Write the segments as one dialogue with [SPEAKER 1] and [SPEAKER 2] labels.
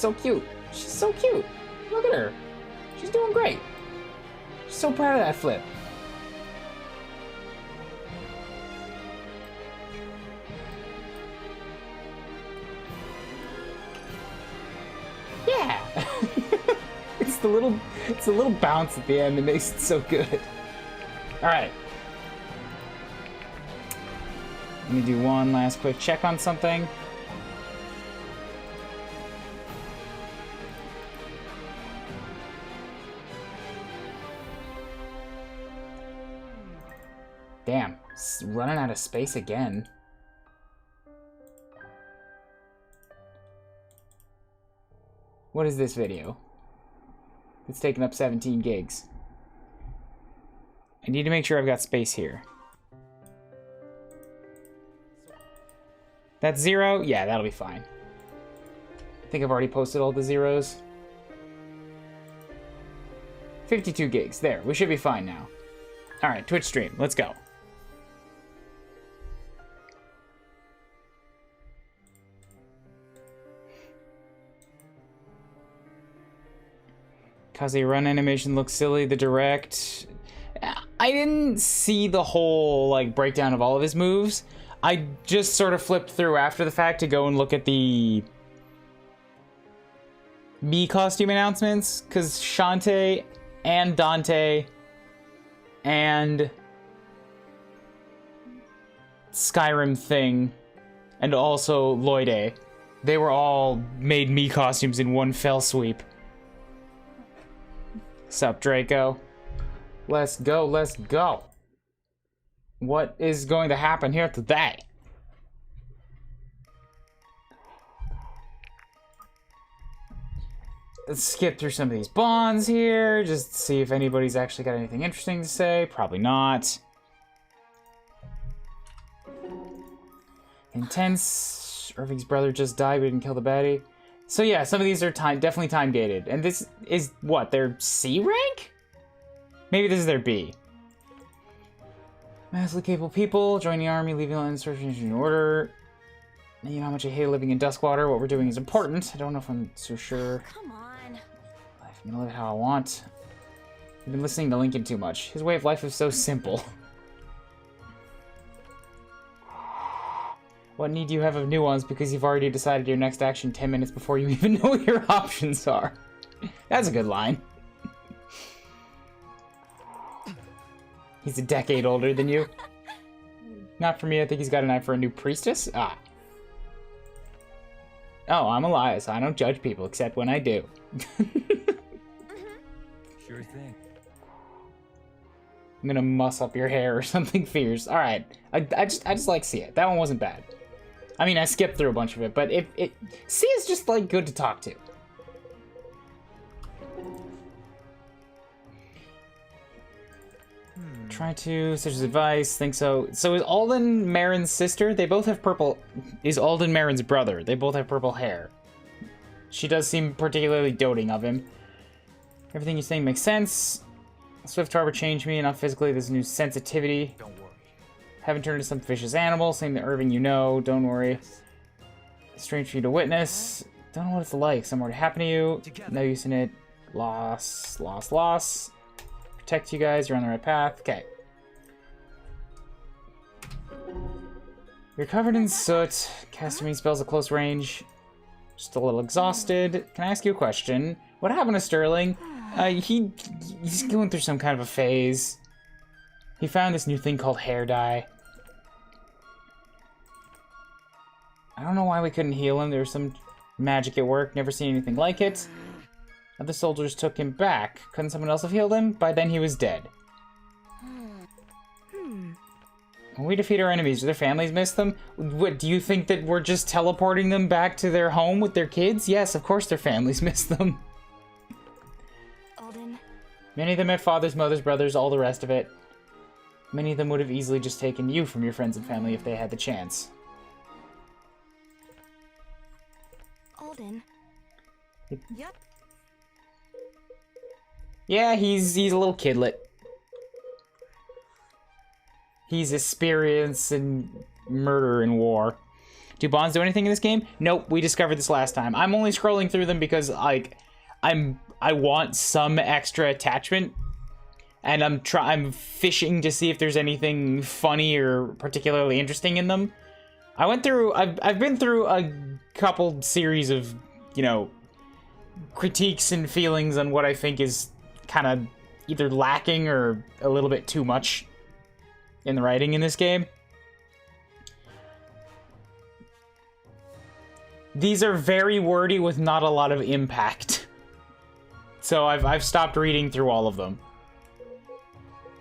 [SPEAKER 1] so cute. She's so cute. Look at her. She's doing great. She's so proud of that flip. Yeah. It's the little bounce at the end that makes it so good. All right. Let me do one last quick check on something. Damn, running out of space again. What is this video? It's taking up 17 gigs. I need to make sure I've got space here. That's 0? Yeah, that'll be fine. I think I've already posted all the zeros. 52 gigs. There, we should be fine now. Alright, Twitch stream. Let's go. Kaze run animation looks silly. The direct... I didn't see the whole, like, breakdown of all of his moves. I just sort of flipped through after the fact to go and look at the Mii costume announcements, because Shantae and Dante and Skyrim Thing and also Lloyde, they were all made Mii costumes in one fell sweep. Sup, Draco? Let's go, let's go. What is going to happen here today? Let's skip through some of these bonds here, just see if anybody's actually got anything interesting to say. Probably not. Intense. Irving's brother just died, we didn't kill the baddie. So yeah, some of these are definitely time gated. And this is what, their C rank? Maybe this is their B. Massively capable people, join the army, leaving the insurrection in order. You know how much I hate living in Duskwater. What we're doing is important. I don't know if I'm so sure.
[SPEAKER 2] Come on.
[SPEAKER 1] I'm gonna live how I want. I've been listening to Lincoln too much. His way of life is so simple. What need do you have of nuance because you've already decided your next action 10 minutes before you even know what your options are? That's a good line. He's a decade older than you. Not for me, I think he's got an eye for a new priestess. Ah. Oh, I'm Elias. I don't judge people except when I do.
[SPEAKER 3] Sure thing.
[SPEAKER 1] I'm gonna muss up your hair or something fierce. Alright. I just like see it. That one wasn't bad. I mean, I skipped through a bunch of it, but C is just like good to talk to. Try to, such as advice, think so. So is Alden Marin's sister? They both have purple. Is Alden Marin's brother? They both have purple hair. She does seem particularly doting of him. Everything you're saying makes sense. Swift Harbor changed me, not physically. There's a new sensitivity.
[SPEAKER 3] Don't worry.
[SPEAKER 1] Haven't turned into some vicious animal. Same to Irving, you know. Don't worry. Strange for you to witness. Don't know what it's like. Something already happened to you. No use in it. Loss, loss, loss. Protect you guys. You're on the right path. Okay. You're covered in soot. Casting spells at close range. Just a little exhausted. Can I ask you a question? What happened to Sterling? He's going through some kind of a phase. He found this new thing called hair dye. I don't know why we couldn't heal him. There was some magic at work. Never seen anything like it. Other soldiers took him back. Couldn't someone else have healed him? By then he was dead. When we defeat our enemies, do their families miss them? What, do you think that we're just teleporting them back to their home with their kids? Yes, of course their families miss them.
[SPEAKER 2] Alden.
[SPEAKER 1] Many of them had fathers, mothers, brothers, all the rest of it. Many of them would have easily just taken you from your friends and family if they had the chance.
[SPEAKER 2] Alden. Yep.
[SPEAKER 1] Yeah, he's a little kidlet. He's experienced in murder and war. Do bonds do anything in this game? Nope, we discovered this last time. I'm only scrolling through them because, like, I want some extra attachment, and I'm fishing to see if there's anything funny or particularly interesting in them. I've been through a couple series of, you know, critiques and feelings on what I think is kind of either lacking or a little bit too much in the writing in this game. These are very wordy with not a lot of impact. So I've stopped reading through all of them.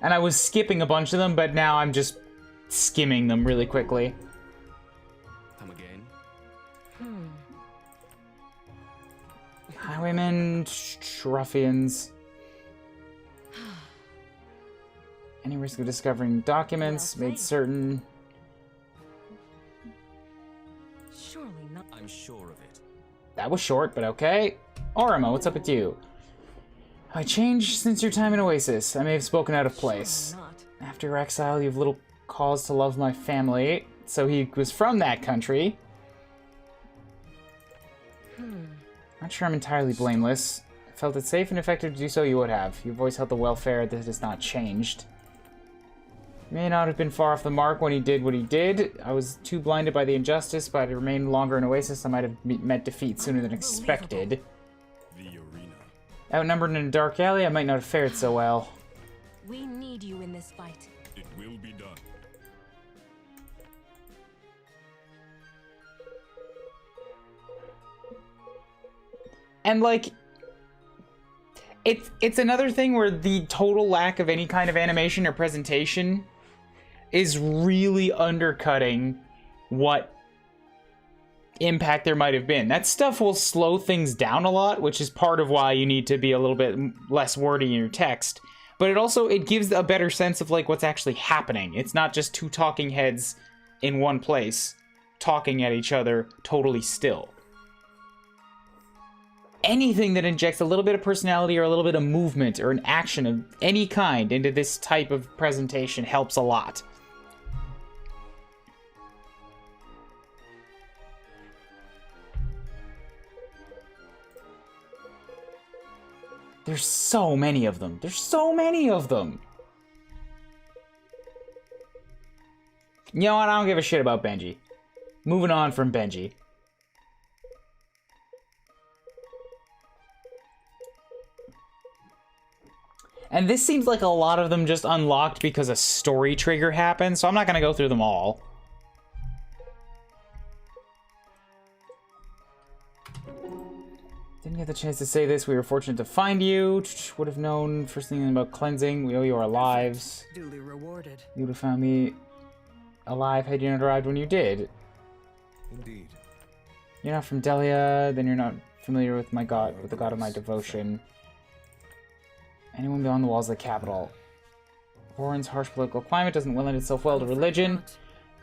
[SPEAKER 1] And I was skipping a bunch of them, but now I'm just skimming them really quickly.
[SPEAKER 3] Come again?
[SPEAKER 1] Highwaymen, ruffians. Any risk of discovering documents made certain.
[SPEAKER 2] Surely not.
[SPEAKER 3] I'm sure of it.
[SPEAKER 1] That was short, but okay. Orima, what's up with you? I changed since your time in Oasis. I may have spoken out of place.
[SPEAKER 2] Surely not.
[SPEAKER 1] After your exile, you have little cause to love my family. So he was from that country. Not sure I'm entirely blameless. I felt it safe and effective to do so, you would have. You've always held the welfare that has not changed. You may not have been far off the mark when he did what he did. I was too blinded by the injustice, but I remained longer in Oasis. I might have met defeat sooner than expected.
[SPEAKER 3] The arena.
[SPEAKER 1] Outnumbered in a dark alley, I might not have fared so well.
[SPEAKER 2] We need you in this fight.
[SPEAKER 3] It will be done.
[SPEAKER 1] And, like, it's another thing where the total lack of any kind of animation or presentation is really undercutting what impact there might have been. That stuff will slow things down a lot, which is part of why you need to be a little bit less wordy in your text. But it gives a better sense of, like, what's actually happening. It's not just two talking heads in one place talking at each other totally still. Anything that injects a little bit of personality or a little bit of movement or an action of any kind into this type of presentation helps a lot. There's so many of them. There's so many of them. You know what? I don't give a shit about Benji. Moving on from Benji. And this seems like a lot of them just unlocked because a story trigger happened, so I'm not going to go through them all. Didn't get the chance to say this. We were fortunate to find you. Would have known first thing about cleansing. We owe you our lives.
[SPEAKER 2] Duly rewarded.
[SPEAKER 1] You would have found me alive had you not arrived when you did.
[SPEAKER 3] Indeed.
[SPEAKER 1] You're not from Delia, then you're not familiar with my god, with the god of my devotion. Anyone beyond the walls of the capital. Voron's harsh political climate doesn't lend itself well to religion.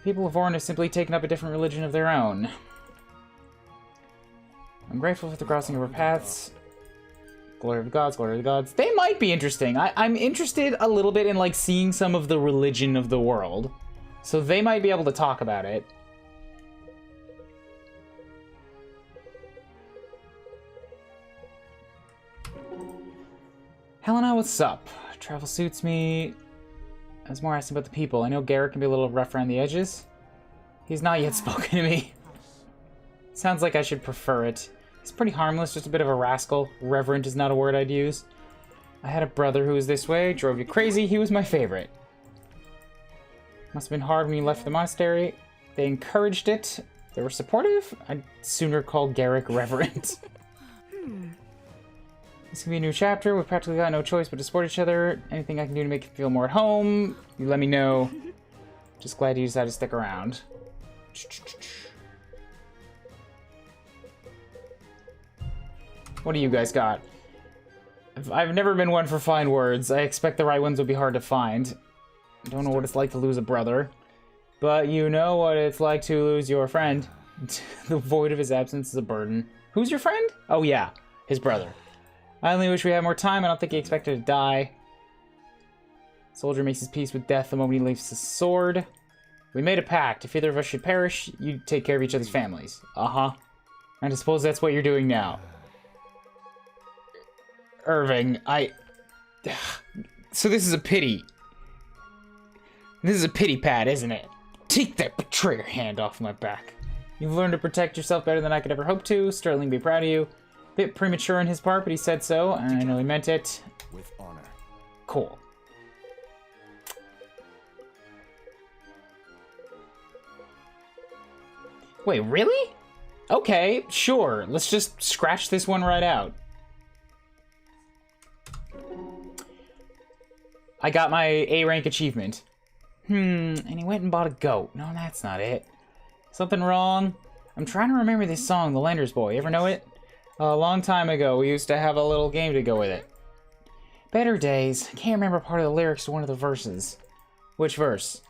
[SPEAKER 1] People of Voron have simply taken up a different religion of their own. I'm grateful for the crossing of our paths. Glory of the gods, glory of the gods. They might be interesting. I'm interested a little bit in, like, seeing some of the religion of the world. So they might be able to talk about it. Helena, what's up? Travel suits me. I was more asking about the people. I know Garrick can be a little rough around the edges. He's not yet spoken to me. Sounds like I should prefer it. He's pretty harmless, just a bit of a rascal. Reverent is not a word I'd use. I had a brother who was this way, drove you crazy. He was my favorite. Must have been hard when you left the monastery. They encouraged it. They were supportive. I'd sooner call Garrick reverent. This can be a new chapter. We've practically got no choice but to support each other. Anything I can do to make you feel more at home, you let me know. Just glad you decided to stick around. What do you guys got? I've never been one for fine words. I expect the right ones will be hard to find. I don't know what it's like to lose a brother. But you know what it's like to lose your friend. The void of his absence is a burden. Who's your friend? Oh yeah, his brother. I only wish we had more time. I don't think he expected to die. Soldier makes his peace with death the moment he leaves his sword. We made a pact. If either of us should perish, you take care of each other's families. Uh-huh. And I suppose that's what you're doing now. Irving, So this is a pity. This is a pity pat, isn't it? Take that betrayer hand off my back. You've learned to protect yourself better than I could ever hope to. Sterling be proud of you. Bit premature on his part, but he said so, and I know he meant it.
[SPEAKER 3] With honor.
[SPEAKER 1] Cool. Wait, really? Okay, sure. Let's just scratch this one right out. I got my A rank achievement. And he went and bought a goat. No, that's not it. Something wrong? I'm trying to remember this song, The Lender's Boy. You ever know it? A long time ago, we used to have a little game to go with it. Better days. I can't remember part of the lyrics to one of the verses. Which verse?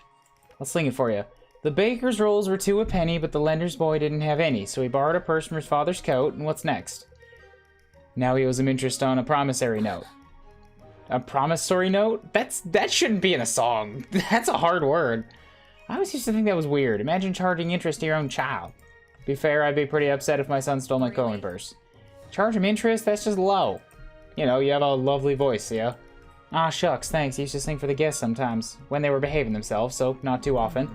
[SPEAKER 1] I'll sing it for you. The baker's rolls were 2 a penny, but the lender's boy didn't have any, so he borrowed a purse from his father's coat, and what's next? Now he owes him interest on a promissory note. A promissory note? That shouldn't be in a song. That's a hard word. I always used to think that was weird. Imagine charging interest to your own child. To be fair, I'd be pretty upset if my son stole my coin purse. Charge him interest? That's just low. You know, you have a lovely voice, yeah? Ah, shucks, thanks. I used to sing for the guests sometimes, when they were behaving themselves, so not too often.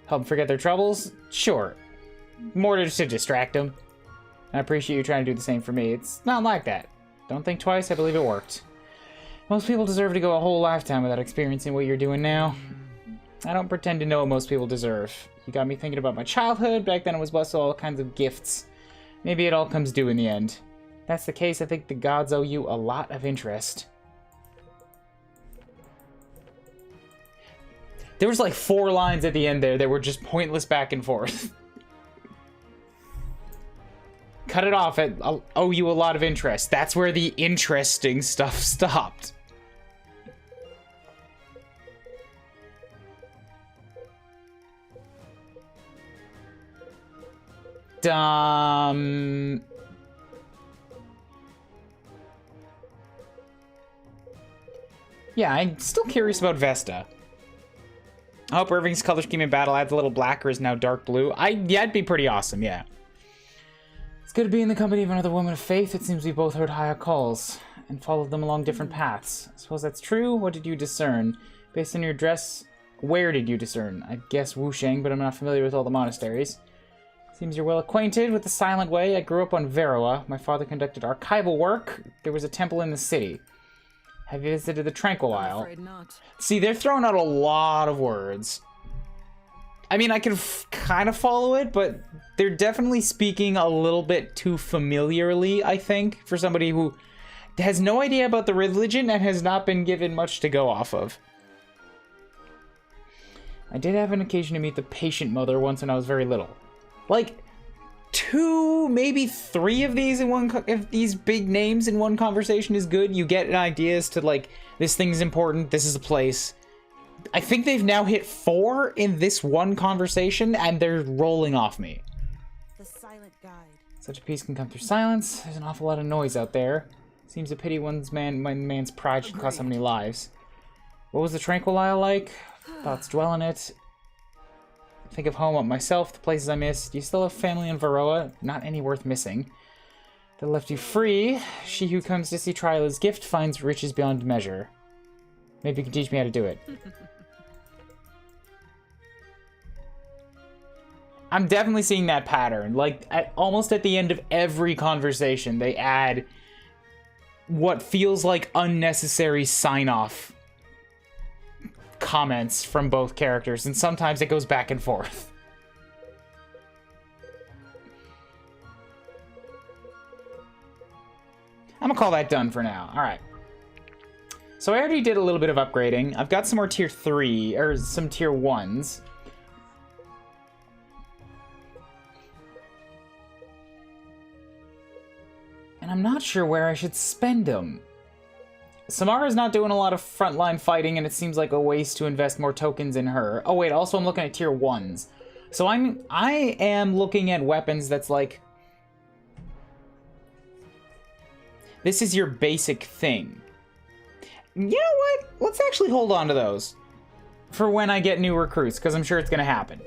[SPEAKER 1] Help them forget their troubles? Sure. More to distract them. I appreciate you trying to do the same for me. It's not like that. Don't think twice, I believe it worked. Most people deserve to go a whole lifetime without experiencing what you're doing now. I don't pretend to know what most people deserve. You got me thinking about my childhood. Back then I was blessed with all kinds of gifts. Maybe it all comes due in the end. If that's the case, I think the gods owe you a lot of interest. There was like 4 lines at the end there that were just pointless back and forth. Cut it off. I'll owe you a lot of interest. That's where the interesting stuff stopped. Yeah, I'm still curious about Vesta. I hope Irving's color scheme in battle adds a little black or is now dark blue. Yeah, it'd be pretty awesome, yeah. It's good to be in the company of another woman of faith. It seems we both heard higher calls and followed them along different paths. I suppose that's true. What did you discern? Based on your dress, where did you discern? I guess Wusheng, but I'm not familiar with all the monasteries. Seems you're well acquainted with the Silent Way. I grew up on Varroa. My father conducted archival work. There was a temple in the city. Have you visited the Tranquil Isle?
[SPEAKER 2] I'm afraid not.
[SPEAKER 1] See, they're throwing out a lot of words. I mean, I can kind of follow it, but they're definitely speaking a little bit too familiarly, I think, for somebody who has no idea about the religion and has not been given much to go off of. I did have an occasion to meet the patient mother once when I was very little. Like, 2, maybe 3 of these in one, if these big names in one conversation is good, you get an idea as to, like, this thing's important, this is a place. I think they've now hit 4 in this one conversation, and they're rolling off me.
[SPEAKER 2] The silent guide.
[SPEAKER 1] Such a peace can come through silence. There's an awful lot of noise out there. Seems a pity man's pride should cost so many lives. What was the Tranquil Isle like? Thoughts dwell on it. Think of home, myself, the places I missed. Do you still have family in Varroa? Not any worth missing. That left you free. She who comes to see Tryla's gift finds riches beyond measure. Maybe you can teach me how to do it. I'm definitely seeing that pattern. Like, almost at the end of every conversation, they add what feels like unnecessary sign-off comments from both characters, and sometimes it goes back and forth. I'm gonna call that done for now. Alright. So I already did a little bit of upgrading. I've got some more tier 3, or some tier 1s. And I'm not sure where I should spend them. Samara's not doing a lot of frontline fighting, and it seems like a waste to invest more tokens in her. Oh wait, also I'm looking at tier 1s. So I am looking at weapons that's like... This is your basic thing. You know what? Let's actually hold on to those. for when I get new recruits, because I'm sure it's going to happen.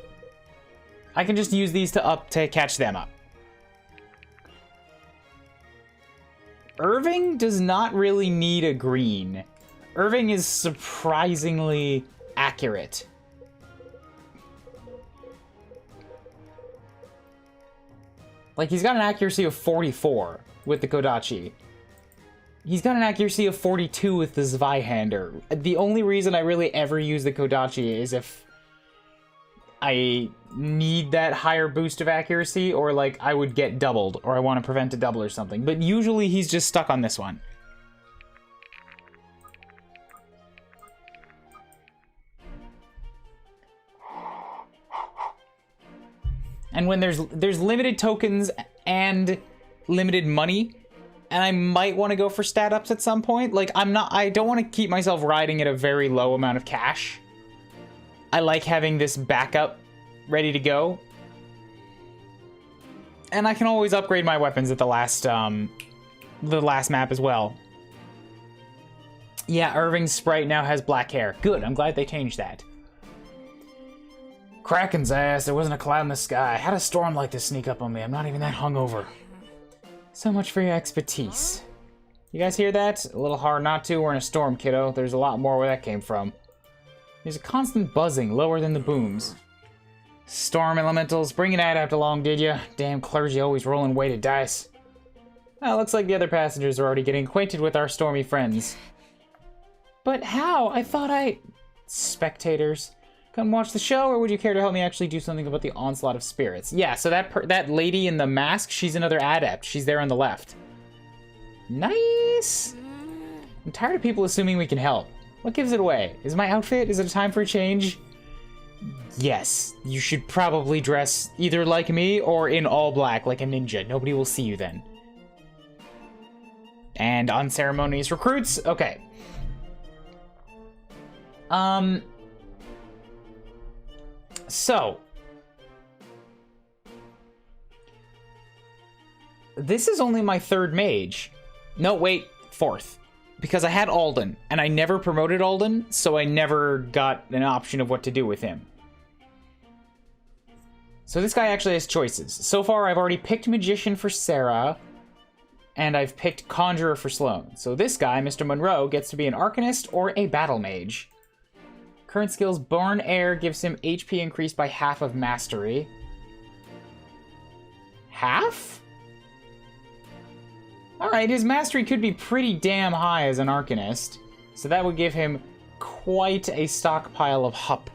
[SPEAKER 1] I can just use these to catch them up. Irving does not really need a green. Irving is surprisingly accurate. Like, he's got an accuracy of 44 with the Kodachi. He's got an accuracy of 42 with the Zweihander. The only reason I really ever use the Kodachi is if I need that higher boost of accuracy, or like I would get doubled, or I want to prevent a double or something. But usually he's just stuck on this one. And when there's limited tokens and limited money, and I might want to go for stat ups at some point. Like, I don't want to keep myself riding at a very low amount of cash. I like having this backup ready to go. And I can always upgrade my weapons at the last map as well. Yeah, Irving's sprite now has black hair. Good, I'm glad they changed that. Kraken's ass, there wasn't a cloud in the sky. How does a storm like this sneak up on me? I'm not even that hungover. So much for your expertise. You guys hear that? A little hard not to. We're in a storm, kiddo. There's a lot more where that came from. There's a constant buzzing, lower than the booms. Storm elementals, bring an adept along, did ya? Damn clergy always rolling weighted dice. Well, looks like the other passengers are already getting acquainted with our stormy friends. But how? I thought Spectators. Come watch the show, or would you care to help me actually do something about the onslaught of spirits? Yeah, so that lady in the mask, she's another adept. She's there on the left. Nice! I'm tired of people assuming we can help. What gives it away? Is my outfit? Is it a time for a change? Yes, you should probably dress either like me or in all black like a ninja. Nobody will see you then. And unceremonious recruits? Okay. So, this is only my third mage. No, wait, fourth. Because I had Alden, and I never promoted Alden, so I never got an option of what to do with him. So this guy actually has choices. So far, I've already picked Magician for Sarah, and I've picked Conjurer for Sloane. So this guy, Mr. Monroe, gets to be an Arcanist or a Battle Mage. Current skills, Born Air gives him HP increased by half of Mastery. Half? Alright, his Mastery could be pretty damn high as an Arcanist. So that would give him quite a stockpile of hup.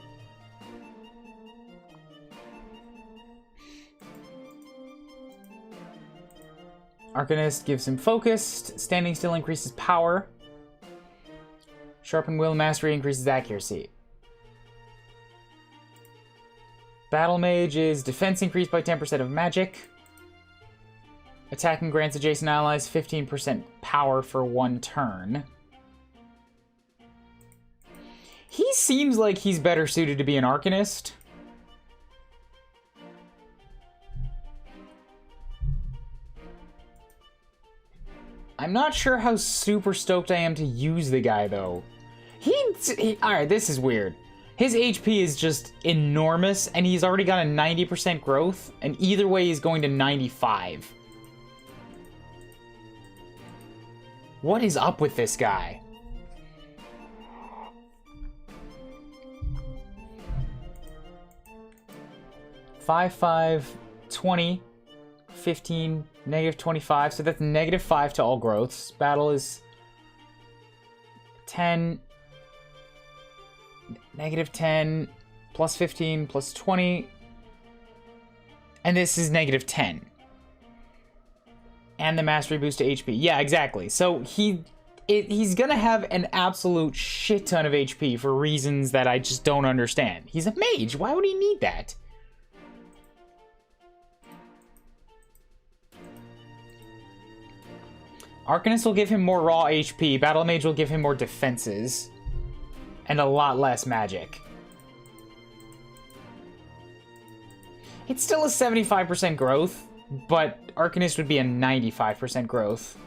[SPEAKER 1] Arcanist gives him Focused. Standing Still increases Power. Sharpen Will Mastery increases Accuracy. Battle Mage is defense increased by 10% of magic. Attacking grants adjacent allies 15% power for 1 turn. He seems like he's better suited to be an Arcanist. I'm not sure how super stoked I am to use the guy, though. Alright, this is weird. His HP is just enormous, and he's already got a 90% growth, and either way he's going to 95. What is up with this guy? (5, 20, 15, -25, so that's -5 to all growths. Battle is 10, -10, +15, +20, and this is -10. And the mastery boost to HP. Yeah, exactly. So he's gonna have an absolute shit ton of HP for reasons that I just don't understand. He's a mage. Why would he need that? Arcanist will give him more raw HP. Battle Mage will give him more defenses. And a lot less magic. It's still a 75% growth, but Arcanist would be a 95% growth.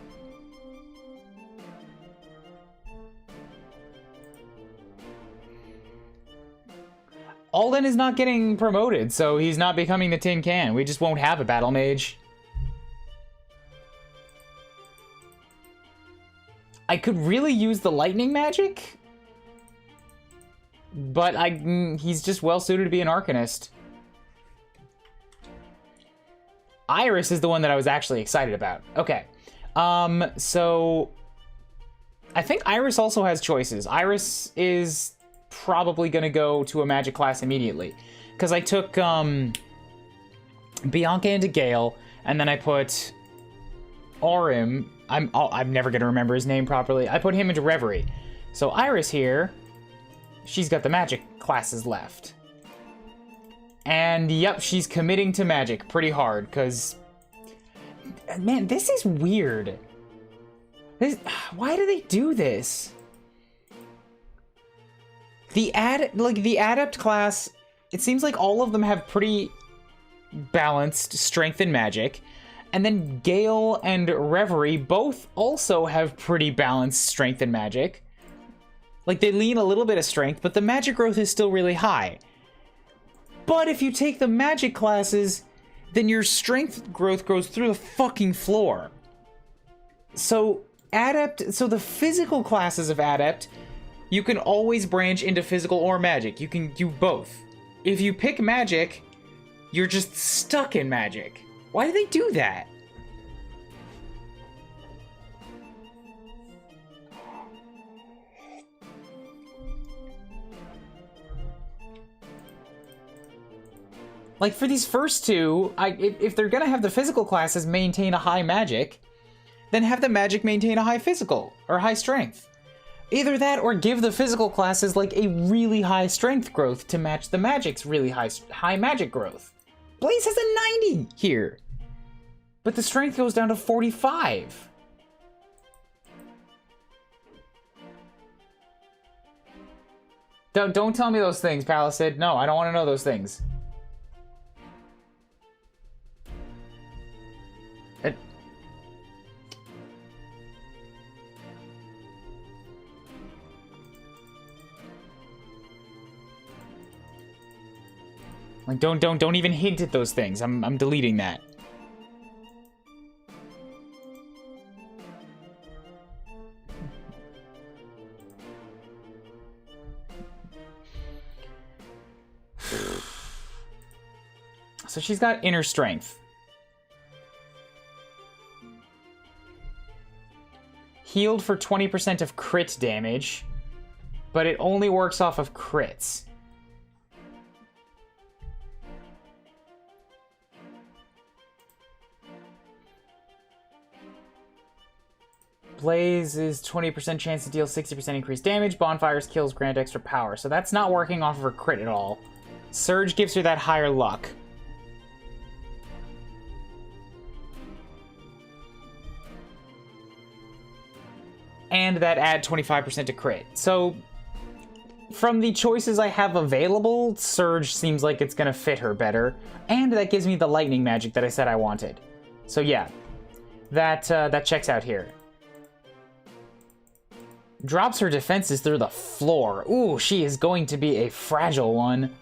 [SPEAKER 1] Alden is not getting promoted, so he's not becoming the tin can. We just won't have a battle mage. I could really use the lightning magic, but he's just well suited to be an Arcanist. Iris is the one that I was actually excited about. Okay, so I think Iris also has choices. Iris is probably gonna go to a magic class immediately, because I took Bianca into Gale, and then I put Aurum. I'm never gonna remember his name properly. I put him into Reverie. So Iris here, she's got the magic classes left. And yep, she's committing to magic pretty hard, because man, this is weird. Why do they do this? The adept class, it seems like all of them have pretty balanced strength and magic. And then Gale and Reverie both also have pretty balanced strength and magic. Like, they lean a little bit of strength, but the magic growth is still really high. But if you take the magic classes, then your strength growth goes through the fucking floor. So the physical classes of Adept, you can always branch into physical or magic. You can do both. If you pick magic, you're just stuck in magic. Why do they do that? Like, for these first two, if they're gonna have the physical classes maintain a high magic, then have the magic maintain a high physical, or high strength. Either that, or give the physical classes, like, a really high strength growth to match the magic's really high magic growth. Blaze has a 90 here, but the strength goes down to 45. Don't tell me those things, Palisade. No, I don't want to know those things. Like, don't even hint at those things. I'm deleting that. So she's got inner strength. Healed for 20% of crit damage, but it only works off of crits. Blaze is 20% chance to deal 60% increased damage. Bonfires kills grant extra power. So that's not working off of her crit at all. Surge gives her that higher luck. And that add 25% to crit. So from the choices I have available, Surge seems like it's gonna fit her better. And that gives me the lightning magic that I said I wanted. So yeah, that checks out here. Drops her defenses through the floor. Ooh, she is going to be a fragile one.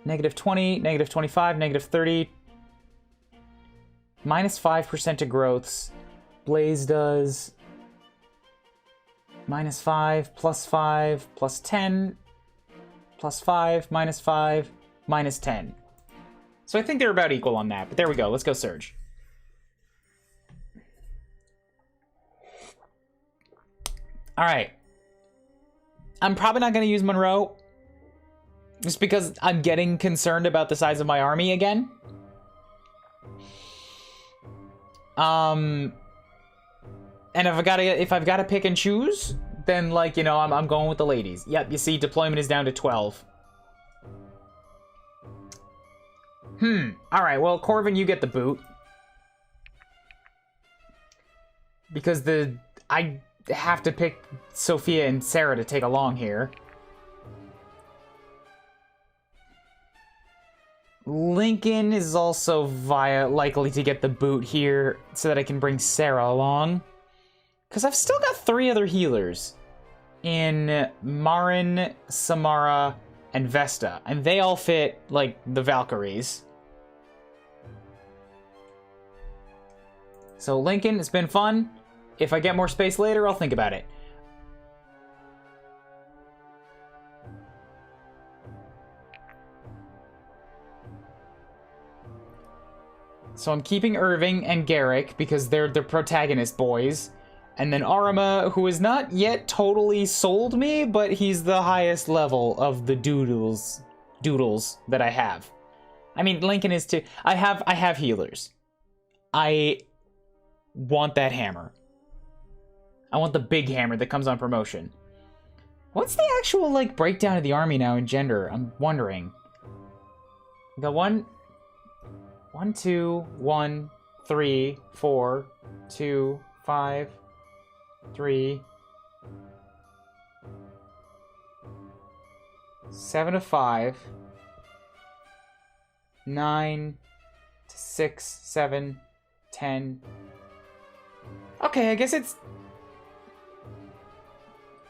[SPEAKER 1] -20, -25, -30. -5% to growths. Blaze does -5, +5, +10, +5, -5, -10. So I think they're about equal on that, but there we go. Let's go Surge. All right. I'm probably not going to use Monroe, just because I'm getting concerned about the size of my army again. And if I've got to pick and choose, then, like, you know, I'm going with the ladies. Yep, you see, deployment is down to 12. All right, well, Corvin, you get the boot. Because I have to pick Sophia and Sarah to take along here. Lincoln is also likely to get the boot here so that I can bring Sarah along. Because I've still got 3 other healers. in Marin, Samara, and Vesta. And they all fit, like, the Valkyries. So Lincoln, it's been fun. If I get more space later, I'll think about it. So I'm keeping Irving and Garrick because they're the protagonist boys. And then Arima, who is not yet totally sold me, but he's the highest level of the doodles that I have. I mean, Lincoln is too. I have healers. I want that hammer. I want the big hammer that comes on promotion. What's the actual, like, breakdown of the army now in gender? I'm wondering. We got 1, 2, 1, 3, 4, 2, 5, 3, 7 to 5, 9 to 6, 7, 10. Okay, I guess it's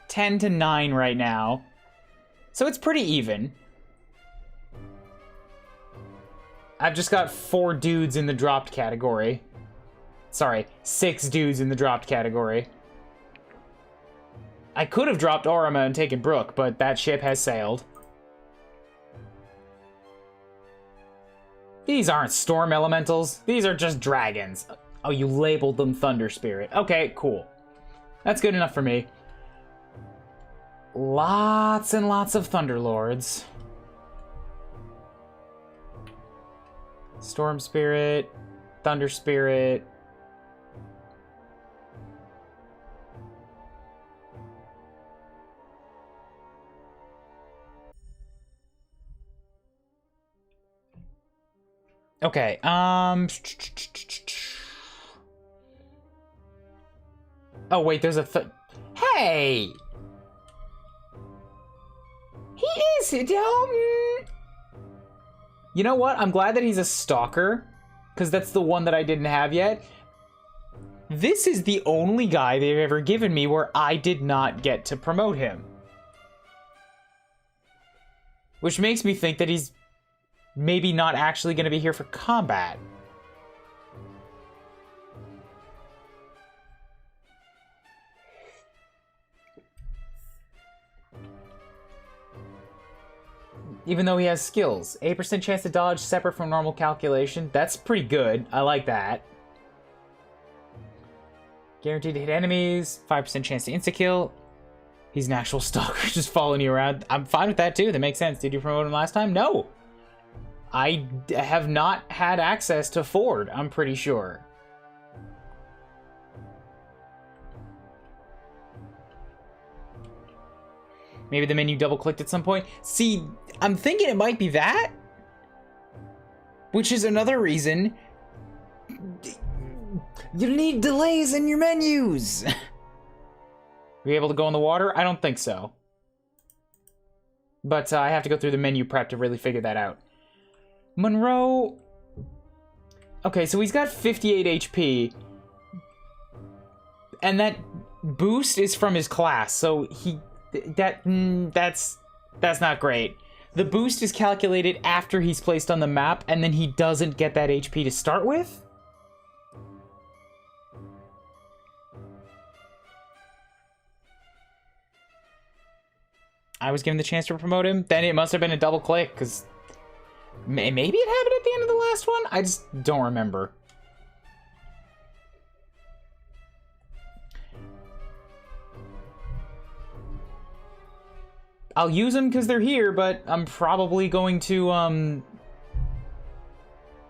[SPEAKER 1] 10 to 9 right now. So it's pretty even. I've just got 4 dudes in the dropped category. Sorry, 6 dudes in the dropped category. I could have dropped Orima and taken Brooke, but that ship has sailed. These aren't storm elementals. These are just dragons. Oh, you labeled them Thunder Spirit. Okay, cool. That's good enough for me. Lots and lots of Thunderlords. Storm Spirit, Thunder Spirit. Okay, oh wait, there's a hey! He is, you know what? I'm glad that he's a stalker, because that's the one that I didn't have yet. This is the only guy they've ever given me where I did not get to promote him. Which makes me think that he's maybe not actually going to be here for combat. Even though he has skills. 8% chance to dodge separate from normal calculation. That's pretty good. I like that. Guaranteed to hit enemies. 5% chance to insta-kill. He's an actual stalker just following you around. I'm fine with that too. That makes sense. Did you promote him last time? No. I have not had access to Ford, I'm pretty sure. Maybe the menu double-clicked at some point. See, I'm thinking it might be that. Which is another reason you need delays in your menus. Be able to go in the water? I don't think so. But I have to go through the menu prep to really figure that out. Monroe... Okay, so he's got 58 HP. And that boost is from his class, so he... That's not great. The boost is calculated after he's placed on the map, and then he doesn't get that HP to start with? I was given the chance to promote him? Then it must have been a double click, because maybe it happened at the end of the last one? I just don't remember. I'll use them because they're here, but I'm probably going to,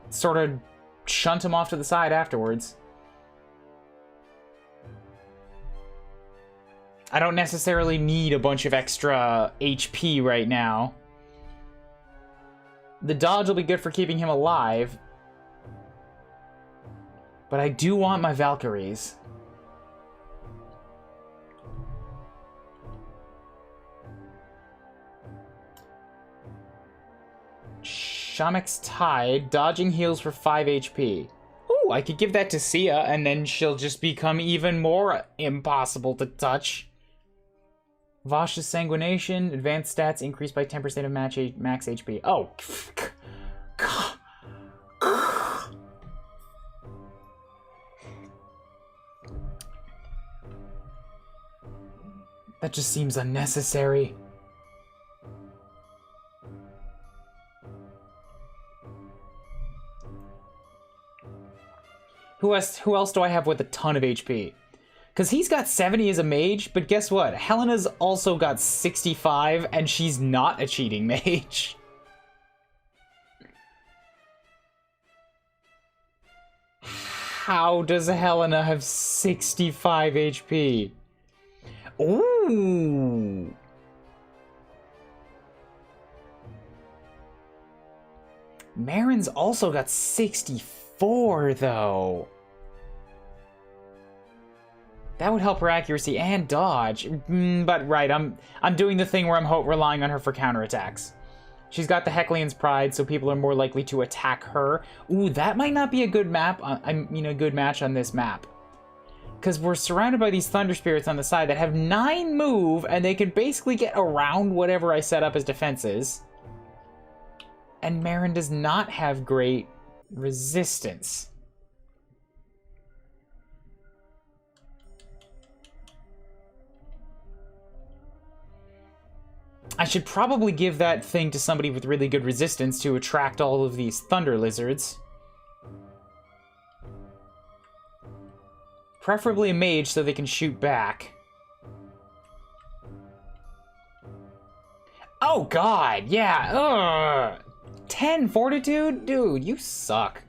[SPEAKER 1] sort of shunt them off to the side afterwards. I don't necessarily need a bunch of extra HP right now. The dodge will be good for keeping him alive. But I do want my Valkyries. Shamek's Tide, dodging heals for 5 HP. Ooh, I could give that to Sia, and then she'll just become even more impossible to touch. Vash's Sanguination, advanced stats increased by 10% of max HP. Oh. That just seems unnecessary. Who else do I have with a ton of HP? Because he's got 70 as a mage, but guess what? Helena's also got 65, and she's not a cheating mage. How does Helena have 65 HP? Ooh! Marin's also got 64, though. That would help her accuracy and dodge. But right, I'm doing the thing where I'm relying on her for counterattacks. She's got the Heclean's Pride, so people are more likely to attack her. Ooh, that might not be a good map. A good match on this map. Because we're surrounded by these Thunder Spirits on the side that have 9 move, and they can basically get around whatever I set up as defenses. And Marin does not have great resistance. I should probably give that thing to somebody with really good resistance to attract all of these Thunder Lizards. Preferably a mage so they can shoot back. Oh god, yeah, ugh! 10 fortitude? Dude, you suck.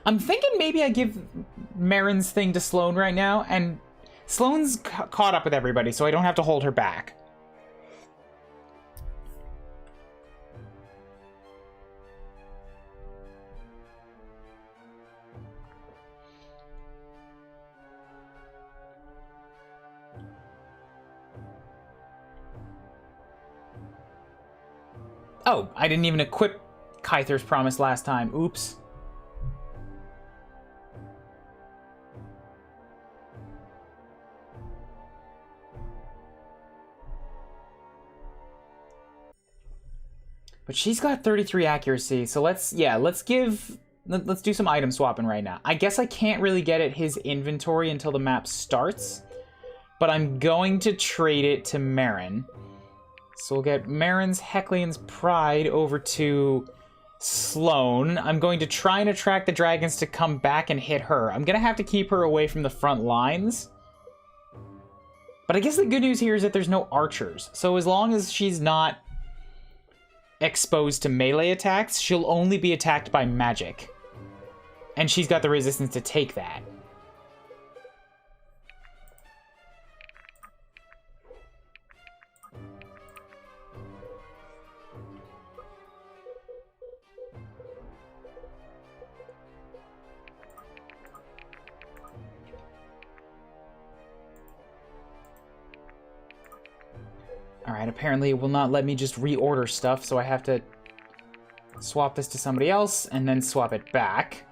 [SPEAKER 1] I'm thinking maybe I give Marin's thing to Sloane right now, and Sloane's caught up with everybody, so I don't have to hold her back. Oh, I didn't even equip Kyther's Promise last time. Oops. But she's got 33 accuracy, so let's do some item swapping right now. I guess I can't really get at his inventory until the map starts, but I'm going to trade it to Marin. So we'll get Marin's Heclean's Pride over to Sloane. I'm going to try and attract the dragons to come back and hit her. I'm gonna have to keep her away from the front lines. But I guess the good news here is that there's no archers. So as long as she's not exposed to melee attacks, she'll only be attacked by magic. And she's got the resistance to take that. Alright, apparently it will not let me just reorder stuff, so I have to swap this to somebody else and then swap it back.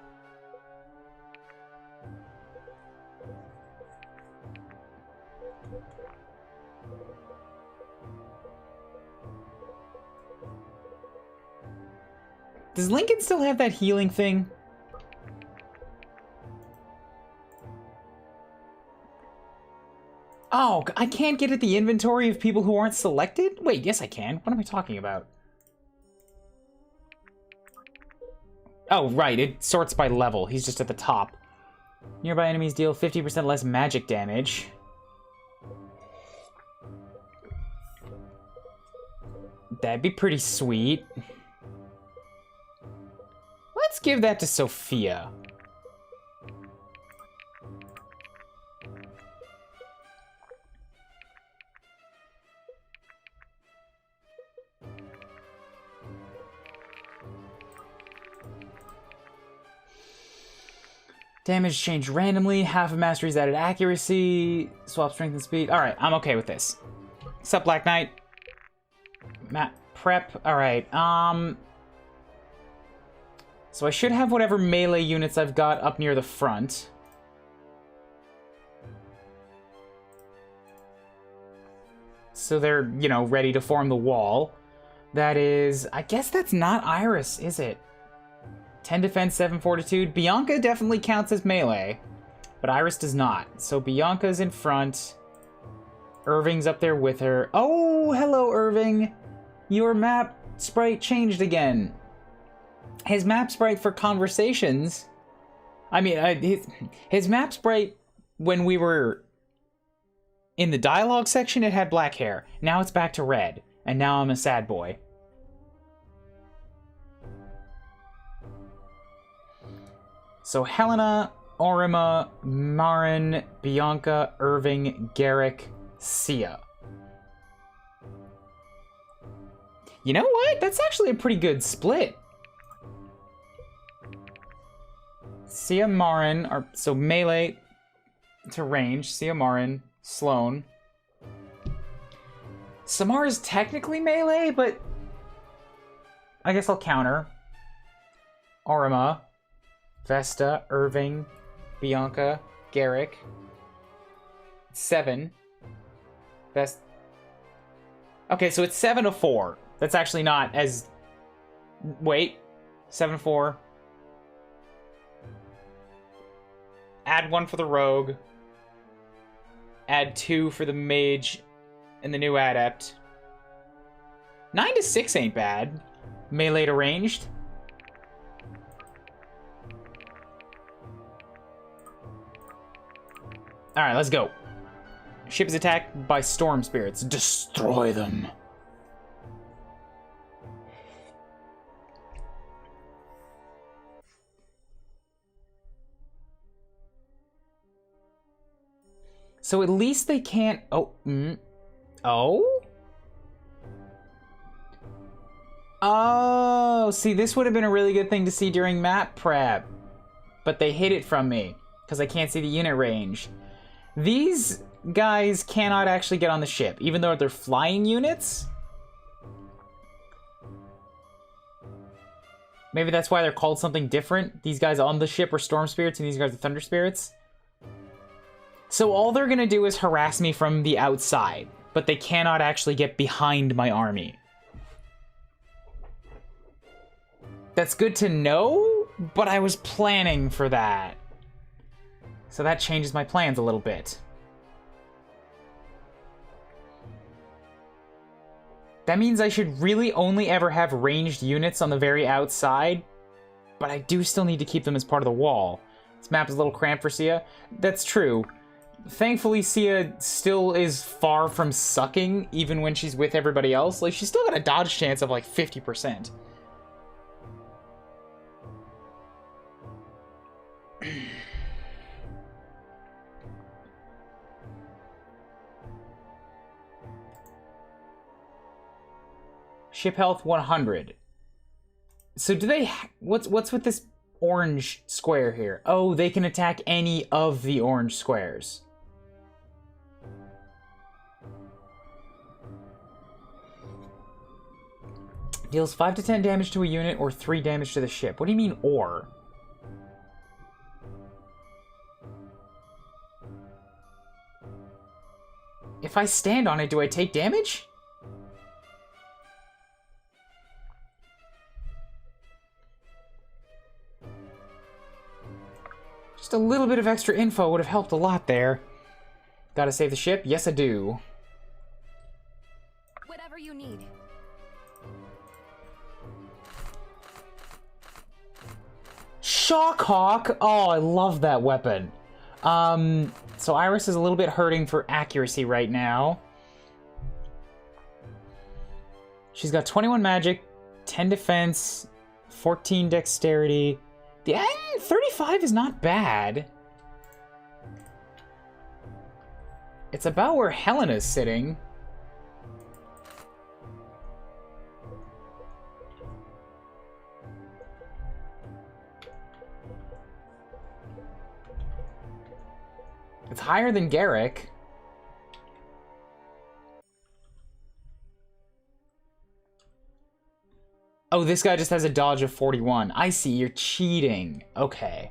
[SPEAKER 1] Does Lincoln still have that healing thing? Oh, I can't get at the inventory of people who aren't selected? Wait, yes I can. What am I talking about? Oh, right, it sorts by level. He's just at the top. Nearby enemies deal 50% less magic damage. That'd be pretty sweet. Let's give that to Sophia. Damage changed randomly. Half of mastery's added accuracy. Swap strength and speed. Alright, I'm okay with this. Sup, Black Knight? Map prep. Alright, so I should have whatever melee units I've got up near the front. So they're, you know, ready to form the wall. That is... I guess that's not Iris, is it? 10 defense, 7 fortitude. Bianca definitely counts as melee, but Iris does not. So Bianca's in front. Irving's up there with her. Oh, hello, Irving. Your map sprite changed again. His map sprite for conversations... I mean, his map sprite, when we were in the dialogue section, it had black hair. Now it's back to red, and now I'm a sad boy. So Helena, Orima, Marin, Bianca, Irving, Garrick, Sia. You know what? That's actually a pretty good split. Sia, Marin are so melee to range. Sia, Marin, Sloane. Samara's technically melee, but I guess I'll counter. Orima, Vesta, Irving, Bianca, Garrick. 7. Best. Okay, so it's 7 to 4. That's actually not as... Wait. 7 to 4. Add 1 for the rogue. Add 2 for the mage and the new adept. 9 to 6 ain't bad. Melee to ranged. Alright, let's go. Ship is attacked by storm spirits. Destroy them. So at least they can't... Oh. Oh? Oh, see, this would have been a really good thing to see during map prep. But they hid it from me, because I can't see the unit range. These guys cannot actually get on the ship, even though they're flying units. Maybe that's why they're called something different. These guys on the ship are storm spirits, and these guys are thunder spirits. So all they're gonna do is harass me from the outside, but they cannot actually get behind my army. That's good to know, but I was planning for that. So that changes my plans a little bit. That means I should really only ever have ranged units on the very outside, but I do still need to keep them as part of the wall. This map is a little cramped for Sia. That's true. Thankfully, Sia still is far from sucking, even when she's with everybody else. Like, she's still got a dodge chance of like 50%. Ship health 100. So do they... What's with this orange square here? Oh, they can attack any of the orange squares. Deals 5 to 10 damage to a unit or 3 damage to the ship. What do you mean, or? If I stand on it, do I take damage? Just a little bit of extra info would have helped a lot there. Gotta save the ship? Yes, I do.
[SPEAKER 4] Whatever you need.
[SPEAKER 1] Shockhawk! Oh, I love that weapon. So Iris is a little bit hurting for accuracy right now. She's got 21 magic, 10 defense, 14 dexterity. The 35 is not bad. It's about where Helena's sitting. It's higher than Garrick. Oh, this guy just has a dodge of 41. I see, you're cheating. Okay.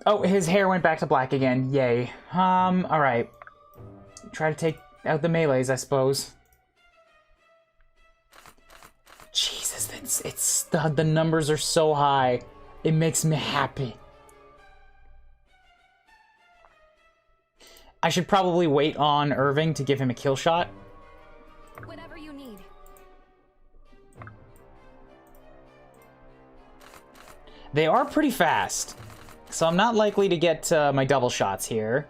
[SPEAKER 1] Oh, his hair went back to black again. Yay. Alright. Try to take out the melees, I suppose. Jesus, it's the numbers are so high. It makes me happy. I should probably wait on Irving to give him a kill shot.
[SPEAKER 4] Whatever you need.
[SPEAKER 1] They are pretty fast, so I'm not likely to get my double shots here.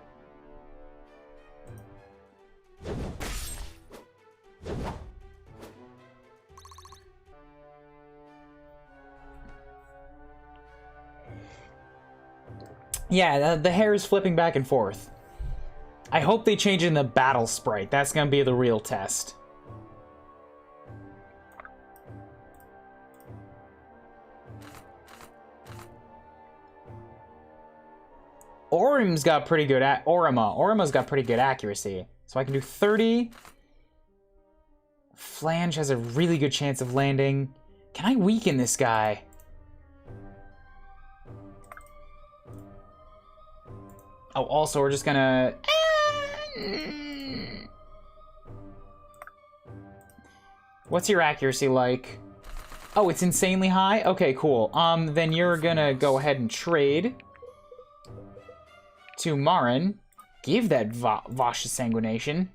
[SPEAKER 1] Yeah, the hair is flipping back and forth. I hope they change in the battle sprite. That's gonna be the real test. Orima's got pretty good Orima's got pretty good accuracy. So I can do 30. Flange has a really good chance of landing. Can I weaken this guy? Oh, also, we're just gonna... What's your accuracy like? Oh, it's insanely high? Okay, cool. Then you're gonna go ahead and trade to Marin. Give that Vash's Sanguination.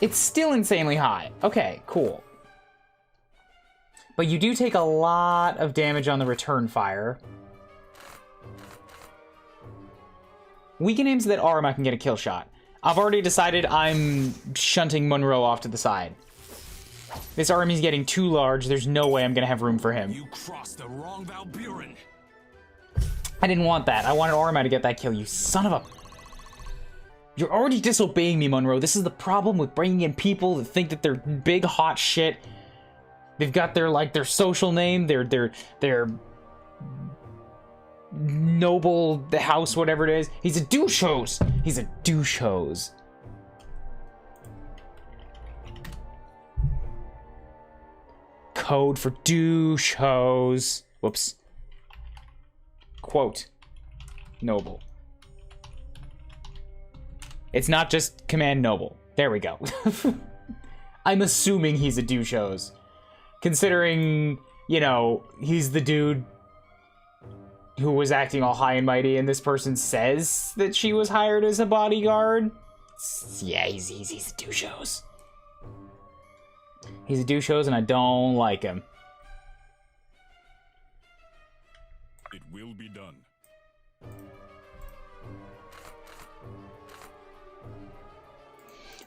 [SPEAKER 1] It's still insanely high. Okay, cool. But you do take a lot of damage on the return fire. Weaken him so that Orima can get a kill shot. I've already decided I'm shunting Monroe off to the side. This army's getting too large. There's no way I'm gonna have room for him.
[SPEAKER 3] You crossed the wrong Valburen.
[SPEAKER 1] I didn't want that. I wanted Orima to get that kill, you son of a... You're already disobeying me, Monroe. This is the problem with bringing in people that think that they're big, hot shit. They've got their, like, their social name, their noble house, whatever it is. He's a douche hose. He's a douche hose. Code for douche hose. Whoops. Quote. Noble. It's not just command noble. There we go. I'm assuming he's a douche hose. Considering, you know, he's the dude who was acting all high and mighty, and this person says that she was hired as a bodyguard. Yeah, he's a douche hose. He's a douche hose, and I don't like him.
[SPEAKER 3] It will be done.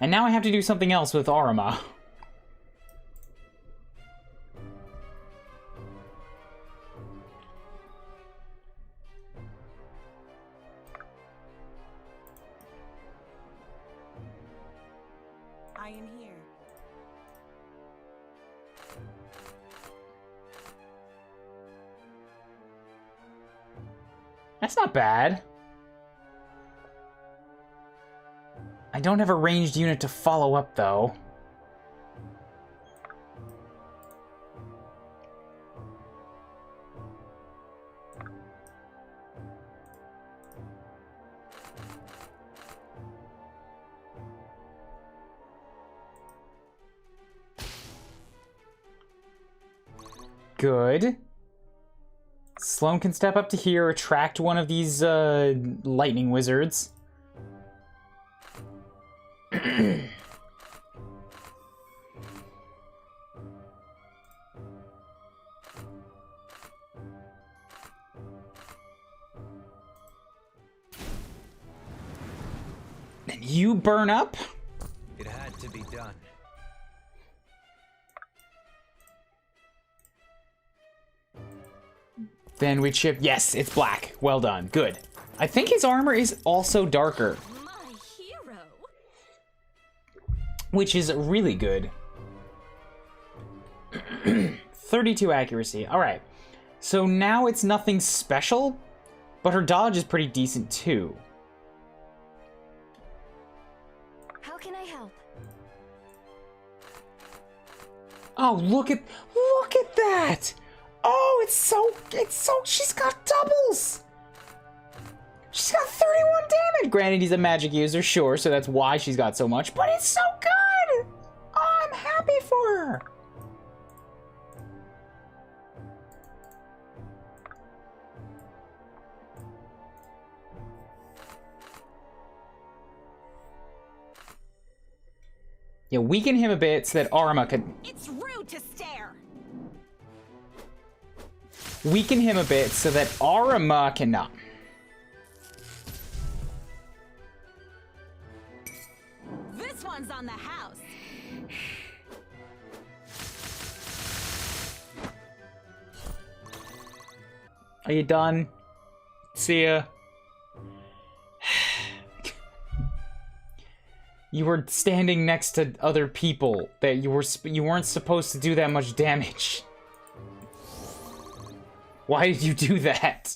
[SPEAKER 1] And now I have to do something else with Orima.
[SPEAKER 2] I am here.
[SPEAKER 1] That's not bad. I don't have a ranged unit to follow up, though. Good. Sloan can step up to here, attract one of these lightning wizards. And you burn up?
[SPEAKER 5] It had to be done.
[SPEAKER 1] Then we chip. Yes, it's black. Well done. Good. I think his armor is also darker,
[SPEAKER 4] My hero.
[SPEAKER 1] which is really good. 32 accuracy. All right. So now it's nothing special, but her dodge is pretty decent too.
[SPEAKER 4] How can I help?
[SPEAKER 1] Oh, look at that! Oh, it's so, she's got doubles! She's got 31 damage! Granted, he's a magic user, sure, so that's why she's got so much, but it's so good! Oh, I'm happy for her! Yeah, weaken him a bit so that Arma can...
[SPEAKER 2] It's rude to stare.
[SPEAKER 1] Weaken him a bit so that Arma cannot.
[SPEAKER 2] This one's on the house.
[SPEAKER 1] Are you done? See ya. You were standing next to other people that you weren't supposed to do that much damage. Why did you do that?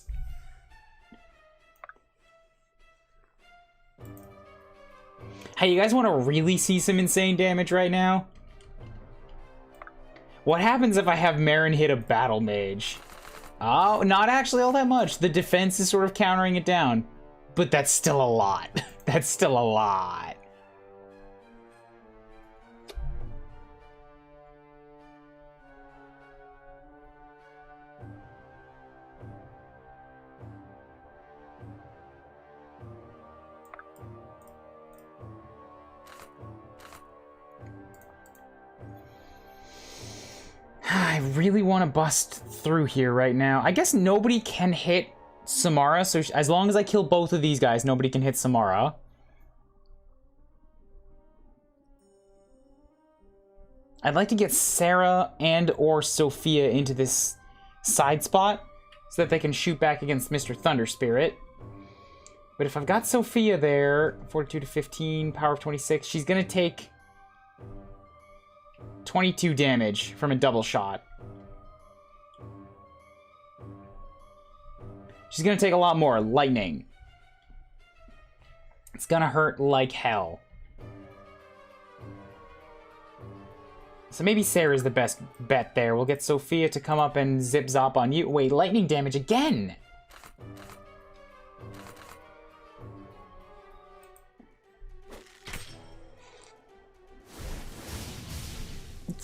[SPEAKER 1] Hey, you guys want to really see some insane damage right now? What happens if I have Marin hit a battle mage? Oh, not actually all that much. The defense is sort of countering it down. But that's still a lot. That's still a lot. I really want to bust through here right now. I guess nobody can hit Samara, so as long as I kill both of these guys, nobody can hit Samara. I'd like to get Sarah and or Sophia into this side spot so that they can shoot back against Mr. Thunder Spirit. But if I've got Sophia there, 42 to 15, power of 26, she's gonna take 22 damage from a double shot. She's gonna take a lot more. Lightning. It's gonna hurt like hell. So maybe Sarah's the best bet there. We'll get Sophia to come up and zip-zop on you. Wait, lightning damage again!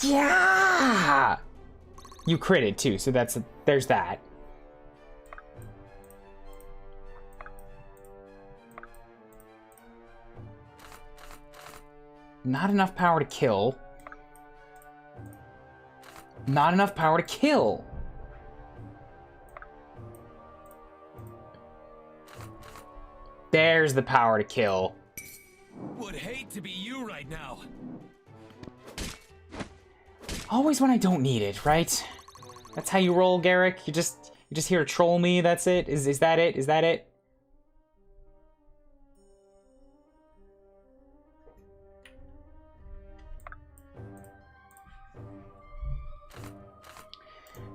[SPEAKER 1] Yeah! You critted too, so there's that. Not enough power to kill. Not enough power to kill. There's the power to kill.
[SPEAKER 3] Would hate to be you right now.
[SPEAKER 1] Always when I don't need it, right? That's how you roll, Garrick. You just here to troll me. That's it. Is that it? Is that it?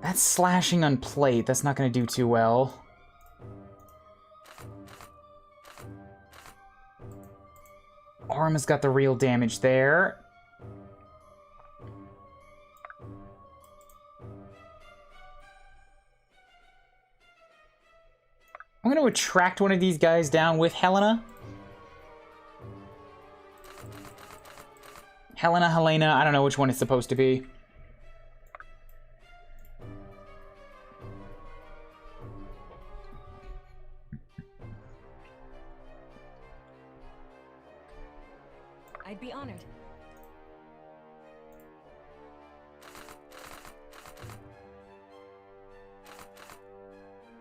[SPEAKER 1] That's slashing on plate. That's not going to do too well. Arma's got the real damage there. I'm going to attract one of these guys down with Helena. Helena, I don't know which one it's supposed to be.
[SPEAKER 4] I'd be honored.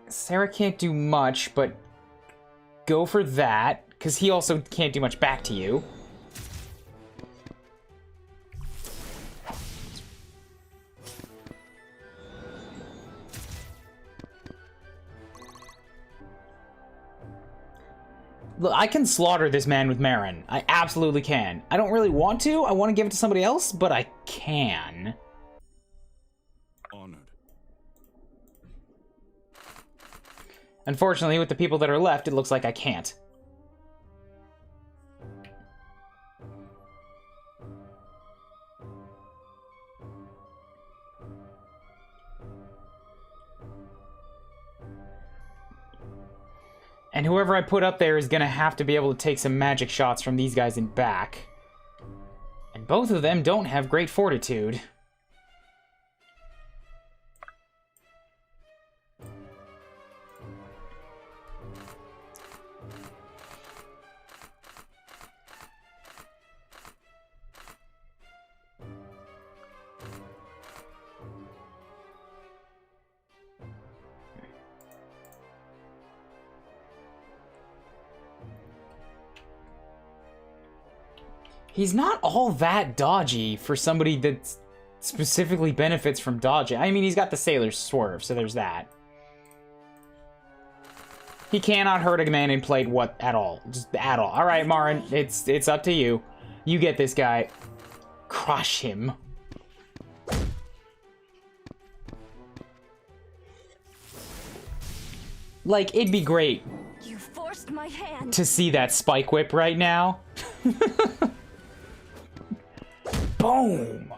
[SPEAKER 1] Sarah can't do much, but go for that, because he also can't do much back to you. Look, I can slaughter this man with Marin. I absolutely can. I don't really want to. I want to give it to somebody else, but I can.
[SPEAKER 3] Honored.
[SPEAKER 1] Unfortunately, with the people that are left, it looks like I can't. And whoever I put up there is gonna have to be able to take some magic shots from these guys in back. And both of them don't have great fortitude. He's not all that dodgy for somebody that specifically benefits from dodging. I mean, he's got the Sailor's Swerve, so there's that. He cannot hurt a man in plate at all. Just at all. All right, Marin, it's up to you. You get this guy. Crush him. Like, it'd be great
[SPEAKER 4] You forced my hand.
[SPEAKER 1] to see that Spike Whip right now. Boom!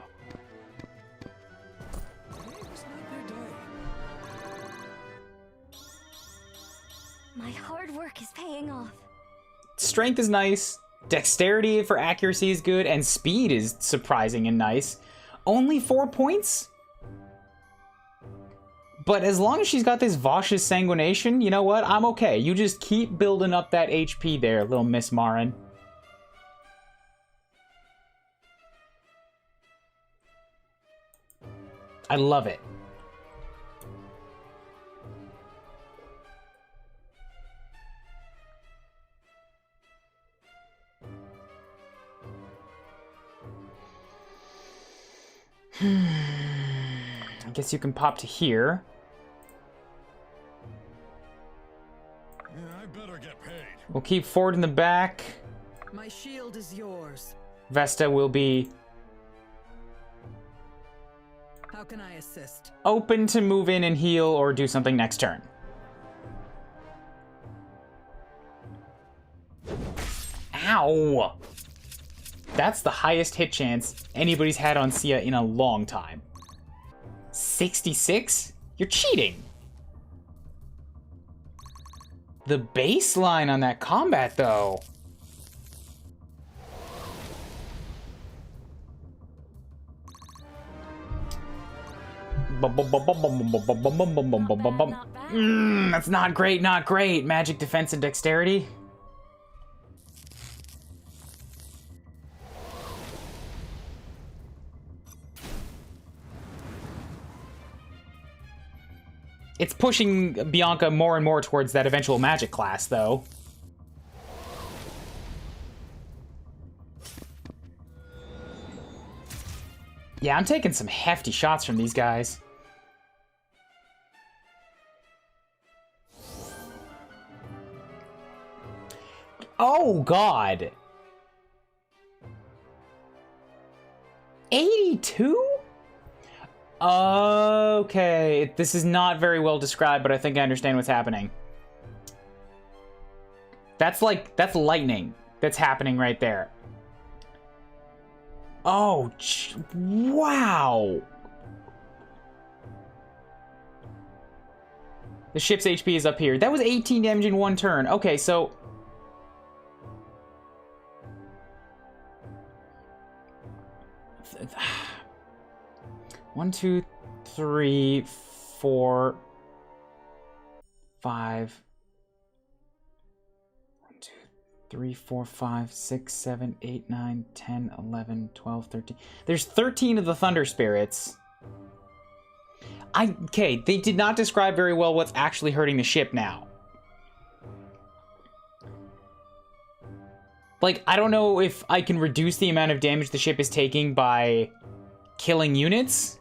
[SPEAKER 4] My hard work is paying off.
[SPEAKER 1] Strength is nice, dexterity for accuracy is good, and speed is surprising and nice. Only 4 points? But as long as she's got this Vash's Sanguination, you know what? I'm okay. You just keep building up that HP there, little Miss Marin. I love it. I guess you can pop to here.
[SPEAKER 3] Yeah, I better get paid.
[SPEAKER 1] We'll keep Ford in the back.
[SPEAKER 6] My shield is yours.
[SPEAKER 1] Vesta will be
[SPEAKER 6] How can I assist?
[SPEAKER 1] open to move in and heal or do something next turn. Ow! That's the highest hit chance anybody's had on Sia in a long time. 66? You're cheating! The baseline on that combat, though. That's not great, not great. Magic, defense, and dexterity. It's pushing Bianca more and more towards that eventual magic class, though. Yeah, I'm taking some hefty shots from these guys. Oh, God. 82? Okay, this is not very well described, but I think I understand what's happening. That's lightning that's happening right there. Oh, wow. The ship's HP is up here. That was 18 damage in one turn. Okay, so... One, two, three, 4, 5. 1, 2, 3, 4, 5, 6, 7, 8, 9, 10, 11, 12, 13. There's 13 of the Thunder Spirits. Okay, they did not describe very well what's actually hurting the ship now. Like, I don't know if I can reduce the amount of damage the ship is taking by killing units.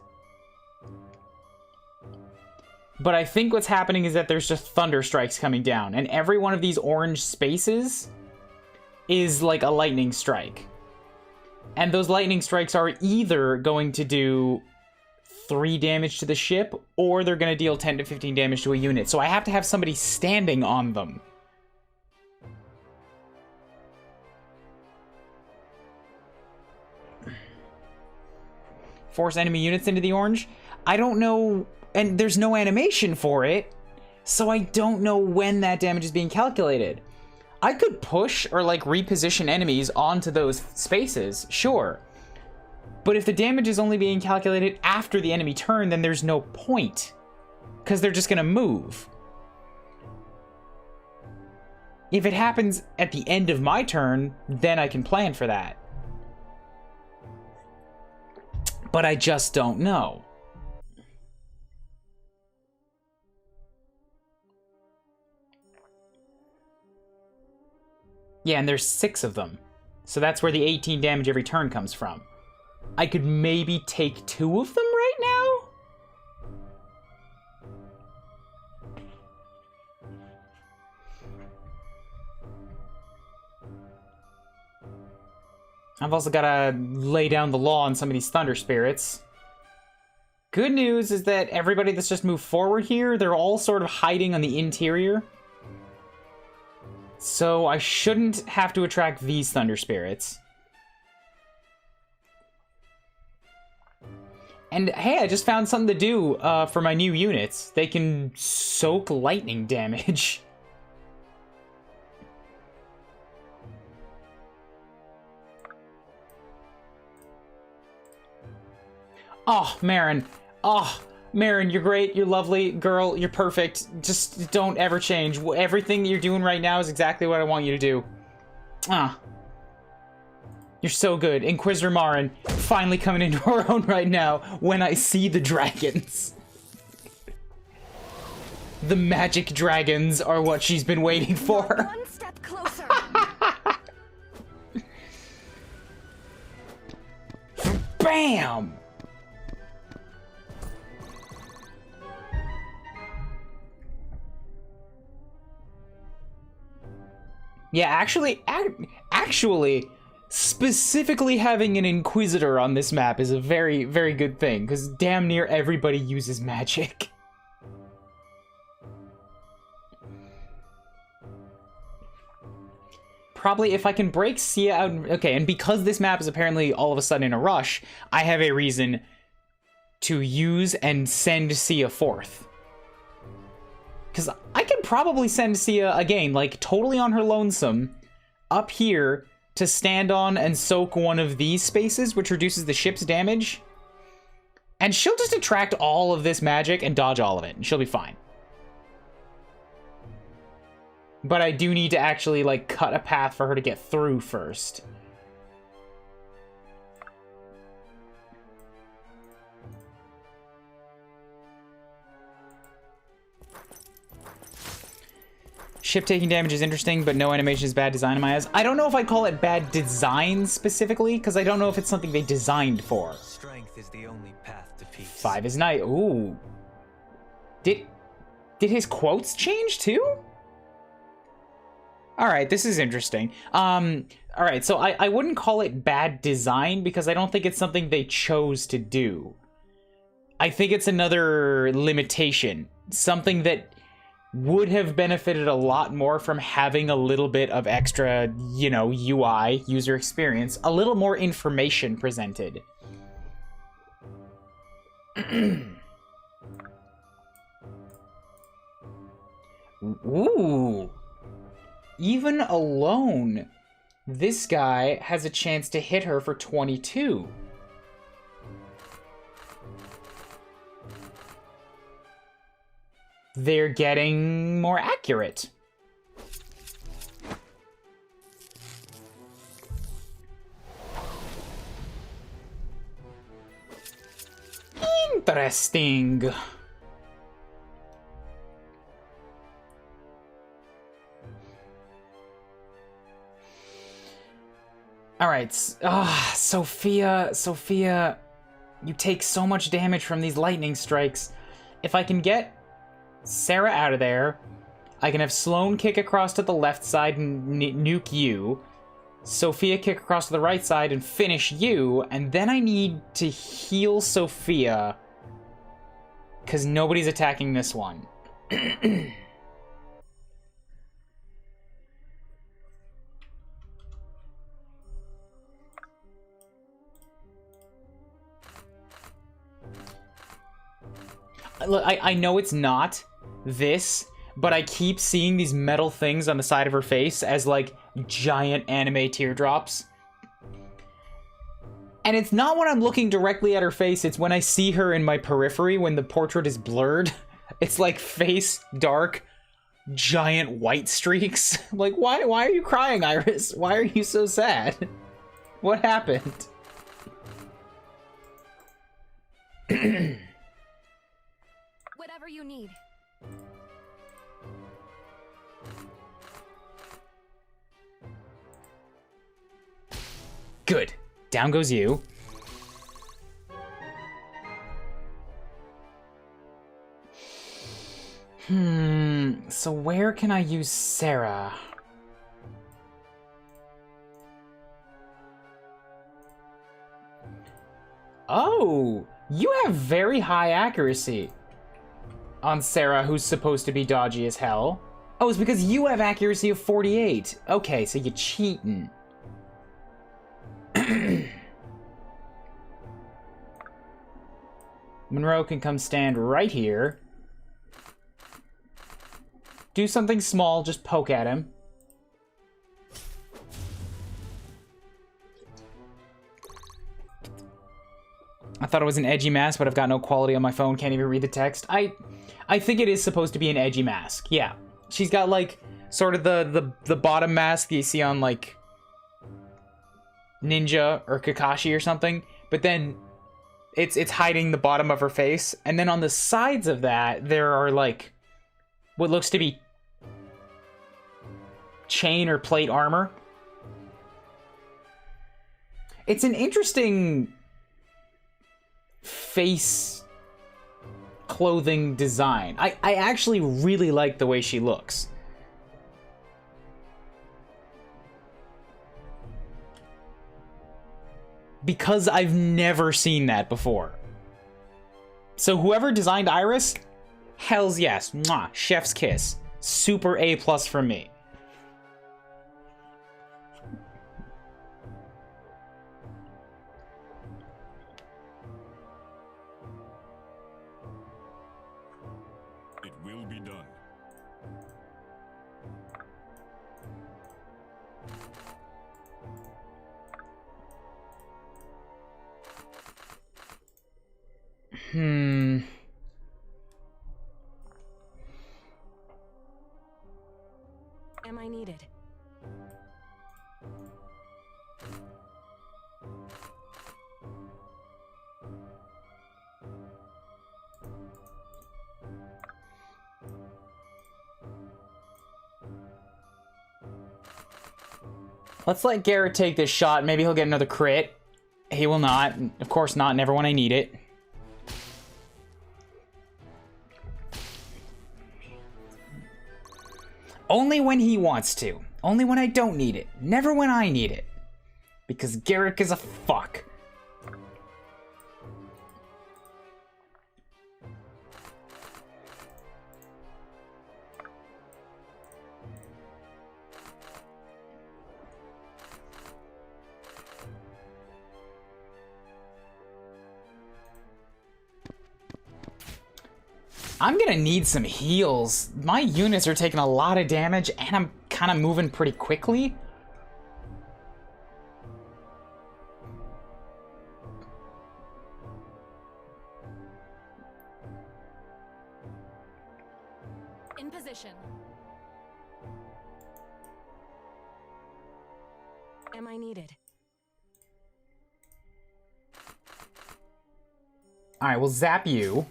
[SPEAKER 1] But I think what's happening is that there's just thunder strikes coming down, and every one of these orange spaces is like a lightning strike. And those lightning strikes are either going to do 3 damage to the ship, or they're going to deal 10 to 15 damage to a unit. So I have to have somebody standing on them. Force enemy units into the orange? I don't know, and there's no animation for it, so I don't know when that damage is being calculated. I could push or like reposition enemies onto those spaces, sure. But if the damage is only being calculated after the enemy turn, then there's no point, because they're just gonna move. If it happens at the end of my turn, then I can plan for that. But I just don't know. Yeah, and there's 6 of them. So that's where the 18 damage every turn comes from. I could maybe take 2 of them right now? I've also got to lay down the law on some of these Thunder Spirits. Good news is that everybody that's just moved forward here, they're all sort of hiding on the interior. So I shouldn't have to attract these Thunder Spirits. And hey, I just found something to do for my new units. They can soak lightning damage. Oh, Marin. Oh, Marin, you're great. You're lovely. Girl, you're perfect. Just don't ever change. Everything you're doing right now is exactly what I want you to do. Ah. You're so good. Inquisitor Marin finally coming into her own right now when I see the dragons. The magic dragons are what she's been waiting for.
[SPEAKER 4] One step closer.
[SPEAKER 1] Bam! Yeah, actually, specifically having an Inquisitor on this map is a very, very good thing, because damn near everybody uses magic. Probably if I can break Sia out... Okay, and because this map is apparently all of a sudden in a rush, I have a reason to use and send Sia forth. Because I could probably send Sia, again, like, totally on her lonesome, up here to stand on and soak one of these spaces, which reduces the ship's damage. And she'll just attract all of this magic and dodge all of it, and she'll be fine. But I do need to actually, like, cut a path for her to get through first. Ship taking damage is interesting, but no animation is bad design in my eyes. I don't know if I'd call it bad design specifically, because I don't know if it's something they designed for.
[SPEAKER 5] Strength is the only path to peace.
[SPEAKER 1] 5 is nice. Ooh. Did his quotes change too? Alright, this is interesting. Alright, so I wouldn't call it bad design, because I don't think it's something they chose to do. I think it's another limitation. Something that would have benefited a lot more from having a little bit of extra, you know, UI, user experience, a little more information presented. Ooh. Even alone, this guy has a chance to hit her for 22. They're getting more accurate. Interesting. All right, Sophia, you take so much damage from these lightning strikes. If I can get Sarah out of there. I can have Sloane kick across to the left side and nuke you. Sophia kick across to the right side and finish you. And then I need to heal Sophia. Because nobody's attacking this one. Look, I know it's not this, but I keep seeing these metal things on the side of her face as, like, giant anime teardrops. And it's not when I'm looking directly at her face, it's when I see her in my periphery when the portrait is blurred. It's like face dark, giant white streaks. Like, why are you crying, Iris? Why are you so sad? What happened?
[SPEAKER 4] Whatever you need.
[SPEAKER 1] Good. Down goes you. So where can I use Sarah? Oh, you have very high accuracy on Sarah, who's supposed to be dodgy as hell. Oh, it's because you have accuracy of 48. Okay, so you're cheating. Monroe can come stand right here. Do something small, just poke at him. I thought it was an edgy mask, but I've got no quality on my phone, can't even read the text. I think it is supposed to be an edgy mask, yeah. She's got, like, sort of the bottom mask that you see on, like, Ninja or Kakashi or something, but then it's hiding the bottom of her face, and then on the sides of that, there are, like, what looks to be chain or plate armor. It's an interesting face clothing design. I actually really like the way she looks. Because I've never seen that before. So whoever designed Iris, hells yes. Mwah, chef's kiss. Super A+ from me.
[SPEAKER 3] It will be done.
[SPEAKER 4] Am I needed?
[SPEAKER 1] Let's let Garrett take this shot. Maybe he'll get another crit. He will not. Of course not. Never when I need it. Only when he wants to. Only when I don't need it. Never when I need it. Because Garrick is a fuck. I'm gonna need some heals. My units are taking a lot of damage, and I'm kind of moving pretty quickly.
[SPEAKER 4] In position. Am I needed?
[SPEAKER 1] Alright, we'll zap you.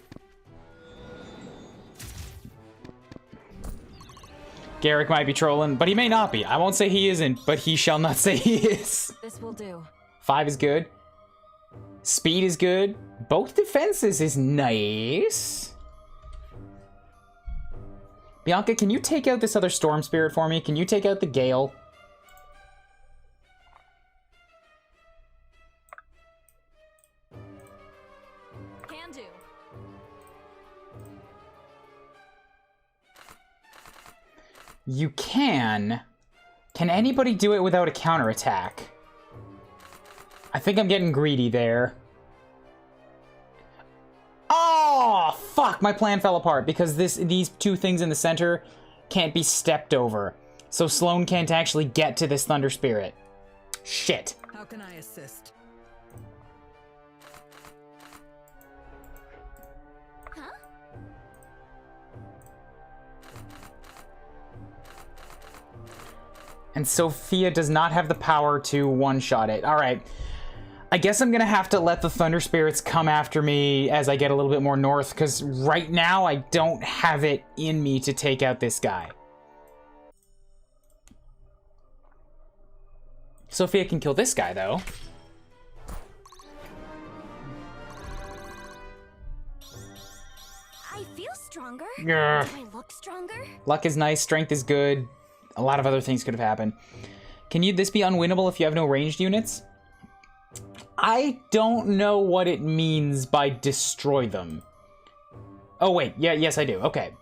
[SPEAKER 1] Garrick might be trolling, but he may not be. I won't say he isn't, but he shall not say he is.
[SPEAKER 4] This will do.
[SPEAKER 1] 5 is good. Speed is good. Both defenses is nice. Bianca, can you take out this other storm spirit for me? Can you take out the gale?
[SPEAKER 2] Can do.
[SPEAKER 1] You can. Can anybody do it without a counterattack? I think I'm getting greedy there. Oh, fuck! My plan fell apart because these two things in the center can't be stepped over. So Sloane can't actually get to this Thunder Spirit. Shit.
[SPEAKER 6] How can I assist?
[SPEAKER 4] Huh?
[SPEAKER 1] And Sophia does not have the power to one-shot it. Alright. I guess I'm gonna have to let the Thunder Spirits come after me as I get a little bit more north, because right now I don't have it in me to take out this guy. Sophia can kill this guy, though.
[SPEAKER 4] I feel stronger.
[SPEAKER 1] Yeah.
[SPEAKER 4] Do I look stronger?
[SPEAKER 1] Luck is nice, strength is good. A lot of other things could have happened. Can this be unwinnable if you have no ranged units? I don't know what it means by destroy them. Oh wait, yeah, yes I do, okay.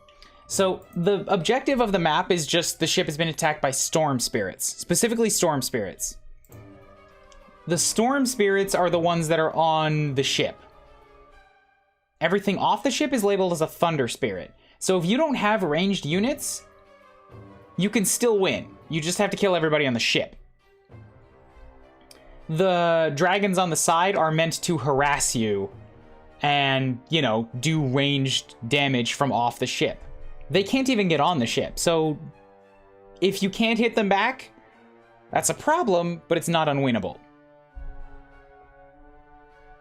[SPEAKER 1] So the objective of the map is just the ship has been attacked by storm spirits, specifically storm spirits. The storm spirits are the ones that are on the ship. Everything off the ship is labeled as a thunder spirit. So if you don't have ranged units, you can still win. You just have to kill everybody on the ship. The dragons on the side are meant to harass you and, you know, do ranged damage from off the ship. They can't even get on the ship, so if you can't hit them back, that's a problem, but it's not unwinnable.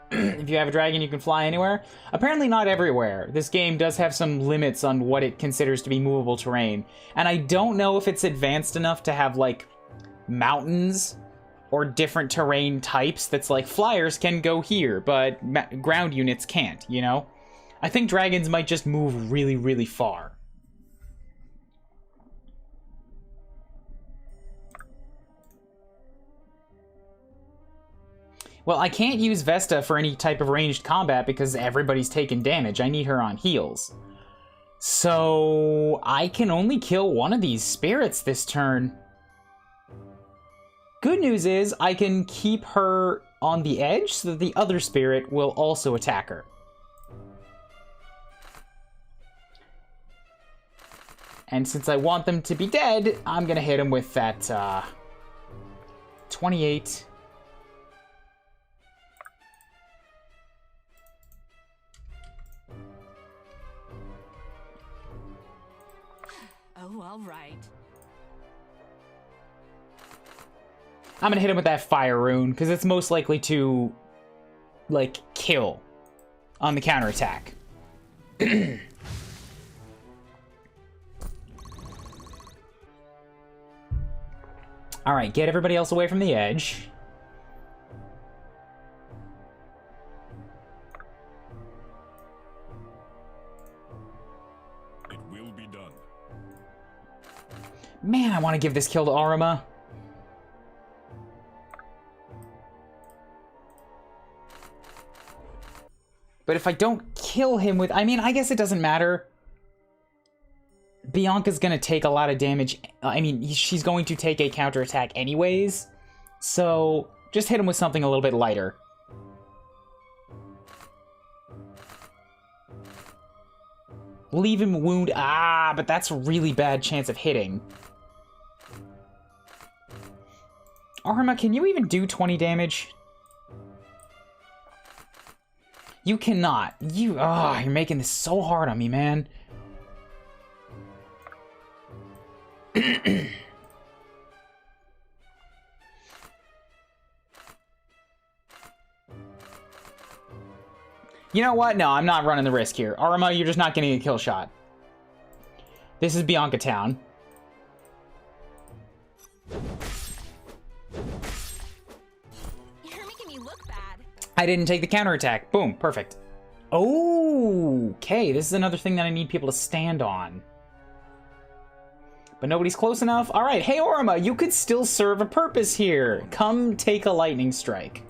[SPEAKER 1] If you have a dragon, you can fly anywhere. Apparently not everywhere. This game does have some limits on what it considers to be movable terrain, and I don't know if it's advanced enough to have, like, mountains or different terrain types that's like, flyers can go here, but ground units can't, you know? I think dragons might just move really, really far. Well, I can't use Vesta for any type of ranged combat because everybody's taking damage. I need her on heals. So I can only kill one of these spirits this turn. Good news is I can keep her on the edge so that the other spirit will also attack her. And since I want them to be dead, I'm gonna hit them with that 28.
[SPEAKER 2] Oh, all right.
[SPEAKER 1] I'm gonna hit him with that fire rune, because it's most likely to, like, kill on the counterattack. Alright, get everybody else away from the edge.
[SPEAKER 3] It will be done.
[SPEAKER 1] Man, I want to give this kill to Arima. But if I don't kill him with... I mean, I guess it doesn't matter. Bianca's gonna take a lot of damage. I mean, she's going to take a counterattack anyways. So, just hit him with something a little bit lighter. Leave him wound... Ah, but that's a really bad chance of hitting. Arima, can you even do 20 damage? You cannot. You're making this so hard on me, man. You know what? No, I'm not running the risk here. Arima, you're just not getting a kill shot. This is Bianca Town.
[SPEAKER 2] You're making me look bad.
[SPEAKER 1] I didn't take the counterattack. Boom, perfect. Oh, okay, this is another thing that I need people to stand on. But nobody's close enough. All right, hey Orima, you could still serve a purpose here. Come take a lightning strike.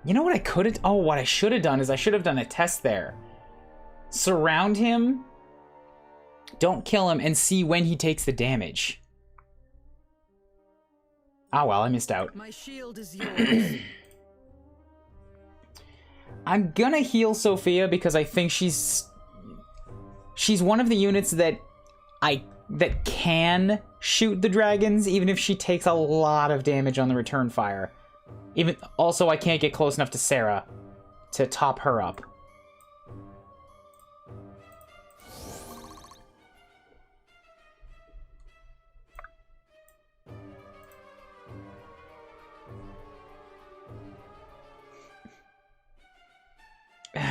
[SPEAKER 1] You know what I couldn't? Oh, what I should have done is I should have done a test there. Surround him. Don't kill him and see when he takes the damage. Oh well, I missed out.
[SPEAKER 6] My shield is yours.
[SPEAKER 1] I'm gonna heal Sophia because I think she's one of the units that can shoot the dragons, even if she takes a lot of damage on the return fire. Even also, I can't get close enough to Sarah to top her up.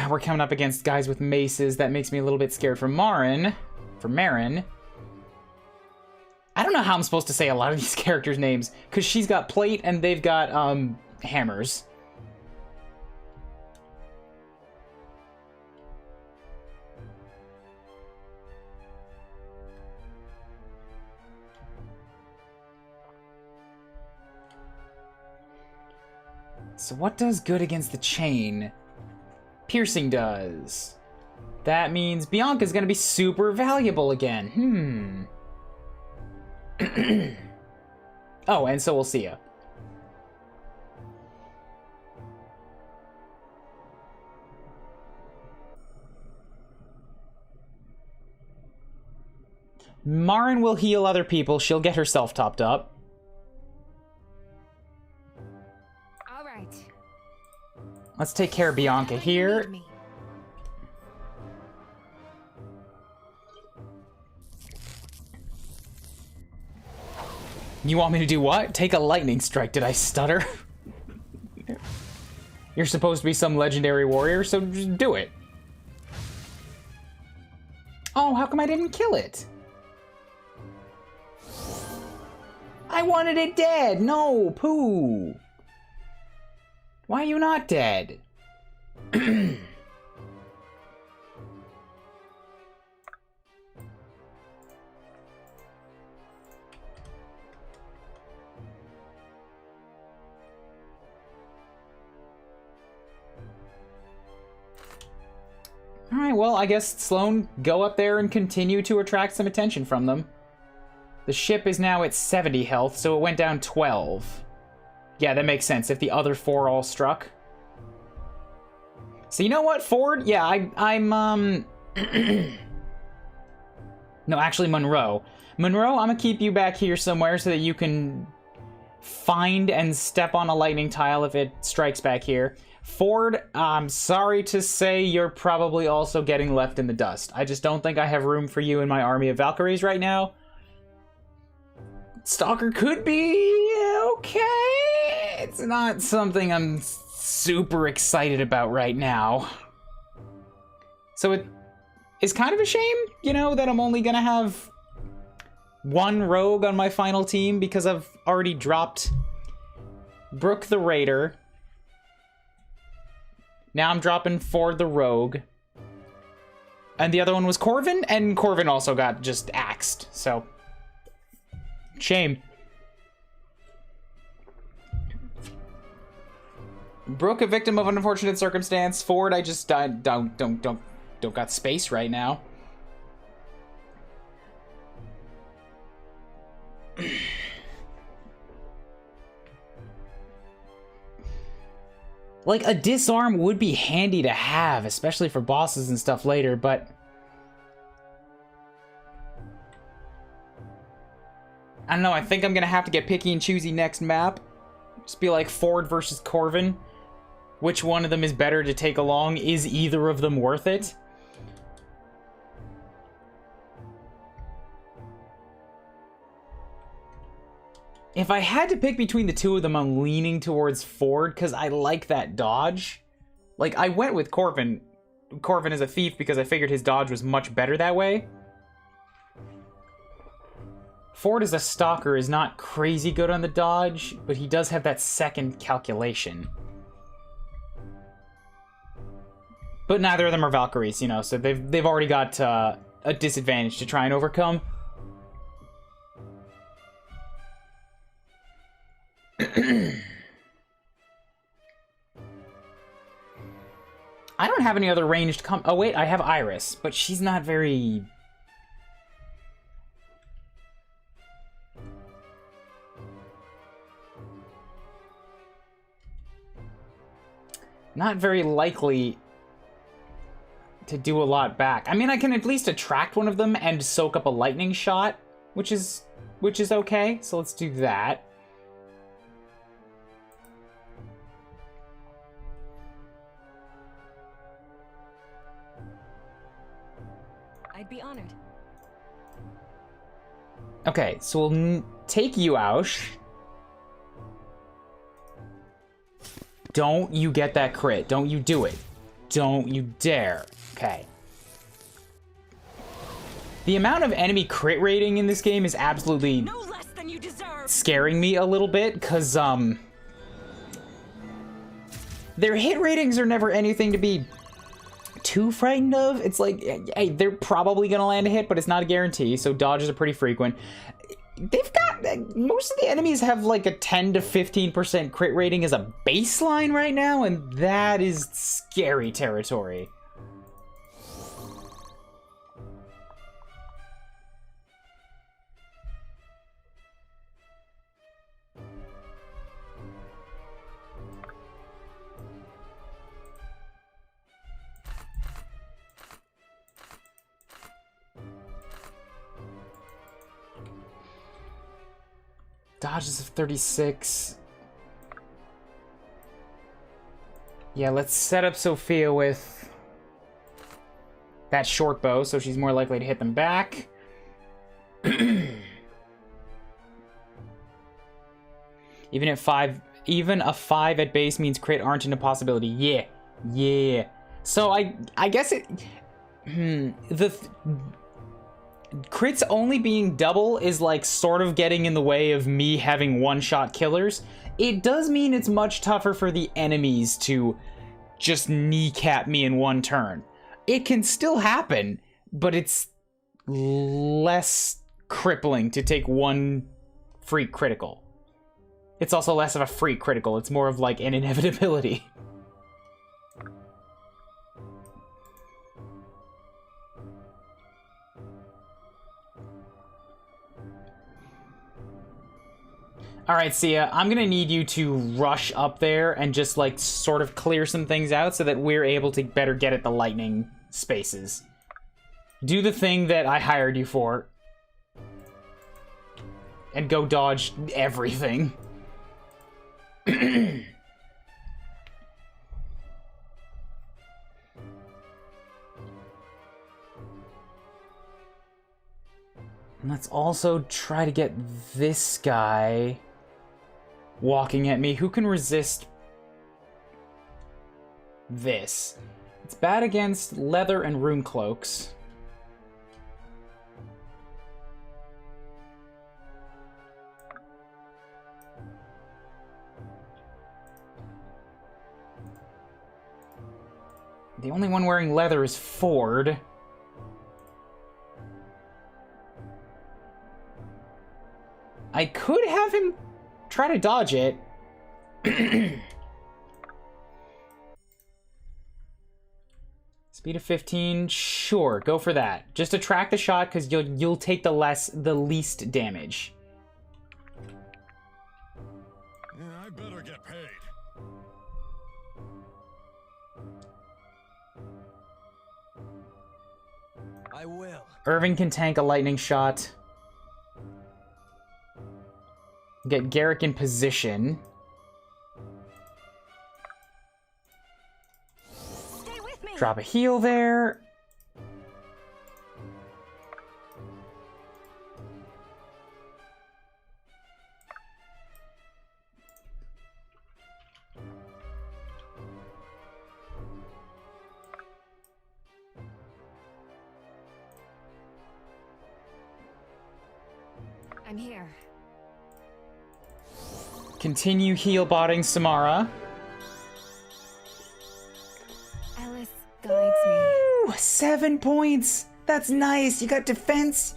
[SPEAKER 1] We're coming up against guys with maces. That makes me a little bit scared for Marin. I don't know how I'm supposed to say a lot of these characters' names, because she's got plate and they've got, hammers. So what does good against the chain? Piercing does. That means Bianca's gonna be super valuable again. Oh, and so we'll see ya. Marin will heal other people. She'll get herself topped up.
[SPEAKER 2] All right.
[SPEAKER 1] Let's take care of Bianca here.
[SPEAKER 2] Need me.
[SPEAKER 1] You want me to do what? Take a lightning strike. Did I stutter? You're supposed to be some legendary warrior, so just do it. Oh, how come I didn't kill it? I wanted it dead. No, Pooh. Why are you not dead? Alright, well, I guess Sloane, go up there and continue to attract some attention from them. The ship is now at 70 health, so it went down 12. Yeah, that makes sense, if the other 4 all struck. So you know what, Ford? Yeah, I'm No, actually, Monroe. Monroe, I'm gonna keep you back here somewhere so that you can find and step on a lightning tile if it strikes back here. Ford, I'm sorry to say you're probably also getting left in the dust. I just don't think I have room for you in my army of Valkyries right now. Stalker could be okay. It's not something I'm super excited about right now. So it is kind of a shame, you know, that I'm only gonna have one rogue on my final team because I've already dropped Brooke the Raider. Now I'm dropping Ford the Rogue. And the other one was Corvin, and Corvin also got just axed, so shame. Brooke, a victim of an unfortunate circumstance. Ford, I just don't got space right now. Like, a disarm would be handy to have, especially for bosses and stuff later, but I don't know, I think I'm gonna have to get picky and choosy next map. Just be like Ford versus Corvin. Which one of them is better to take along? Is either of them worth it? If I had to pick between the two of them, I'm leaning towards Ford, because I like that dodge. Like, I went with Corvin as a thief because I figured his dodge was much better that way. Ford as a stalker is not crazy good on the dodge, but he does have that second calculation. But neither of them are Valkyries, you know, so they've already got a disadvantage to try and overcome. I don't have any other ranged oh wait, I have Iris, but she's not very... not very likely to do a lot back. I mean, I can at least attract one of them and soak up a lightning shot, which is okay. So let's do that.
[SPEAKER 2] I'd be honored.
[SPEAKER 1] Okay, so we'll take you, Aush. Don't you get that crit. Don't you do it. Don't you dare. Okay. The amount of enemy crit rating in this game is absolutely
[SPEAKER 2] No less than you deserve.
[SPEAKER 1] scaring me a little bit, because, their hit ratings are never anything to be too frightened of. It's like, hey, they're probably gonna land a hit, but it's not a guarantee, so dodges are pretty frequent. They've got, most of the enemies have like a 10 to 15% crit rating as a baseline right now, and that is scary territory. Dodges of 36. Yeah, let's set up Sophia with that short bow, so she's more likely to hit them back. Even a 5 at base means crit aren't an impossibility. Yeah. Yeah. So I guess it crits only being double is like sort of getting in the way of me having one-shot killers. It does mean it's much tougher for the enemies to just kneecap me in one turn. It can still happen, but it's less crippling to take one free critical. It's also less of a free critical. It's more of like an inevitability. Alright, Sia, I'm gonna need you to rush up there and just, like, sort of clear some things out so that we're able to better get at the lightning spaces. Do the thing that I hired you for. And go dodge everything. And let's also try to get this guy walking at me. Who can resist this? It's bad against leather and rune cloaks. The only one wearing leather is Ford. I could have him try to dodge it. Speed of 15, sure, go for that. Just attract the shot because you'll take the least damage.
[SPEAKER 3] Yeah, I better get paid.
[SPEAKER 5] I will.
[SPEAKER 1] Irving can tank a lightning shot. Get Garrick in position.
[SPEAKER 4] Stay with me.
[SPEAKER 1] Drop a heal there.
[SPEAKER 2] I'm here.
[SPEAKER 1] Continue heal botting Samara.
[SPEAKER 2] Alice, guides me.
[SPEAKER 1] Ooh, 7 points. That's nice. You got defense.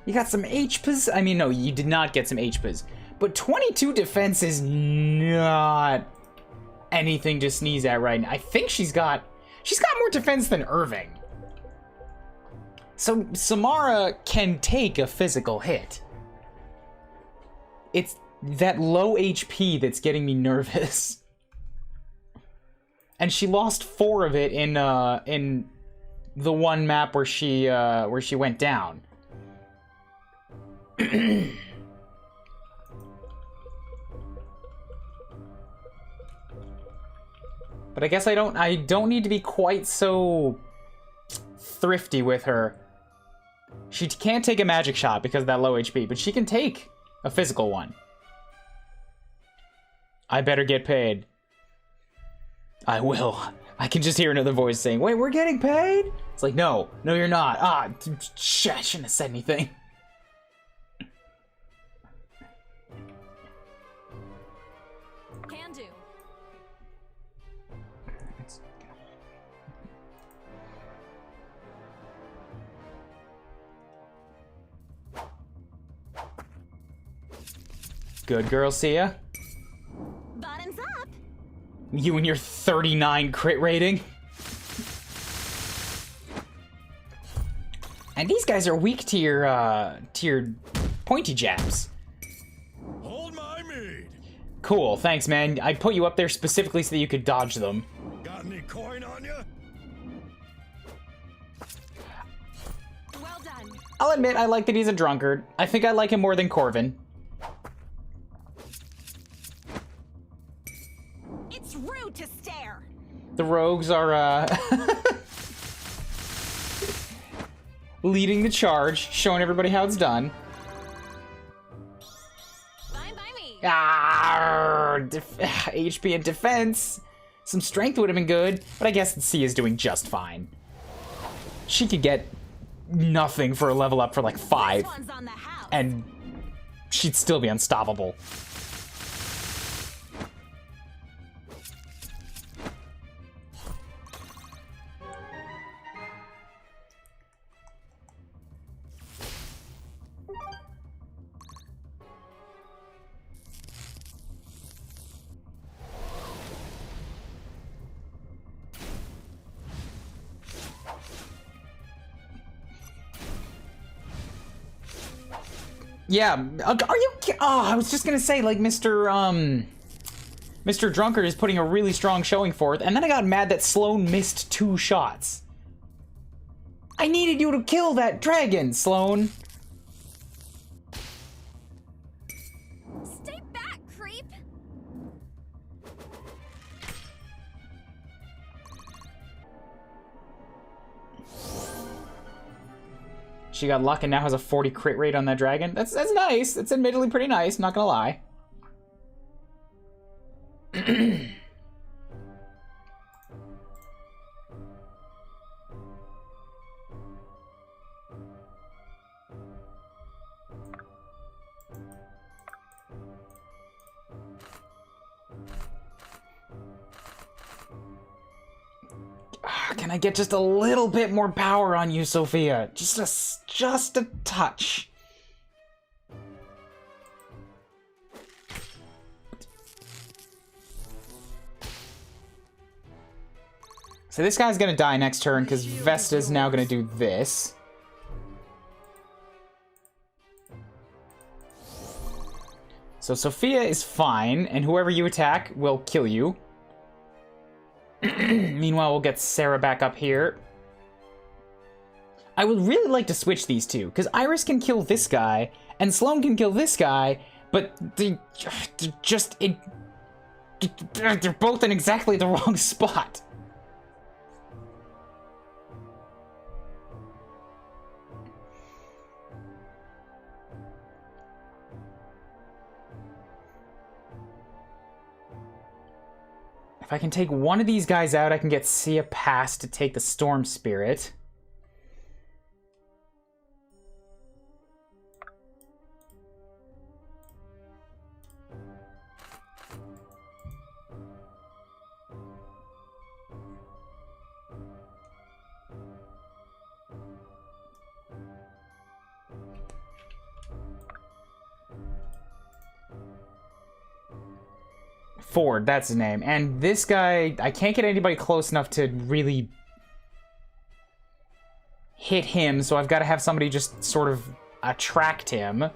[SPEAKER 1] You got some HPs. I mean, no, you did not get some HPs. But 22 defense is not anything to sneeze at right now. I think she's got more defense than Irving. So Samara can take a physical hit. It's that low HP that's getting me nervous. And she lost 4 of it in the one map where she went down. But I guess I don't need to be quite so thrifty with her. She can't take a magic shot because of that low HP, but she can take a physical one. I better get paid. I will. I can just hear another voice saying, wait, we're getting paid? It's like, no, you're not. Ah, shit, I shouldn't have said anything.
[SPEAKER 2] Can do.
[SPEAKER 1] Good girl, Sia.
[SPEAKER 4] Bottoms up.
[SPEAKER 1] You and your 39 crit rating. And these guys are weak to your pointy jabs.
[SPEAKER 3] Hold my mead.
[SPEAKER 1] Cool, thanks, man. I put you up there specifically so that you could dodge them.
[SPEAKER 3] Got any coin on you?
[SPEAKER 2] Well done.
[SPEAKER 1] I'll admit I like that he's a drunkard. I think I like him more than Corvin.
[SPEAKER 2] It's rude to stare.
[SPEAKER 1] The rogues are, leading the charge, showing everybody how it's done.
[SPEAKER 2] Fine by me.
[SPEAKER 1] HP and defense. Some strength would have been good, but I guess Sia's doing just fine. She could get nothing for a level up for like 5,
[SPEAKER 2] This one's on the house.
[SPEAKER 1] and she'd still be unstoppable. Yeah, are you? Oh, I was just gonna say, like, Mr. Drunkard is putting a really strong showing forth, and then I got mad that Sloan missed 2 shots. I needed you to kill that dragon, Sloan.
[SPEAKER 4] Stay back, creep.
[SPEAKER 1] She got luck and now has a 40 crit rate on that dragon. That's nice. It's admittedly pretty nice, not gonna lie. Can I get just a little bit more power on you, Sophia? Just a touch. So this guy's gonna die next turn because Vesta's now gonna do this. So Sophia is fine, and whoever you attack will kill you. Meanwhile, we'll get Sarah back up here. I would really like to switch these two, because Iris can kill this guy, and Sloan can kill this guy, but they're both in exactly the wrong spot. If I can take one of these guys out, I can get Sia past to take the Storm Spirit. Ford, that's his name. And this guy, I can't get anybody close enough to really hit him, so I've got to have somebody just sort of attract him.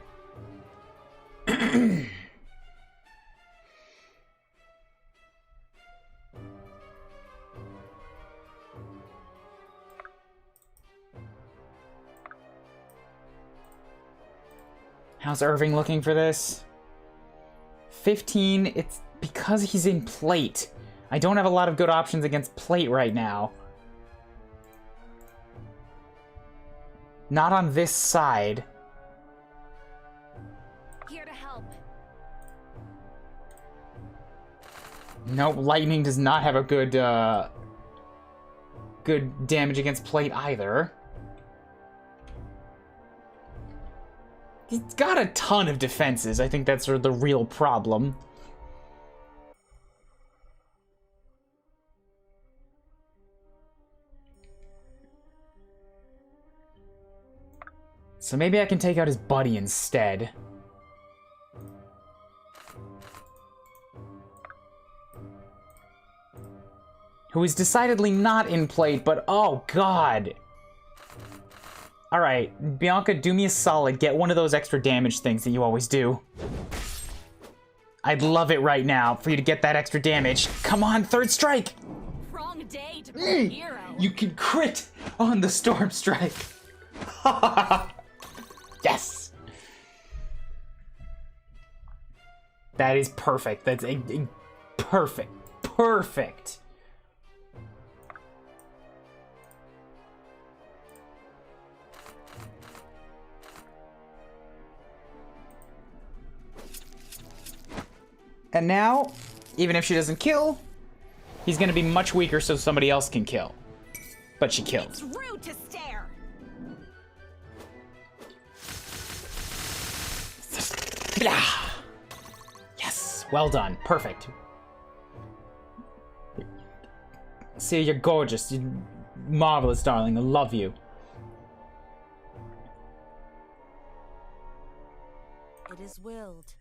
[SPEAKER 1] How's Irving looking for this? 15, it's because he's in plate. I don't have a lot of good options against plate right now. Not on this side.
[SPEAKER 2] Here to help.
[SPEAKER 1] Nope, lightning does not have a good, good damage against plate either. He's got a ton of defenses. I think that's sort of the real problem. So maybe I can take out his buddy instead. Who is decidedly not in plate, but oh god! Alright, Bianca, do me a solid. Get one of those extra damage things that you always do. I'd love it right now for you to get that extra damage. Come on, third strike!
[SPEAKER 2] Wrong day to be a hero.
[SPEAKER 1] You can crit on the storm strike. Yes! That is perfect. That's a perfect. Perfect. And now, even if she doesn't kill, he's gonna be much weaker so somebody else can kill. But she killed.
[SPEAKER 2] It's rude to stare.
[SPEAKER 1] Yes, well done. Perfect. See, you're gorgeous. You're marvelous, darling. I love you.
[SPEAKER 2] It is willed.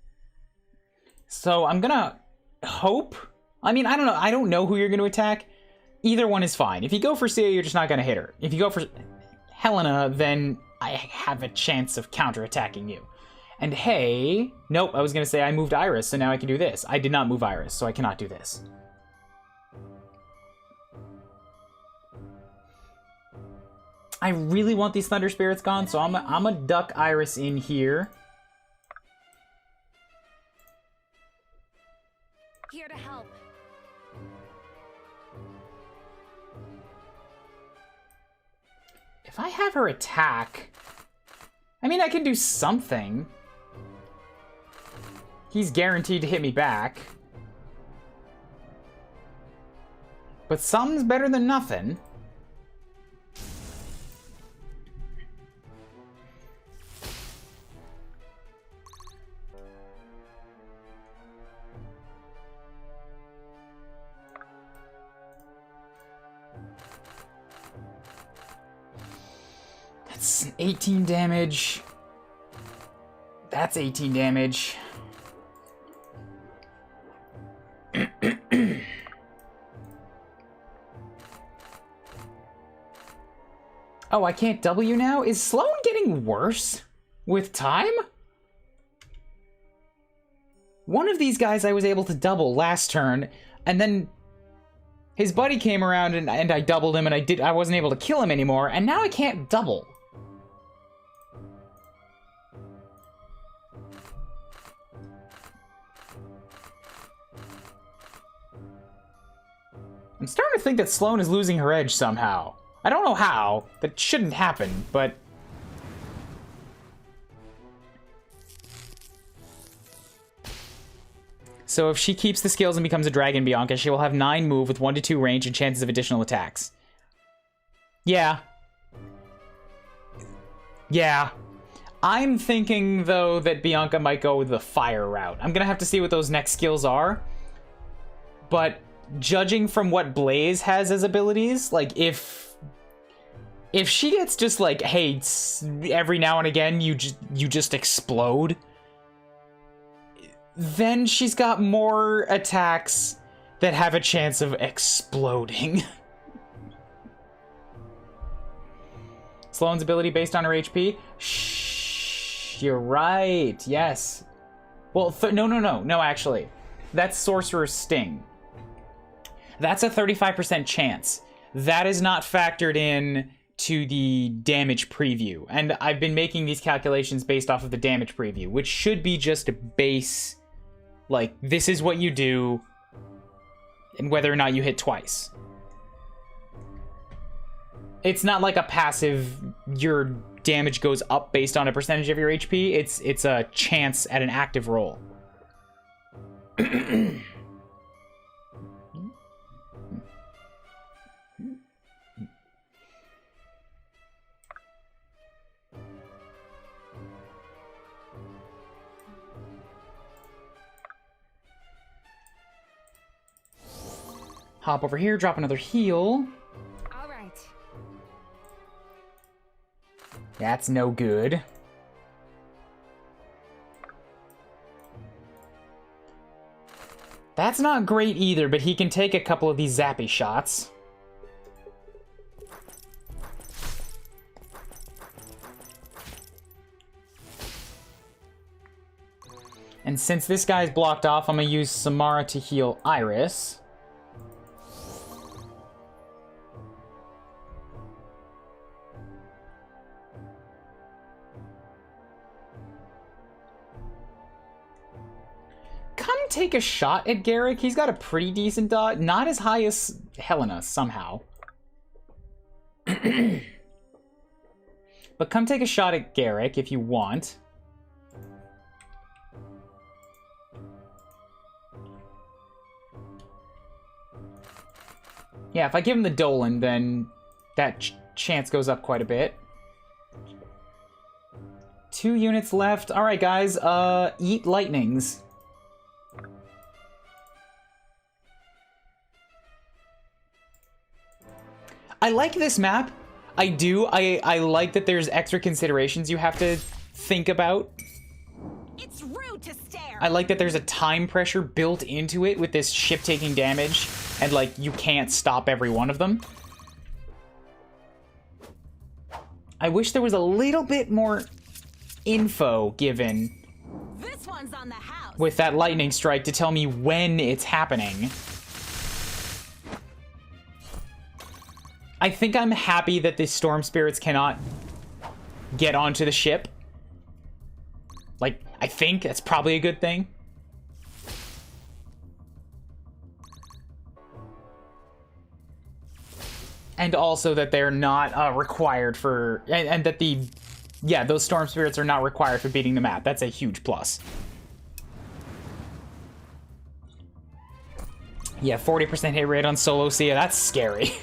[SPEAKER 1] So I'm gonna hope. I mean, I don't know. I don't know who you're gonna attack. Either one is fine. If you go for Sia, you're just not gonna hit her. If you go for Helena, then I have a chance of counterattacking you. And hey, nope, I was gonna say I moved Iris, so now I can do this. I did not move Iris, so I cannot do this. I really want these Thunder Spirits gone, so I'm a duck Iris in here.
[SPEAKER 2] Here to help.
[SPEAKER 1] If I have her attack, I mean, I can do something. He's guaranteed to hit me back. But something's better than nothing. That's 18 damage. That's 18 damage. Oh, I can't W now? Is Sloan getting worse with time? One of these guys I was able to double last turn, and then his buddy came around and I doubled him and I wasn't able to kill him anymore, and now I can't double. I'm starting to think that Sloan is losing her edge somehow. I don't know how. That shouldn't happen, but... So if she keeps the skills and becomes a Dragon Bianca, she will have 9 move with 1 to 2 range and chances of additional attacks. Yeah. Yeah. I'm thinking, though, that Bianca might go with the fire route. I'm gonna have to see what those next skills are. But judging from what Blaze has as abilities, like, if she gets just like, hey, every now and again you just explode, then she's got more attacks that have a chance of exploding. Sloane's ability based on her HP? Shh, you're right, yes. Well, no, actually. That's Sorcerer's Sting. That's a 35% chance. That is not factored in to the damage preview. And I've been making these calculations based off of the damage preview, which should be just a base, like, this is what you do, and whether or not you hit twice. It's not like a passive, your damage goes up based on a percentage of your HP. It's a chance at an active roll. Hop over here, drop another heal.
[SPEAKER 2] All right.
[SPEAKER 1] That's no good. That's not great either, but he can take a couple of these zappy shots. And since this guy's blocked off, I'm gonna use Samara to heal Iris. Take a shot at Garrick. He's got a pretty decent dot. Not as high as Helena, somehow. But come take a shot at Garrick if you want. Yeah, if I give him the Dolan, then that chance goes up quite a bit. 2 units left. All right, guys. Eat lightnings. I like this map. I do. I like that there's extra considerations you have to think about.
[SPEAKER 2] It's rude to stare.
[SPEAKER 1] I like that there's a time pressure built into it with this ship taking damage, and like you can't stop every one of them. I wish there was a little bit more info given
[SPEAKER 2] This one's on the house.
[SPEAKER 1] with that lightning strike to tell me when it's happening. I think I'm happy that the storm spirits cannot get onto the ship. Like, I think that's probably a good thing. And also that they're not required for... And that the... Yeah, those storm spirits are not required for beating the map. That's a huge plus. Yeah, 40% hit rate on solo Sia. That's scary.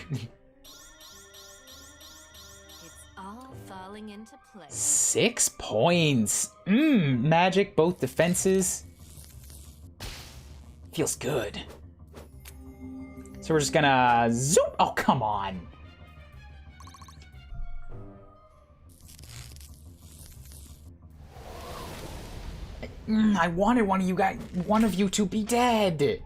[SPEAKER 2] Into place.
[SPEAKER 1] 6 points. Magic, both defenses. Feels good. So we're just gonna zoom. Oh, come on. I wanted one of you to be dead.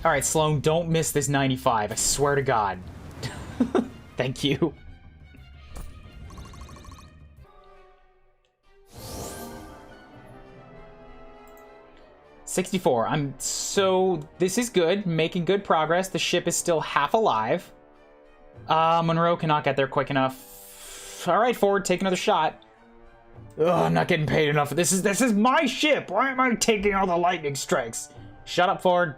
[SPEAKER 1] All right, Sloane, don't miss this 95. I swear to God. Thank you. $64. This is good. Making good progress. The ship is still half alive. Monroe cannot get there quick enough. All right, Ford, take another shot. Ugh, I'm not getting paid enough. This is my ship. Why am I taking all the lightning strikes? Shut up, Ford.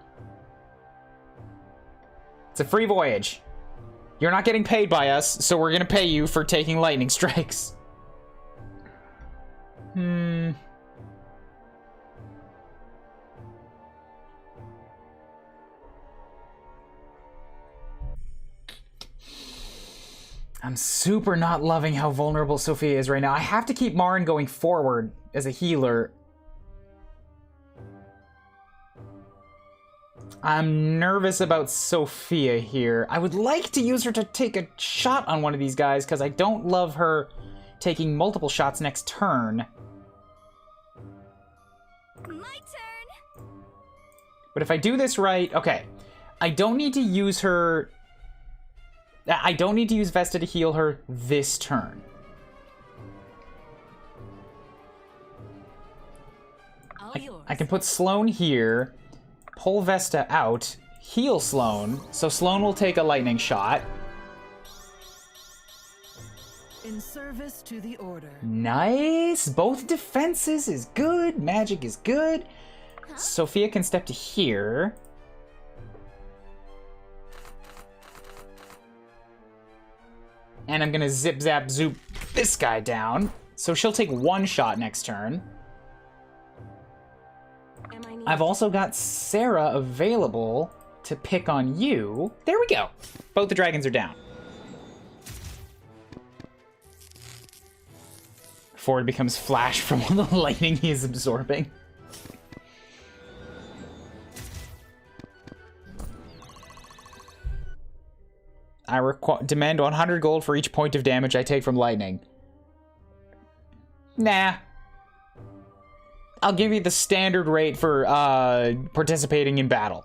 [SPEAKER 1] It's a free voyage. You're not getting paid by us, so we're gonna pay you for taking lightning strikes. I'm super not loving how vulnerable Sophia is right now. I have to keep Marin going forward as a healer. I'm nervous about Sophia here. I would like to use her to take a shot on one of these guys, because I don't love her taking multiple shots next turn.
[SPEAKER 4] My turn.
[SPEAKER 1] But if I do this right, okay. I don't need to use her... I don't need to use Vesta to heal her this turn.
[SPEAKER 2] All yours.
[SPEAKER 1] I can put Sloane here, pull Vesta out, heal Sloane, so Sloane will take a lightning shot.
[SPEAKER 6] In service to the order.
[SPEAKER 1] Nice! Both defenses is good, magic is good. Sophia can step to here. And I'm gonna zip zap zoop this guy down. So she'll take one shot next turn.
[SPEAKER 4] Am I
[SPEAKER 1] I've also got Sarah available to pick on you. There we go. Both the dragons are down. Ford becomes Flash from all the lightning he is absorbing. I demand 100 gold for each point of damage I take from lightning. Nah. I'll give you the standard rate for participating in battle.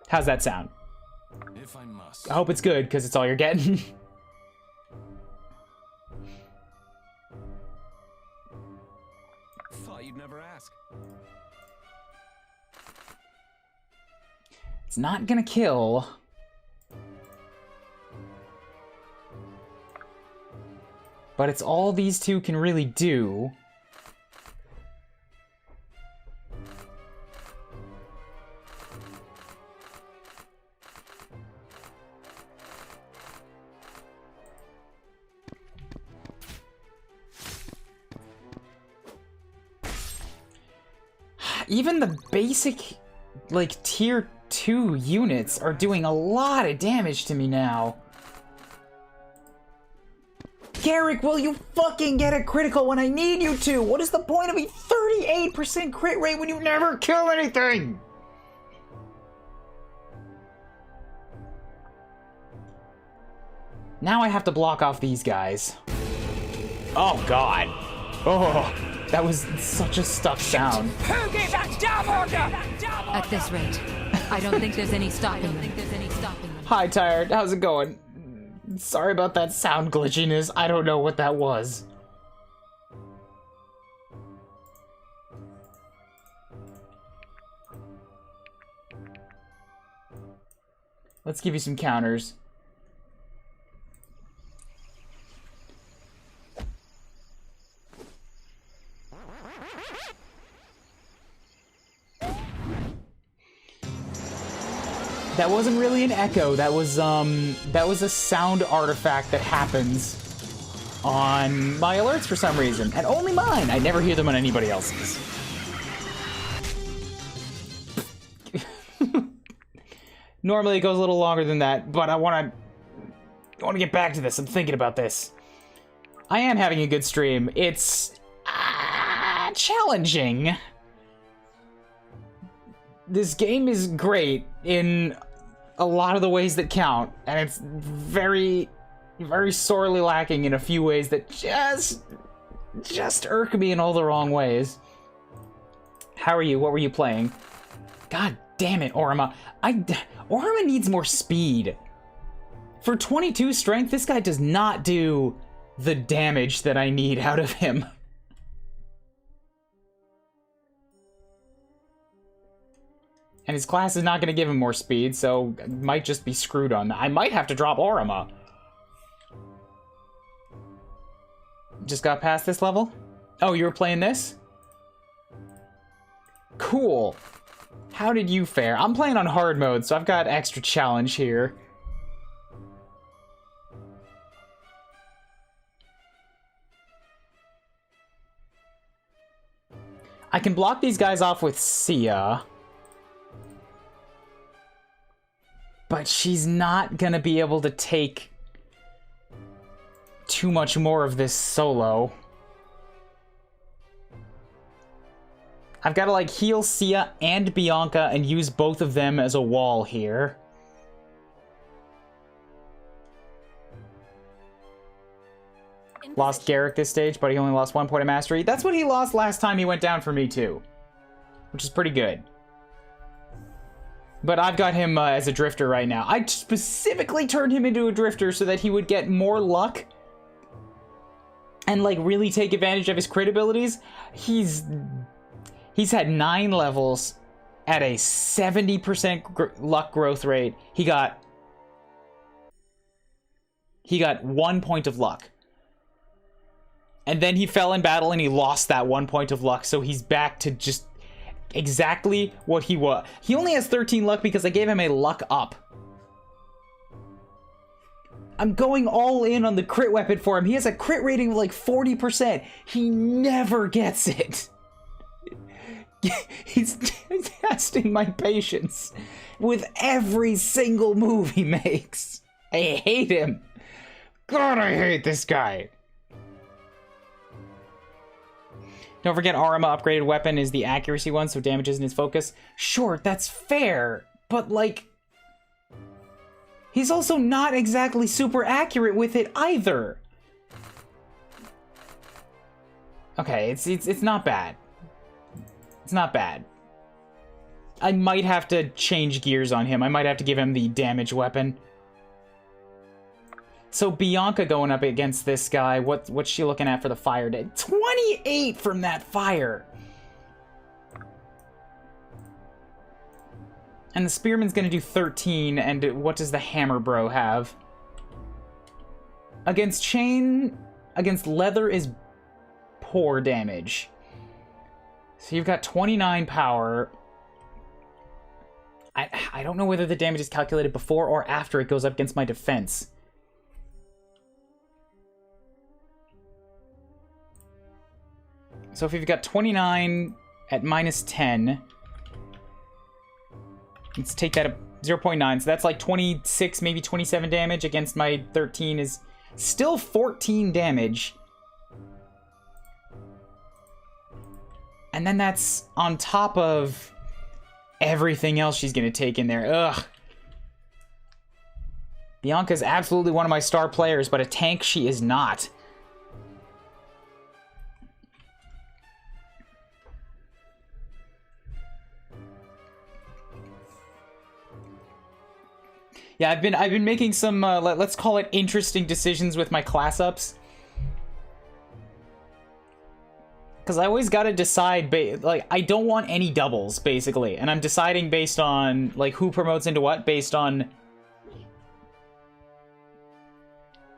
[SPEAKER 1] How's that sound?
[SPEAKER 3] If I must.
[SPEAKER 1] I hope it's good, because it's all you're getting.
[SPEAKER 5] Thought you'd never ask.
[SPEAKER 1] It's not gonna kill. But it's all these two can really do. Even the basic, like, tier 2 units are doing a lot of damage to me now. Garrick, will you fucking get a critical when I need you to? What is the point of a 38% crit rate when you never kill anything? Now I have to block off these guys. Oh, God. Oh, that was such a stuck sound.
[SPEAKER 7] At this rate, I don't think there's any stopping you.
[SPEAKER 1] Hi, Tired. How's it going? Sorry about that sound glitchiness. I don't know what that was. Let's give you some counters. That wasn't really an echo. That was a sound artifact that happens on my alerts for some reason, and only mine. I never hear them on anybody else's. Normally it goes a little longer than that, but I want to get back to this. I'm thinking about this. I am having a good stream. It's challenging. This game is great in a lot of the ways that count, and it's very, very sorely lacking in a few ways that just irk me in all the wrong ways. How are you? What were you playing? God damn it, Orima. Orima needs more speed. For 22 strength, this guy does not do the damage that I need out of him. And his class is not going to give him more speed, so I might just be screwed on that. I might have to drop Orima. Just got past this level? Oh, you were playing this? Cool. How did you fare? I'm playing on hard mode, so I've got extra challenge here. I can block these guys off with Sia. But she's not gonna be able to take too much more of this solo. I've got to, like, heal Sia and Bianca and use both of them as a wall here. Lost Garrick this stage, but he only lost 1 point of mastery. That's what he lost last time he went down for me, too. Which is pretty good. But I've got him as a drifter right now. I specifically turned him into a drifter so that he would get more luck and, like, really take advantage of his crit abilities. He's had 9 levels at a 70% luck growth rate. He got 1 point of luck. And then he fell in battle and he lost that 1 point of luck, so he's back to just exactly what he was. He only has 13 luck because I gave him a luck up. I'm going all in on the crit weapon for him. He has a crit rating of like 40%. He never gets it. He's testing my patience with every single move he makes. I hate him. God, I hate this guy. Don't forget, Arima upgraded weapon is the accuracy one, so damage isn't his focus. Sure, that's fair, but, like, he's also not exactly super accurate with it either. Okay, it's not bad. It's not bad. I might have to change gears on him. I might have to give him the damage weapon. So Bianca going up against this guy, what's she looking at for the fire? 28 from that fire! And the Spearman's gonna do 13, and what does the Hammer Bro have? Against Chain, against Leather is poor damage. So you've got 29 power. I don't know whether the damage is calculated before or after it goes up against my defense. So if you've got 29 at minus 10, let's take that up 0.9. So that's like 26, maybe 27 damage against my 13 is still 14 damage. And then that's on top of everything else she's going to take in there. Ugh. Bianca's absolutely one of my star players, but a tank she is not. Yeah, I've been making some let's call it interesting decisions with my class ups. Cuz I always got to decide like I don't want any doubles basically, and I'm deciding based on like who promotes into what based on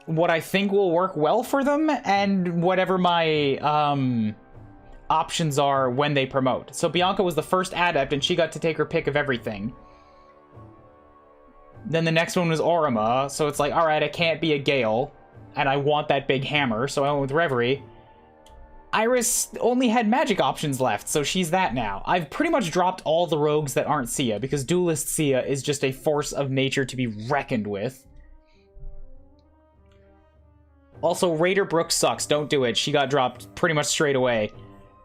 [SPEAKER 1] what I think will work well for them and whatever my options are when they promote. So Bianca was the first adept and she got to take her pick of everything. Then the next one was Orima, so it's like, alright, I can't be a Gale, and I want that big hammer, so I went with Reverie. Iris only had magic options left, so she's that now. I've pretty much dropped all the rogues that aren't Sia, because Duelist Sia is just a force of nature to be reckoned with. Also, Raider Brooke sucks, don't do it. She got dropped pretty much straight away.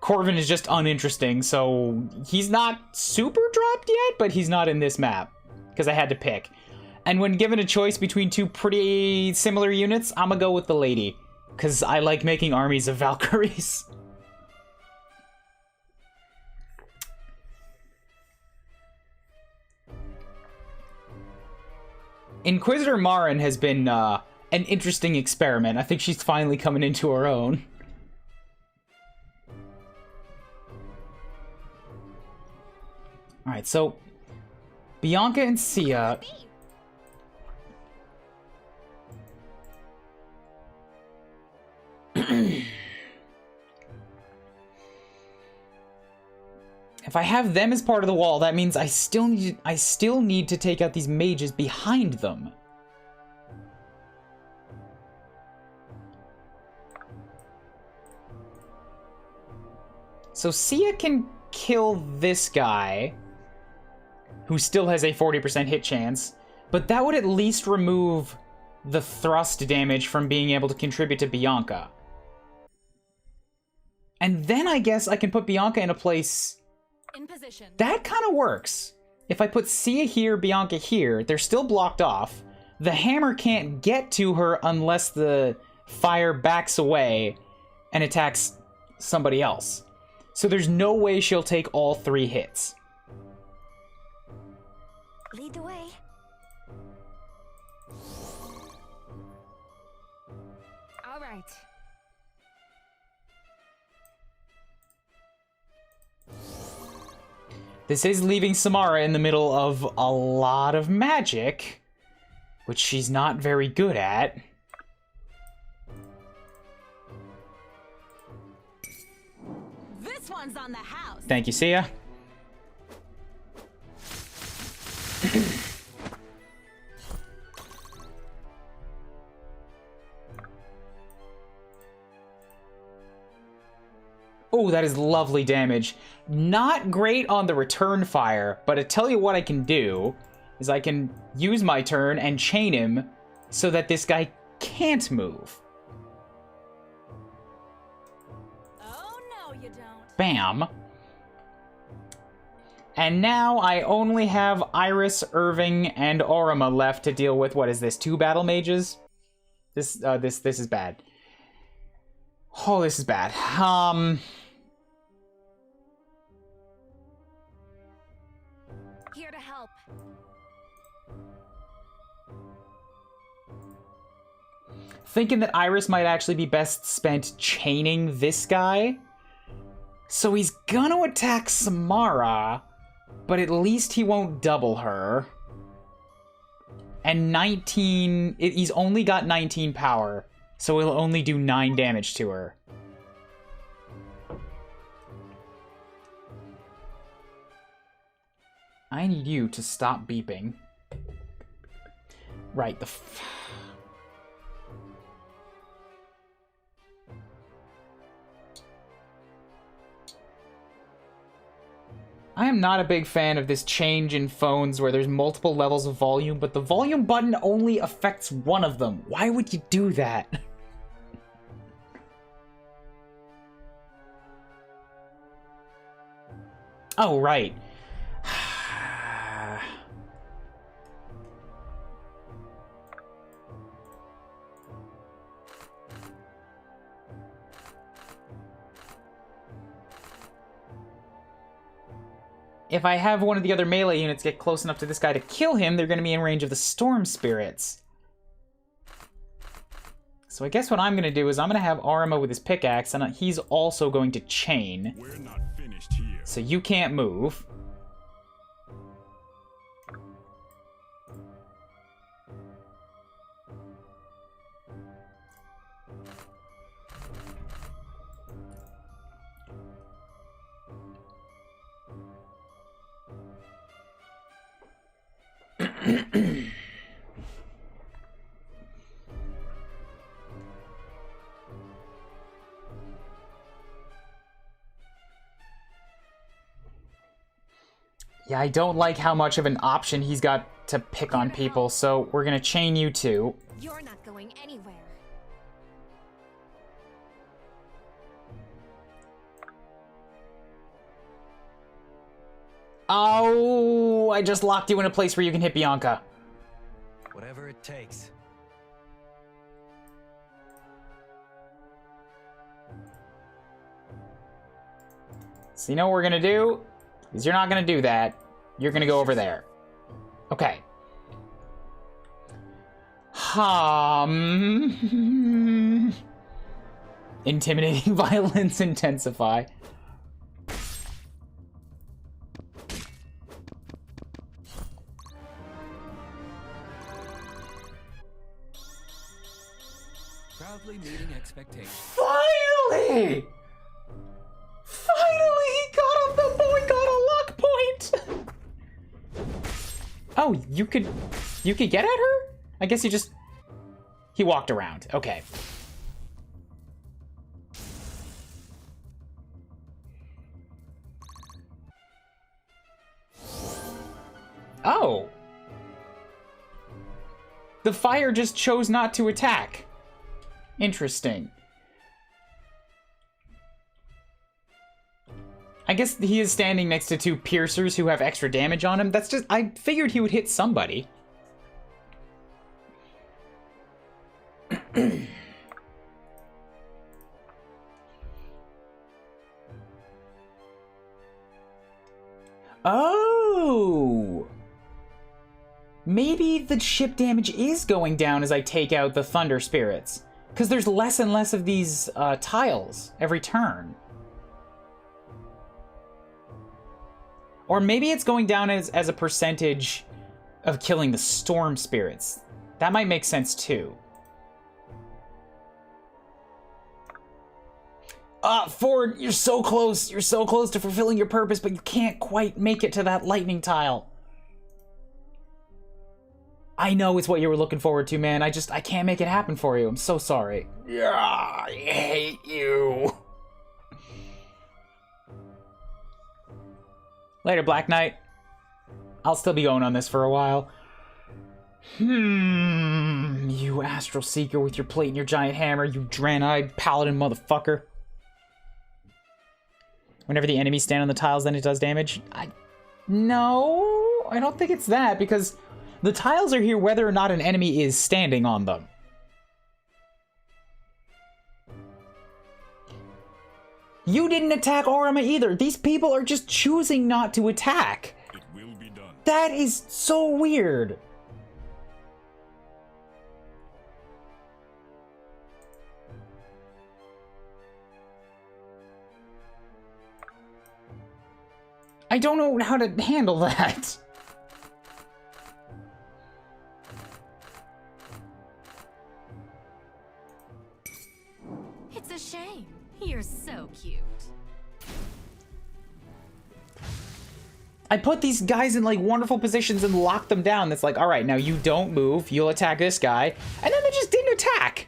[SPEAKER 1] Corvin is just uninteresting, so he's not super dropped yet, but he's not in this map, because I had to pick. And when given a choice between two pretty similar units, I'm gonna go with the Lady. Because I like making armies of Valkyries. Inquisitor Marin has been an interesting experiment. I think she's finally coming into her own. Alright, so Bianca and Sia... If I have them as part of the wall, that means I still need to take out these mages behind them. So Sia can kill this guy, who still has a 40% hit chance, but that would at least remove the thrust damage from being able to contribute to Bianca. And then I guess I can put Bianca in a place
[SPEAKER 2] In position.
[SPEAKER 1] That kind of works. If I put Sia here, Bianca here, they're still blocked off. The hammer can't get to her unless the fire backs away and attacks somebody else. So there's no way she'll take all 3 hits.
[SPEAKER 4] Lead the way.
[SPEAKER 2] All right.
[SPEAKER 1] This is leaving Samara in the middle of a lot of magic, which she's not very good at.
[SPEAKER 2] This one's on the house.
[SPEAKER 1] Thank you, Sia. Oh, that is lovely damage. Not great on the return fire, but I tell you what I can do is I can use my turn and chain him so that this guy can't move.
[SPEAKER 2] Oh, no, you don't.
[SPEAKER 1] Bam. And now I only have Iris, Irving, and Orima left to deal with. What is this? 2 battle mages? This is bad. Oh, this is bad.
[SPEAKER 4] Here to help.
[SPEAKER 1] Thinking that Iris might actually be best spent chaining this guy. So he's gonna attack Samara, but at least he won't double her. And 19... he's only got 19 power, so he'll only do 9 damage to her. I need you to stop beeping. Right, I am not a big fan of this change in phones where there's multiple levels of volume, but the volume button only affects one of them. Why would you do that? Oh, right. If I have one of the other melee units get close enough to this guy to kill him, they're going to be in range of the storm spirits. So I guess what I'm going to do is I'm going to have Orima with his pickaxe, and he's also going to chain.
[SPEAKER 3] We're not finished here.
[SPEAKER 1] So you can't move. Yeah, I don't like how much of an option he's got to pick on people, so we're gonna chain you two.
[SPEAKER 4] You're not going anywhere.
[SPEAKER 1] Oh, I just locked you in a place where you can hit Bianca.
[SPEAKER 5] Whatever it takes.
[SPEAKER 1] So you know what we're gonna do? Is you're not gonna do that. You're gonna go over there. Okay. Intimidating violence intensify.
[SPEAKER 5] Proudly meeting expectations.
[SPEAKER 1] Finally! Finally, he got him. The boy got a luck point. Oh, you could get at her? I guess he walked around. Okay. Oh. The fire just chose not to attack. Interesting. I guess he is standing next to two piercers who have extra damage on him. That's just... I figured he would hit somebody. Oh! Maybe the ship damage is going down as I take out the Thunder Spirits. Because there's less and less of these tiles every turn. Or maybe it's going down as a percentage of killing the Storm Spirits. That might make sense too. Ford, you're so close. You're so close to fulfilling your purpose, but you can't quite make it to that lightning tile. I know it's what you were looking forward to, man. I can't make it happen for you. I'm so sorry. Yeah, I hate you. Later, Black Knight. I'll still be going on this for a while. You Astral Seeker with your plate and your giant hammer, you Draenei Paladin motherfucker. Whenever the enemies stand on the tiles, then it does damage? No, I don't think it's that, because the tiles are here whether or not an enemy is standing on them. You didn't attack Orima either. These people are just choosing not to attack.
[SPEAKER 3] It will be done.
[SPEAKER 1] That is so weird. I don't know how to handle that.
[SPEAKER 7] It's a shame. You're so cute.
[SPEAKER 1] I put these guys in like wonderful positions and locked them down. That's like, all right, now you don't move. You'll attack this guy. And then they just didn't attack.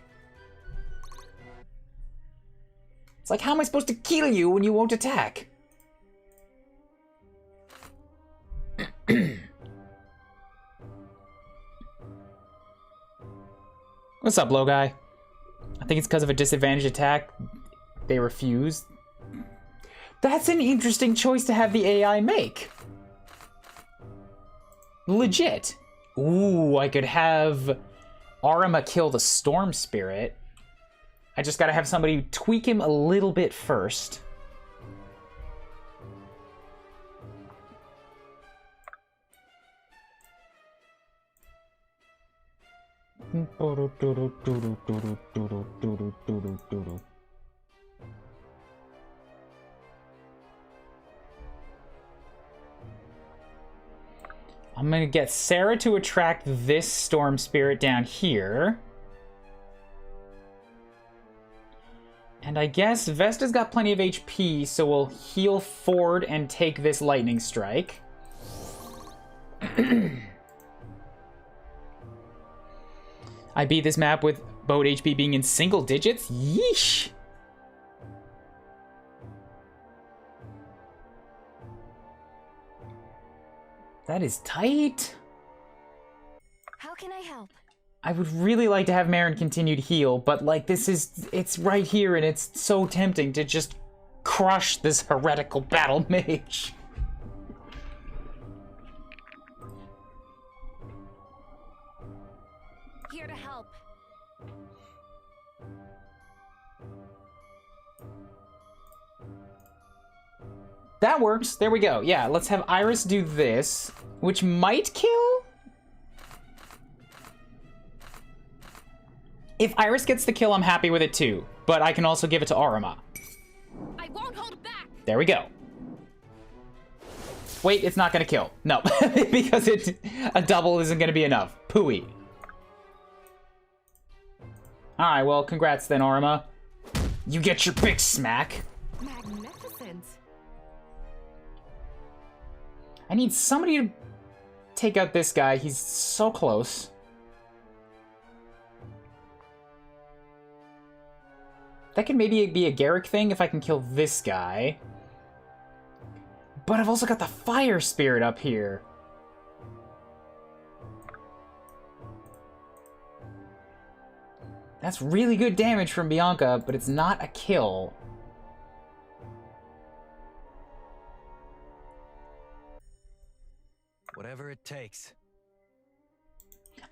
[SPEAKER 1] It's like, how am I supposed to kill you when you won't attack? What's up, low guy? I think it's because of a disadvantaged attack. They refuse. That's an interesting choice to have the AI make. Legit. Ooh, I could have Orima kill the Storm Spirit. I just gotta have somebody tweak him a little bit first. I'm gonna get Sarah to attract this Storm Spirit down here. And I guess Vesta's got plenty of HP, so we'll heal Ford and take this Lightning Strike. I beat this map with boat HP being in single digits? Yeesh! That is tight.
[SPEAKER 4] How can I help?
[SPEAKER 1] I would really like to have Marin continue to heal, but like it's right here and it's so tempting to just crush this heretical battle mage.
[SPEAKER 4] Here to help.
[SPEAKER 1] That works. There we go. Yeah, let's have Iris do this, which might kill? If Iris gets the kill, I'm happy with it too, but I can also give it to Orima.
[SPEAKER 7] I won't hold back.
[SPEAKER 1] There we go. Wait, it's not gonna kill. No, because a double isn't gonna be enough. Pooey. Alright, well, congrats then, Orima. You get your big smack.
[SPEAKER 7] Magnificent.
[SPEAKER 1] I need somebody to take out this guy. He's so close. That can maybe be a Garrick thing if I can kill this guy. But I've also got the Fire Spirit up here. That's really good damage from Bianca, but it's not a kill.
[SPEAKER 5] Whatever it takes.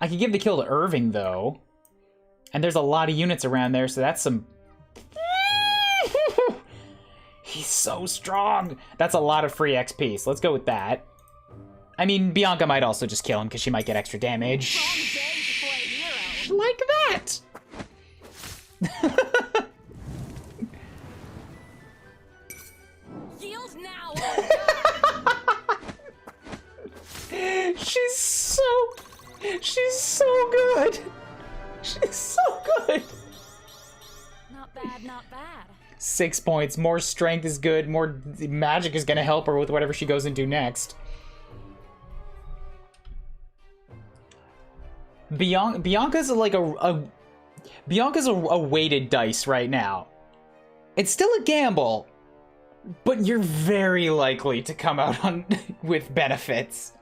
[SPEAKER 1] I could give the kill to Irving, though. And there's a lot of units around there, so that's some... He's so strong! That's a lot of free XP, so let's go with that. I mean, Bianca might also just kill him, because she might get extra damage. Like that!
[SPEAKER 2] Yield now.
[SPEAKER 1] She's so good. She's so good.
[SPEAKER 2] Not bad, not bad.
[SPEAKER 1] 6 points. More strength is good. More magic is gonna help her with whatever she goes into next. Bianca's like Bianca's a weighted dice right now. It's still a gamble, but you're very likely to come out on with benefits.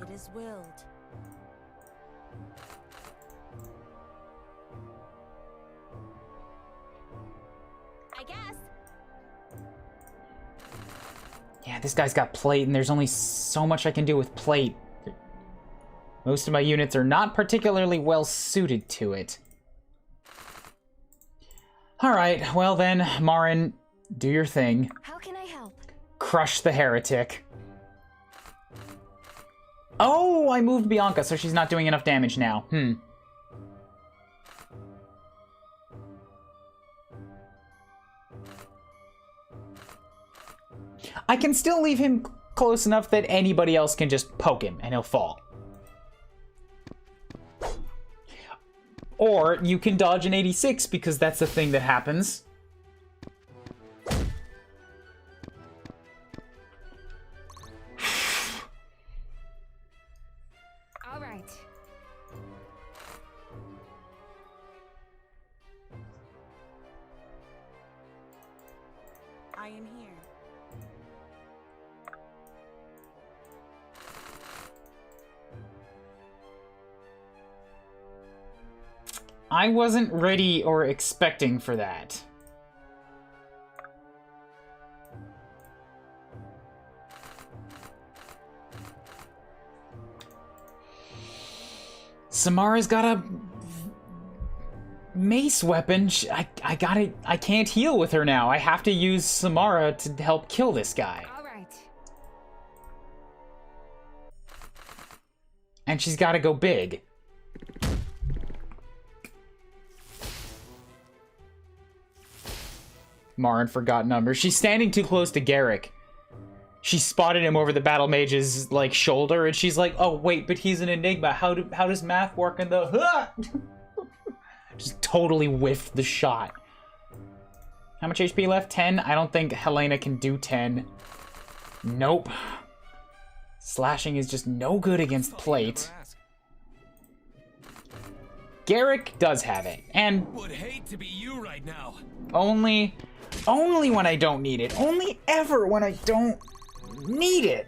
[SPEAKER 2] It is willed. I guess.
[SPEAKER 1] Yeah, this guy's got plate, and there's only so much I can do with plate. Most of my units are not particularly well suited to it. Alright, well then, Marin, do your thing.
[SPEAKER 4] How can I help?
[SPEAKER 1] Crush the heretic. Oh, I moved Bianca, so she's not doing enough damage now. I can still leave him close enough that anybody else can just poke him and he'll fall. Or you can dodge an 86 because that's the thing that happens.
[SPEAKER 7] All right.
[SPEAKER 2] I am here.
[SPEAKER 1] I wasn't ready or expecting for that. Samara's got a mace weapon. I can't heal with her now. I have to use Samara to help kill this guy.
[SPEAKER 7] All right.
[SPEAKER 1] And she's got to go big. Marin forgot numbers. She's standing too close to Garrick. She spotted him over the battle mage's like shoulder, and she's like, "Oh wait, but he's an enigma. How does math work in the?" Just totally whiffed the shot. How much HP left? 10. I don't think Helena can do 10. Nope. Slashing is just no good against plate. Garrick does have it, and
[SPEAKER 3] Would hate to be you right now.
[SPEAKER 1] only when I don't need it. Only ever when I don't need it.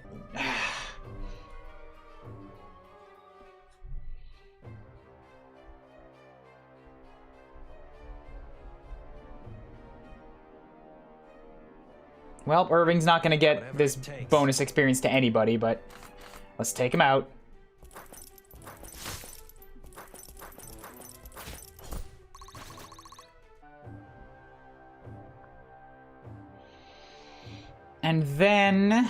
[SPEAKER 1] Well, Irving's not gonna get
[SPEAKER 5] Whatever
[SPEAKER 1] this
[SPEAKER 5] it takes.
[SPEAKER 1] bonus experience to anybody, but let's take him out. And then,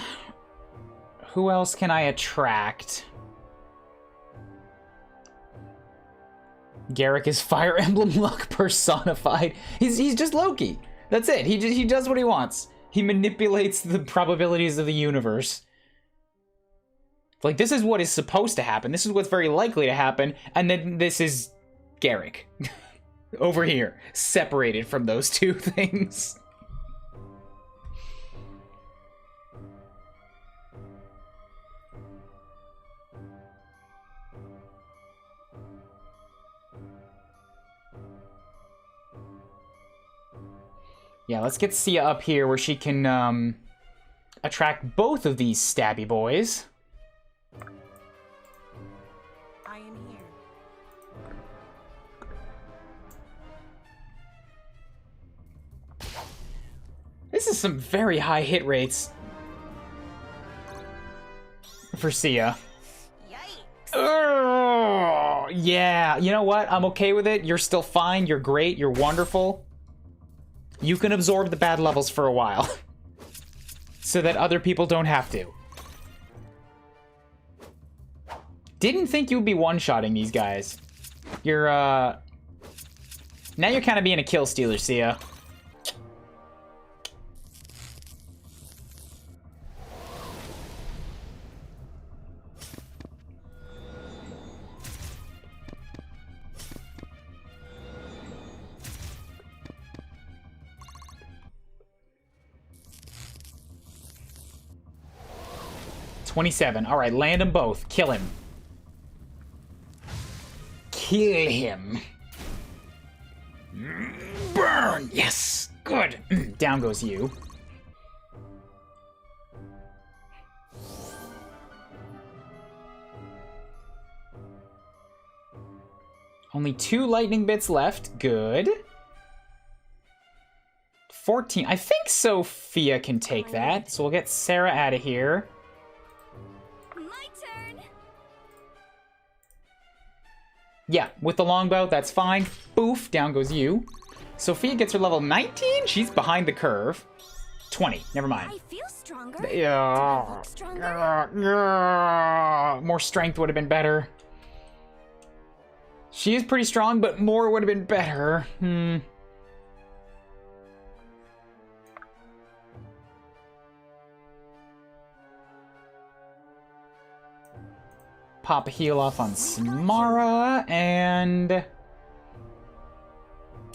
[SPEAKER 1] who else can I attract? Garrick is Fire Emblem luck personified. He's just Loki. That's it. He does what he wants. He manipulates the probabilities of the universe. Like, this is what is supposed to happen. This is what's very likely to happen. And then this is Garrick. Over here. Separated from those two things. Yeah, let's get Sia up here where she can attract both of these stabby boys.
[SPEAKER 2] I am here.
[SPEAKER 1] This is some very high hit rates for Sia.
[SPEAKER 2] Yikes.
[SPEAKER 1] Oh, yeah, you know what? I'm okay with it. You're still fine. You're great. You're wonderful. You can absorb the bad levels for a while so that other people don't have to. Didn't think you'd be one-shotting these guys. You're, now you're kind of being a kill stealer, Sia. $27. All right, land them both. Kill him. Kill him. Burn! Yes! Good. Down goes you. Only 2 lightning bits left. Good. 14. I think Sophia can take that, so we'll get Sarah out of here.
[SPEAKER 4] My turn.
[SPEAKER 1] Yeah, with the longbow, that's fine. Boof, down goes you. Sophia gets her level 19. She's behind the curve. 20, never mind.
[SPEAKER 4] I feel stronger.
[SPEAKER 1] Yeah.
[SPEAKER 4] Do I look stronger?
[SPEAKER 1] More strength would have been better. She is pretty strong, but more would have been better. Pop a heal off on Samara, and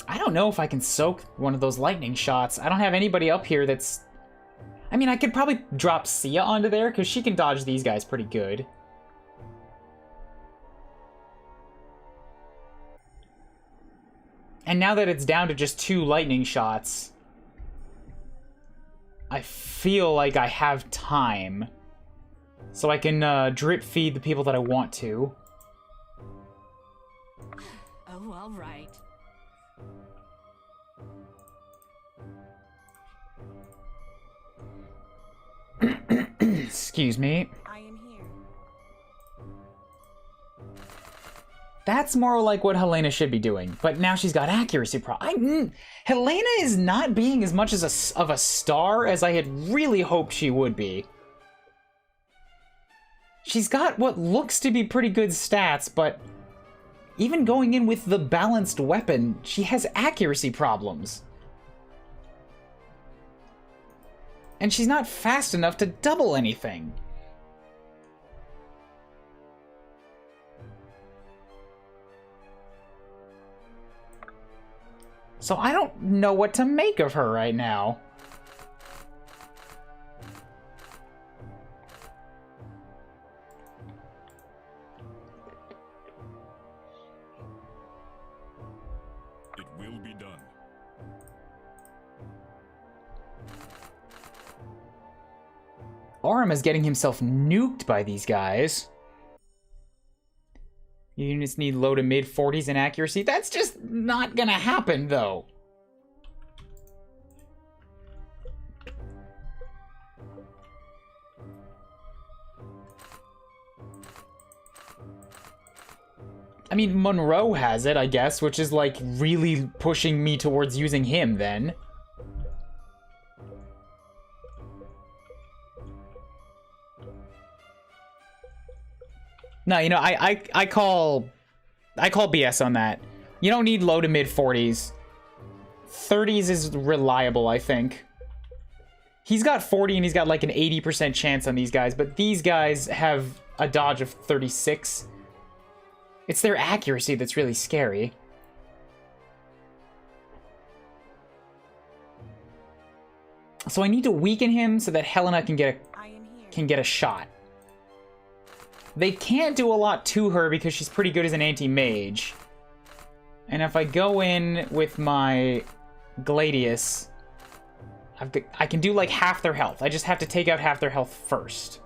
[SPEAKER 1] I don't know if I can soak one of those lightning shots. I don't have anybody up here that's... I mean, I could probably drop Sia onto there, because she can dodge these guys pretty good. And now that it's down to just 2 lightning shots, I feel like I have time. So I can drip feed the people that I want to.
[SPEAKER 2] Oh, all right.
[SPEAKER 1] Excuse me.
[SPEAKER 2] I am here.
[SPEAKER 1] That's more like what Helena should be doing, but now she's got accuracy Helena is not being as much as of a star as I had really hoped she would be. She's got what looks to be pretty good stats, but even going in with the balanced weapon, she has accuracy problems. And she's not fast enough to double anything. So I don't know what to make of her right now.
[SPEAKER 3] It will be done.
[SPEAKER 1] Aurum is getting himself nuked by these guys. Units need low to mid 40s in accuracy. That's just not gonna happen, though. I mean, Monroe has it, I guess, which is, like, really pushing me towards using him, then. No, you know, I call BS on that. You don't need low to mid 40s. 30s is reliable, I think. He's got 40 and he's got like an 80% chance on these guys, but these guys have a dodge of 36. It's their accuracy that's really scary. So I need to weaken him so that Helena can get a shot. They can't do a lot to her because she's pretty good as an anti-mage. And if I go in with my Gladius, I can do like half their health. I just have to take out half their health first.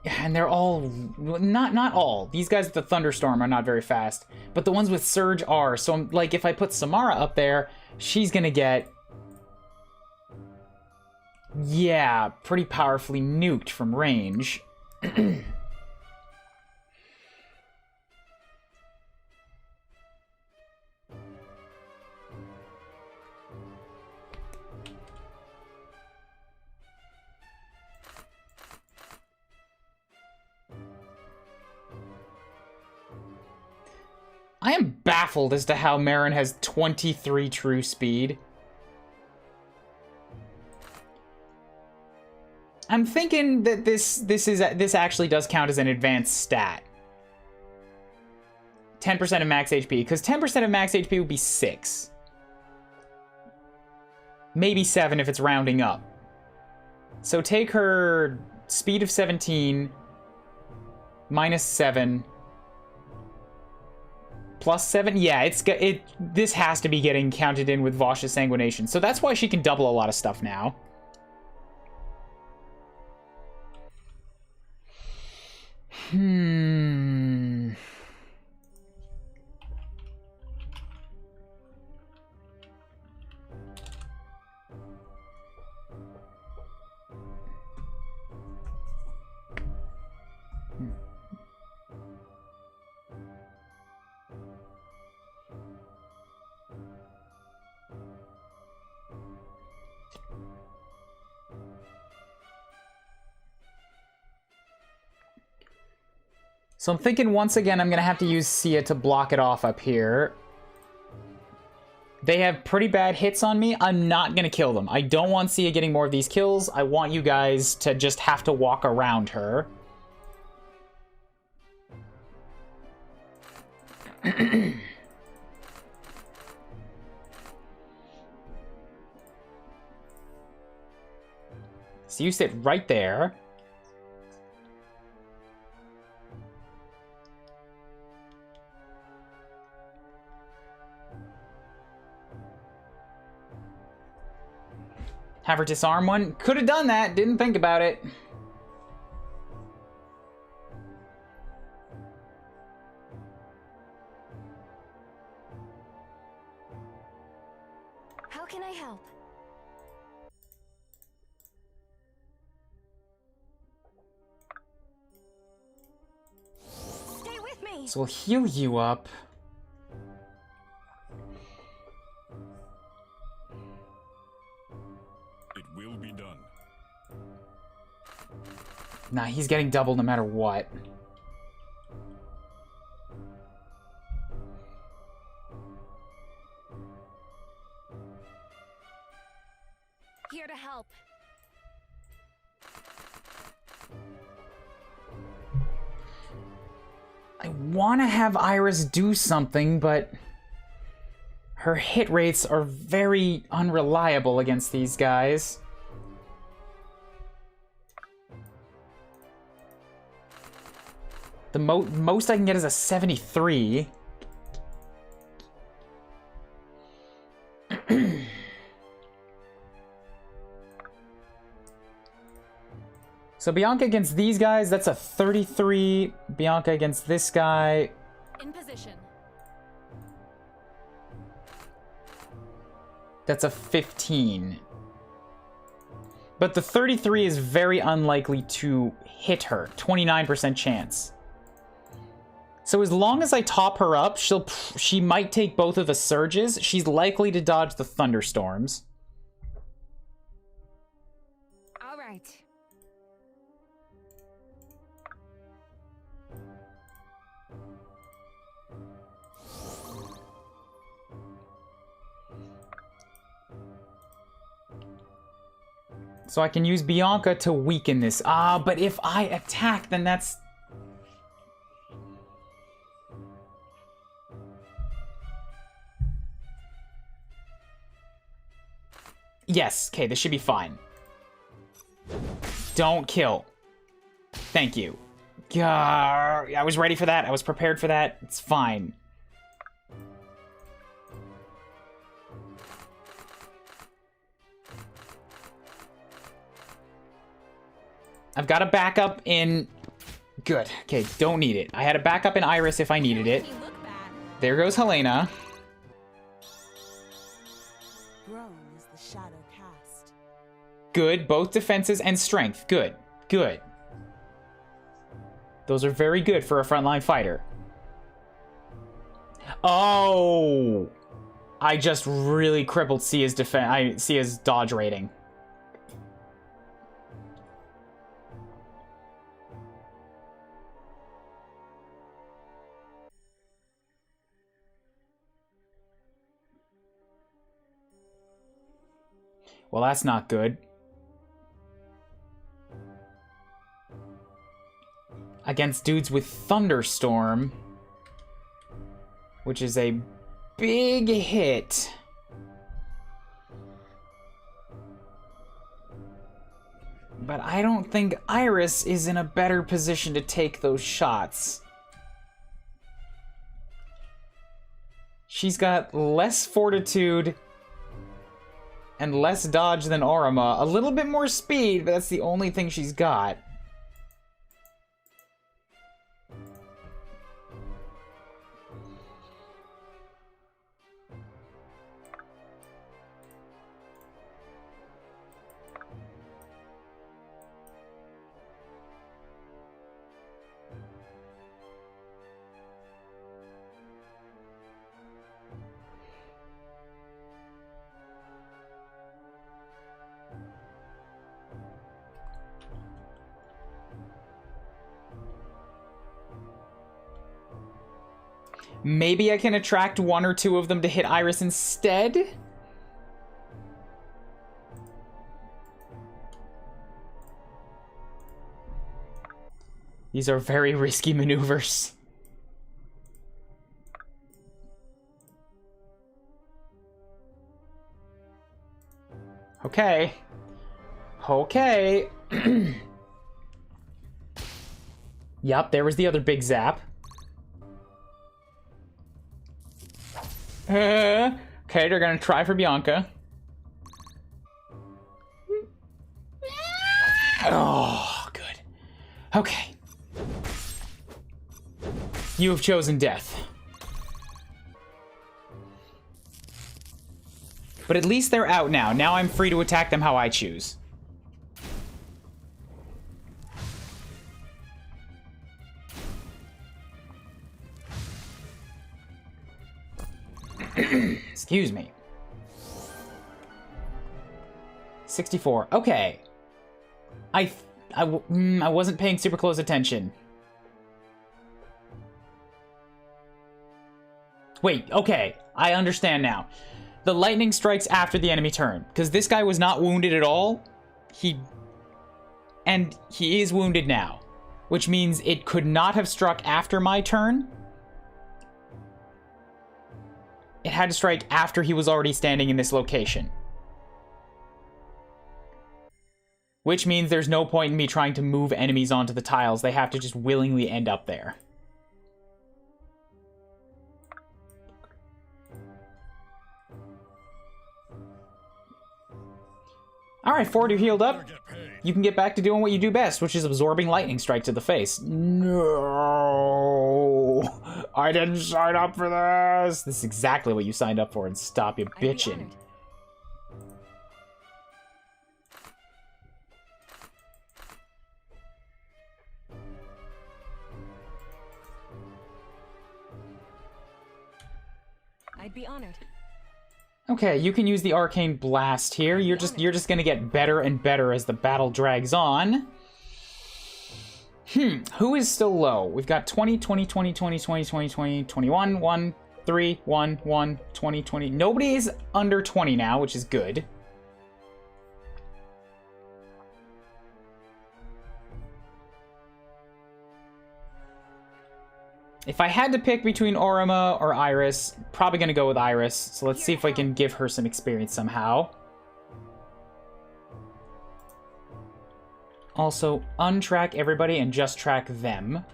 [SPEAKER 1] And they're all... Not all. These guys with the Thunderstorm are not very fast. But the ones with Surge are. So, I'm, like, if I put Samara up there, she's gonna get... Yeah, pretty powerfully nuked from range. I am baffled as to how Marin has 23 true speed. I'm thinking that this actually does count as an advanced stat. 10% of max HP, because 10% of max HP would be 6. Maybe 7 if it's rounding up. So take her speed of 17, minus 7, plus 7. Yeah, this has to be getting counted in with Vash's Sanguination. So that's why she can double a lot of stuff now. So I'm thinking once again I'm going to have to use Sia to block it off up here. They have pretty bad hits on me. I'm not going to kill them. I don't want Sia getting more of these kills. I want you guys to just have to walk around her. So you sit right there. Have her disarm one? Could have done that, didn't think about it.
[SPEAKER 4] How can I help? Stay with me.
[SPEAKER 1] So we'll heal you up.
[SPEAKER 3] It will be done.
[SPEAKER 1] Nah, he's getting double no matter what.
[SPEAKER 7] Here to help.
[SPEAKER 1] I want to have Iris do something, but her hit rates are very unreliable against these guys. The most I can get is a 73. So Bianca against these guys, that's a 33. Bianca against this guy.
[SPEAKER 7] In position.
[SPEAKER 1] That's a 15. But the 33 is very unlikely to hit her. 29% chance. So as long as I top her up, she might take both of the surges. She's likely to dodge the thunderstorms.
[SPEAKER 7] All right.
[SPEAKER 1] So I can use Bianca to weaken this. Ah, but if I attack, then that's... Yes, okay, this should be fine. Don't kill. Thank you. I was ready for that. I was prepared for that. It's fine. I've got a backup in Good. Okay, don't need it. I had a backup in Iris if I needed it.
[SPEAKER 2] Make me look bad.
[SPEAKER 1] There goes Helena.
[SPEAKER 6] Grown is the shadow cast.
[SPEAKER 1] Good. Both defenses and strength. Good. Good. Those are very good for a frontline fighter. Oh! I just really crippled Sia's dodge rating. Well, that's not good. Against dudes with Thunderstorm, which is a big hit. But I don't think Iris is in a better position to take those shots. She's got less fortitude and less dodge than Orima. A little bit more speed, but that's the only thing she's got. Maybe I can attract one or two of them to hit Iris instead? These are very risky maneuvers. Okay. Okay. Yup, there was the other big zap. Okay, they're gonna try for Bianca. Oh, good. Okay. You have chosen death. But at least they're out now. Now I'm free to attack them how I choose. Excuse me. 64. Okay. I wasn't paying super close attention. Wait, okay. I understand now. The lightning strikes after the enemy turn. Because this guy was not wounded at all. And he is wounded now. Which means it could not have struck after my turn. It had to strike after he was already standing in this location. Which means there's no point in me trying to move enemies onto the tiles. They have to just willingly end up there. Alright, Ford, you're healed up. You can get back to doing what you do best, which is absorbing lightning strike to the face. No, I didn't sign up for this. This is exactly what you signed up for, and stop you bitching.
[SPEAKER 2] I'd be honored.
[SPEAKER 1] Okay, you can use the arcane blast here. You're just gonna get better and better as the battle drags on. Who is still low? We've got 20, 20, 20, 20, 20, 20, 20, 21, 1, 3, 1, 1, 20, 20. Nobody is under 20 now, which is good. If I had to pick between Orima or Iris, probably going to go with Iris. So let's see if I can give her some experience somehow. Also, untrack everybody and just track them.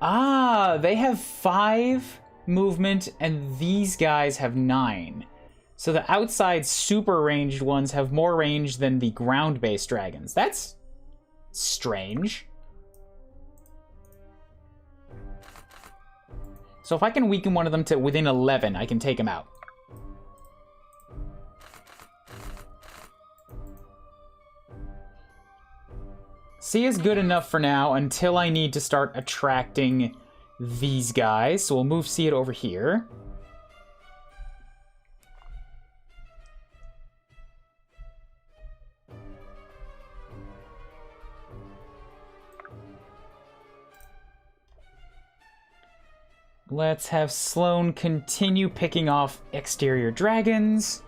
[SPEAKER 1] Ah, they have 5 movement and these guys have 9. So the outside super ranged ones have more range than the ground-based dragons. That's strange. So if I can weaken one of them to within 11, I can take him out. C is good enough for now until I need to start attracting these guys. So we'll move C it over here. Let's have Sloane continue picking off exterior dragons.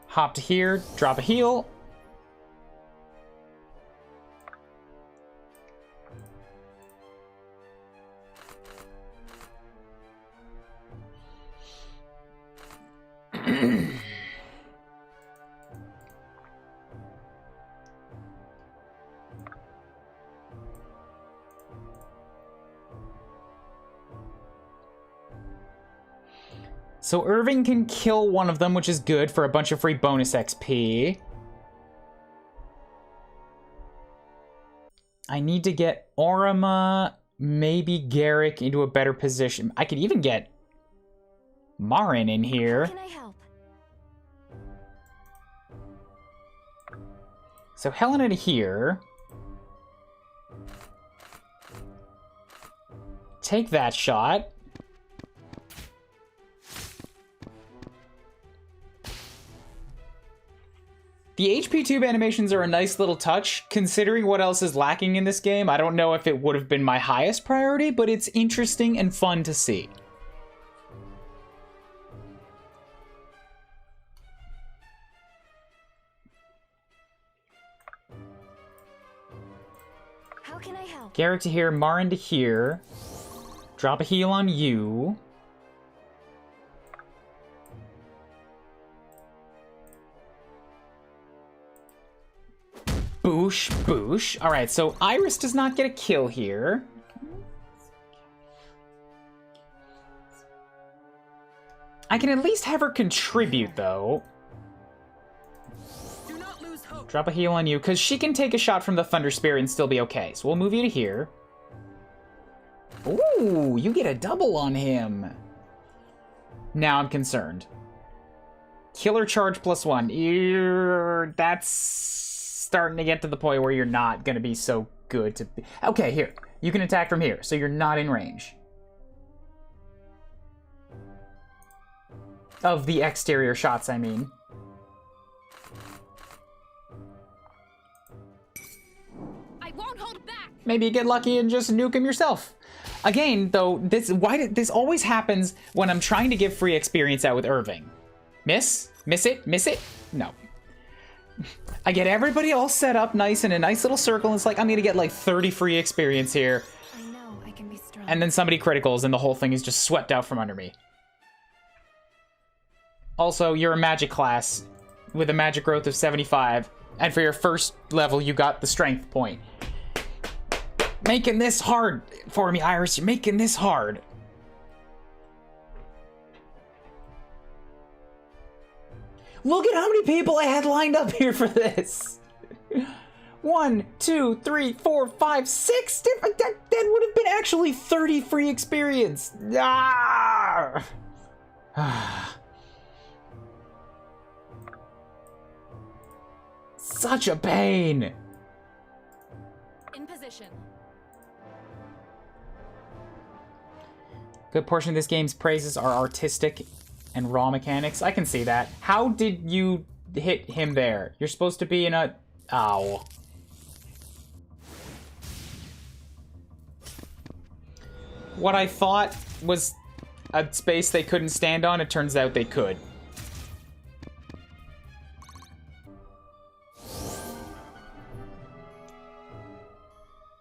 [SPEAKER 1] Hop to here, drop a heal. So Irving can kill one of them, which is good for a bunch of free bonus XP. I need to get Orima, maybe Garrick into a better position. I could even get Marin in here.
[SPEAKER 4] How can I help?
[SPEAKER 1] So Helena to here. Take that shot. The HP tube animations are a nice little touch. Considering what else is lacking in this game, I don't know if it would have been my highest priority, but it's interesting and fun to see.
[SPEAKER 4] How can I help?
[SPEAKER 1] Garrick to here, Marin to here. Drop a heal on you. Boosh, boosh. Alright, so Iris does not get a kill here. I can at least have her contribute, though.
[SPEAKER 5] Do not lose hope.
[SPEAKER 1] Drop a heal on you, because she can take a shot from the Thunder Spirit and still be okay. So we'll move you to here. Ooh, you get a double on him. Now I'm concerned. Killer charge +1. Ew, that's starting to get to the point where you're not going to be so good to be. Okay, here. You can attack from here, so you're not in range. Of the exterior shots, I mean.
[SPEAKER 7] I won't hold back.
[SPEAKER 1] Maybe you get lucky and just nuke him yourself. Again, though, this always happens when I'm trying to give free experience out with Irving. Miss? Miss it? Miss it? No. I get everybody all set up nice in a nice little circle, and it's like, I'm gonna get like 30 free experience here.
[SPEAKER 2] I know I can be strong.
[SPEAKER 1] And then somebody criticals, and the whole thing is just swept out from under me. Also, you're a magic class with a magic growth of 75, and for your first level, you got the strength point. Making this hard for me, Iris. You're making this hard. Look at how many people I had lined up here for this. 1, 2, 3, 4, 5, 6 different. That would have been actually 30 free experience. Ah! Such a pain.
[SPEAKER 7] In position.
[SPEAKER 1] Good portion of this game's praises are artistic and raw mechanics. I can see that. How did you hit him there? You're supposed to be in a... Ow. What I thought was a space they couldn't stand on, it turns out they could.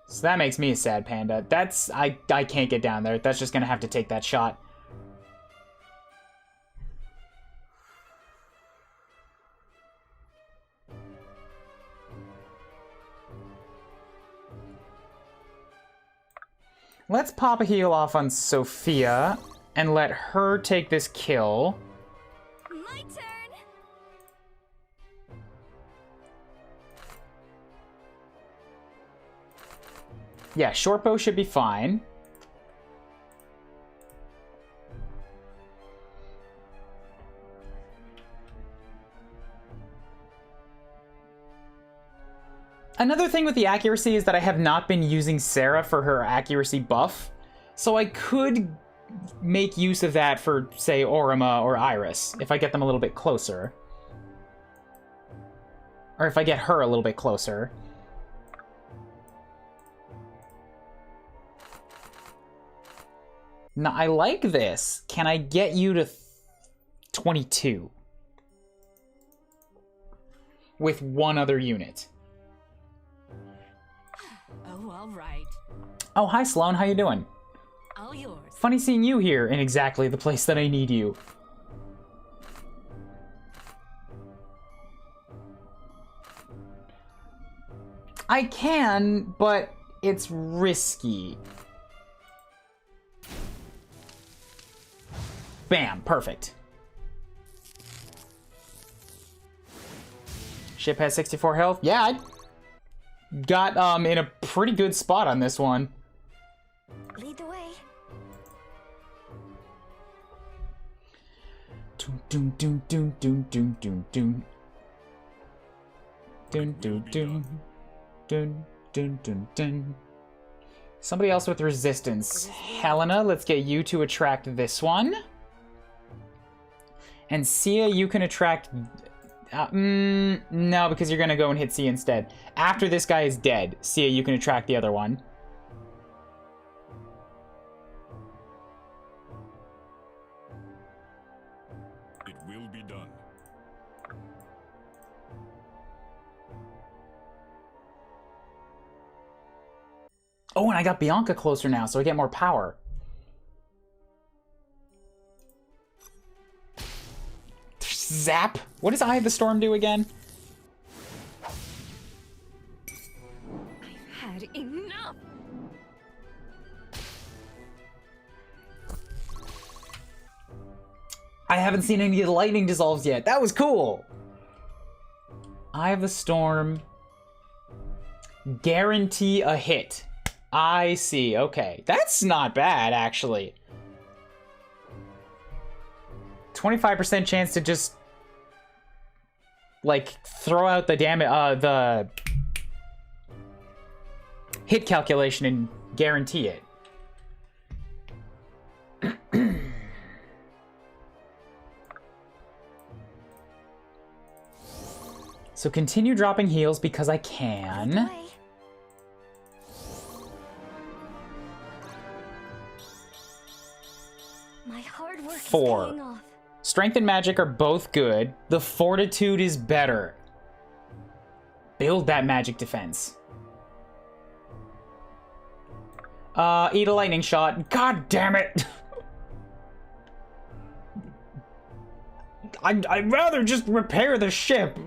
[SPEAKER 1] So that makes me a sad panda. That's... I can't get down there. That's just gonna have to take that shot. Let's pop a heal off on Sophia and let her take this kill.
[SPEAKER 4] My turn.
[SPEAKER 1] Yeah, short bow should be fine. Another thing with the accuracy is that I have not been using Sarah for her accuracy buff, so I could make use of that for, say, Orima or Iris, if I get them a little bit closer. Or if I get her a little bit closer. Now, I like this. Can I get you to 22? With one other unit.
[SPEAKER 7] Oh, all right.
[SPEAKER 1] Oh, hi Sloan, how you doing?
[SPEAKER 7] All yours.
[SPEAKER 1] Funny seeing you here in exactly the place that I need you. I can, but it's risky. Bam, perfect. Ship has 64 health. Yeah, I got in a pretty good spot on this one.
[SPEAKER 4] Lead the way.
[SPEAKER 1] Doom doom doom doom doom doom doom doom. Dun dun dun dun dun dun dun. Somebody else with resistance. Helena, let's get you to attract this one. And Sia, you can attract... no, because you're gonna go and hit Sia instead. After this guy is dead, Sia, you can attract the other one.
[SPEAKER 3] It will be done.
[SPEAKER 1] Oh, and I got Bianca closer now, so I get more power. Zap! What does Eye of the Storm do again?
[SPEAKER 7] I've had enough.
[SPEAKER 1] I haven't seen any of the lightning dissolves yet. That was cool! Eye of the Storm. Guarantee a hit. I see, okay. That's not bad, actually. 25% chance to just... like, throw out the the hit calculation and guarantee it. So continue dropping heals because I
[SPEAKER 4] Lead the
[SPEAKER 1] can.
[SPEAKER 4] way. My hard work is
[SPEAKER 1] 4.
[SPEAKER 4] paying off.
[SPEAKER 1] Strength and magic are both good. The fortitude is better. Build that magic defense. Eat a lightning shot. God damn it! I'd rather just repair the ship.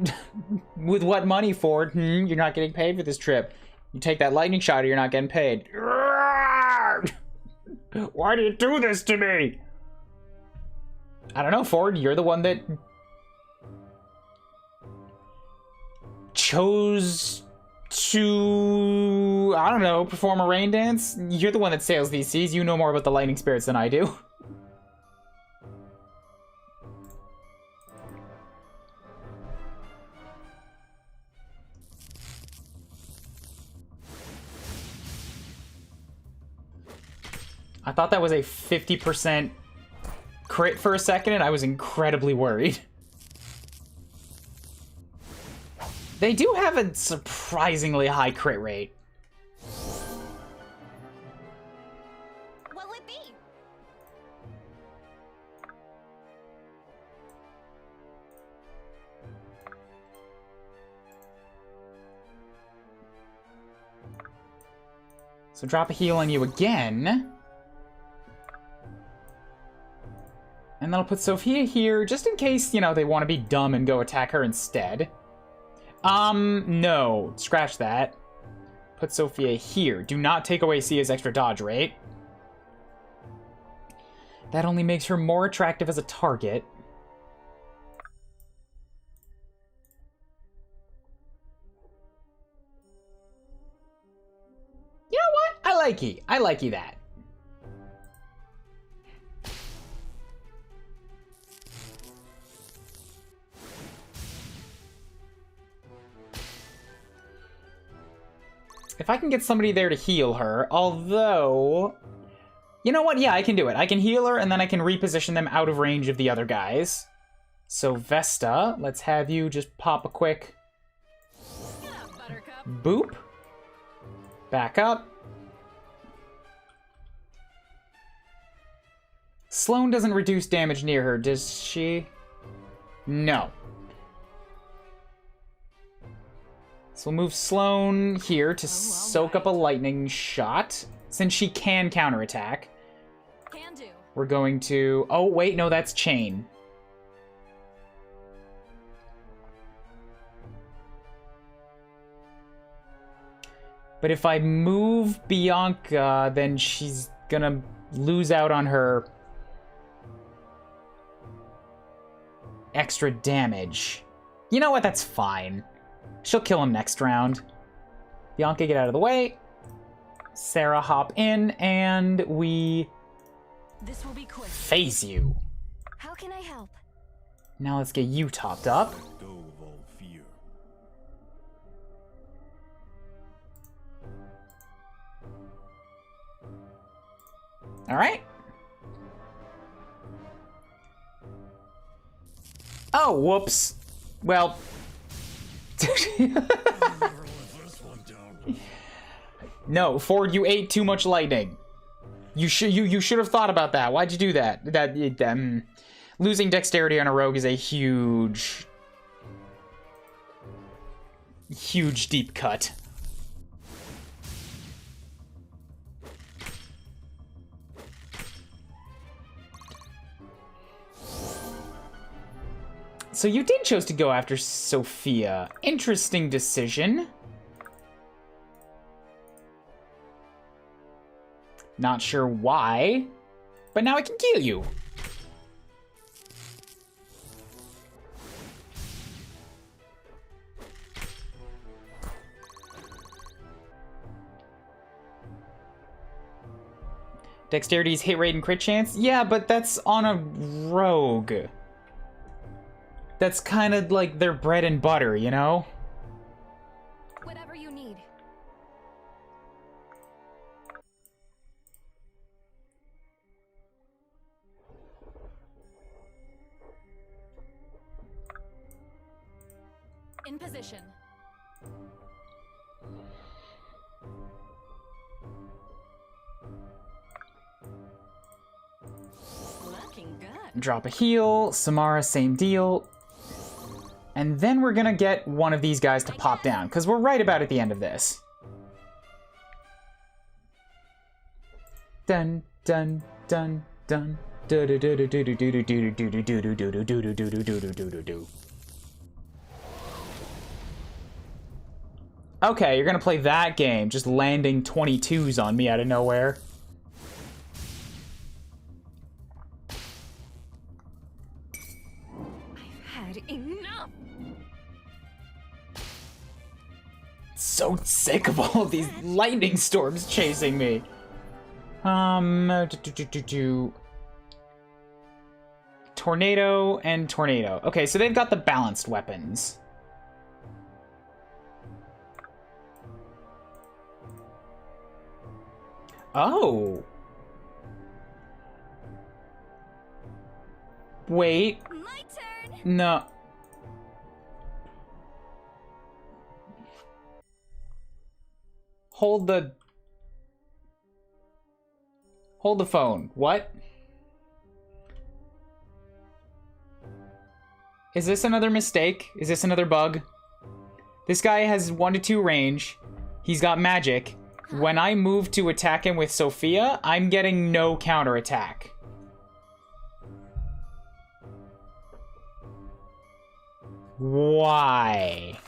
[SPEAKER 1] With what money for it? You're not getting paid for this trip. You take that lightning shot or you're not getting paid. Why do you do this to me? I don't know, Ford. You're the one that chose to, I don't know, perform a rain dance. You're the one that sails these seas. You know more about the lightning spirits than I do. I thought that was a 50% crit for a second, and I was incredibly worried. They do have a surprisingly high crit rate.
[SPEAKER 7] What'll it be?
[SPEAKER 1] So drop a heal on you again. And then I'll put Sophia here, just in case, you know, they want to be dumb and go attack her instead. No. Scratch that. Put Sophia here. Do not take away Sia's extra dodge rate. That only makes her more attractive as a target. You know what? likey. I likey that. If I can get somebody there to heal her, although... You know what? Yeah, I can do it. I can heal her, and then I can reposition them out of range of the other guys. So, Vesta, let's have you just pop a quick...
[SPEAKER 7] Get up, Buttercup.
[SPEAKER 1] Boop. Back up. Sloane doesn't reduce damage near her, does she? No. So we'll move Sloane here to soak up a lightning shot. Since she can counterattack.
[SPEAKER 7] Can do.
[SPEAKER 1] We're going to... Oh, wait, no, that's Chain. But if I move Bianca, then she's gonna lose out on her extra damage. You know what? That's fine. She'll kill him next round. Bianca, get out of the way. Sarah, hop in, and we
[SPEAKER 7] This will be quick.
[SPEAKER 1] phase you.
[SPEAKER 4] How can I help?
[SPEAKER 1] Now let's get you topped up.
[SPEAKER 3] Let go of all fear.
[SPEAKER 1] All right. Oh, whoops. Well. No, Ford, you ate too much lightning. You should have thought about that. Why'd you do that? Losing dexterity on a rogue is a huge deep cut. So you did choose to go after Sophia. Interesting decision. Not sure why, but now I can kill you. Dexterity's hit rate and crit chance? Yeah, but that's on a rogue. That's kind of like their bread and butter, you know?
[SPEAKER 2] Whatever you need.
[SPEAKER 7] In position. Looking good.
[SPEAKER 1] Drop a heal. Samara, same deal. And then we're gonna get one of these guys to pop down, because we're right about at the end of this. Dun dun dun dun. Okay, you're gonna play that game, just landing 22s on me out of nowhere.
[SPEAKER 7] Had enough.
[SPEAKER 1] So sick of all of these lightning storms chasing me. Tornado and tornado. Okay, so they've got the balanced weapons. Oh. Wait.
[SPEAKER 4] My turn!
[SPEAKER 1] No. Hold the phone. What? Is this another mistake? Is this another bug? This guy has 1 to 2 range. He's got magic. When I move to attack him with Sophia, I'm getting no counterattack. Why?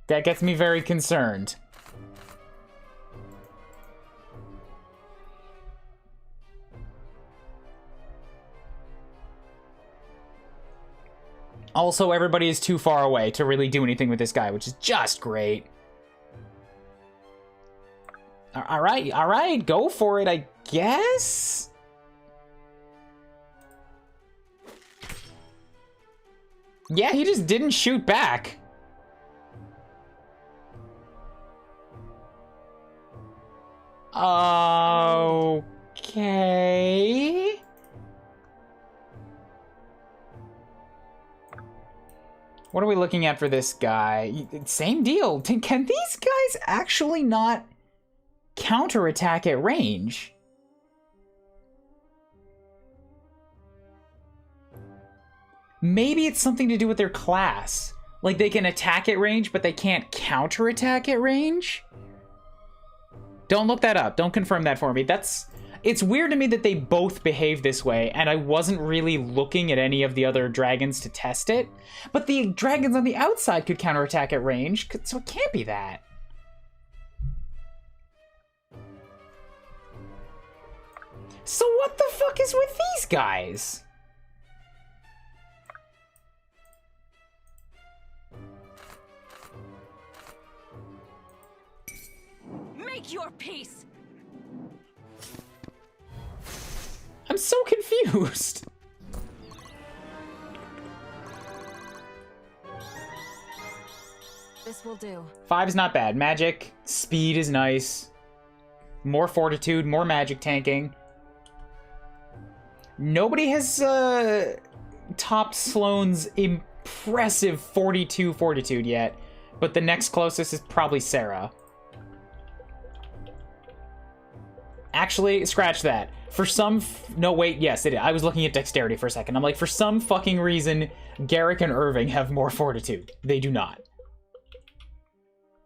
[SPEAKER 1] That gets me very concerned. Also, everybody is too far away to really do anything with this guy, which is just great. All right, go for it, I guess? Yeah, he just didn't shoot back. Okay. What are we looking at for this guy? Same deal. Can these guys actually not counterattack at range? Maybe it's something to do with their class. Like, they can attack at range, but they can't counterattack at range? Don't look that up. Don't confirm that for me. It's weird to me that they both behave this way, and I wasn't really looking at any of the other dragons to test it. But the dragons on the outside could counterattack at range, so it can't be that. So what the fuck is with these guys?
[SPEAKER 7] Make your peace.
[SPEAKER 1] I'm so confused.
[SPEAKER 2] This will do.
[SPEAKER 1] 5's not bad. Magic, speed is nice. More fortitude, more magic tanking. Nobody has topped Sloane's impressive 42 fortitude yet, but the next closest is probably Sarah. Actually, scratch that. For some... no, wait, yes, it is. I was looking at dexterity for a second. I'm like, for some fucking reason, Garrick and Irving have more fortitude. They do not.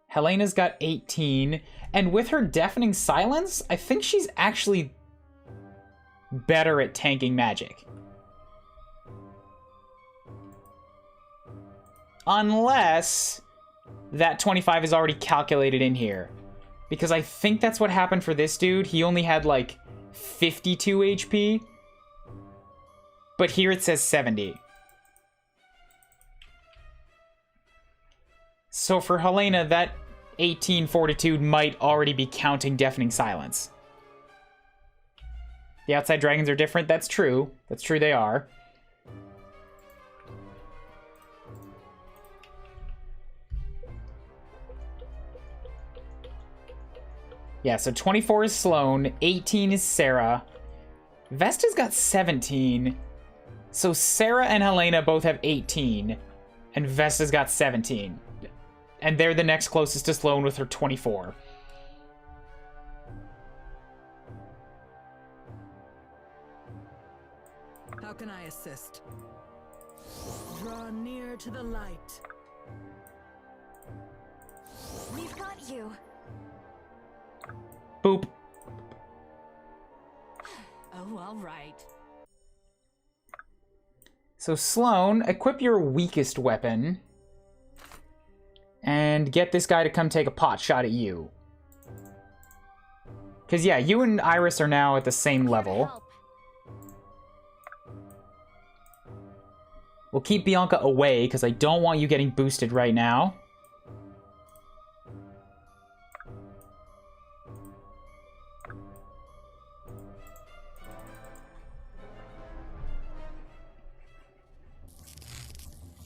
[SPEAKER 1] Helena's got 18, and with her deafening silence, I think she's actually better at tanking magic. Unless that 25 is already calculated in here. Because I think that's what happened for this dude. He only had, like, 52 HP. But here it says 70. So for Helena, that 18 fortitude might already be counting deafening silence. The outside dragons are different. That's true. That's true, they are. Yeah, so 24 is Sloane, 18 is Sarah. Vesta's got 17. So Sarah and Helena both have 18, and Vesta's got 17. And they're the next closest to Sloane with her 24.
[SPEAKER 6] How can I assist? Draw near to the light.
[SPEAKER 4] We've got you.
[SPEAKER 1] Boop.
[SPEAKER 7] Oh, all right.
[SPEAKER 1] So Sloane, equip your weakest weapon. And get this guy to come take a pot shot at you. Because, yeah, you and Iris are now at the same level.
[SPEAKER 4] Help.
[SPEAKER 1] We'll keep Bianca away, because I don't want you getting boosted right now.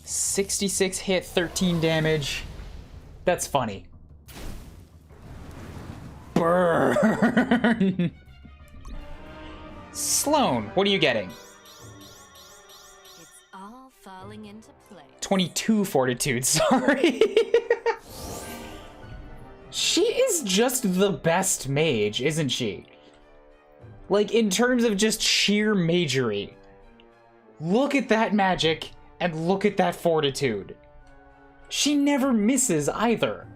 [SPEAKER 1] .66 hit, 13 damage. That's funny. Burn! Sloane, what are you getting?
[SPEAKER 7] It's all falling into place.
[SPEAKER 1] 22 fortitude, sorry. She is just the best mage, isn't she? Like, in terms of just sheer magery. Look at that magic, and look at that fortitude. She never misses either.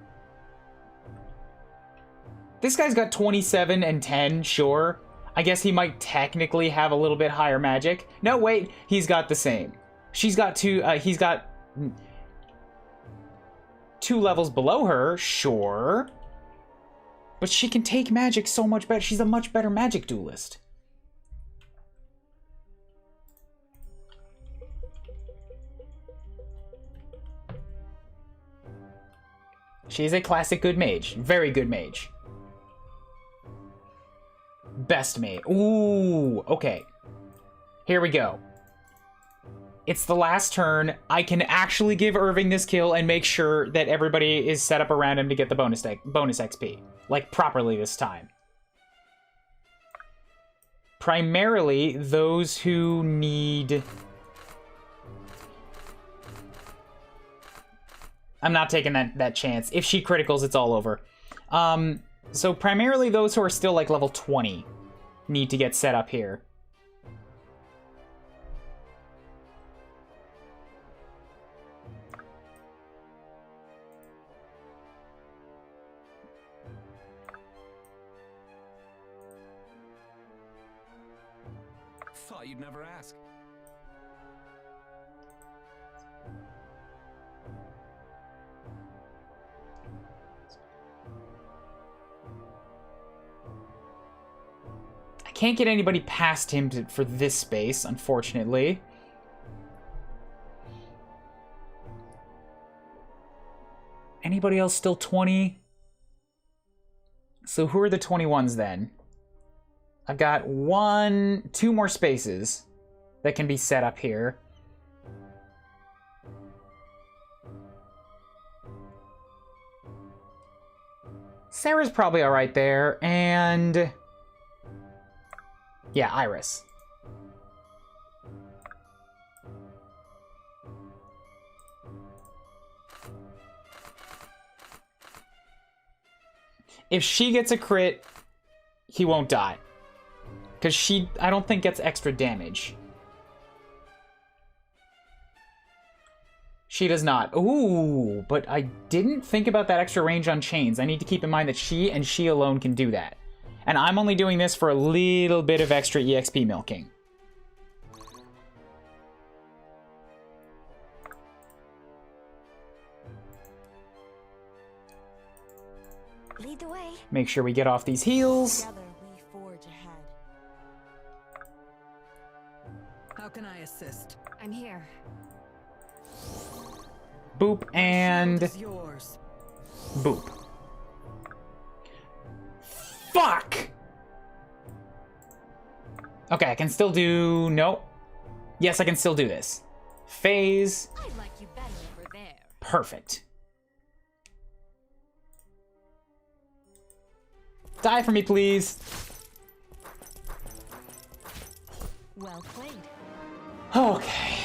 [SPEAKER 1] This guy's got 27 and 10, sure. I guess he might technically have a little bit higher magic. No, wait, he's got the same. She's got he's got 2 levels below her, sure. But she can take magic so much better. She's a much better magic duelist. She is a classic good mage. Very good mage. Best mage. Ooh, okay. Here we go. It's the last turn. I can actually give Irving this kill and make sure that everybody is set up around him to get the bonus XP. Like, properly this time. Primarily, those who need... I'm not taking that chance. If she criticals, it's all over. So primarily those who are still, like, level 20 need to get set up here.
[SPEAKER 5] Thought you'd never ask.
[SPEAKER 1] I can't get anybody past him for this space, unfortunately. Anybody else still 20? So who are the 21s then? I've got 2 more spaces that can be set up here. Sarah's probably all right there, and yeah, Iris. If she gets a crit, he won't die. Because she, I don't think, gets extra damage. She does not. Ooh, but I didn't think about that extra range on chains. I need to keep in mind that she and she alone can do that. And I'm only doing this for a little bit of extra EXP milking.
[SPEAKER 4] Lead the way.
[SPEAKER 1] Make sure we get off these heals.
[SPEAKER 6] Together we forge ahead. How can I assist?
[SPEAKER 2] I'm here.
[SPEAKER 1] Boop and
[SPEAKER 6] It's yours.
[SPEAKER 1] boop. Fuck! Okay, I can still do... Nope. Yes, I can still do this. Phase.
[SPEAKER 7] I'd like you better over there.
[SPEAKER 1] Perfect. Die for me, please.
[SPEAKER 7] Well played.
[SPEAKER 1] Okay.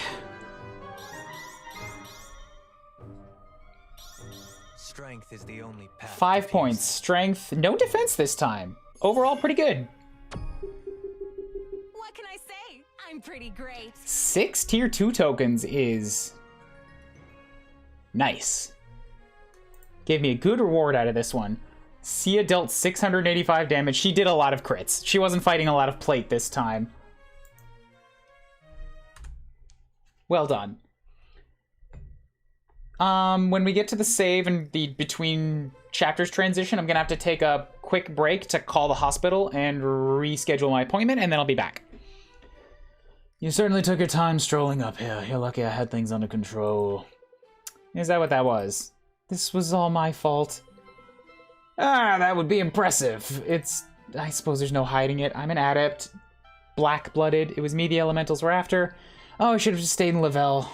[SPEAKER 5] Strength is the only path.
[SPEAKER 1] 5
[SPEAKER 5] to
[SPEAKER 1] points.
[SPEAKER 5] peace.
[SPEAKER 1] Strength. No defense this time. Overall, pretty good.
[SPEAKER 7] What can I say? I'm pretty great.
[SPEAKER 1] 6 tier 2 tokens is nice. Gave me a good reward out of this one. Sia dealt 685 damage. She did a lot of crits. She wasn't fighting a lot of plate this time. Well done. When we get to the save and the between chapters transition, I'm gonna have to take a quick break to call the hospital and reschedule my appointment, and then I'll be back. You certainly took your time strolling up here. You're lucky I had things under control. Is that what that was? This was all my fault. Ah, that would be impressive. I suppose there's no hiding it. I'm an adept. Black-blooded. It was me the elementals were after. Oh, I should have just stayed in Lavelle.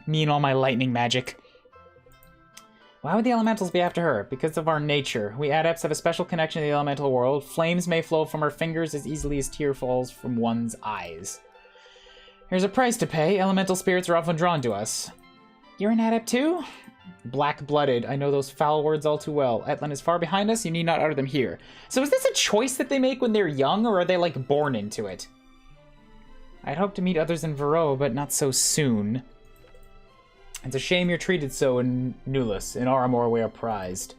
[SPEAKER 1] Me and all my lightning magic. Why would the elementals be after her? Because of our nature. We adepts have a special connection to the elemental world. Flames may flow from our fingers as easily as tear falls from one's eyes. There's a price to pay. Elemental spirits are often drawn to us. You're an adept too? Black-blooded. I know those foul words all too well. Etlan is far behind us. You need not utter them here. So is this a choice that they make when they're young, or are they, like, born into it? I'd hope to meet others in Varroa, but not so soon. It's a shame you're treated so in Nulus. In Aramor we are prized.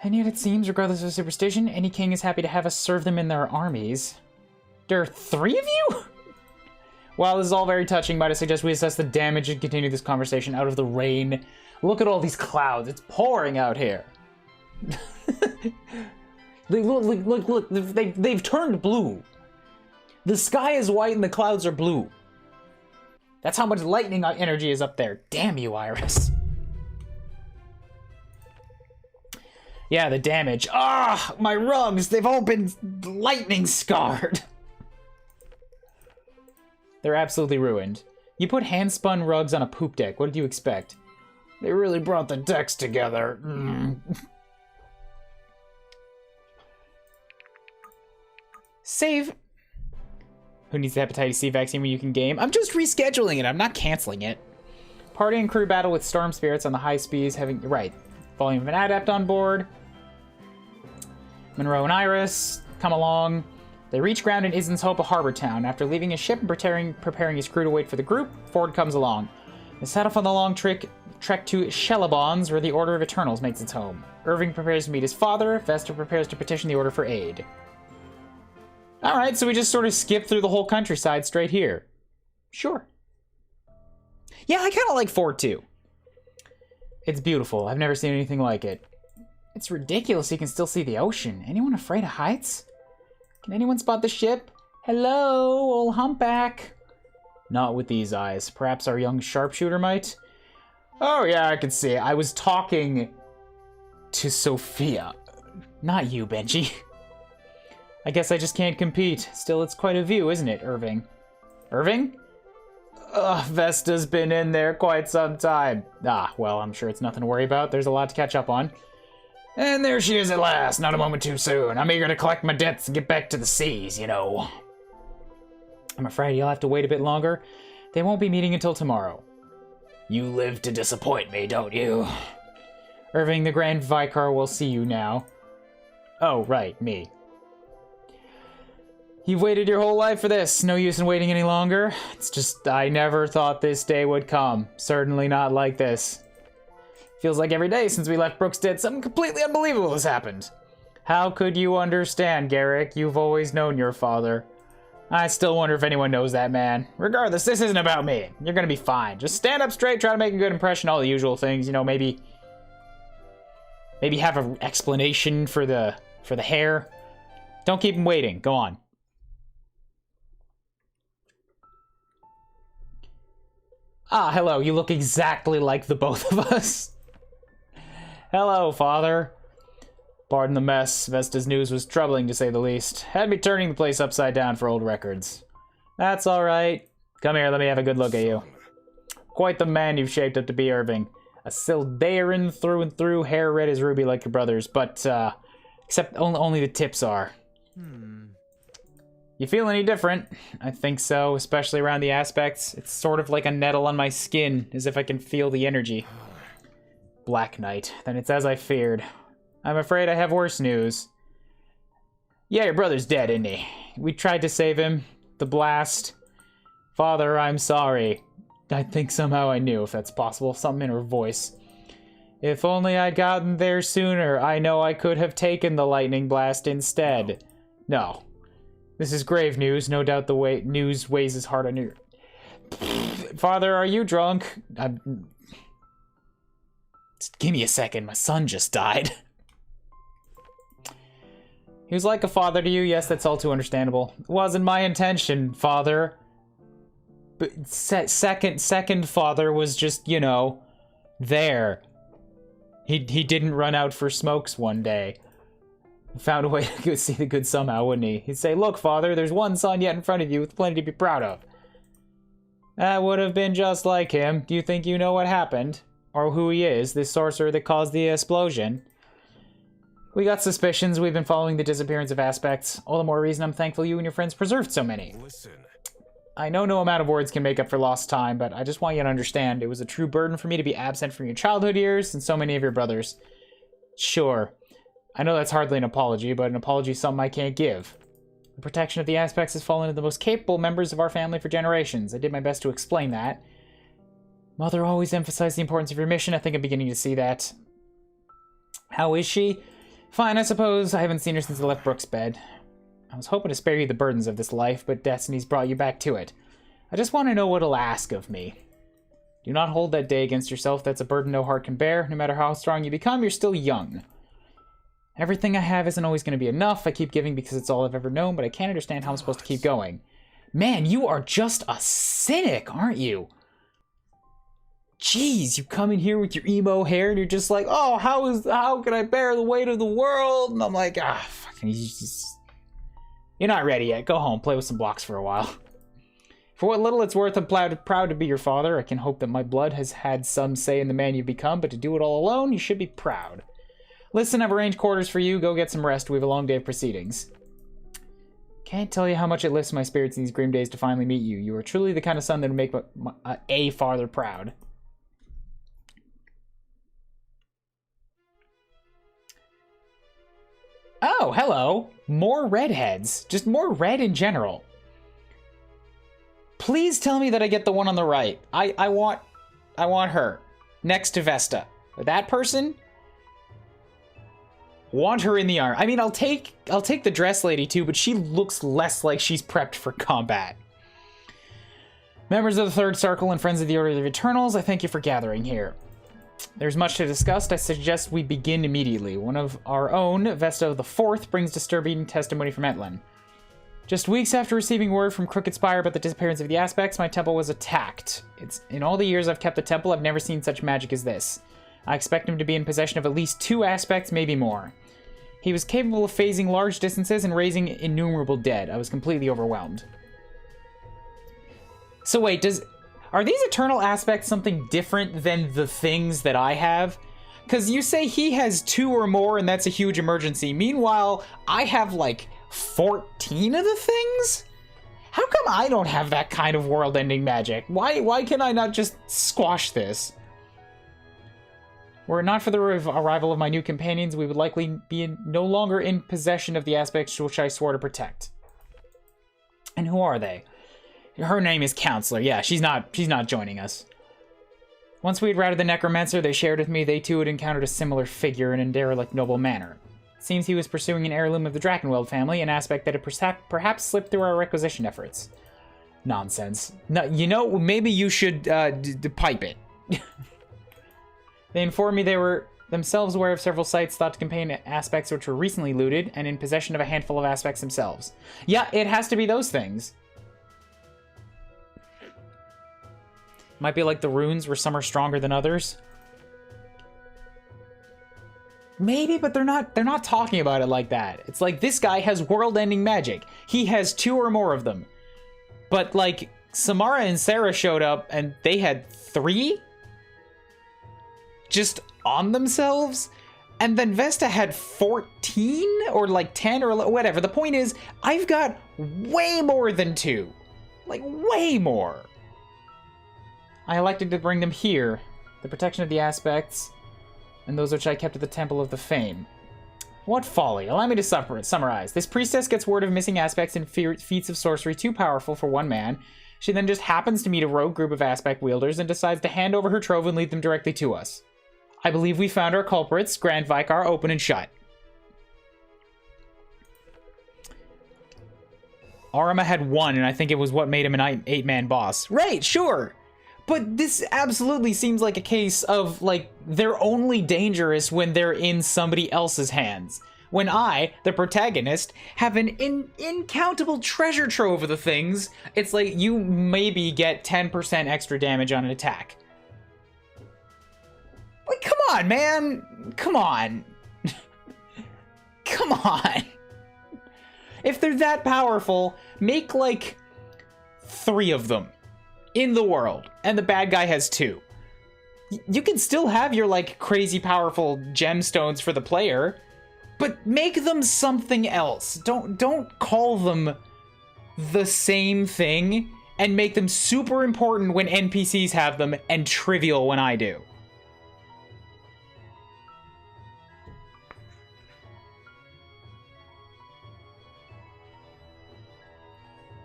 [SPEAKER 1] And yet it seems, regardless of superstition, any king is happy to have us serve them in their armies. There are 3 of you? While this is all very touching, might I suggest we assess the damage and continue this conversation out of the rain. Look at all these clouds. It's pouring out here. Look. They've turned blue. The sky is white and the clouds are blue. That's how much lightning energy is up there. Damn you, Iris. Yeah, the damage. Ah, my rugs, they've all been lightning scarred. They're absolutely ruined. You put hand-spun rugs on a poop deck. What did you expect? They really brought the decks together. Save. Who needs the hepatitis C vaccine when you can game? I'm just rescheduling it. I'm not canceling it. Party and crew battle with storm spirits on the high speeds, having... Right. Volume of an adept on board. Monroe and Iris come along. They reach ground in Isn's Hope, a harbor town. After leaving his ship and preparing his crew to wait for the group, Ford comes along. They set off on the long trek to Shelabons, where the Order of Eternals makes its home. Irving prepares to meet his father. Vesta prepares to petition the Order for aid. Alright, so we just sort of skip through the whole countryside straight here. Sure. Yeah, I kind of like Ford too. It's beautiful. I've never seen anything like it. It's ridiculous you can still see the ocean. Anyone afraid of heights? Can anyone spot the ship? Hello, old humpback. Not with these eyes. Perhaps our young sharpshooter might? Oh yeah, I can see it. I was talking to Sophia. Not you, Benji. I guess I just can't compete. Still, it's quite a view, isn't it, Irving? Irving? Ugh, Vesta's been in there quite some time. Ah, well, I'm sure it's nothing to worry about. There's a lot to catch up on. And there she is at last, not a moment too soon. I'm eager to collect my debts and get back to the seas, you know. I'm afraid you'll have to wait a bit longer. They won't be meeting until tomorrow. You live to disappoint me, don't you? Irving, the Grand Vicar will see you now. Oh, right, me. You've waited your whole life for this. No use in waiting any longer. It's just, I never thought this day would come. Certainly not like this. Feels like every day since we left Brookstead, something completely unbelievable has happened. How could you understand, Garrick? You've always known your father. I still wonder if anyone knows that man. Regardless, this isn't about me. You're gonna be fine. Just stand up straight, try to make a good impression, all the usual things. You know, maybe have an explanation for the hair. Don't keep him waiting. Go on. Ah, hello. You look exactly like the both of us. Hello, Father. Pardon the mess. Vesta's news was troubling, to say the least. Had me turning the place upside down for old records. That's all right. Come here, let me have a good look at you. Quite the man you've shaped up to be, Irving. A Sildarin through and through, hair red as ruby like your brother's, but, except only the tips are. You feel any different? I think so, especially around the aspects. It's sort of like a nettle on my skin, as if I can feel the energy. Black Knight. Then it's as I feared. I'm afraid I have worse news. Yeah, your brother's dead, isn't he? We tried to save him. The blast. Father, I'm sorry. I think somehow I knew, if that's possible. Something in her voice. If only I'd gotten there sooner, I know I could have taken the lightning blast instead. No. This is grave news. No doubt the news weighs as hard on your... Father, are you drunk? Just give me a second. My son just died. He was like a father to you. Yes, that's all too understandable. It wasn't my intention, Father. But second father was just, you know, there. He didn't run out for smokes one day. Found a way to see the good somehow, wouldn't he? He'd say, look, Father, there's one son yet in front of you with plenty to be proud of. That would have been just like him. Do you think you know what happened? Or who he is, this sorcerer that caused the explosion? We got suspicions. We've been following the disappearance of aspects. All the more reason I'm thankful you and your friends preserved so many.
[SPEAKER 3] Listen.
[SPEAKER 1] I know no amount of words can make up for lost time, but I just want you to understand it was a true burden for me to be absent from your childhood years and so many of your brothers. Sure. I know that's hardly an apology, but an apology is something I can't give. The protection of the aspects has fallen to the most capable members of our family for generations. I did my best to explain that. Mother always emphasized the importance of your mission. I think I'm beginning to see that. How is she? Fine, I suppose. I haven't seen her since I left Brooke's bed. I was hoping to spare you the burdens of this life, but destiny's brought you back to it. I just want to know what it'll ask of me. Do not hold that day against yourself. That's a burden no heart can bear. No matter how strong you become, you're still young. Everything I have isn't always going to be enough. I keep giving because it's all I've ever known, but I can't understand how I'm supposed to keep going. Man, you are just a cynic, aren't you? Jeez, you come in here with your emo hair and you're just like, oh, how can I bear the weight of the world? And I'm like, fucking, you're not ready yet. Go home, play with some blocks for a while. For what little it's worth, I'm proud to be your father. I can hope that my blood has had some say in the man you've become, but to do it all alone, you should be proud. Listen, I've arranged quarters for you. Go get some rest. We have a long day of proceedings. Can't tell you how much it lifts my spirits in these grim days to finally meet you. You are truly the kind of son that would make a father proud. Oh, hello. More redheads. Just more red in general. Please tell me that I get the one on the right. I want her. Next to Vesta. That person? Want her in the arm. I mean, I'll take the dress lady too, but she looks less like she's prepped for combat. Members of the Third Circle and friends of the Order of the Eternals, I thank you for gathering here. There's much to discuss. I suggest we begin immediately. One of our own, Vesta of the Fourth, brings disturbing testimony from Etlin. Just weeks after receiving word from Crooked Spire about the disappearance of the aspects, my temple was attacked. In all the years I've kept the temple, I've never seen such magic as this. I expect him to be in possession of at least 2 aspects, maybe more. He was capable of phasing large distances and raising innumerable dead. I was completely overwhelmed. So wait, are these eternal aspects something different than the things that I have? Because you say he has 2 or more and that's a huge emergency. Meanwhile, I have like 14 of the things? How come I don't have that kind of world-ending magic? Why can I not just squash this? Were it not for the arrival of my new companions, we would likely be no longer in possession of the aspects which I swore to protect. And who are they? Her name is Counselor. Yeah, she's not joining us. Once we had routed the Necromancer, they shared with me they too had encountered a similar figure in a derelict noble manor. It seems he was pursuing an heirloom of the Drakenweld family, an aspect that had perhaps slipped through our requisition efforts. Nonsense. No, you know, maybe you should pipe it. They informed me they were themselves aware of several sites thought to contain aspects which were recently looted, and in possession of a handful of aspects themselves. Yeah, it has to be those things. Might be like the runes, where some are stronger than others. Maybe, but they're not talking about it like that. It's like, this guy has world-ending magic. He has 2 or more of them. But, like, Samara and Sarah showed up, and they had 3? Just on themselves? And then Vesta had 14? Or, like, 10 or whatever. The point is, I've got way more than 2. Like, way more. I elected to bring them here. The protection of the aspects, and those which I kept at the Temple of the Fame. What folly. Allow me to summarize. This priestess gets word of missing aspects and feats of sorcery too powerful for one man. She then just happens to meet a rogue group of aspect wielders and decides to hand over her trove and lead them directly to us. I believe we found our culprits. Grand Vicar, open and shut. Arima had 1, and I think it was what made him an 8-man boss. Right, sure! But this absolutely seems like a case of, like, they're only dangerous when they're in somebody else's hands. When I, the protagonist, have an incountable treasure trove of the things, it's like you maybe get 10% extra damage on an attack. Like, come on, man! Come on! Come on! If they're that powerful, make, like, 3 of them in the world, and the bad guy has 2. You can still have your, like, crazy powerful gemstones for the player, but make them something else. Don't call them the same thing and make them super important when NPCs have them and trivial when I do.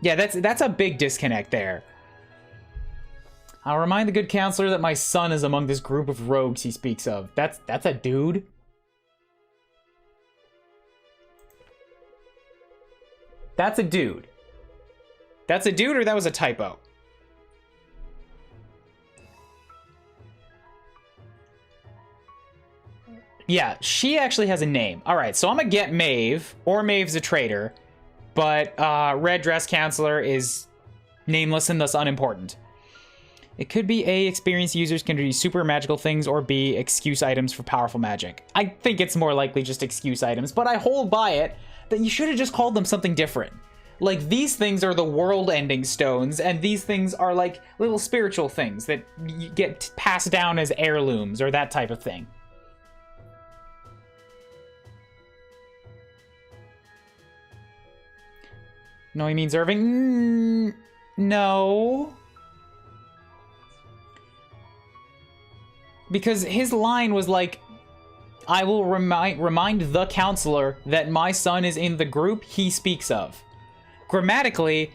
[SPEAKER 1] Yeah, that's a big disconnect there. I'll remind the good counselor that my son is among this group of rogues he speaks of. That's a dude? That's a dude. That's a dude, or that was a typo? Yeah, she actually has a name. Alright, so I'm gonna get Maeve, or Maeve's a traitor, but Red Dress Counselor is nameless and thus unimportant. It could be A, experienced users can do super magical things, or B, excuse items for powerful magic. I think it's more likely just excuse items, but I hold by it that you should have just called them something different. Like, these things are the world-ending stones, and these things are like little spiritual things that you get passed down as heirlooms or that type of thing. No, he means Irving? No. Because his line was like, I will remind the counselor that my son is in the group he speaks of. Grammatically,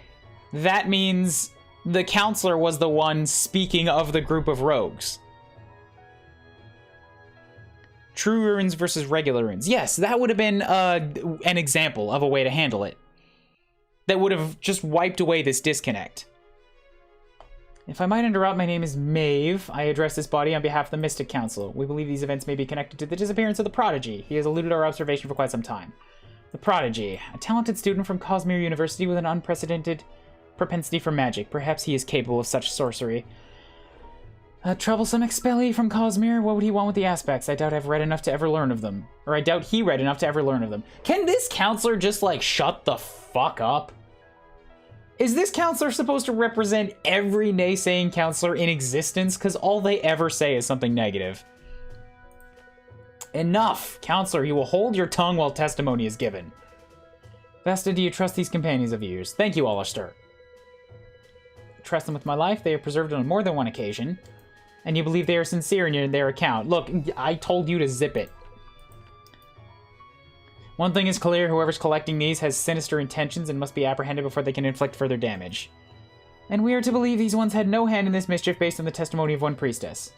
[SPEAKER 1] that means the counselor was the one speaking of the group of rogues. True runes versus regular runes. Yes, that would have been an example of a way to handle it. That would have just wiped away this disconnect. If I might interrupt, my name is Maeve. I address this body on behalf of the Mystic Council. We believe these events may be connected to the disappearance of the Prodigy. He has eluded our observation for quite some time. The Prodigy, a talented student from Cosmere University with an unprecedented propensity for magic. Perhaps he is capable of such sorcery. A troublesome expellee from Cosmere? What would he want with the aspects? I doubt I've read enough to ever learn of them. Or I doubt he read enough to ever learn of them. Can this counselor just, like, shut the fuck up? Is this counselor supposed to represent every naysaying counselor in existence? Because all they ever say is something negative. Enough! Counselor, you will hold your tongue while testimony is given. Vesta, do you trust these companions of yours? Thank you, Alistair. Trust them with my life. They are preserved on more than one occasion. And you believe they are sincere in their account. Look, I told you to zip it. One thing is clear, whoever's collecting these has sinister intentions and must be apprehended before they can inflict further damage. And we are to believe these ones had no hand in this mischief based on the testimony of one priestess.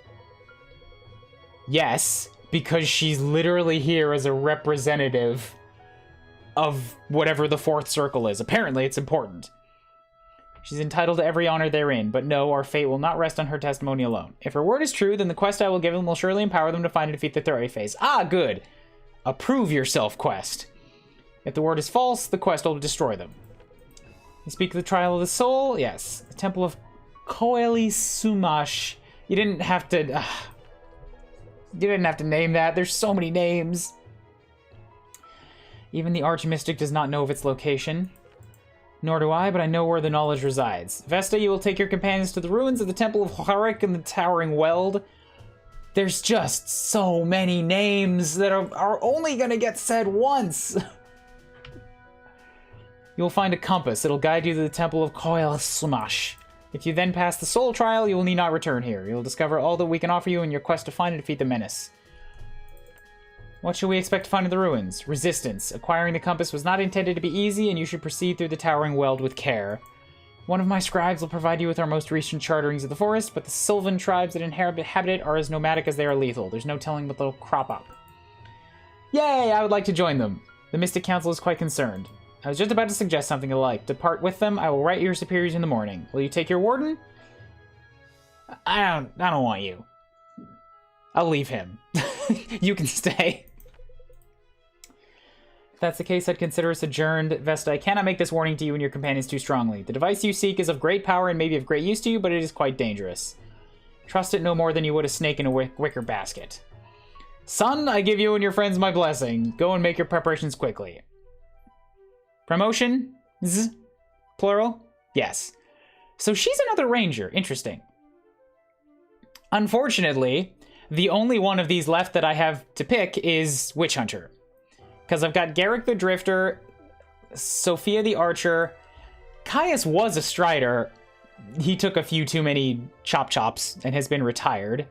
[SPEAKER 1] Yes, because she's literally here as a representative of whatever the fourth circle is. Apparently, it's important. She's entitled to every honor therein, but no, our fate will not rest on her testimony alone. If her word is true, then the quest I will give them will surely empower them to find and defeat the third phase. Ah, good! A prove yourself quest. If the word is false, the quest will destroy them. You speak of the trial of the soul? Yes. The temple of Koeli Sumash. You didn't have to... you didn't have to name that. There's so many names. Even the Archmystic does not know of its location. Nor do I, but I know where the knowledge resides. Vesta, you will take your companions to the ruins of the temple of GARRICK and the Towering Weld. There's just so many names that are only gonna get said once. You'll find a compass. It'll guide you to the temple of Koel Sumash. If you then pass the soul trial, you will need not return here. You'll discover all that we can offer you in your quest to find and defeat the menace. What should we expect to find in the ruins? Resistance. Acquiring the compass was not intended to be easy, and you should proceed through the Towering Weld with care. One of my scribes will provide you with our most recent charterings of the forest, but the Sylvan tribes that inhabit it are as nomadic as they are lethal. There's no telling what they'll crop up. Yay! I would like to join them. The Mystic Council is quite concerned. I was just about to suggest something alike. Depart with them. I will write your superiors in the morning. Will you take your warden? I don't want you. I'll leave him. You can stay. If that's the case, I'd consider us adjourned. Vesta, I cannot make this warning to you and your companions too strongly. The device you seek is of great power and may be of great use to you, but it is quite dangerous. Trust it no more than you would a snake in a wicker basket. Son, I give you and your friends my blessing. Go and make your preparations quickly. Promotion? Z? Plural? Yes. So she's another ranger. Interesting. Unfortunately, the only one of these left that I have to pick is Witch Hunter. Because I've got Garrick the Drifter, Sophia the Archer. Caius was a Strider. He took a few too many chops and has been retired.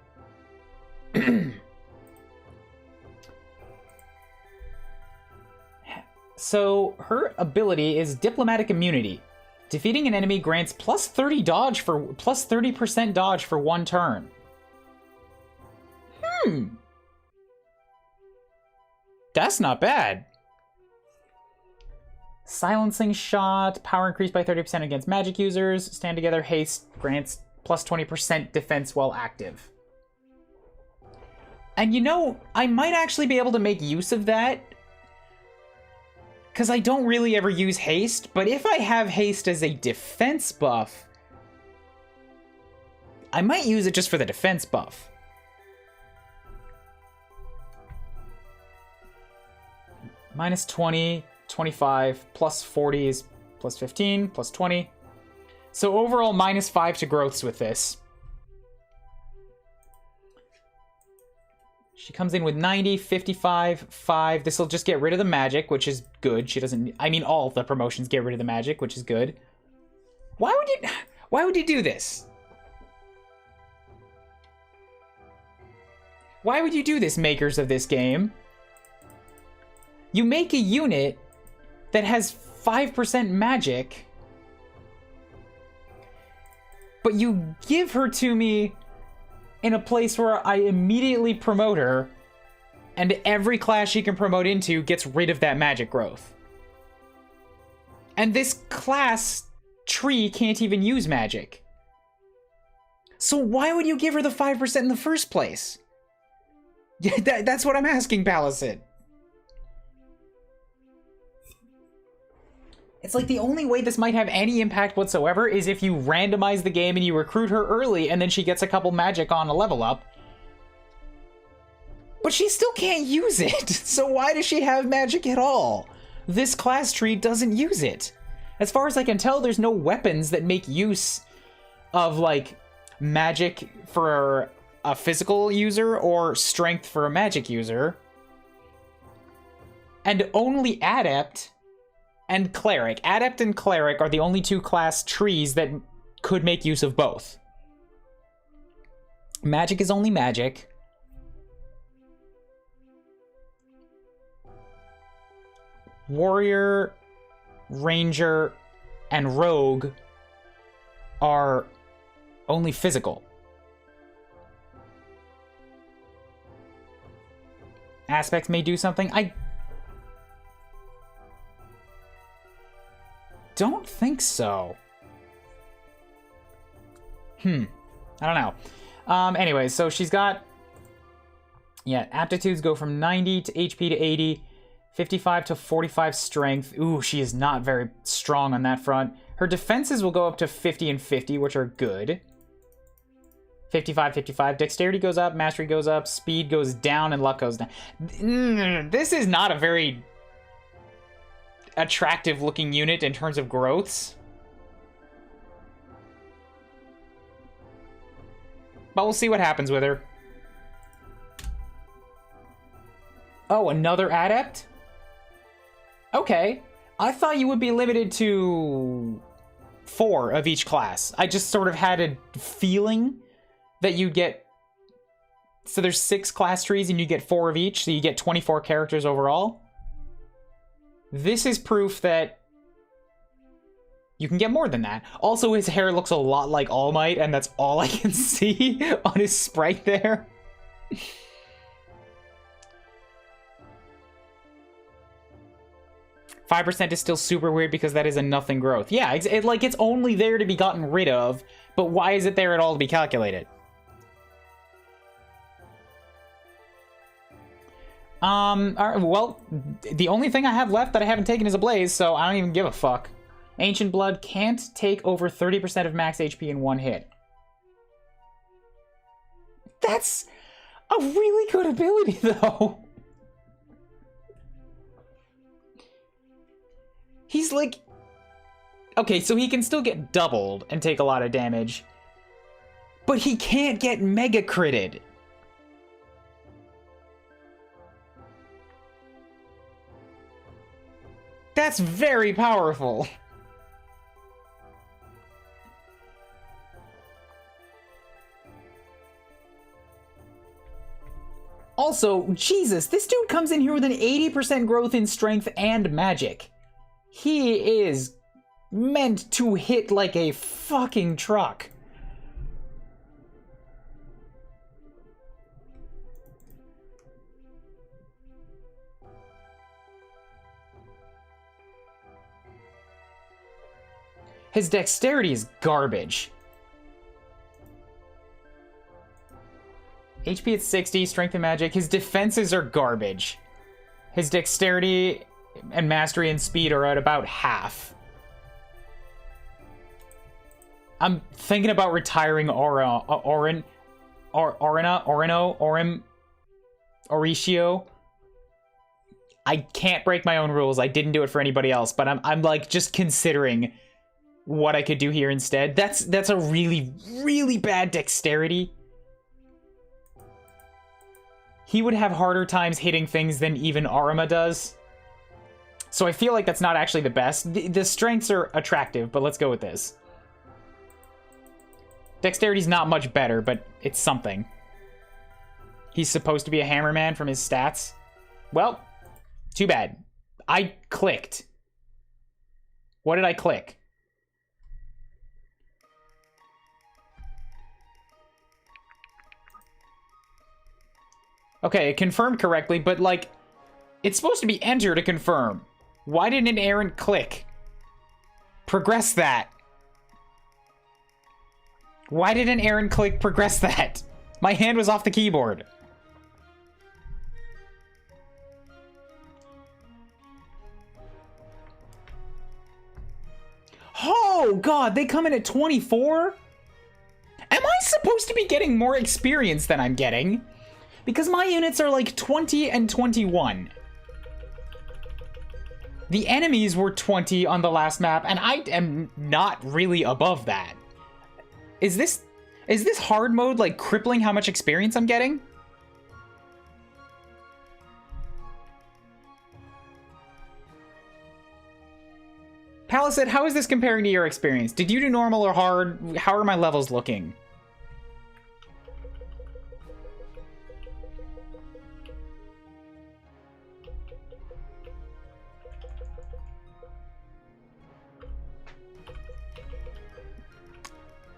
[SPEAKER 1] So her ability is Diplomatic Immunity. Defeating an enemy grants plus 30% dodge for 1 turn. That's not bad. Silencing Shot, power increased by 30% against magic users. Stand Together Haste grants plus 20% defense while active. And you know, I might actually be able to make use of that. Because I don't really ever use haste, but if I have haste as a defense buff, I might use it just for the defense buff. Minus 20, 25, plus 40 is plus 15, plus 20. So overall, minus 5 to growths with this. She comes in with 90, 55, 5. This will just get rid of the magic, which is good. She doesn't... I mean, all of the promotions get rid of the magic, which is good. Why would you do this? Why would you do this, makers of this game? You make a unit that has 5% magic, but you give her to me in a place where I immediately promote her, and every class she can promote into gets rid of that magic growth. And this class tree can't even use magic. So why would you give her the 5% in the first place? That's what I'm asking, Palisade. It's like the only way this might have any impact whatsoever is if you randomize the game and you recruit her early and then she gets a couple magic on a level up. But she still can't use it, so why does she have magic at all? This class tree doesn't use it. As far as I can tell, there's no weapons that make use of, like, magic for a physical user or strength for a magic user. And only Adept and Cleric. Adept and Cleric are the only two class trees that could make use of both. Magic is only magic. Warrior, Ranger, and Rogue are only physical. Aspects may do something. I don't think so. I don't know. Anyway, so she's got... Yeah, aptitudes go from 90 to HP to 80. 55 to 45 strength. Ooh, she is not very strong on that front. Her defenses will go up to 50 and 50, which are good. 55, 55. Dexterity goes up, mastery goes up, speed goes down, and luck goes down. This is not a very attractive looking unit in terms of growths. But we'll see what happens with her. Oh, another adept? Okay. I thought you would be limited to 4 of each class. I just sort of had a feeling that you get... So there's 6 class trees and you get 4 of each, so you get 24 characters overall. This is proof that you can get more than that. Also, his hair looks a lot like All Might, and that's all I can see on his sprite there. 5% is still super weird because that is a nothing growth. Yeah, it's only there to be gotten rid of, but why is it there at all to be calculated? Alright, well, the only thing I have left that I haven't taken is a Blaze, so I don't even give a fuck. Ancient Blood can't take over 30% of max HP in one hit. That's a really good ability, though. He's like... Okay, so he can still get doubled and take a lot of damage. But he can't get mega critted. That's very powerful. Also, Jesus, this dude comes in here with an 80% growth in strength and magic. He is meant to hit like a fucking truck. His dexterity is garbage. HP at 60, strength and magic. His defenses are garbage. His dexterity and mastery and speed are at about half. I'm thinking about retiring Orin, Oricio. I can't break my own rules. I didn't do it for anybody else, but I'm like just considering what I could do here instead. That's a really, really bad dexterity. He would have harder times hitting things than even Arima does. So I feel like that's not actually the best. The strengths are attractive, but let's go with this. Dexterity's not much better, but it's something. He's supposed to be a hammerman from his stats. Well, too bad. I clicked. What did I click? Okay, it confirmed correctly, but like, it's supposed to be enter to confirm. Why didn't Aaron click? Progress that. Why didn't Aaron click progress that? My hand was off the keyboard. Oh, God, they come in at 24? Am I supposed to be getting more experience than I'm getting? Because my units are like 20 and 21. The enemies were 20 on the last map, and I am not really above that. Is this hard mode like crippling how much experience I'm getting? Palisade, how is this comparing to your experience? Did you do normal or hard? How are my levels looking?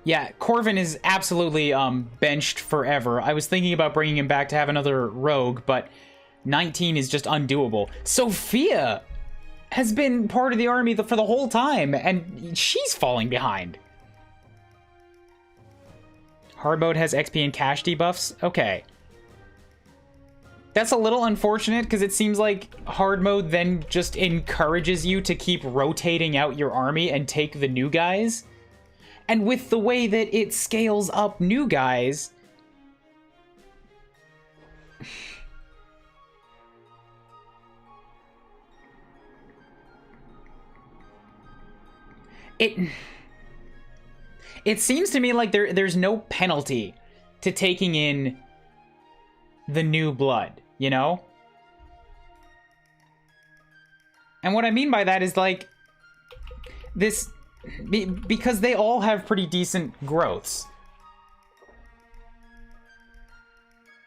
[SPEAKER 1] Yeah, Corvin is absolutely benched forever. I was thinking about bringing him back to have another rogue, but 19 is just undoable. Sophia has been part of the army for the whole time, and she's falling behind. Hard mode has XP and cash debuffs? Okay. That's a little unfortunate, because it seems like hard mode then just encourages you to keep rotating out your army and take the new guys. And with the way that it scales up new guys... It seems to me like there's no penalty to taking in the new blood, you know? And what I mean by that is like this... Because they all have pretty decent growths.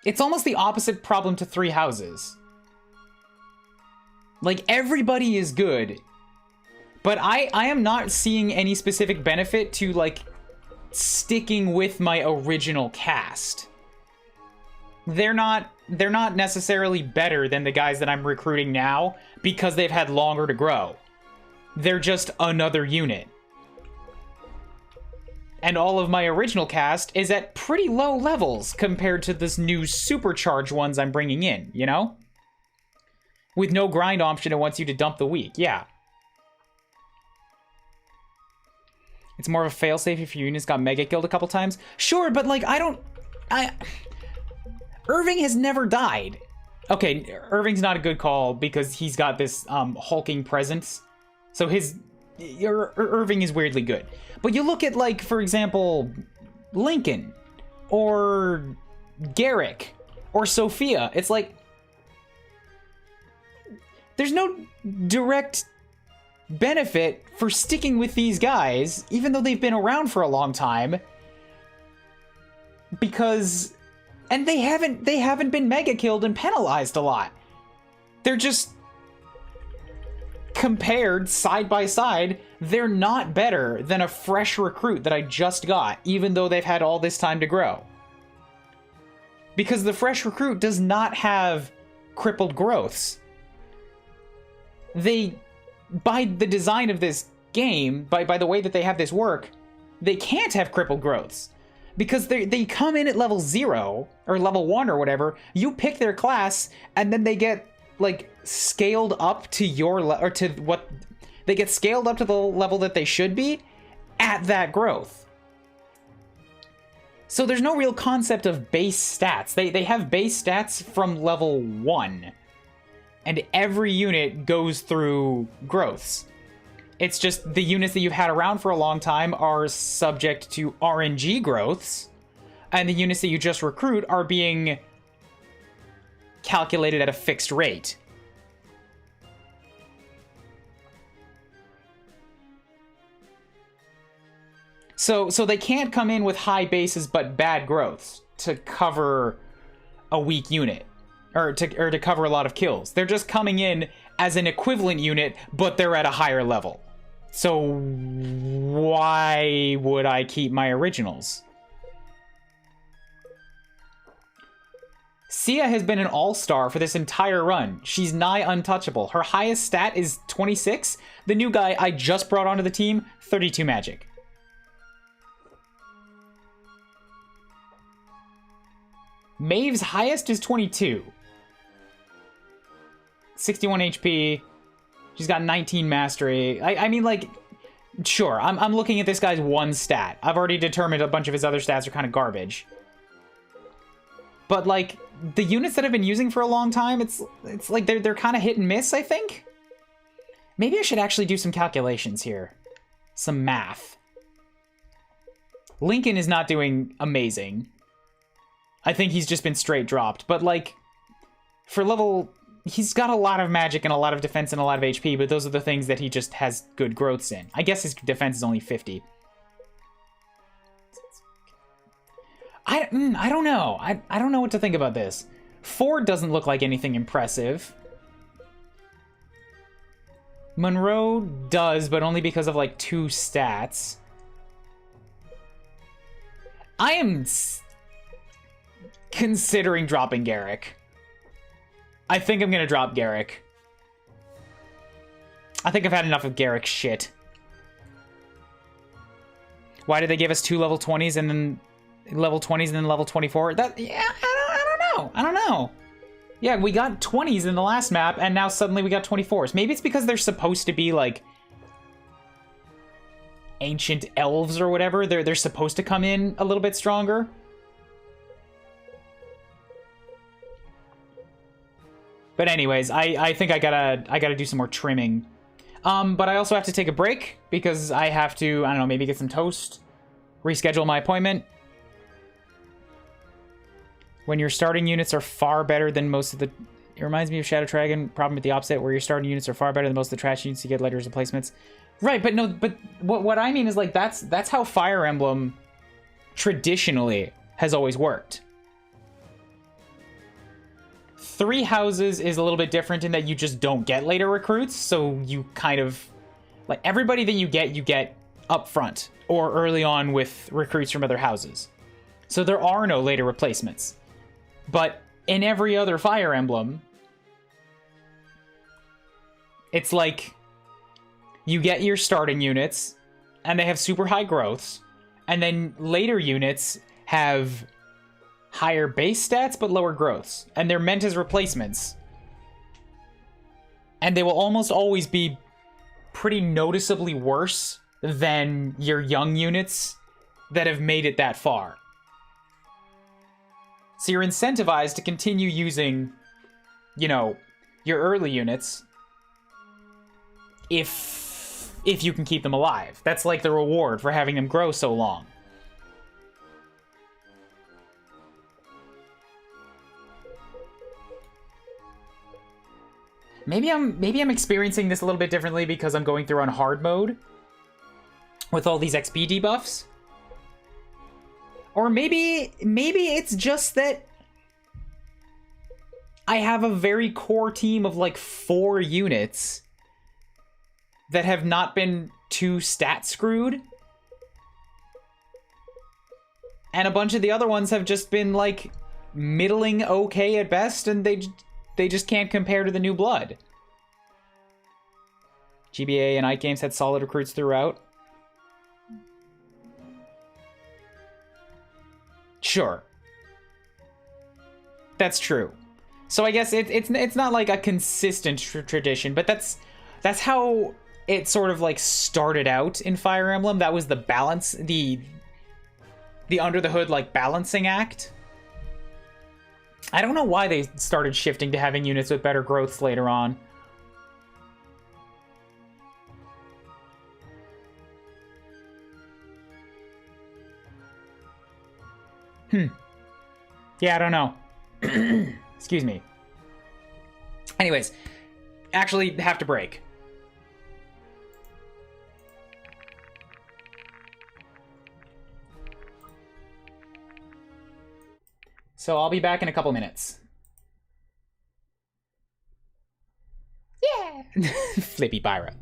[SPEAKER 1] It's almost the opposite problem to Three Houses. Like, everybody is good, but I am not seeing any specific benefit to, like, sticking with my original cast. They're not necessarily better than the guys that I'm recruiting now because they've had longer to grow. They're just another unit. And all of my original cast is at pretty low levels compared to this new supercharged ones I'm bringing in, you know? With no grind option, it wants you to dump the weak, yeah. It's more of a failsafe if your units got mega killed a couple times. Sure, but like, Irving has never died. Okay, Irving's not a good call because he's got this hulking presence. So Irving is weirdly good. But you look at, like, for example, Lincoln, or Garrick, or Sophia. It's like, there's no direct benefit for sticking with these guys, even though they've been around for a long time. Because, and they haven't been mega killed and penalized a lot. They're just... compared side by side, they're not better than a fresh recruit that I just got, even though they've had all this time to grow. Because the fresh recruit does not have crippled growths. They, by the design of this game, by the way that they have this work, they can't have crippled growths. Because they come in at level 0, or level 1 or whatever, you pick their class, and then they get like scaled up to your or to what they get scaled up to the level that they should be at that growth. So there's no real concept of base stats. They have base stats from level 1. And every unit goes through growths. It's just the units that you've had around for a long time are subject to RNG growths, and the units that you just recruit are being calculated at a fixed rate. So they can't come in with high bases but bad growths to cover a weak unit, or to cover a lot of kills. They're just coming in as an equivalent unit, but they're at a higher level. So why would I keep my originals? Sia has been an all-star for this entire run. She's nigh untouchable. Her highest stat is 26. The new guy I just brought onto the team, 32 magic. Maeve's highest is 22. 61 HP. She's got 19 mastery. I mean, like, sure, I'm looking at this guy's one stat. I've already determined a bunch of his other stats are kind of garbage. But, like, the units that I've been using for a long time, it's like they're kind of hit and miss, I think. Maybe I should actually do some calculations here. Some math. Lincoln is not doing amazing. I think he's just been straight dropped. But, like, for level... He's got a lot of magic and a lot of defense and a lot of HP, but those are the things that he just has good growths in. I guess his defense is only 50. I don't know. I don't know what to think about this. Ford doesn't look like anything impressive. Monroe does, but only because of, like, 2 stats. I am considering dropping Garrick. I think I'm gonna drop Garrick. I think I've had enough of Garrick shit. Why did they give us 2 level 20s and then level 20s and then level 24? That, yeah, I don't know. Yeah, we got 20s in the last map, and now suddenly we got 24s. Maybe it's because they're supposed to be, like, ancient elves or whatever. They're supposed to come in a little bit stronger. But anyways, I think I gotta do some more trimming. But I also have to take a break because I have to, I don't know, maybe get some toast, reschedule my appointment. When your starting units are far better than most of the... It reminds me of Shadow Dragon, problem with the opposite, where your starting units are far better than most of the trash units, you get later replacements. Right, but no, but what I mean is, like, that's how Fire Emblem traditionally has always worked. 3 houses is a little bit different in that you just don't get later recruits, so you kind of... Like, everybody that you get up front, or early on with recruits from other houses. So there are no later replacements. But in every other Fire Emblem, it's like you get your starting units, and they have super high growths, and then later units have higher base stats but lower growths, and they're meant as replacements. And they will almost always be pretty noticeably worse than your young units that have made it that far. So you're incentivized to continue using, you know, your early units if you can keep them alive. That's like the reward for having them grow so long. Maybe I'm experiencing this a little bit differently because I'm going through on hard mode with all these XP debuffs. Or maybe it's just that I have a very core team of like 4 units that have not been too stat screwed. And a bunch of the other ones have just been like middling okay at best, and they just can't compare to the new blood. GBA and Ike Games had solid recruits throughout. Sure. That's true. So I guess it's not like a consistent tradition, but that's how it sort of like started out in Fire Emblem. That was the balance, the the under the hood like balancing act. I don't know why they started shifting to having units with better growths later on. Yeah, I don't know. Excuse me. Anyways, actually have to break. So I'll be back in a couple minutes. Yeah! Flippy Pyra.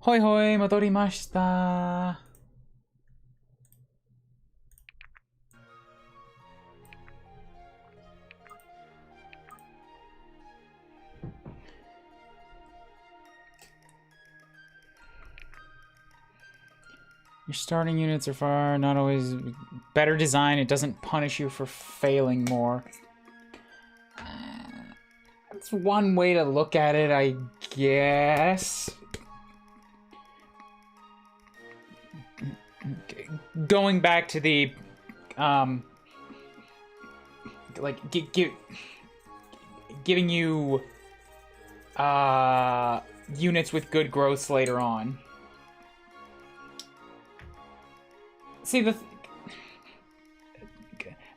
[SPEAKER 1] Hoi hoi, motorimashita. Your starting units are far not always better design. It doesn't punish you for failing more. That's one way to look at it, I guess. Going back to the like giving you units with good growths later on. See, the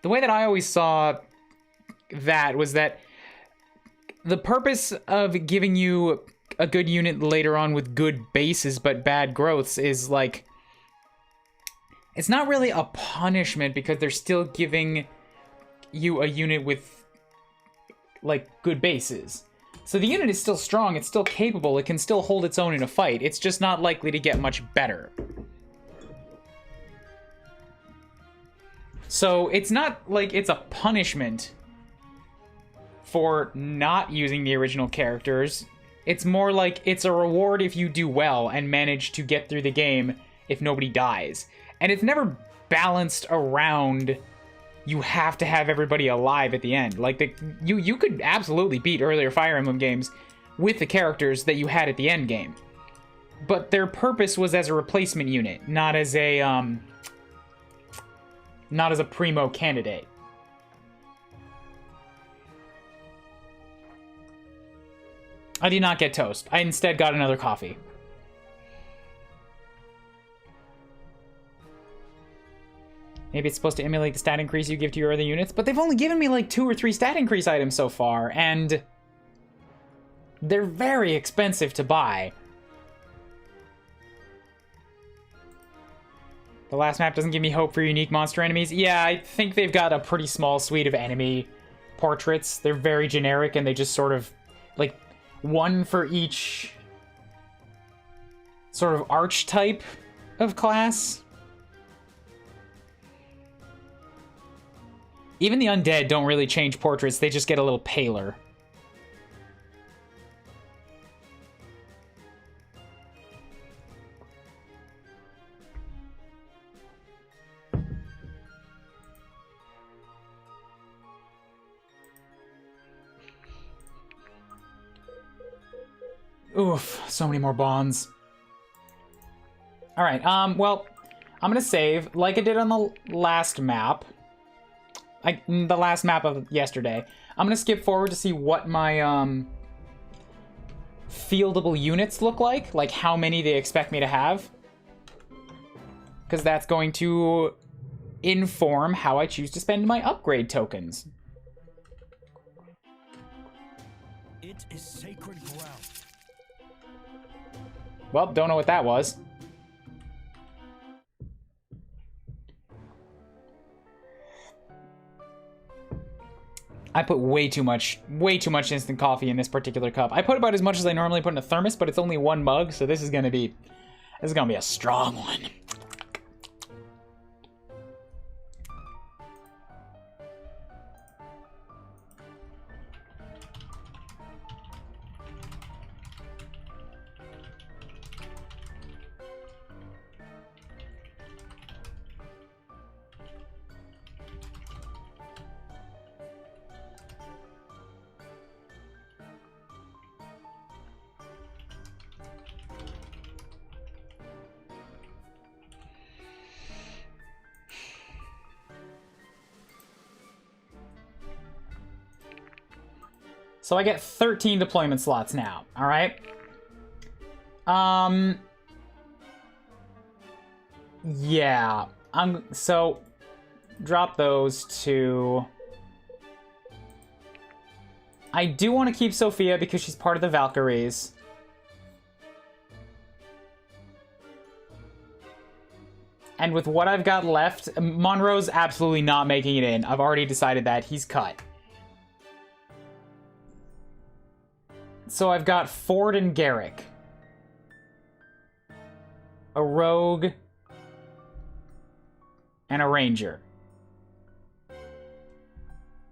[SPEAKER 1] way that I always saw that was that the purpose of giving you a good unit later on with good bases but bad growths is like, it's not really a punishment because they're still giving you a unit with like good bases. So the unit is still strong, it's still capable, it can still hold its own in a fight. It's just not likely to get much better. So it's not like it's a punishment for not using the original characters. It's more like it's a reward if you do well and manage to get through the game if nobody dies. And it's never balanced around you have to have everybody alive at the end. Like, you could absolutely beat earlier Fire Emblem games with the characters that you had at the end game. But their purpose was as a replacement unit, not as a primo candidate. I did not get toast. I instead got another coffee. Maybe it's supposed to emulate the stat increase you give to your other units, but they've only given me like 2 or 3 stat increase items so far, and they're very expensive to buy. The last map doesn't give me hope for unique monster enemies. Yeah, I think they've got a pretty small suite of enemy portraits. They're very generic, and they just sort of, like, one for each sort of archetype of class. Even the undead don't really change portraits, they just get a little paler. Oof, so many more bonds. Alright, well, I'm gonna save, like I did on the last map. The last map of yesterday. I'm gonna skip forward to see what my, fieldable units look like how many they expect me to have. Because that's going to inform how I choose to spend my upgrade tokens.
[SPEAKER 3] It is sacred ground.
[SPEAKER 1] Well, don't know what that was. I put way too much instant coffee in this particular cup. I put about as much as I normally put in a thermos, but it's only 1 mug, so this is gonna be a strong one. So I get 13 deployment slots now, all right? Yeah, so drop those to... I do want to keep Sophia because she's part of the Valkyries. And with what I've got left, Monroe's absolutely not making it in. I've already decided that. He's cut. So I've got Ford and Garrick. a rogue, and a ranger.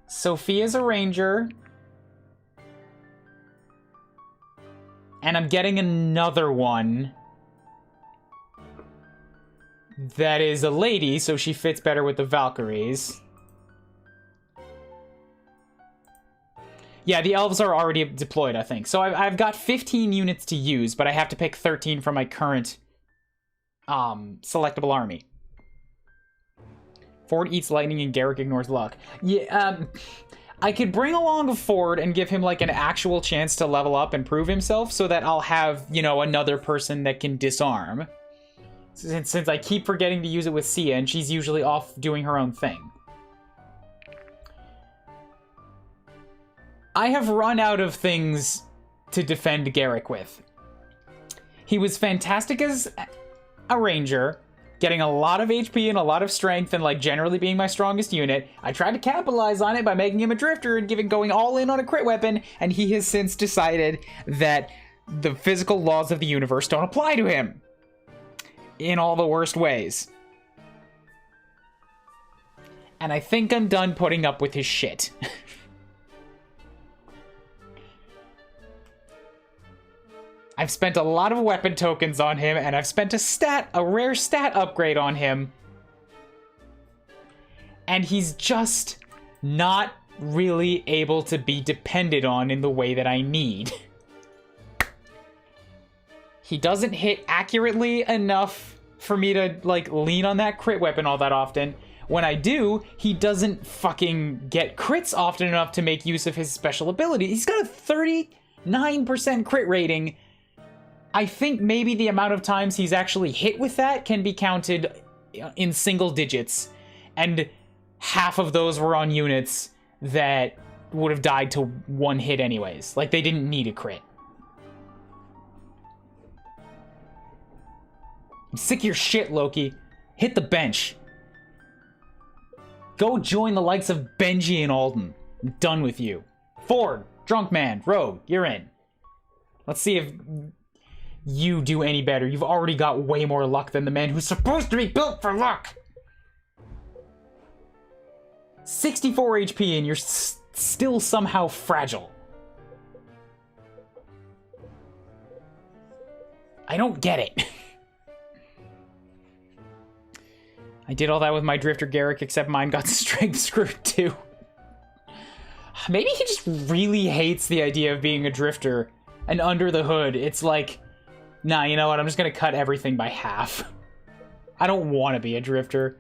[SPEAKER 1] Sophia's a ranger. And I'm getting another one that is a lady, so she fits better with the Valkyries. Yeah, the elves are already deployed, I think. So I've got 15 units to use, but I have to pick 13 from my current selectable army. Ford eats lightning and Garrick ignores luck. Yeah, I could bring along a Ford and give him like an actual chance to level up and prove himself so that I'll have, you know, another person that can disarm. Since I keep forgetting to use it with Sia and she's usually off doing her own thing. I have run out of things to defend Garrick with. He was fantastic as a ranger, getting a lot of HP and a lot of strength and like generally being my strongest unit. I tried to capitalize on it by making him a drifter and going all in on a crit weapon, and he has since decided that the physical laws of the universe don't apply to him. In all the worst ways. And I think I'm done putting up with his shit. I've spent a lot of weapon tokens on him, and I've spent a rare stat upgrade on him. And he's just not really able to be depended on in the way that I need. He doesn't hit accurately enough for me to, like, lean on that crit weapon all that often. When I do, he doesn't fucking get crits often enough to make use of his special ability. He's got a 39% crit rating. I think maybe the amount of times he's actually hit with that can be counted in single digits. And half of those were on units that would have died to one hit anyways. Like, they didn't need a crit. I'm sick of your shit, Loki. Hit the bench. Go join the likes of Benji and Alden. I'm done with you. Ford, Drunk Man, Rogue, you're in. Let's see if you do any better. You've already got way more luck than the man who's supposed to be built for luck. 64 HP and you're still somehow fragile. I don't get it. I did all that with my Drifter Garrick, except mine got strength screwed too. Maybe he just really hates the idea of being a Drifter, and under the hood, it's like, nah, you know what, I'm just gonna cut everything by half. I don't want to be a Drifter.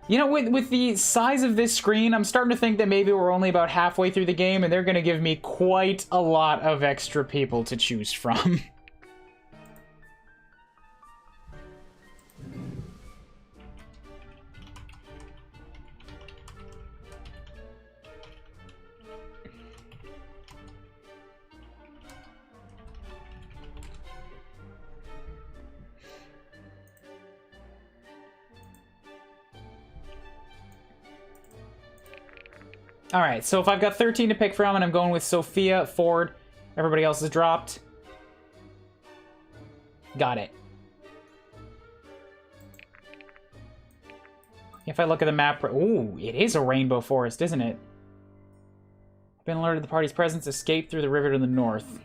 [SPEAKER 1] You know, with the size of this screen, I'm starting to think that maybe we're only about halfway through the game, and they're gonna give me quite a lot of extra people to choose from. All right, so if I've got 13 to pick from and I'm going with Sophia, Ford, everybody else is dropped. Got it. If I look at the map, ooh, it is a rainbow forest, isn't it? Been alerted the party's presence, escaped through the river to the north.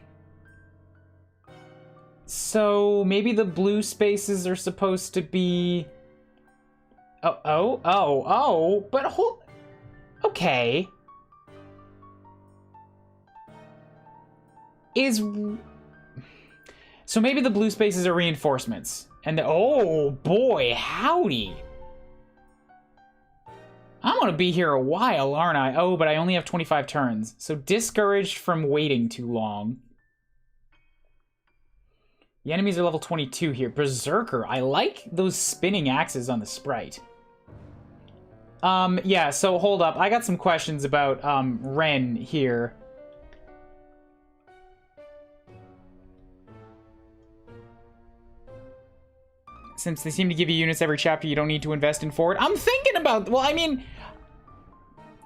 [SPEAKER 1] So maybe the blue spaces are supposed to be... Oh, but hold... Okay. So maybe the blue spaces are reinforcements. And oh boy, howdy. I'm gonna be here a while, aren't I? Oh, but I only have 25 turns. So discouraged from waiting too long. The enemies are level 22 here. Berserker. I like those spinning axes on the sprite. Yeah, so hold up. I got some questions about, Ren here. Since they seem to give you units every chapter, you don't need to invest in Ford. I'm thinking about, well, I mean,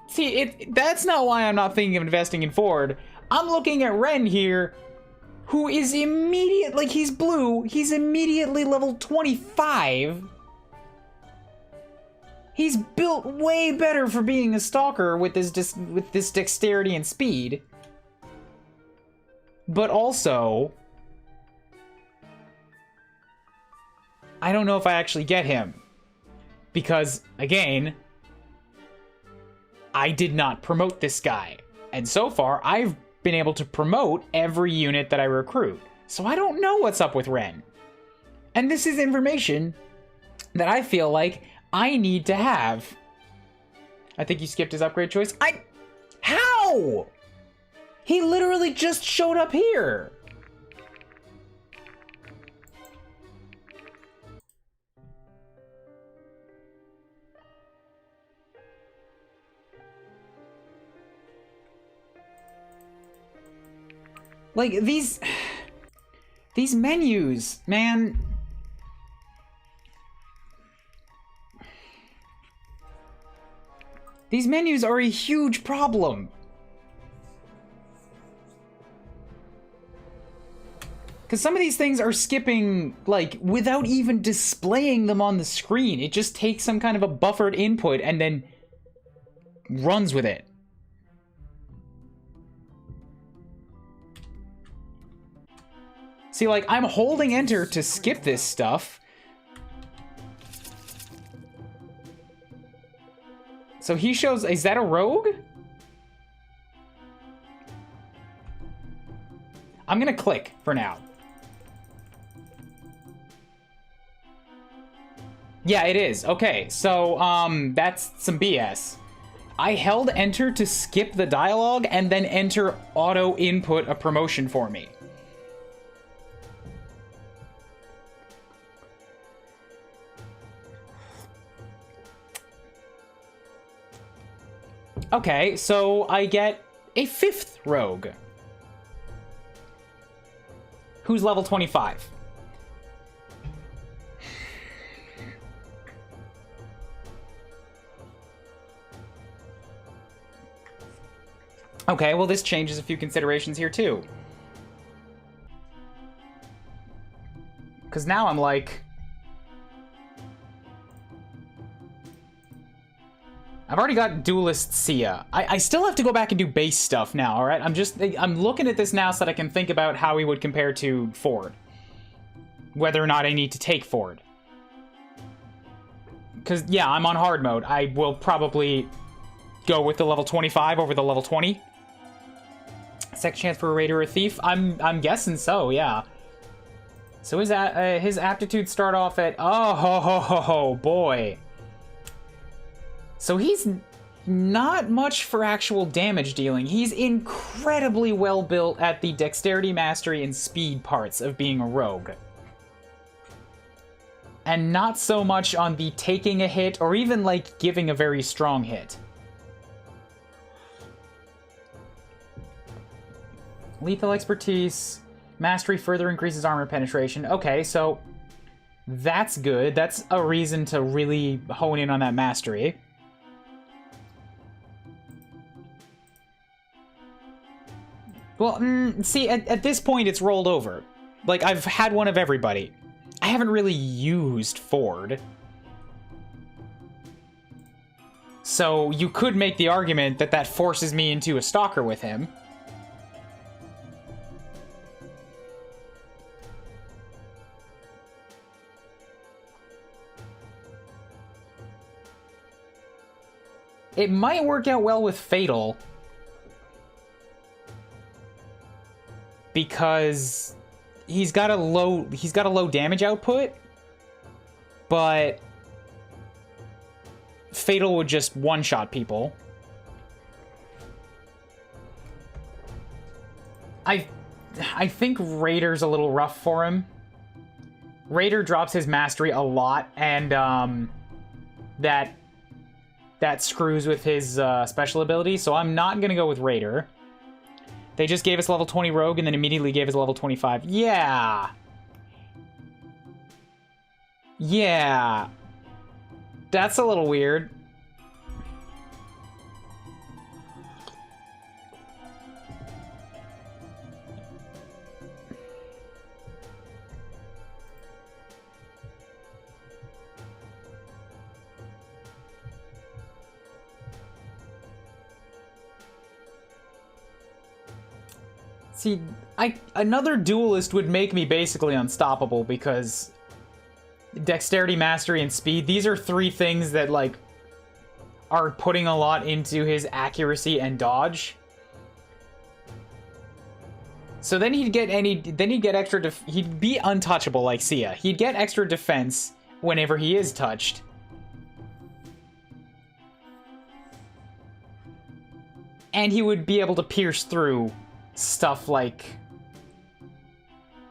[SPEAKER 1] see, that's not why I'm not thinking of investing in Ford. I'm looking at Ren here, who is immediate, like he's blue, he's immediately level 25. He's built way better for being a stalker with this dexterity and speed. But also, I don't know if I actually get him. Because, again, I did not promote this guy. And so far, I've been able to promote every unit that I recruit. So I don't know what's up with Ren. And this is information that I feel like I need to have. I think you skipped his upgrade choice. How? He literally just showed up here. Like, these menus, man. These menus are a huge problem. Because some of these things are skipping, like, without even displaying them on the screen. It just takes some kind of a buffered input and then runs with it. See, like, I'm holding enter to skip this stuff. So he shows, is that a rogue? I'm gonna click for now. Yeah, it is. Okay, so, that's some BS. I held enter to skip the dialogue and then enter auto input a promotion for me. Okay, so I get a 5th rogue. Who's level 25? Okay, well this changes a few considerations here too. Because now I'm like... I've already got Duelist Sia. I still have to go back and do base stuff now, alright? I'm looking at this now so that I can think about how he would compare to Ford. Whether or not I need to take Ford. Because, yeah, I'm on hard mode. I will probably go with the level 25 over the level 20. Second chance for a Raider or a Thief? I'm guessing so, yeah. So his aptitudes start off at... Oh, boy. So he's not much for actual damage dealing. He's incredibly well built at the dexterity, mastery, and speed parts of being a rogue. And not so much on the taking a hit or even like giving a very strong hit. Lethal expertise, mastery further increases armor penetration. Okay, so that's good. That's a reason to really hone in on that mastery. Well, see, at this point, it's rolled over. Like, I've had one of everybody. I haven't really used Ford. So, you could make the argument that that forces me into a stalker with him. It might work out well with Fatal. Because he's got a low damage output, but Fatal would just one-shot people. I think Raider's a little rough for him. Raider drops his mastery a lot, and that screws with his special ability, so I'm not gonna go with Raider. They just gave us level 20 rogue and then immediately gave us level 25. Yeah. Yeah. That's a little weird. See, another duelist would make me basically unstoppable because dexterity, mastery, and speed, these are three things that, like, are putting a lot into his accuracy and dodge. So then he'd get extra he'd be untouchable like Sia. He'd get extra defense whenever he is touched. And he would be able to pierce through stuff like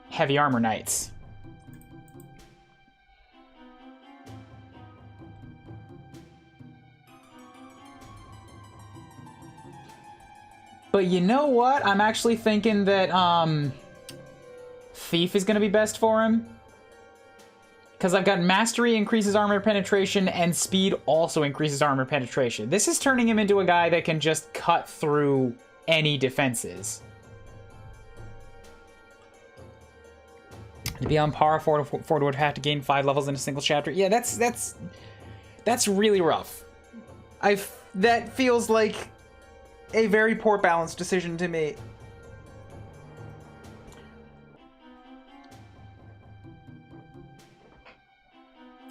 [SPEAKER 1] heavy armor knights. But you know what? I'm actually thinking that Thief is going to be best for him. Because I've got Mastery increases armor penetration, and Speed also increases armor penetration. This is turning him into a guy that can just cut through any defenses. To be on par, Ford would have to gain 5 levels in a single chapter. Yeah, that's really rough. That feels like a very poor balance decision to me.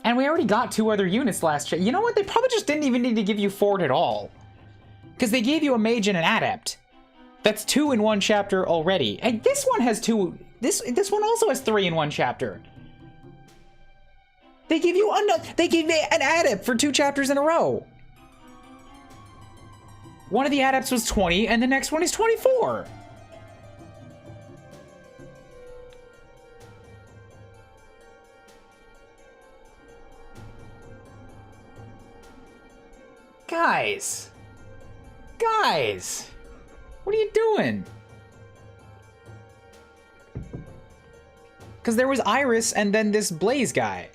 [SPEAKER 1] And we already got 2 other units last year. You know what? They probably just didn't even need to give you Ford at all. Because they gave you a mage and an adept. That's 2 in 1 chapter already. And this one has 2. This one also has 3 in 1 chapter. They gave you an adept for 2 chapters in a row. One of the adepts was 20, and the next one is 24. Guys, what are you doing? Because there was Iris and then this Blaze guy.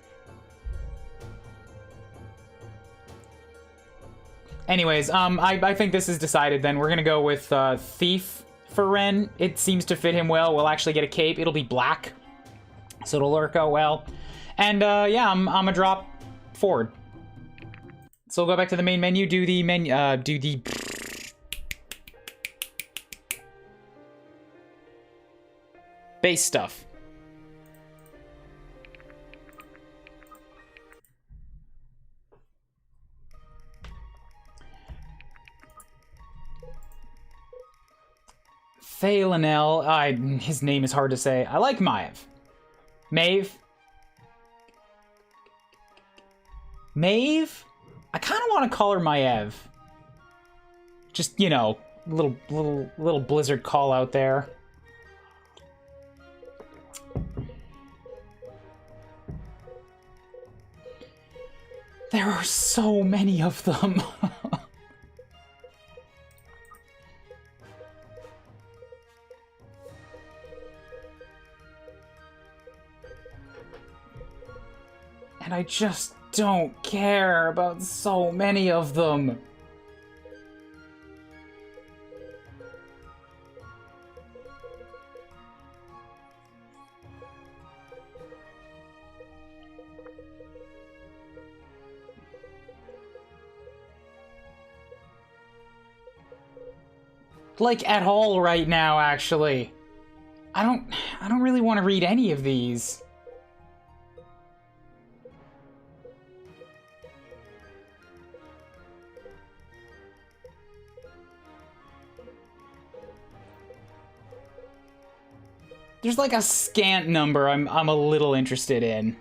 [SPEAKER 1] Anyways, I think this is decided then. We're gonna go with Thief for Ren. It seems to fit him well. We'll actually get a cape. It'll be black, so it'll work out well. And yeah, I'm gonna drop Ford. So we'll go back to the main menu, do the base stuff. Thaylanel, his name is hard to say. I like Maeve. Maeve? I kind of want to call her Maeve. Just, you know, little Blizzard call out there. There are so many of them. And I just don't care about so many of them. Like, at all right now, actually. I don't really want to read any of these. There's like a scant number I'm a little interested in.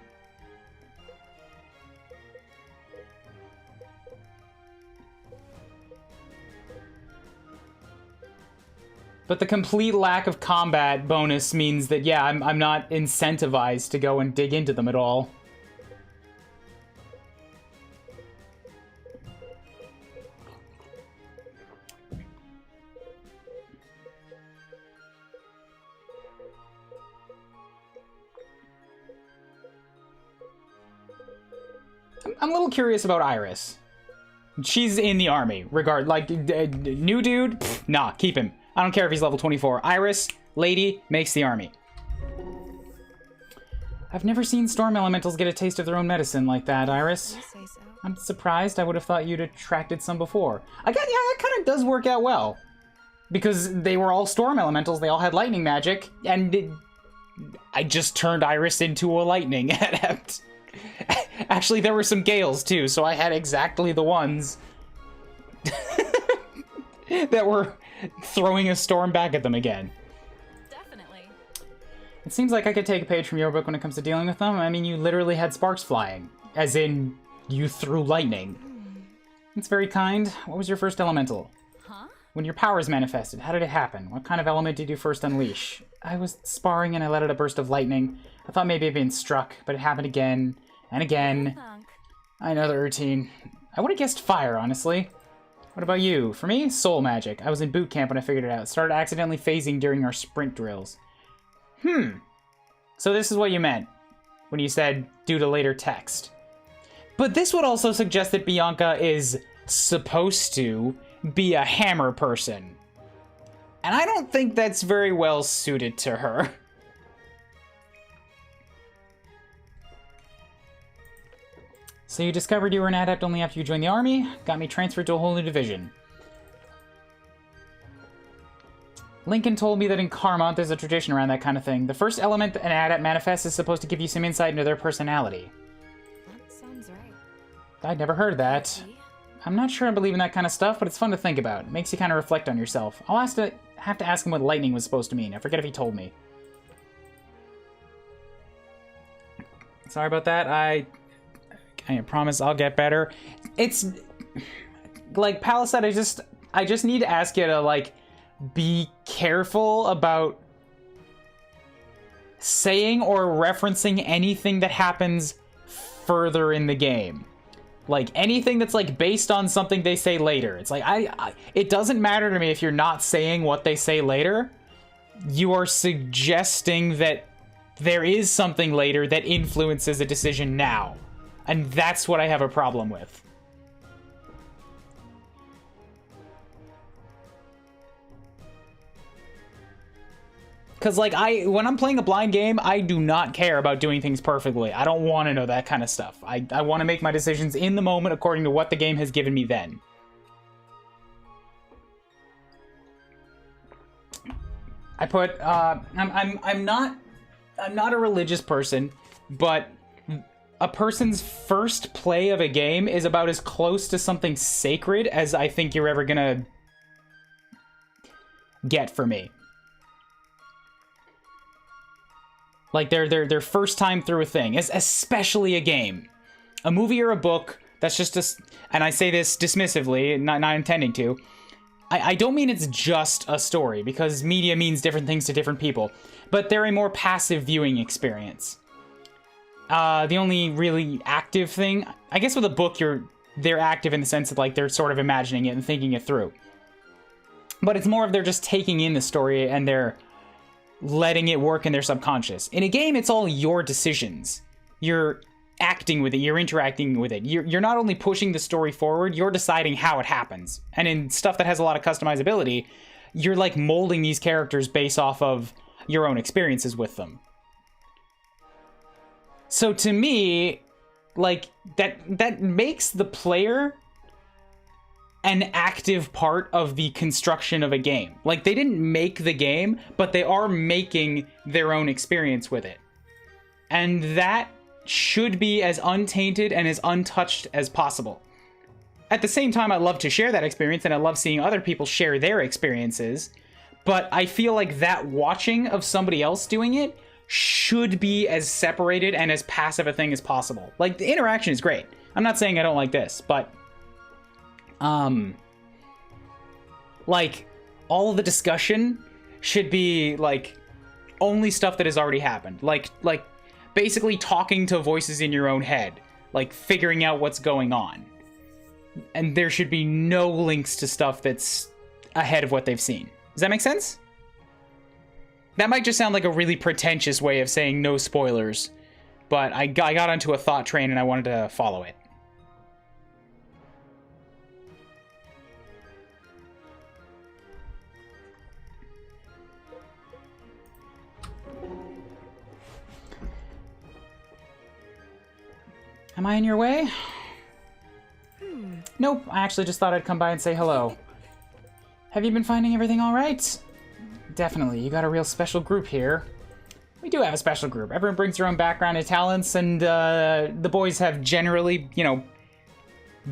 [SPEAKER 1] But the complete lack of combat bonus means that, yeah, I'm not incentivized to go and dig into them at all. I'm a little curious about Iris. She's in the army, new dude, pff, nah, keep him. I don't care if he's level 24. Iris, lady, makes the army. I've never seen storm elementals get a taste of their own medicine like that, Iris.
[SPEAKER 2] You say so.
[SPEAKER 1] I'm surprised. I would have thought you'd attracted some before. Yeah, that kind of does work out well. because they were all storm elementals, they all had lightning magic, and I just turned Iris into a lightning adept. Actually, there were some gales too, so I had exactly the ones that were throwing a storm back at them again.
[SPEAKER 7] Definitely.
[SPEAKER 1] It seems like I could take a page from your book when it comes to dealing with them. I mean, you literally had sparks flying, as in, you threw lightning. It's very kind. What was your first elemental?
[SPEAKER 7] Huh?
[SPEAKER 1] When your powers manifested, how did it happen? What kind of element did you first unleash? I was sparring and I let out a burst of lightning. I thought maybe I'd been struck, but it happened again and again.
[SPEAKER 7] Thunk.
[SPEAKER 1] I know the routine. I would have guessed fire, honestly. What about you? For me, soul magic. I was in boot camp when I figured it out. Started accidentally phasing during our sprint drills. So this is what you meant when you said due to later text. But this would also suggest that Bianca is supposed to be a hammer person. And I don't think that's very well suited to her. So you discovered you were an adept only after you joined the army? Got me transferred to a whole new division. Lincoln told me that in Carmont there's a tradition around that kind of thing. The first element an adept manifests is supposed to give you some insight into their personality.
[SPEAKER 7] That sounds right.
[SPEAKER 1] I'd never heard that. I'm not sure I believe in that kind of stuff, but it's fun to think about. It makes you kind of reflect on yourself. I'll have to ask him what lightning was supposed to mean. I forget if he told me. Sorry about that. I promise I'll get better. It's like Palace said, I just need to ask you to like be careful about saying or referencing anything that happens further in the game. Like anything that's like based on something they say later. It's like it doesn't matter to me if you're not saying what they say later. You are suggesting that there is something later that influences a decision now. And that's what I have a problem with. Because, like, when I'm playing a blind game, I do not care about doing things perfectly. I don't want to know that kind of stuff. I want to make my decisions in the moment according to what the game has given me then. I put, I'm not a religious person, but a person's first play of a game is about as close to something sacred as I think you're ever gonna get for me. Like their first time through a thing, especially a game. A movie or a book, that's just and I say this dismissively, not intending to. I don't mean it's just a story, because media means different things to different people, but they're a more passive viewing experience. The only really active thing, I guess with a book, they're active in the sense that like they're sort of imagining it and thinking it through. But it's more of they're just taking in the story and they're letting it work in their subconscious. In a game, it's all your decisions. You're acting with it, you're interacting with it. You're not only pushing the story forward, you're deciding how it happens. And in stuff that has a lot of customizability, you're like molding these characters based off of your own experiences with them. So to me, like, that makes the player an active part of the construction of a game. Like, they didn't make the game, but they are making their own experience with it. And that should be as untainted and as untouched as possible. At the same time, I love to share that experience, and I love seeing other people share their experiences, but I feel like that watching of somebody else doing it should be as separated and as passive a thing as possible. Like, the interaction is great. I'm not saying I don't like this, but like, all of the discussion should be like only stuff that has already happened. Like basically talking to voices in your own head, like figuring out what's going on. And there should be no links to stuff that's ahead of what they've seen. Does that make sense? That might just sound like a really pretentious way of saying no spoilers, but I got onto a thought train and I wanted to follow it. Am I in your way? Nope, I actually just thought I'd come by and say hello. Have you been finding everything all right? Definitely. You got a real special group here. We do have a special group. Everyone brings their own background and talents, and the boys have generally, you know,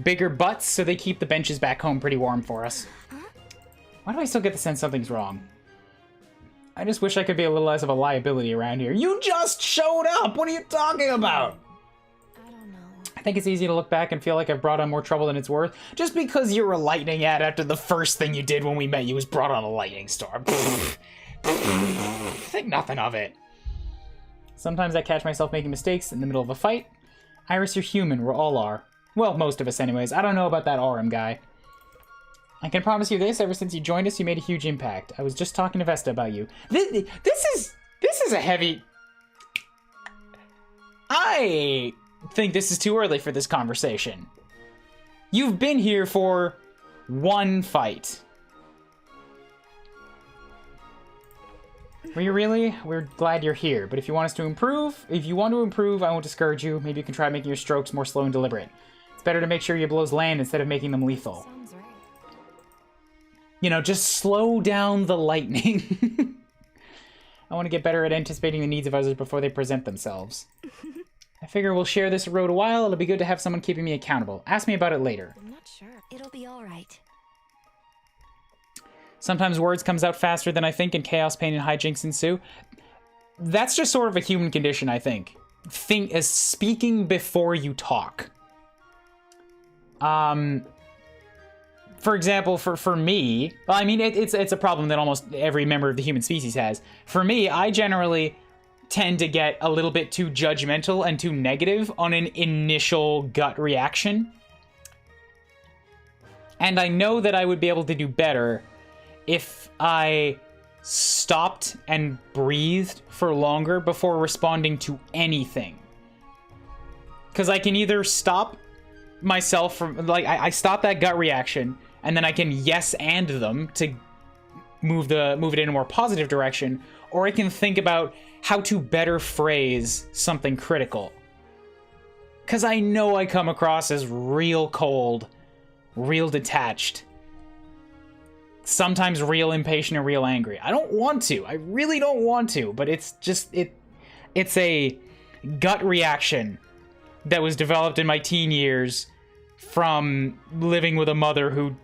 [SPEAKER 1] bigger butts, so they keep the benches back home pretty warm for us. Why do I still get the sense something's wrong? I just wish I could be a little less of a liability around here. You just showed up! What are you talking about?
[SPEAKER 7] I don't know.
[SPEAKER 1] I think it's easy to look back and feel like I've brought on more trouble than it's worth. Just because you're a lightning ad after the first thing you did when we met you was brought on a lightning storm. Think nothing of it. Sometimes I catch myself making mistakes in the middle of a fight. Iris, you're human. We all are. Well, most of us anyways. I don't know about that Aurum guy. I can promise you this, ever since you joined us, you made a huge impact. I was just talking to Vesta about you. This is a heavy... I think this is too early for this conversation. You've been here for one fight. Were you really? We're glad you're here, but if you want us to improve, I won't discourage you. Maybe you can try making your strokes more slow and deliberate. It's better to make sure your blows land instead of making them lethal.
[SPEAKER 7] Sounds right.
[SPEAKER 1] You know, just slow down the lightning. I want to get better at anticipating the needs of others before they present themselves. I figure we'll share this road a while. It'll be good to have someone keeping me accountable. Ask me about it later.
[SPEAKER 7] I'm not sure.
[SPEAKER 4] It'll be alright.
[SPEAKER 1] Sometimes words comes out faster than I think and chaos, pain, and hijinks ensue. That's just sort of a human condition, I think. Think as speaking before you talk. For example, for me, well, I mean, it's a problem that almost every member of the human species has. For me, I generally tend to get a little bit too judgmental and too negative on an initial gut reaction. And I know that I would be able to do better if I stopped and breathed for longer before responding to anything. Because I can either stop myself from, like, I stop that gut reaction, and then I can yes and them to move it in a more positive direction, or I can think about how to better phrase something critical. Because I know I come across as real cold, real detached, sometimes real impatient and real angry. I don't want to. I really don't want to, but it's just, it's a gut reaction that was developed in my teen years from living with a mother who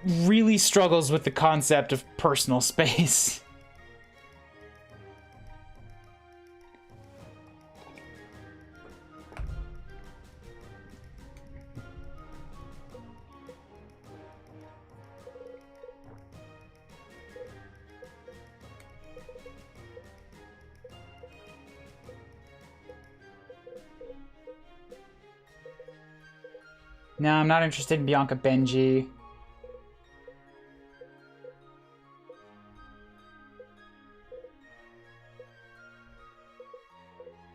[SPEAKER 1] really struggles with the concept of personal space. No, I'm not interested in Bianca Benji.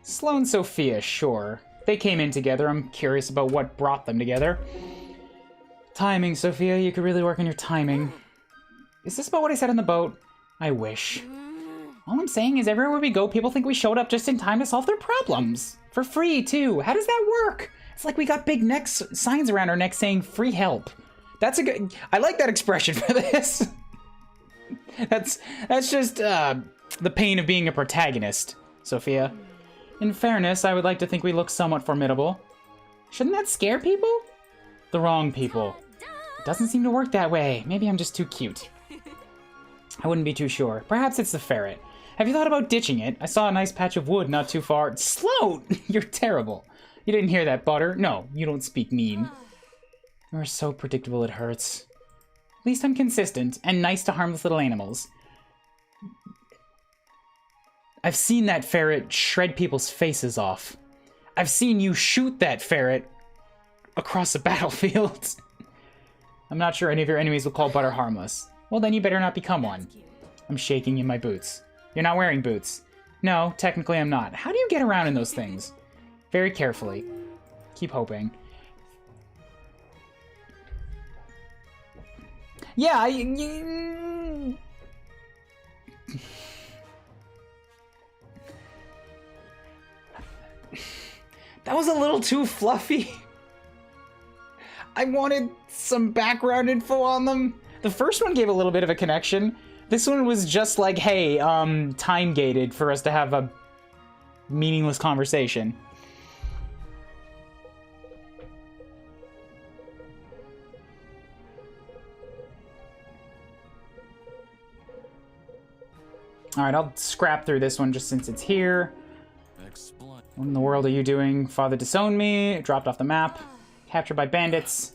[SPEAKER 1] Sloan and Sophia, sure. They came in together. I'm curious about what brought them together. Timing, Sophia. You could really work on your timing. Is this about what I said on the boat? I wish. All I'm saying is everywhere we go, people think we showed up just in time to solve their problems. For free, too. How does that work? It's like we got big signs around our necks saying free help. That's a good... I like that expression for this. That's just the pain of being a protagonist, Sophia. In fairness, I would like to think we look somewhat formidable. Shouldn't that scare people? The wrong people. It doesn't seem to work that way. Maybe I'm just too cute. I wouldn't be too sure. Perhaps it's the ferret. Have you thought about ditching it? I saw a nice patch of wood not too far. Sloat! You're terrible. You didn't hear that, Butter. No, you don't speak mean. You're so predictable it hurts. At least I'm consistent and nice to harmless little animals. I've seen that ferret shred people's faces off. I've seen you shoot that ferret across the battlefield. I'm not sure any of your enemies will call Butter harmless. Well, then you better not become one. I'm shaking in my boots. You're not wearing boots. No, technically I'm not. How do you get around in those things? Very carefully. Keep hoping. Yeah, that was a little too fluffy. I wanted some background info on them. The first one gave a little bit of a connection. This one was just like, hey, time gated for us to have a meaningless conversation. Alright, I'll scrap through this one just since it's here.
[SPEAKER 3] Explain.
[SPEAKER 1] What in the world are you doing? Father disowned me, dropped off the map, captured by bandits.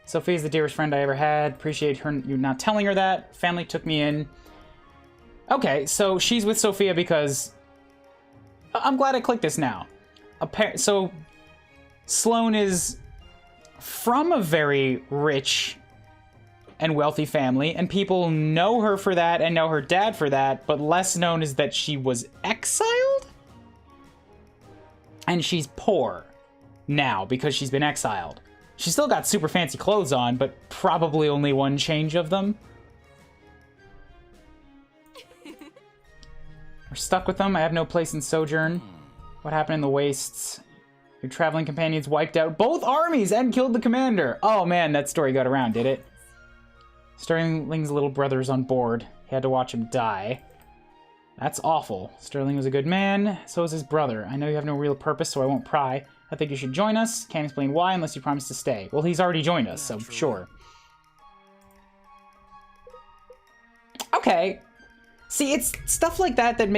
[SPEAKER 1] Sophia's the dearest friend I ever had. Appreciate you not telling her that. Family took me in. Okay, so she's with Sophia because... I'm glad I clicked this now. So, Sloane is from a very rich and wealthy family, and people know her for that and know her dad for that, but less known is that she was exiled? And she's poor now because she's been exiled. She's still got super fancy clothes on, but probably only one change of them. We're stuck with them. I have no place in Sojourn. What happened in the wastes? Your traveling companions wiped out both armies and killed the commander. Oh man, that story got around, did it? Sterling's little brother's on board. He had to watch him die. That's awful. Sterling was a good man. So was his brother. I know you have no real purpose, so I won't pry. I think you should join us. Can't explain why unless you promise to stay. Well, he's already joined us, so sure. Okay. See, it's stuff like that that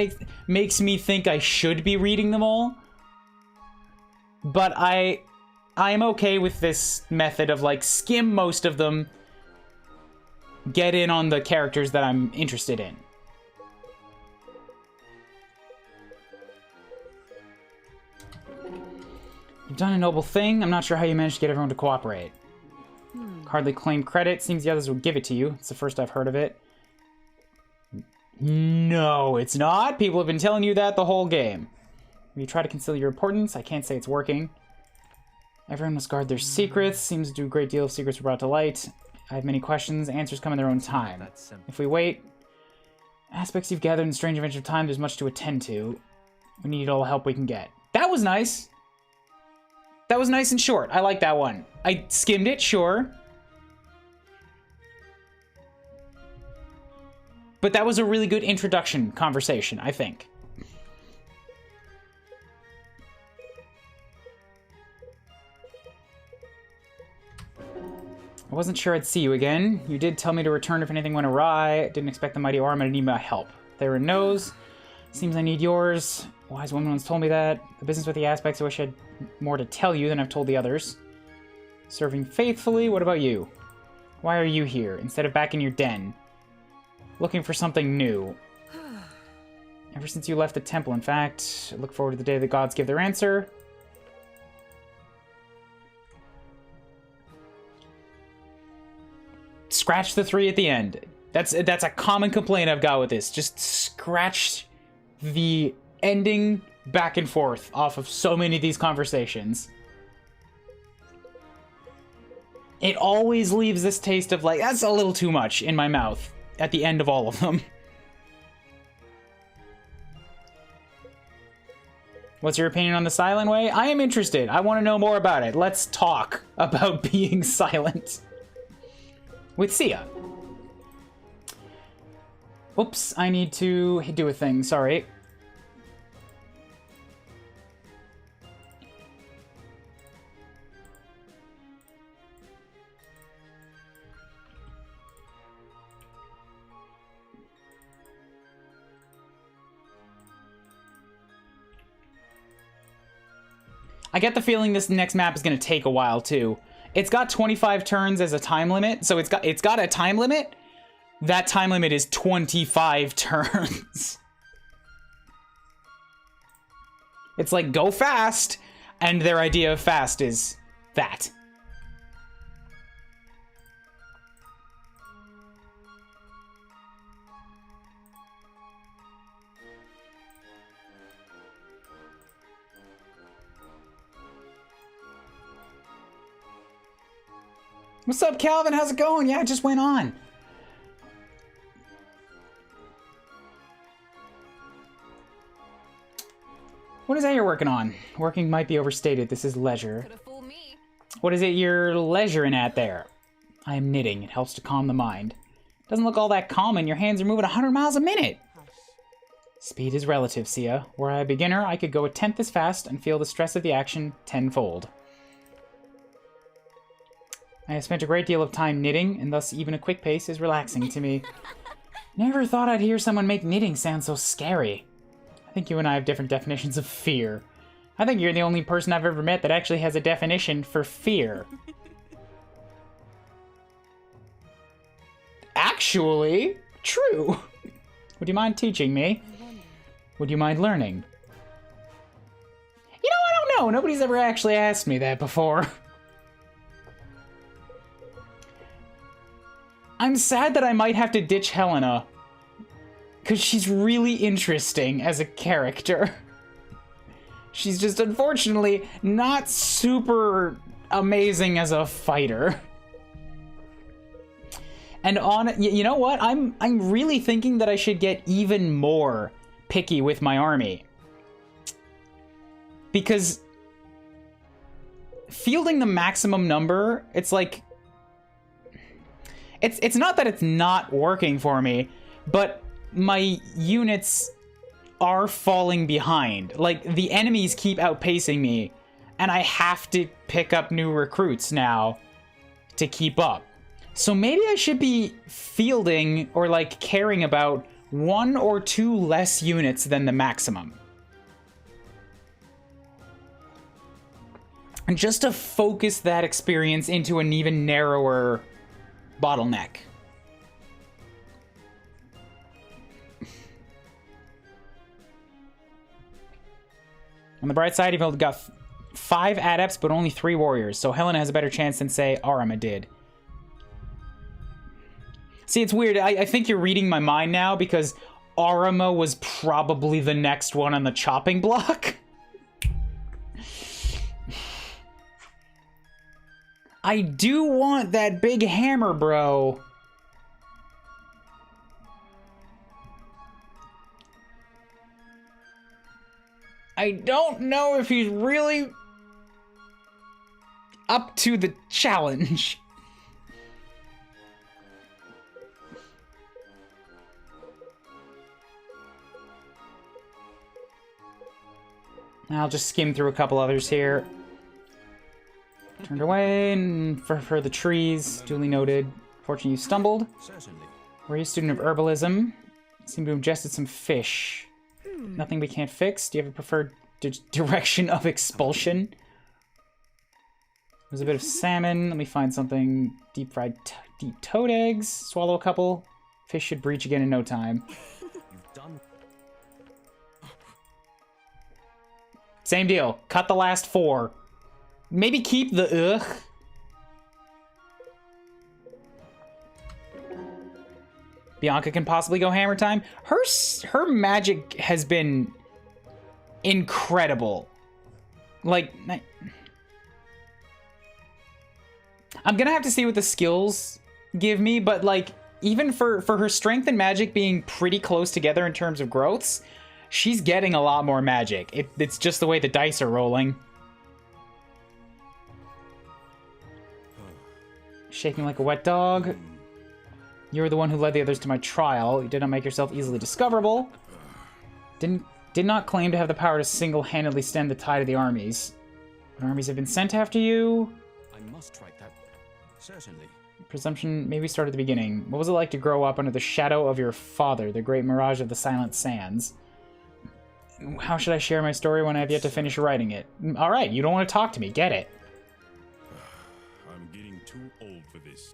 [SPEAKER 1] makes me think I should be reading them all. But I'm okay with this method of, like, skim most of them, get in on the characters that I'm interested in. You've done a noble thing. I'm not sure how you managed to get everyone to cooperate. Hardly claim credit. Seems the others would give it to you. It's the first I've heard of it. No, it's not. People have been telling you that the whole game. You try to conceal your importance. I can't say it's working. Everyone must guard their secrets. Seems to do a great deal of secrets were brought to light. I have many questions. Answers come in their own time. If we wait, aspects you've gathered in the strange adventure of time, there's much to attend to. We need all the help we can get. That was nice. That was nice and short. I like that one. I skimmed it, sure. But that was a really good introduction conversation, I think. I wasn't sure I'd see you again. You did tell me to return if anything went awry. Didn't expect the mighty arm and I need my help. Theron knows. Seems I need yours. Wise woman once told me that. The business with the aspects, I wish I had more to tell you than I've told the others. Serving faithfully, what about you? Why are you here, instead of back in your den? Looking for something new. Ever since you left the temple, in fact. I look forward to the day the gods give their answer. Scratch the 3 at the end. That's a common complaint I've got with this. Just scratch the ending back and forth off of so many of these conversations. It always leaves this taste of like, that's a little too much in my mouth at the end of all of them. What's your opinion on the silent way? I am interested. I want to know more about it. Let's talk about being silent. With Sia. Oops, I need to do a thing, sorry. I get the feeling this next map is going to take a while too. It's got 25 turns as a time limit, so it's got a time limit. That time limit is 25 turns. It's like, go fast, and their idea of fast is that. What's up, Calvin? How's it going? Yeah, it just went on. What is that you're working on? Working might be overstated. This is leisure.
[SPEAKER 7] Could have fooled me.
[SPEAKER 1] What is it you're leisuring at there? I am knitting. It helps to calm the mind. Doesn't look all that calming. Your hands are moving 100 miles a minute. Speed is relative, Sia. Were I a beginner, I could go a tenth as fast and feel the stress of the action tenfold. I have spent a great deal of time knitting, and thus even a quick pace is relaxing to me. Never thought I'd hear someone make knitting sound so scary. I think you and I have different definitions of fear. I think you're the only person I've ever met that actually has a definition for fear. Actually, true. Would you mind teaching me? Would you mind learning? You know, I don't know. Nobody's ever actually asked me that before. I'm sad that I might have to ditch Helena, because she's really interesting as a character. She's just unfortunately not super amazing as a fighter. And you know what? I'm really thinking that I should get even more picky with my army. Because fielding the maximum number, it's like it's not that it's not working for me, but my units are falling behind. Like, the enemies keep outpacing me, and I have to pick up new recruits now to keep up. So maybe I should be fielding or, like, caring about 1 or 2 less units than the maximum. And just to focus that experience into an even narrower bottleneck. On the bright side, you've only got 5 adepts, but only 3 warriors, so Helena has a better chance than, say, Arama did. See, it's weird. I think you're reading my mind now, because Arama was probably the next one on the chopping block. I do want that big hammer, bro. I don't know if he's really up to the challenge. I'll just skim through a couple others here. Turned away, and for the trees, duly noted. Fortunately, you stumbled.
[SPEAKER 3] Certainly.
[SPEAKER 1] Were you a student of herbalism? Seem to have ingested some fish. Nothing we can't fix. Do you have a preferred direction of expulsion? There's a bit of salmon. Let me find something. Deep fried, deep toad eggs. Swallow a couple. Fish should breach again in no time.
[SPEAKER 3] You've done.
[SPEAKER 1] Same deal. Cut the last 4. Maybe keep the ugh. Bianca can possibly go hammer time. Her magic has been incredible. Like, I'm gonna have to see what the skills give me, but like, even for her strength and magic being pretty close together in terms of growths, she's getting a lot more magic. It's just the way the dice are rolling. Shaking like a wet dog. You were the one who led the others to my trial. You did not make yourself easily discoverable. Did not claim to have the power to single-handedly stem the tide of the armies. What armies have been sent after you?
[SPEAKER 3] I must write that. Certainly.
[SPEAKER 1] Presumption maybe start at the beginning. What was it like to grow up under the shadow of your father, the great mirage of the Silent Sands? How should I share my story when I have yet to finish writing it? Alright, you don't want to talk to me. Get it.
[SPEAKER 3] I'm getting too old for this.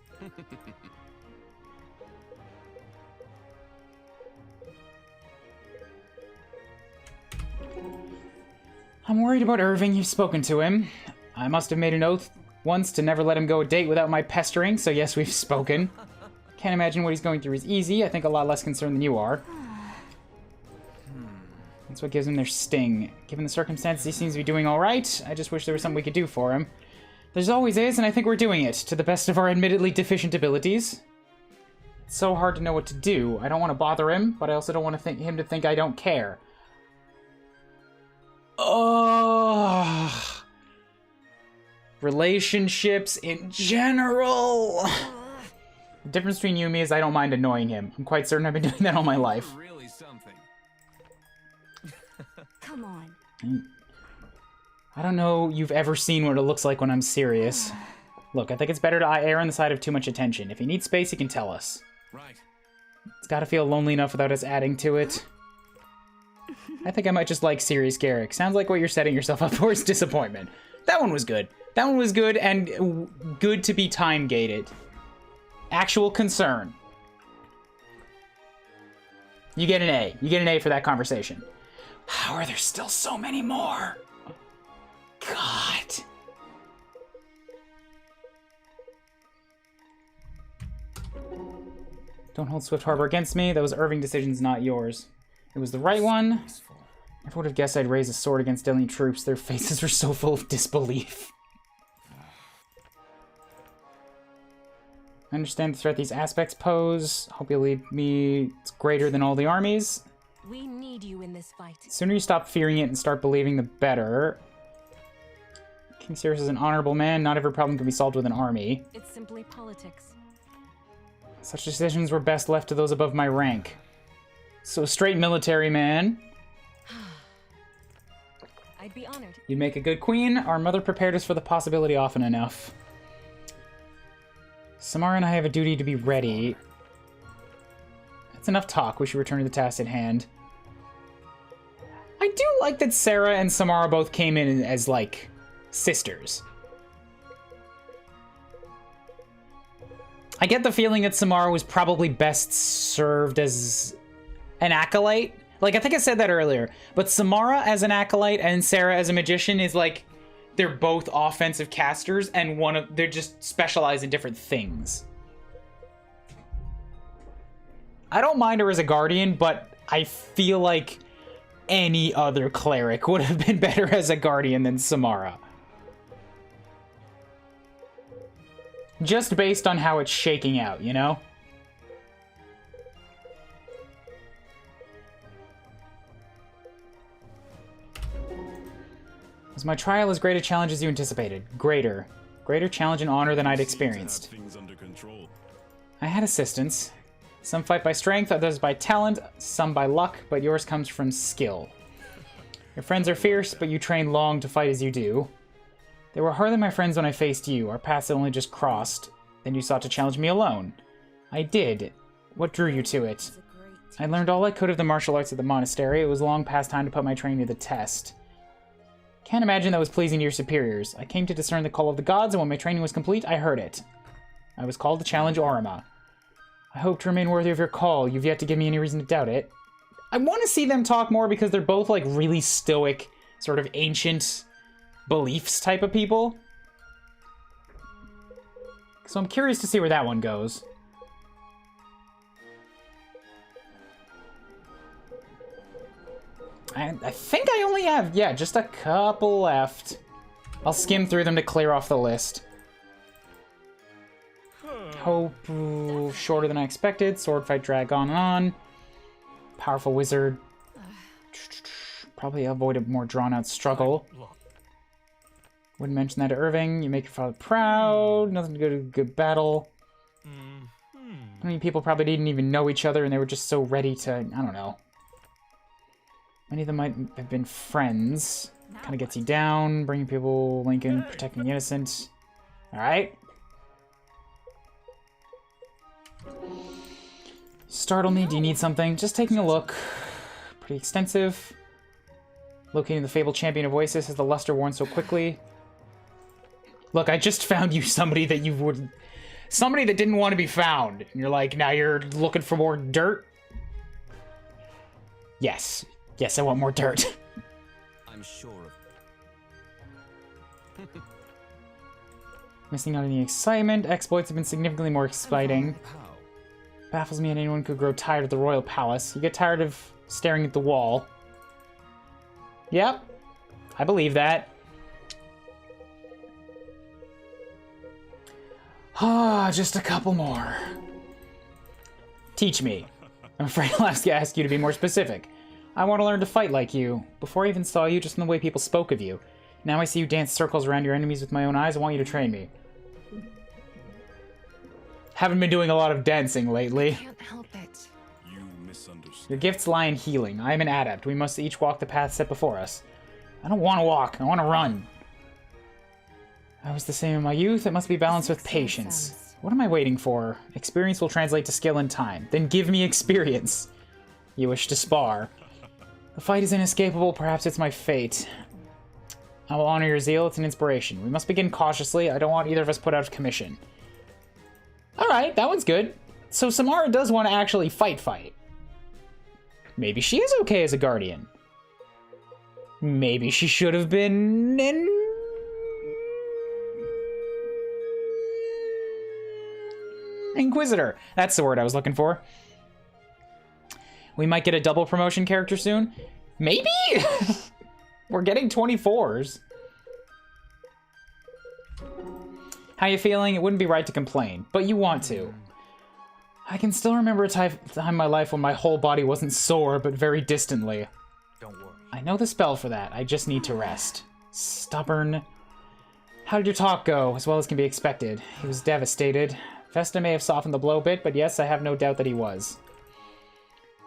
[SPEAKER 1] I'm worried about Irving. You've spoken to him. I must have made an oath once to never let him go a date without my pestering, so yes, we've spoken. Can't imagine what he's going through is easy. I think a lot less concerned than you are. That's what gives him their sting. Given the circumstances, he seems to be doing all right. I just wish there was something we could do for him. There's always is, and I think we're doing it, to the best of our admittedly deficient abilities. It's so hard to know what to do. I don't want to bother him, but I also don't want him to think I don't care. Oh, relationships in general. The difference between you and me is I don't mind annoying him. I'm quite certain I've been doing that all my life.
[SPEAKER 5] Really something.
[SPEAKER 4] Come on.
[SPEAKER 1] I don't know you've ever seen what it looks like when I'm serious. Look, I think it's better to err on the side of too much attention. If he needs space, he can tell us.
[SPEAKER 5] Right.
[SPEAKER 1] It's gotta feel lonely enough without us adding to it. I think I might just like serious Garrick. Sounds like what you're setting yourself up for is disappointment. That one was good. That one was good and good to be time-gated. Actual concern. You get an A. You get an A for that conversation. How are there still so many more? God. Don't hold Swift Harbor against me. That was Irving decisions, not yours. It was the right one. I would have guessed I'd raise a sword against alien troops. Their faces were so full of disbelief. I understand the threat these aspects pose. Hope you'll leave me. It's greater than all the armies.
[SPEAKER 4] We need you in this fight.
[SPEAKER 1] The sooner you stop fearing it and start believing, the better. King Cyrus is an honorable man. Not every problem can be solved with an army.
[SPEAKER 4] It's simply politics.
[SPEAKER 1] Such decisions were best left to those above my rank. So, straight military man.
[SPEAKER 4] I'd be honored.
[SPEAKER 1] You'd make a good queen. Our mother prepared us for the possibility often enough. Samara and I have a duty to be ready. That's enough talk. We should return to the task at hand. I do like that Sarah and Samara both came in as, like, sisters. I get the feeling that Samara was probably best served as an acolyte. Like, I think I said that earlier. But Samara as an acolyte and Sarah as a magician is like, they're both offensive casters and they're just specialized in different things. I don't mind her as a guardian, but I feel like any other cleric would have been better as a guardian than Samara. Just based on how it's shaking out, you know? Was my trial as great a challenge as you anticipated? Greater. Greater challenge and honor than I'd experienced.
[SPEAKER 3] Things under control.
[SPEAKER 1] I had assistance. Some fight by strength, others by talent, some by luck, but yours comes from skill. Your friends are fierce, but you train long to fight as you do. They were hardly my friends when I faced you. Our paths had only just crossed. Then you sought to challenge me alone. I did. What drew you to it? I learned all I could of the martial arts at the monastery. It was long past time to put my training to the test. Can't imagine that was pleasing to your superiors. I came to discern the call of the gods, and when my training was complete, I heard it. I was called to challenge Orima. I hope to remain worthy of your call. You've yet to give me any reason to doubt it. I want to see them talk more because they're both, like, really stoic, sort of ancient beliefs type of people. So I'm curious to see where that one goes. I think I only have, yeah, just a couple left. I'll skim through them to clear off the list. Hope, shorter than I expected. Sword fight drag on and on. Powerful wizard. Probably avoid a more drawn-out struggle. Wouldn't mention that to Irving. You make your father proud. Nothing to go to a good battle. I mean, people probably didn't even know each other and they were just so ready to, I don't know. Many of them might have been friends. Kind of gets you down. Bringing people, Lincoln, protecting the innocent. Alright. Startle me. Do you need something? Just taking a look. Pretty extensive. Locating the fabled champion of Oasis has the luster worn so quickly. Look, I just found you somebody that you would... Somebody that didn't want to be found. And you're like, now you're looking for more dirt? Yes. Yes, I want more dirt.
[SPEAKER 5] I'm sure of
[SPEAKER 1] Missing out on the excitement. Exploits have been significantly more exciting.
[SPEAKER 5] how.
[SPEAKER 1] Baffles me that anyone could grow tired of the royal palace. You get tired of staring at the wall. Yep. I believe that. Ah, just a couple more. Teach me. I'm afraid I'll have to ask you to be more specific. I want to learn to fight like you. Before I even saw you, just in the way people spoke of you. Now I see you dance circles around your enemies with my own eyes. I want you to train me. Haven't been doing a lot of dancing lately.
[SPEAKER 7] Can't help it.
[SPEAKER 3] You misunderstood.
[SPEAKER 1] Your gifts lie in healing. I am an adept. We must each walk the path set before us. I don't want to walk. I want to run. I was the same in my youth. It must be balanced with patience. What am I waiting for? Experience will translate to skill in time. Then give me experience. You wish to spar. The fight is inescapable. Perhaps it's my fate. I will honor your zeal. It's an inspiration. We must begin cautiously. I don't want either of us put out of commission. Alright, that one's good. So Samara does want to actually fight. Maybe she is okay as a guardian. Maybe she should have been in... Inquisitor. That's the word I was looking for. We might get a double promotion character soon. Maybe? We're getting 24s. How you feeling? It wouldn't be right to complain, but you want to. I can still remember a time in my life when my whole body wasn't sore, but very distantly.
[SPEAKER 5] Don't worry.
[SPEAKER 1] I know the spell for that. I just need to rest. Stubborn. How did your talk go? As well as can be expected. He was devastated. Vesta may have softened the blow a bit, but yes, I have no doubt that he was.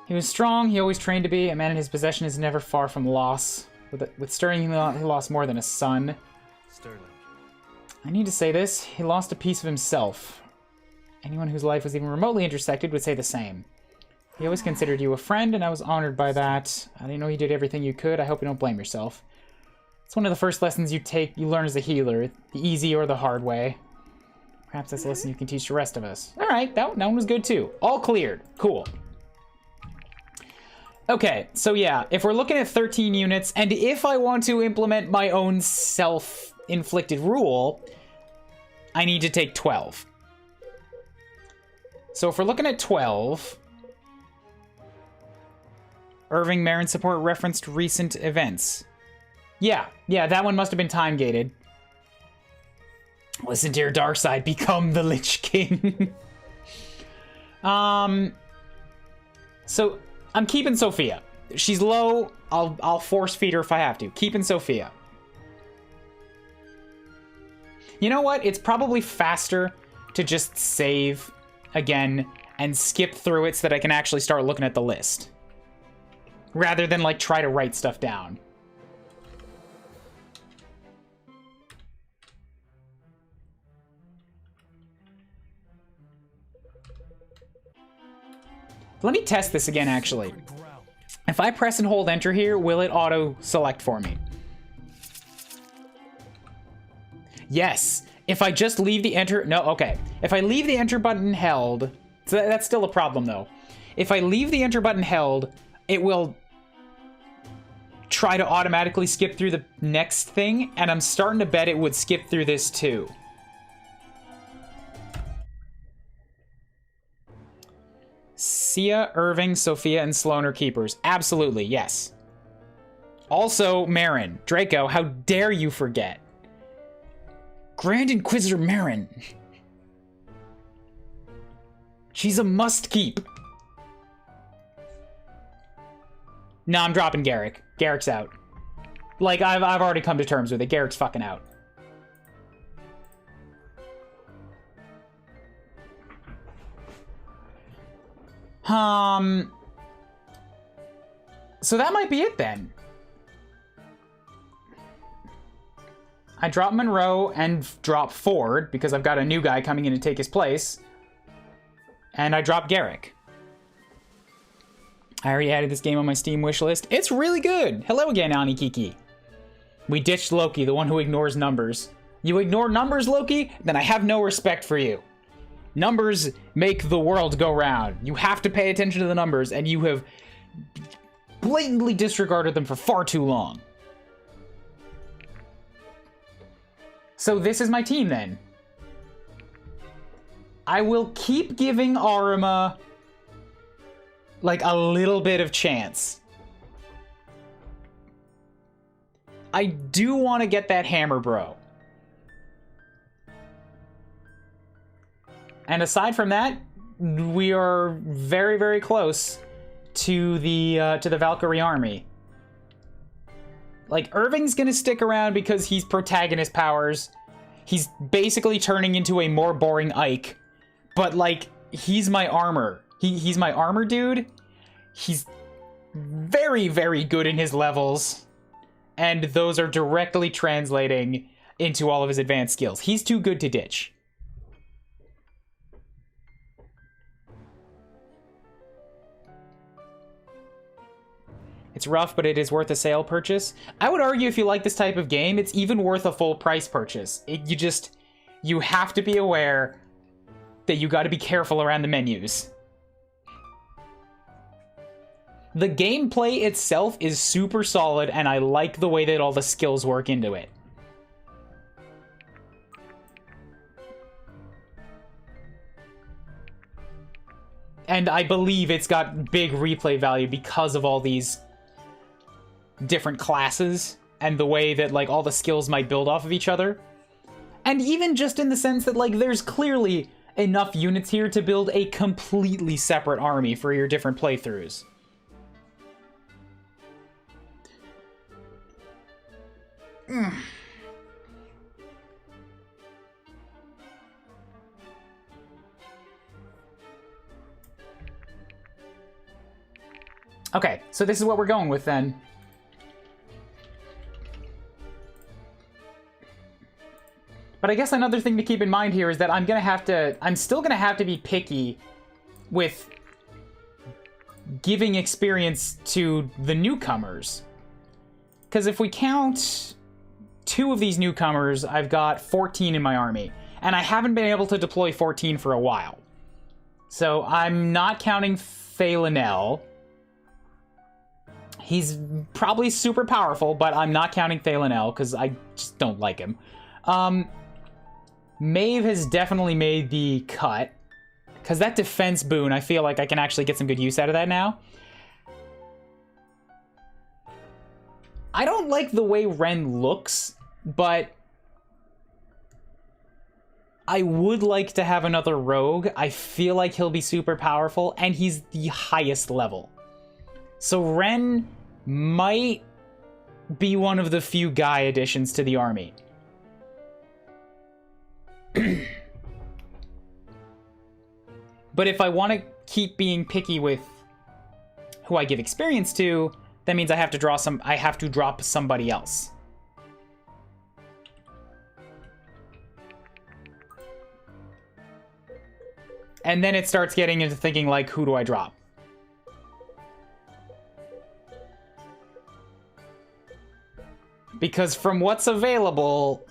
[SPEAKER 1] He was strong. He always trained to be. A man in his possession is never far from loss. With Sterling, he lost more than a son.
[SPEAKER 5] Sterling.
[SPEAKER 1] I need to say this. He lost a piece of himself. Anyone whose life was even remotely intersected would say the same. He always considered you a friend, and I was honored by that. I didn't know you did everything you could. I hope you don't blame yourself. It's one of the first lessons you learn as a healer, the easy or the hard way. Perhaps that's a lesson you can teach the rest of us. All right, that one was good too. All cleared. Cool. Okay, so yeah, if we're looking at 13 units, and if I want to implement my own self-inflicted rule, I need to take 12. So if we're looking at 12... Irving Marin support referenced recent events. Yeah, that one must have been time-gated. Listen to your dark side, become the Lich King. So, I'm keeping Sophia. She's low, I'll force feed her if I have to. Keeping Sophia. You know what? It's probably faster to just save again and skip through it so that I can actually start looking at the list. Rather than, like, try to write stuff down. Let me test this again, actually. If I press and hold enter here, will it auto-select for me? Yes. If I just leave the enter... No, okay. If I leave the enter button held... So that's still a problem, though. If I leave the enter button held, it will try to automatically skip through the next thing, and I'm starting to bet it would skip through this, too. Sia, Irving, Sophia, and Sloan are keepers. Absolutely, yes. Also, Marin. Draco, how dare you forget? Grand Inquisitor Marin. She's a must-keep. No, I'm dropping Garrick. Garrick's out. Like, I've already come to terms with it. Garrick's fucking out. So that might be it then. I drop Monroe and drop Ford because I've got a new guy coming in to take his place. And I drop Garrick. I already added this game on my Steam wishlist. It's really good. Hello again, Ani Kiki. We ditched Loki, the one who ignores numbers. You ignore numbers, Loki? Then I have no respect for you. Numbers make the world go round. You have to pay attention to the numbers, and you have blatantly disregarded them for far too long. So this is my team, then. I will keep giving Arima, like, a little bit of chance. I do want to get that Hammer Bro. And aside from that, we are very, very close to the Valkyrie army. Like, Irving's gonna stick around because he's protagonist powers. He's basically turning into a more boring Ike. But, like, he's my armor. He's my armor dude. He's very, very good in his levels. And those are directly translating into all of his advanced skills. He's too good to ditch. It's rough, but it is worth a sale purchase. I would argue if you like this type of game, it's even worth a full price purchase. You have to be aware that you got to be careful around the menus. The gameplay itself is super solid, and I like the way that all the skills work into it. And I believe it's got big replay value because of all these different classes and the way that, like, all the skills might build off of each other. And even just in the sense that, like, there's clearly enough units here to build a completely separate army for your different playthroughs. Okay, so this is what we're going with then. But I guess another thing to keep in mind here is that I'm still gonna have to be picky with giving experience to the newcomers. Because if we count 2 of these newcomers, I've got 14 in my army. And I haven't been able to deploy 14 for a while. So I'm not counting Thalenel. He's probably super powerful, but I'm not counting Thalenel because I just don't like him. Maeve has definitely made the cut, because that defense boon, I feel like I can actually get some good use out of that now. I don't like the way Ren looks, but I would like to have another rogue. I feel like he'll be super powerful, and he's the highest level. So Ren might be one of the few guy additions to the army. But if I want to keep being picky with who I give experience to, that means I have to drop somebody else. And then it starts getting into thinking, like, who do I drop? Because from what's available,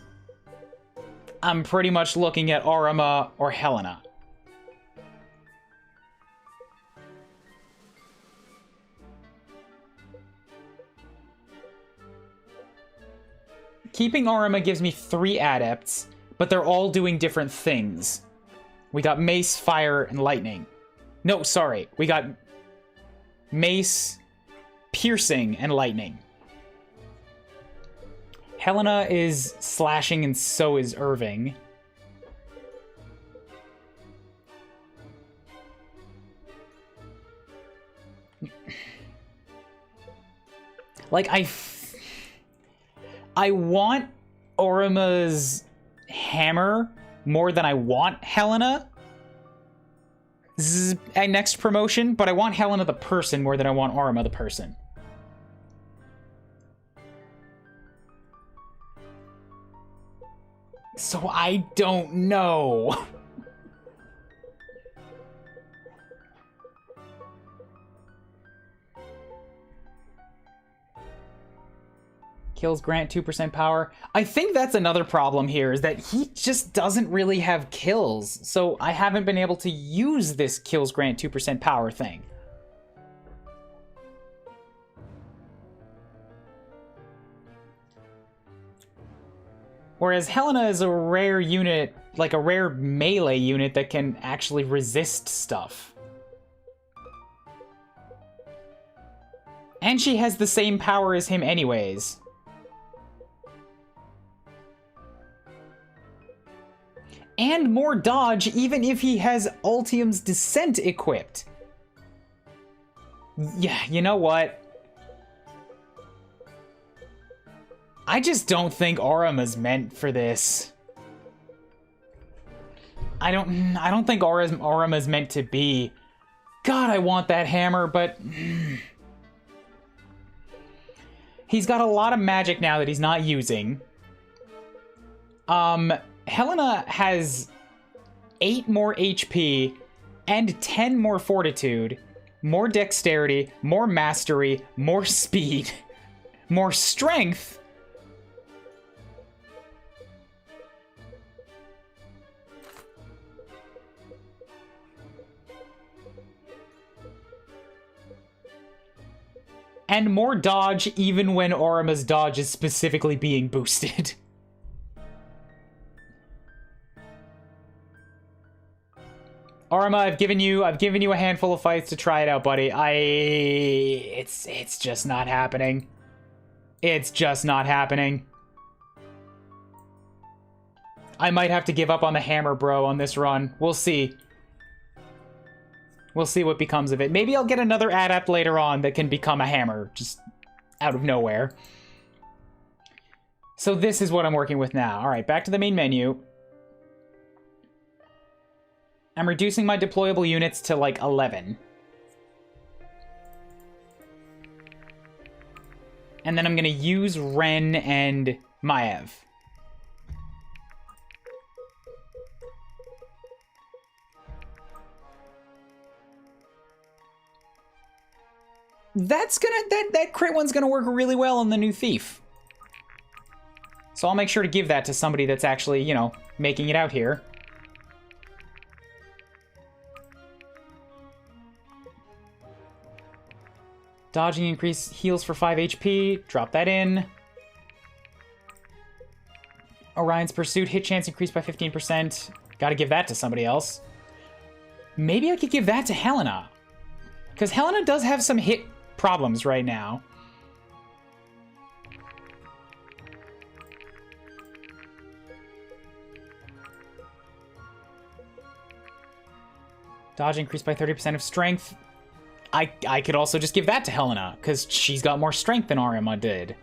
[SPEAKER 1] I'm pretty much looking at Orima or Helena. Keeping Orima gives me 3 adepts, but they're all doing different things. We got Mace, Fire, and Lightning. No, sorry. We got Mace, Piercing, and Lightning. Helena is slashing, and so is Irving. Like, I want Orima's hammer more than I want Helena. This is a next promotion, but I want Helena the person more than I want Orima the person. So I don't know. Kills grant 2% power. I think that's another problem here, is that he just doesn't really have kills. So I haven't been able to use this kills grant 2% power thing. Whereas Helena is a rare unit, like a rare melee unit that can actually resist stuff. And she has the same power as him anyways. And more dodge even if he has Ultium's Descent equipped. Yeah, you know what? I just don't think Aurima's meant for this. I don't think Aurima's meant to be. God, I want that hammer, but he's got a lot of magic now that he's not using. Helena has 8 more HP and 10 more fortitude, more dexterity, more mastery, more speed, more strength. And more dodge even when Aurima's dodge is specifically being boosted. Aurima, I've given you a handful of fights to try it out, buddy. It's just not happening. It's just not happening. I might have to give up on the hammer, bro, on this run. We'll see. We'll see what becomes of it. Maybe I'll get another adept later on that can become a hammer, just out of nowhere. So this is what I'm working with now. All right, back to the main menu. I'm reducing my deployable units to like 11. And then I'm going to use Ren and Maev. That crit one's gonna work really well on the new thief. So I'll make sure to give that to somebody that's actually, you know, making it out here. Dodging increase heals for 5 HP. Drop that in. Orion's Pursuit hit chance increased by 15%. Gotta give that to somebody else. Maybe I could give that to Helena. Because Helena does have some hit problems right now. Dodge increased by 30% of strength. I could also just give that to Helena, because she's got more strength than Aurima did.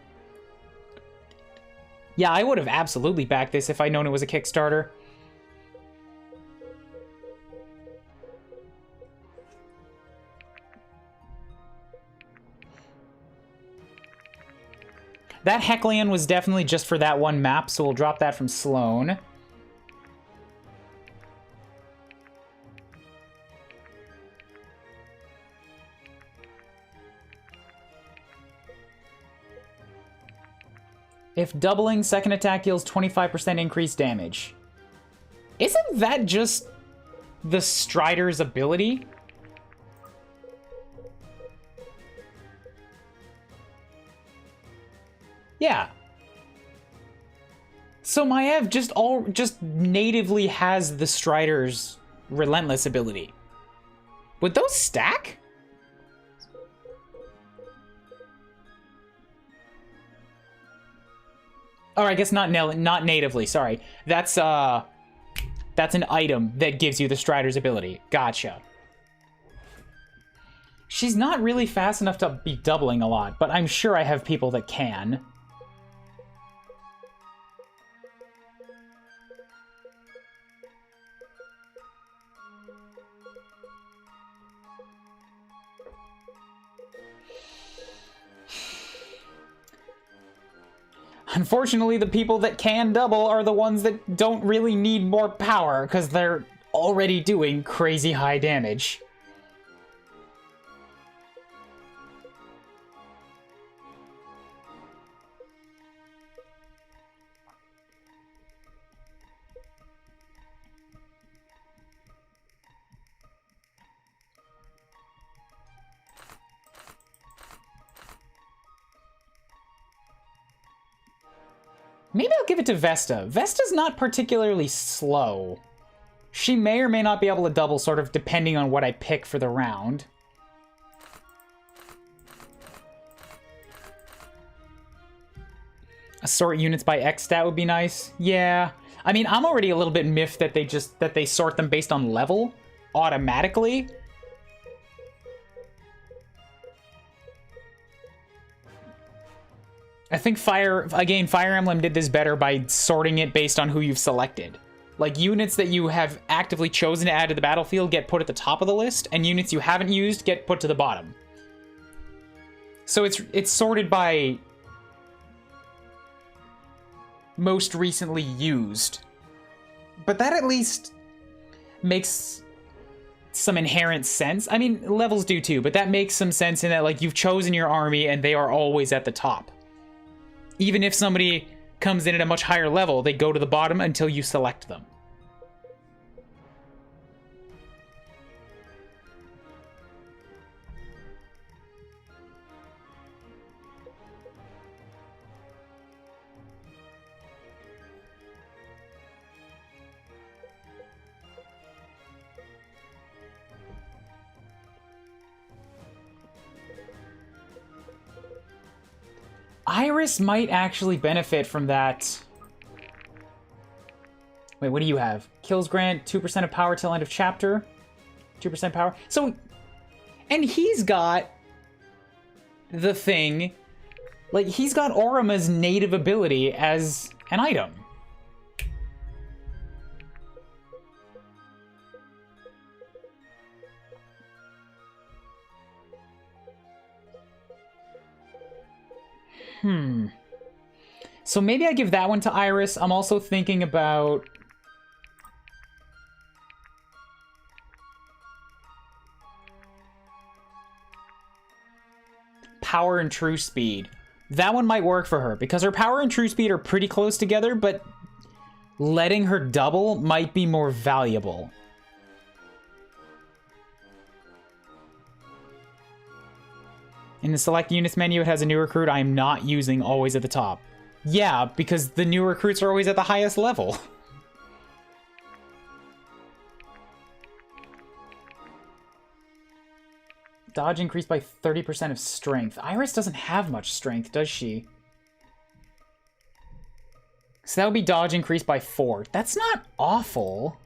[SPEAKER 1] Yeah, I would have absolutely backed this if I'd known it was a Kickstarter. That Heclean was definitely just for that one map, so we'll drop that from Sloane. If doubling, second attack deals 25% increased damage. Isn't that just the Strider's ability? Yeah. So Maev just natively has the Strider's Relentless ability. Would those stack? Or I guess not natively, sorry. That's an item that gives you the Strider's ability. Gotcha. She's not really fast enough to be doubling a lot, but I'm sure I have people that can. Unfortunately, the people that can double are the ones that don't really need more power, because they're already doing crazy high damage. Maybe I'll give it to Vesta. Vesta's not particularly slow. She may or may not be able to double, sort of depending on what I pick for the round. Sort units by X stat would be nice. Yeah. I mean, I'm already a little bit miffed that they sort them based on level automatically. I think Fire Emblem did this better by sorting it based on who you've selected. Like, units that you have actively chosen to add to the battlefield get put at the top of the list, and units you haven't used get put to the bottom. So it's sorted by most recently used. But that at least makes some inherent sense. I mean, levels do too, but that makes some sense in that, like, you've chosen your army and they are always at the top. Even if somebody comes in at a much higher level, they go to the bottom until you select them. Iris might actually benefit from that. Wait, what do you have? Kills grant 2% of power till end of chapter. 2% power. So, and he's got the thing. Like, he's got Orima's native ability as an item. So maybe I give that one to Iris. I'm also thinking about... Power and True Speed. That one might work for her, because her Power and True Speed are pretty close together, but letting her double might be more valuable. In the Select Units menu, it has a new recruit I am not using always at the top. Yeah, because the new recruits are always at the highest level. Dodge increased by 30% of strength. Iris doesn't have much strength, does she? So that would be dodge increased by 4. That's not awful.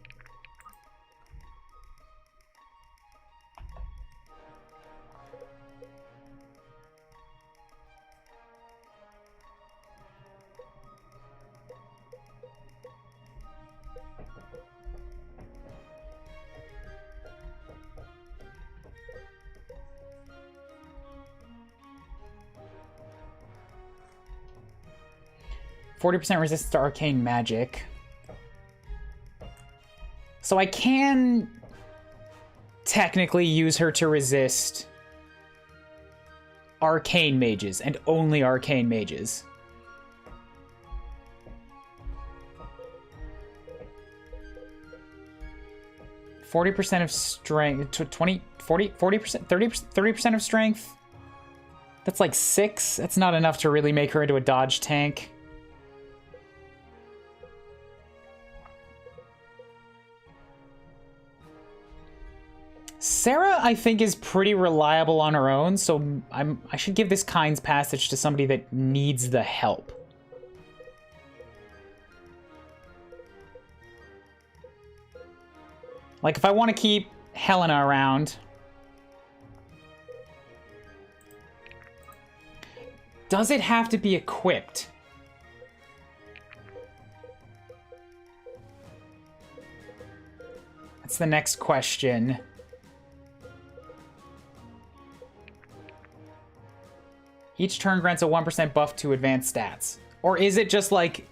[SPEAKER 1] %40 resistance to arcane magic. So I can technically use her to resist arcane mages, and only arcane mages. %40 of strength, 20, 40, 40%, 30% of strength. That's like 6. That's not enough to really make her into a dodge tank. Sarah, I think, is pretty reliable on her own, so I should give this Kind's Passage to somebody that needs the help. Like, if I want to keep Helena around... Does it have to be equipped? That's the next question. Each turn grants a 1% buff to advanced stats. Or is it just like...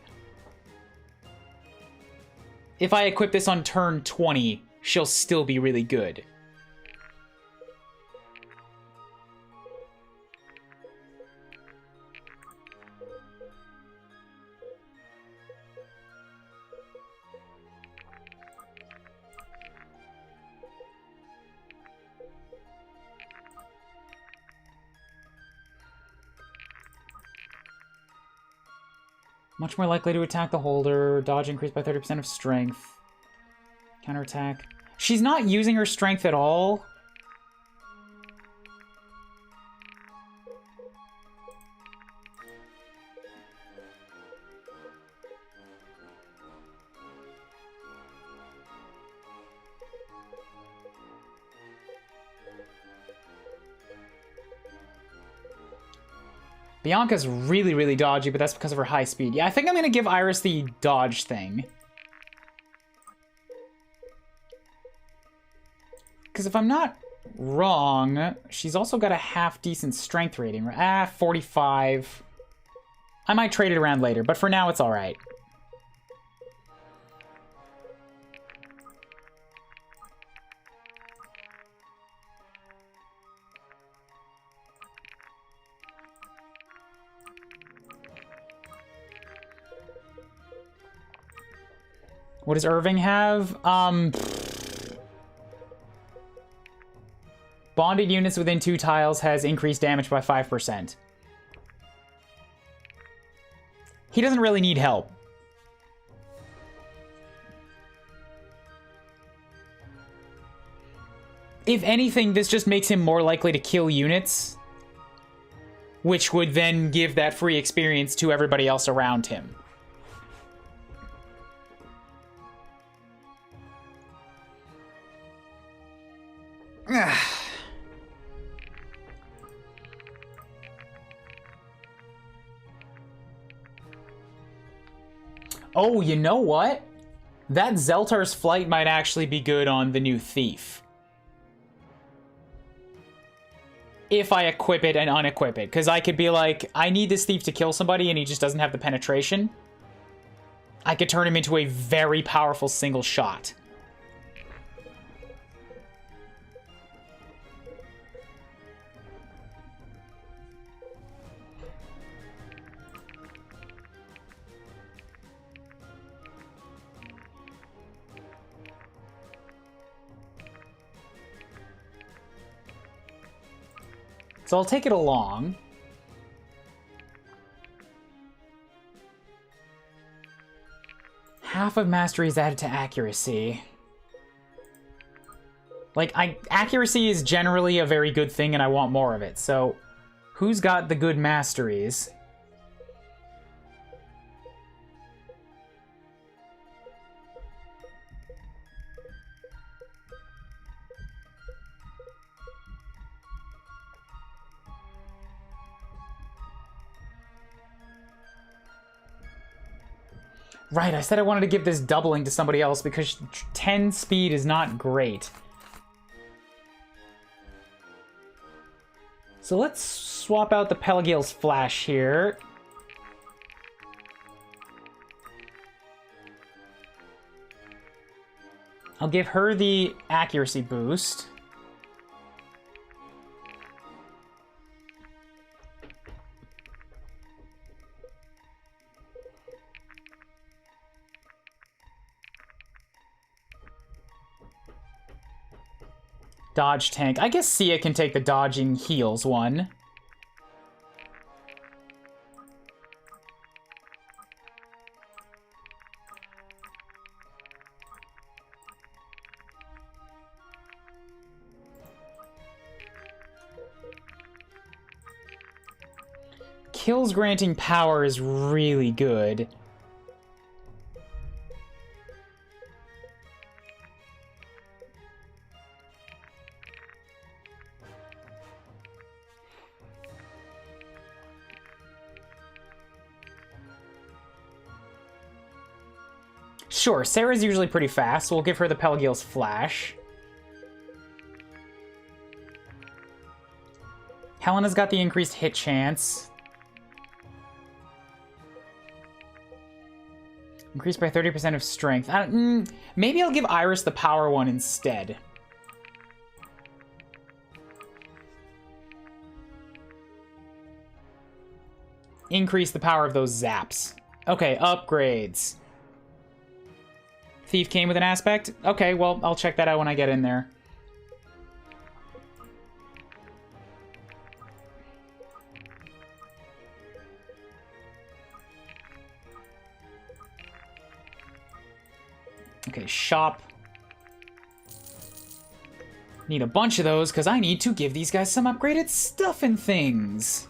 [SPEAKER 1] If I equip this on turn 20, she'll still be really good. Much more likely to attack the holder. Dodge increased by 30% of strength. Counterattack. She's not using her strength at all. Bianca's really, really dodgy, but that's because of her high speed. Yeah, I think I'm going to give Iris the dodge thing. Because if I'm not wrong, she's also got a half-decent strength rating. 45. I might trade it around later, but for now it's alright. What does Irving have? Bonded units within 2 tiles has increased damage by 5%. He doesn't really need help. If anything, this just makes him more likely to kill units, which would then give that free experience to everybody else around him. Oh, you know what? That Zeltar's Flight might actually be good on the new Thief. If I equip it and unequip it. Because I could be like, I need this Thief to kill somebody and he just doesn't have the penetration. I could turn him into a very powerful single shot. So I'll take it along. Half of mastery is added to accuracy. Like, accuracy is generally a very good thing and I want more of it. So, who's got the good masteries? Right, I said I wanted to give this doubling to somebody else because 10 speed is not great. So let's swap out the Pelagiel's Flash here. I'll give her the accuracy boost. Dodge tank. I guess Sia can take the dodging heals one. Kills granting power is really good. Sure, Sarah's usually pretty fast, so we'll give her the Pelagiel's Flash. Helena's got the increased hit chance. Increased by 30% of strength. Maybe I'll give Iris the power one instead. Increase the power of those zaps. Okay, upgrades. Thief came with an aspect? Okay, well, I'll check that out when I get in there. Okay, shop. Need a bunch of those, because I need to give these guys some upgraded stuff and things.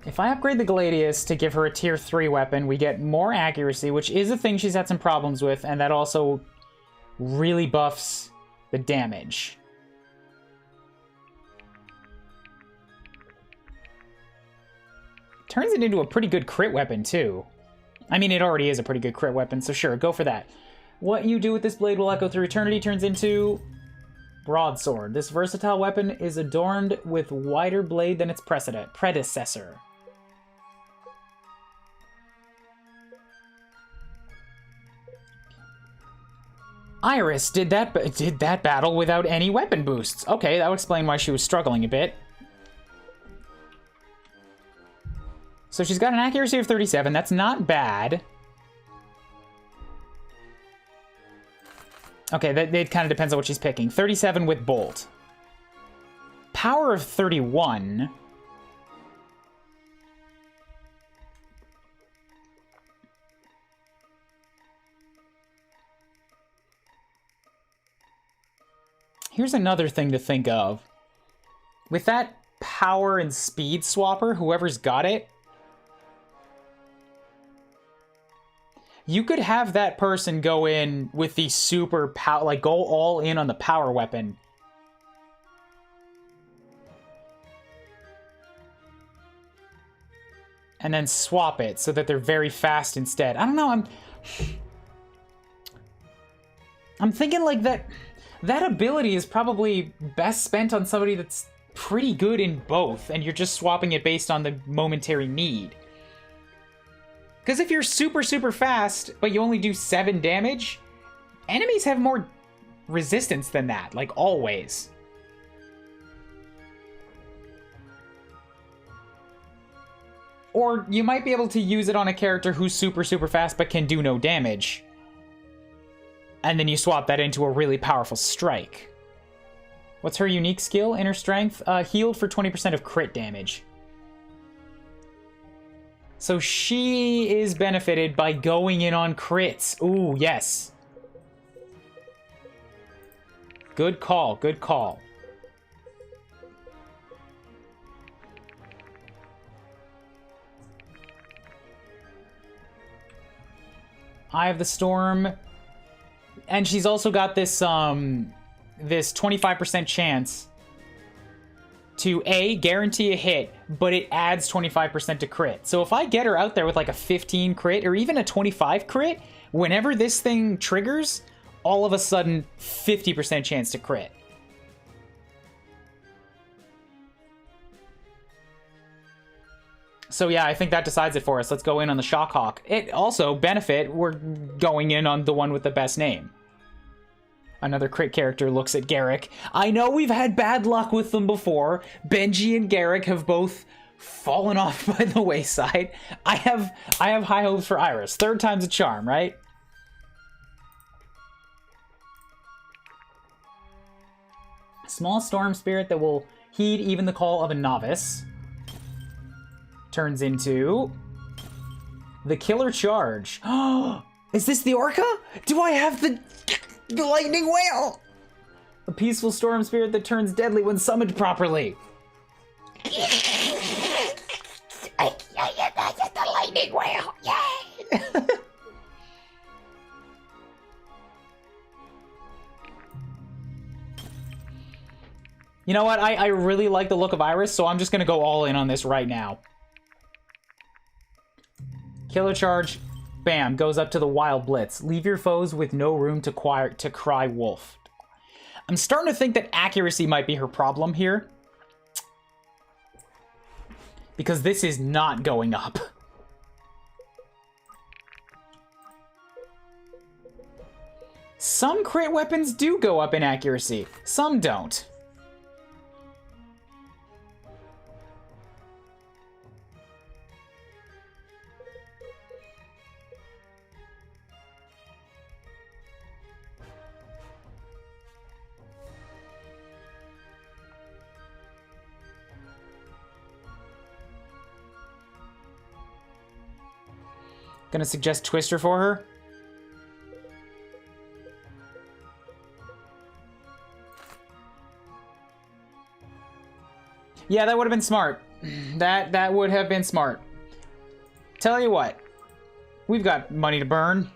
[SPEAKER 1] If I upgrade the Gladius to give her a tier 3 weapon, we get more accuracy, which is a thing she's had some problems with, and that also really buffs the damage. Turns it into a pretty good crit weapon, too. I mean, it already is a pretty good crit weapon, so sure, go for that. What you do with this blade will echo through eternity turns into broadsword. This versatile weapon is adorned with wider blade than its predecessor. Iris did that battle without any weapon boosts. Okay, that would explain why she was struggling a bit. So she's got an accuracy of 37. That's not bad. Okay, it kind of depends on what she's picking. 37 with Bolt. Power of 31. Here's another thing to think of. With that power and speed swapper, whoever's got it, you could have that person go in with the super power, like go all in on the power weapon. And then swap it so that they're very fast instead. I don't know, I'm thinking like that ability is probably best spent on somebody that's pretty good in both, and you're just swapping it based on the momentary need. Because if you're super, super fast, but you only do 7 damage, enemies have more resistance than that, like always. Or you might be able to use it on a character who's super, super fast but can do no damage. And then you swap that into a really powerful strike. What's her unique skill? Inner strength? Healed for 20% of crit damage. So she is benefited by going in on crits. Ooh, yes. Good call, good call. Eye of the Storm. And she's also got this, this 25% chance to A, guarantee a hit, but it adds 25% to crit. So if I get her out there with like a 15 crit or even a 25 crit, whenever this thing triggers, all of a sudden 50% chance to crit. So yeah, I think that decides it for us. Let's go in on the Shockhawk. It also, benefit, we're going in on the one with the best name. Another crit character looks at Garrick. I know we've had bad luck with them before. Benji and Garrick have both fallen off by the wayside. I have high hopes for Iris. 3rd time's a charm, right? Small storm spirit that will heed even the call of a novice. Turns into the Killer Charge. Is this the Orca? Do I have the lightning whale? A peaceful storm spirit that turns deadly when summoned properly. The lightning whale. Yay! You know what? I really like the look of Iris, so I'm just gonna go all in on this right now. Killer Charge, bam, goes up to the Wild Blitz. Leave your foes with no room to cry wolf. I'm starting to think that accuracy might be her problem here. Because this is not going up. Some crit weapons do go up in accuracy, some don't. Gonna suggest Twister for her. Yeah, that would have been smart. That would have been smart. Tell you what, we've got money to burn.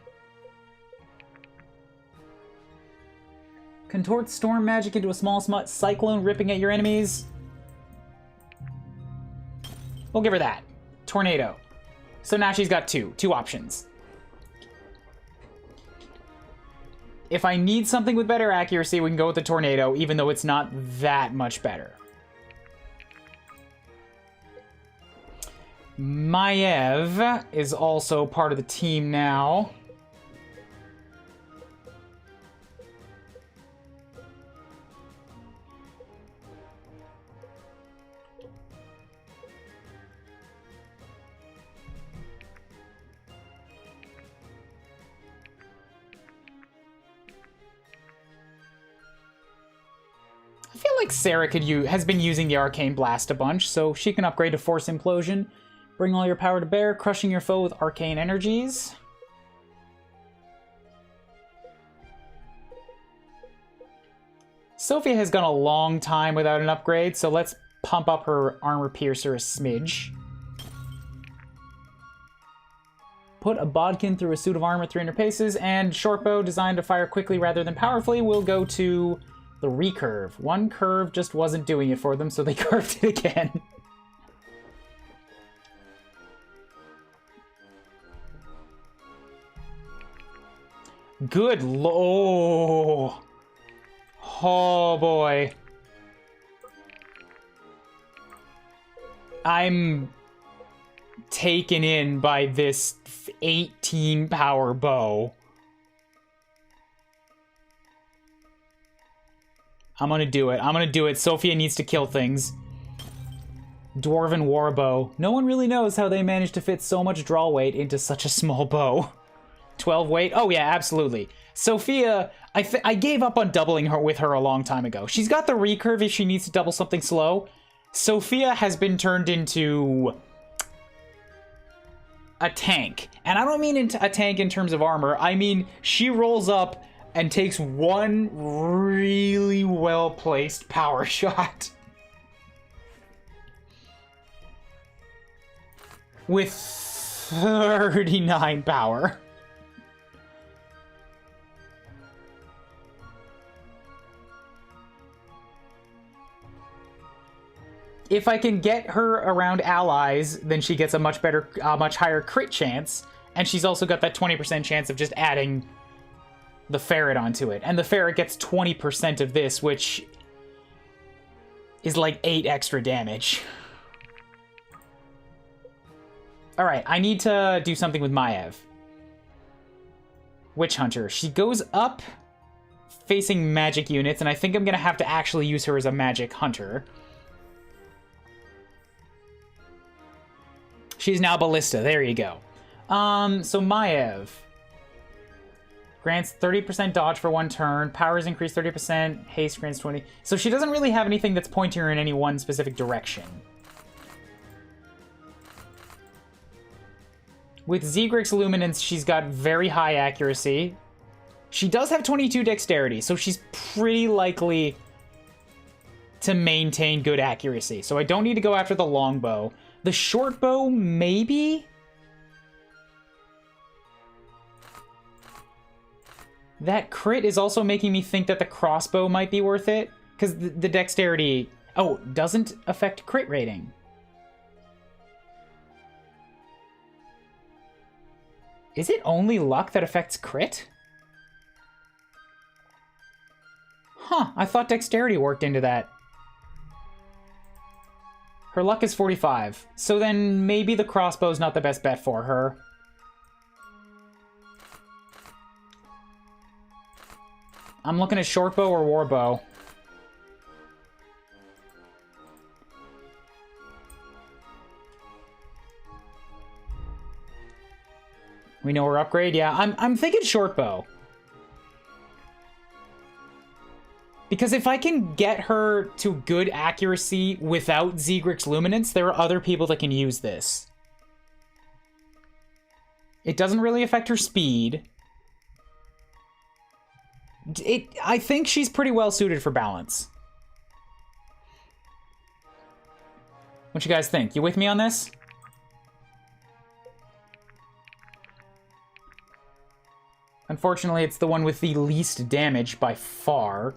[SPEAKER 1] Contort storm magic into a small smut cyclone ripping at your enemies. We'll give her that. Tornado. So now she's got two options. If I need something with better accuracy, we can go with the tornado, even though it's not that much better. Maev is also part of the team now. I feel like Sarah has been using the Arcane Blast a bunch, so she can upgrade to Force Implosion. Bring all your power to bear, crushing your foe with arcane energies. Sophia has gone a long time without an upgrade, so let's pump up her armor piercer a smidge. Put a bodkin through a suit of armor 300 paces, and shortbow designed to fire quickly rather than powerfully will go to the recurve. One curve just wasn't doing it for them, so they curved it again. Good lord. Oh boy. I'm taken in by this 18 power bow. I'm gonna do it. I'm gonna do it. Sophia needs to kill things. Dwarven warbow. No one really knows how they managed to fit so much draw weight into such a small bow. 12 weight? Oh yeah, absolutely. Sophia, I gave up on doubling her with her a long time ago. She's got the recurve if she needs to double something slow. Sophia has been turned into a tank. And I don't mean a tank in terms of armor. I mean, she rolls up and takes one really well-placed power shot. With 39 power. If I can get her around allies, then she gets a much higher crit chance, and she's also got that 20% chance of just adding the ferret onto it. And the ferret gets 20% of this, which is like 8 extra damage. Alright, I need to do something with Maev. Witch Hunter. She goes up facing magic units, and I think I'm gonna have to actually use her as a magic hunter. She's now Ballista. There you go. So Maev grants 30% dodge for 1 turn. Powers increase 30%. Haste grants 20. So she doesn't really have anything that's pointing her in any one specific direction. With Zegrick's Luminance, she's got very high accuracy. She does have 22 dexterity, so she's pretty likely to maintain good accuracy. So I don't need to go after the longbow. The short bow, maybe? That crit is also making me think that the crossbow might be worth it. Because the dexterity... Oh, doesn't affect crit rating. Is it only luck that affects crit? Huh, I thought dexterity worked into that. Her luck is 45, so then maybe the crossbow's not the best bet for her. I'm looking at shortbow or warbow. We know her upgrade? Yeah, I'm thinking shortbow. Because if I can get her to good accuracy without Zegrick's Luminance, there are other people that can use this. It doesn't really affect her speed. I think she's pretty well suited for balance. What you guys think? You with me on this? I'm Unfortunately, it's the one with the least damage by far.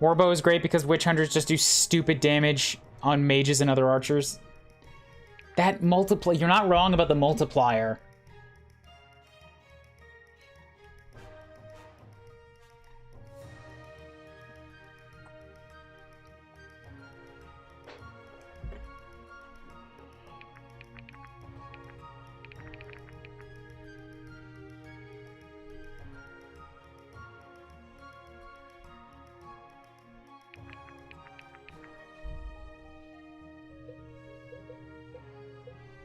[SPEAKER 1] Warbow is great because witch hunters just do stupid damage on mages and other archers. That multiplier, you're not wrong about the multiplier.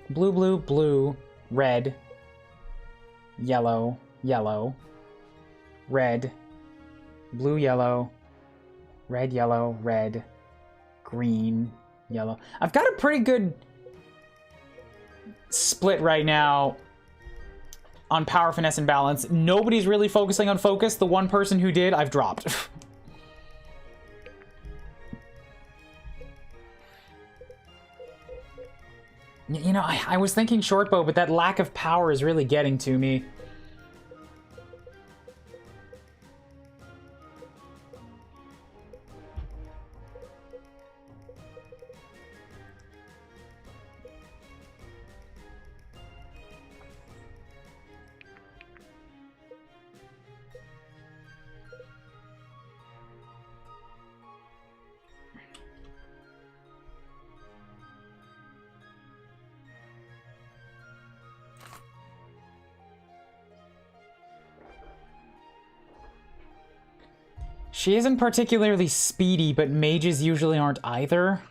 [SPEAKER 1] Blue, blue, blue, red, yellow, yellow, red, blue, yellow, red, green, yellow. I've got a pretty good split right now on power, finesse, and balance. Nobody's really focusing on focus. The one person who did, I've dropped. You know, I was thinking shortbow, but that lack of power is really getting to me. She isn't particularly speedy, but mages usually aren't either.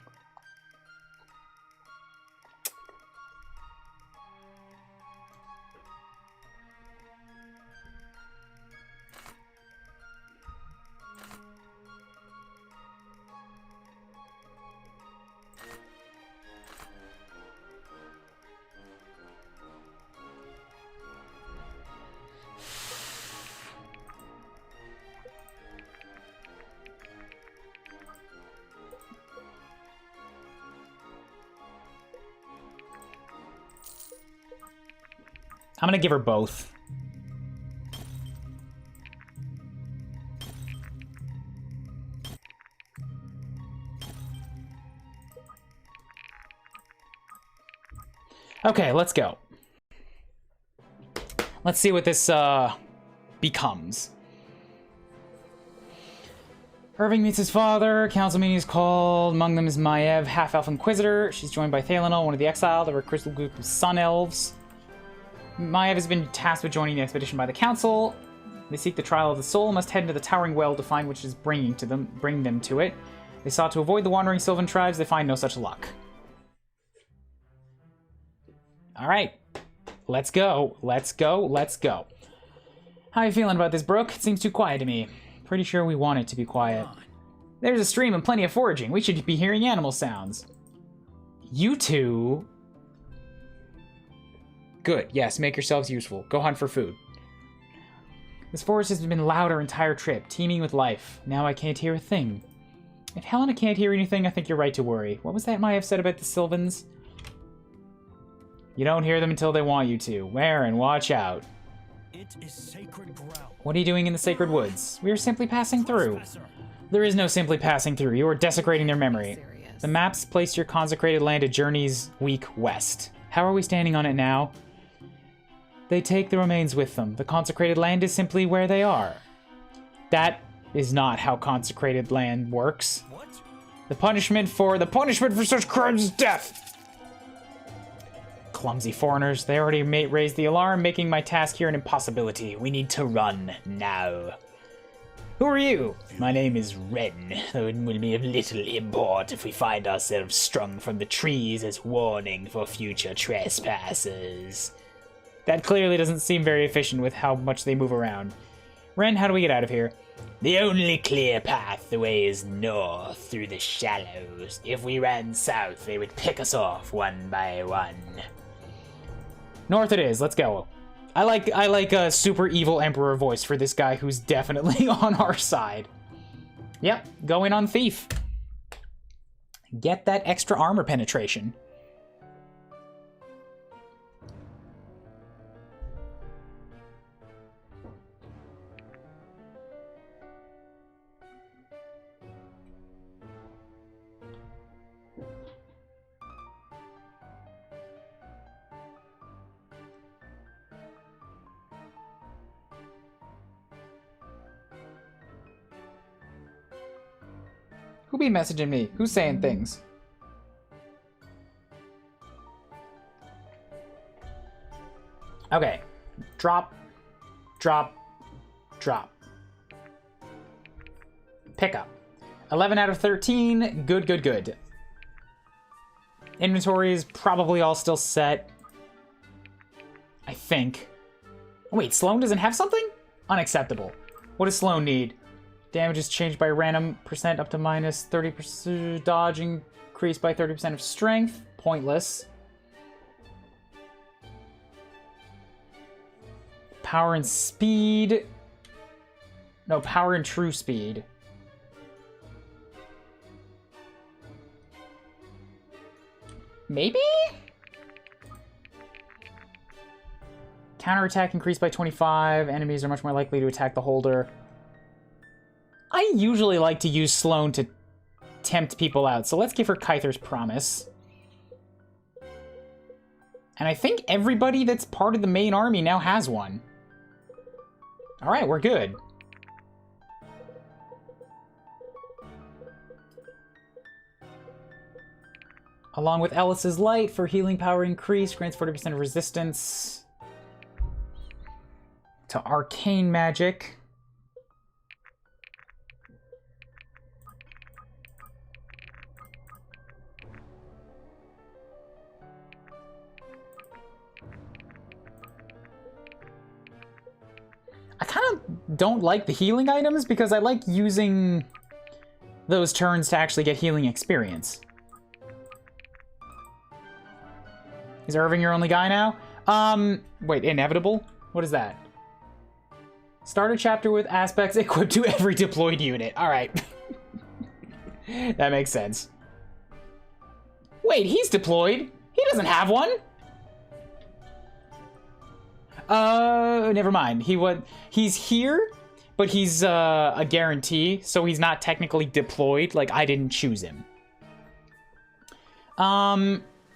[SPEAKER 1] I'm gonna give her both. Okay, let's go. Let's see what this becomes. Irving meets his father. Council meeting is called. Among them is Maev, half-elf inquisitor. She's joined by Thalenol, one of the exiled, of her crystal group of sun elves. Maev has been tasked with joining the expedition by the council. They seek the trial of the soul, must head into the towering well to find which is bring them to it. They sought to avoid the wandering Sylvan tribes. They find no such luck. All right, let's go. Let's go. Let's go. How are you feeling about this, Brooke? It seems too quiet to me. Pretty sure we want it to be quiet. There's a stream and plenty of foraging. We should be hearing animal sounds. You two... Good. Yes, make yourselves useful. Go hunt for food. This forest has been loud our entire trip, teeming with life. Now I can't hear a thing. If Helena can't hear anything, I think you're right to worry. What was that Maya said about the Sylvans? You don't hear them until they want you to. Warren, watch out.
[SPEAKER 8] It is sacred ground.
[SPEAKER 1] What are you doing in the sacred woods? We are simply passing through. There is no simply passing through. You are desecrating their memory. The maps place your consecrated land at Journey's Week West. How are we standing on it now? They take the remains with them. The consecrated land is simply where they are. That is not how consecrated land works.
[SPEAKER 8] What?
[SPEAKER 1] The punishment for such crimes is death. Clumsy foreigners. They already raised the alarm, making my task here an impossibility. We need to run now. Who are you? My name is Ren, though it will be of little import if we find ourselves strung from the trees as warning for future trespassers. That clearly doesn't seem very efficient with how much they move around. Ren, how do we get out of here? The only clear path, the way is north through the shallows. If we ran south, they would pick us off one by one. North it is, let's go. I like a super evil emperor voice for this guy who's definitely on our side. Yep, go in on Thief. Get that extra armor penetration. Who be messaging me? Who's saying things? Okay. Drop. Drop. Drop. Pick up. 11 out of 13. Good, good, good. Inventory is probably all still set. I think. Wait, Sloan doesn't have something? Unacceptable. What does Sloan need? Damage is changed by random percent up to minus 30%. Dodge increased by 30% of strength. Pointless. Power and speed. No, power and true speed. Maybe? Counterattack increased by 25. Enemies are much more likely to attack the holder. I usually like to use Sloan to tempt people out, so let's give her Kyther's Promise. And I think everybody that's part of the main army now has one. Alright, we're good. Along with Ellis's Light for healing power increase, grants 40% of resistance to arcane magic. I kind of don't like the healing items because I like using those turns to actually get healing experience. Is Irving your only guy now? Wait, inevitable? What is that? Start a chapter with aspects equipped to every deployed unit. Alright. That makes sense. Wait, he's deployed? He doesn't have one? Never mind. He's here, but he's a guarantee, so he's not technically deployed. Like, I didn't choose him.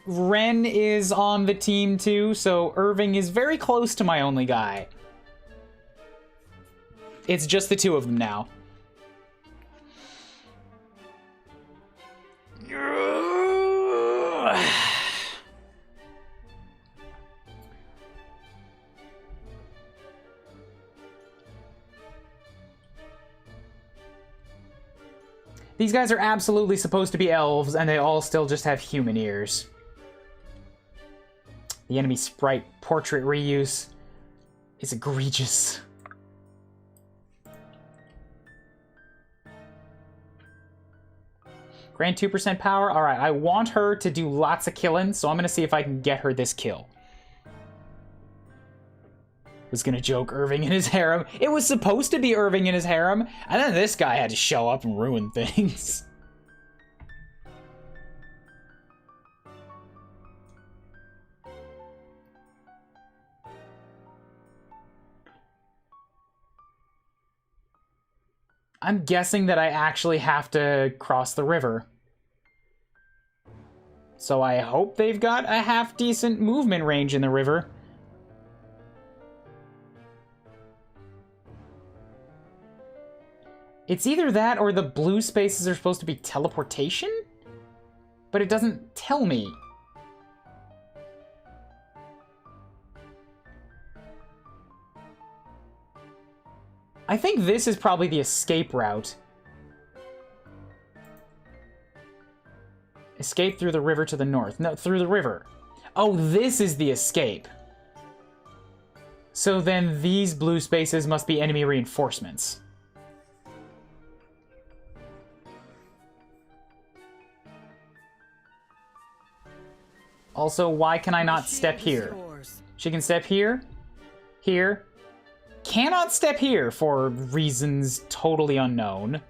[SPEAKER 1] Ren is on the team too, so Irving is very close to my only guy. It's just the two of them now. These guys are absolutely supposed to be elves, and they all still just have human ears. The enemy sprite portrait reuse is egregious. Grant 2% power. All right, I want her to do lots of killing, so I'm going to see if I can get her this kill. Was going to joke Irving in his harem. It was supposed to be Irving in his harem, and then this guy had to show up and ruin things. I'm guessing that I actually have to cross the river. So I hope they've got a half-decent movement range in the river. It's either that or the blue spaces are supposed to be teleportation? But it doesn't tell me. I think this is probably the escape route. Escape through the river to the north. No, through the river. Oh, this is the escape. So then these blue spaces must be enemy reinforcements. Also, why can I not step here? She can step here, here. Cannot step here for reasons totally unknown.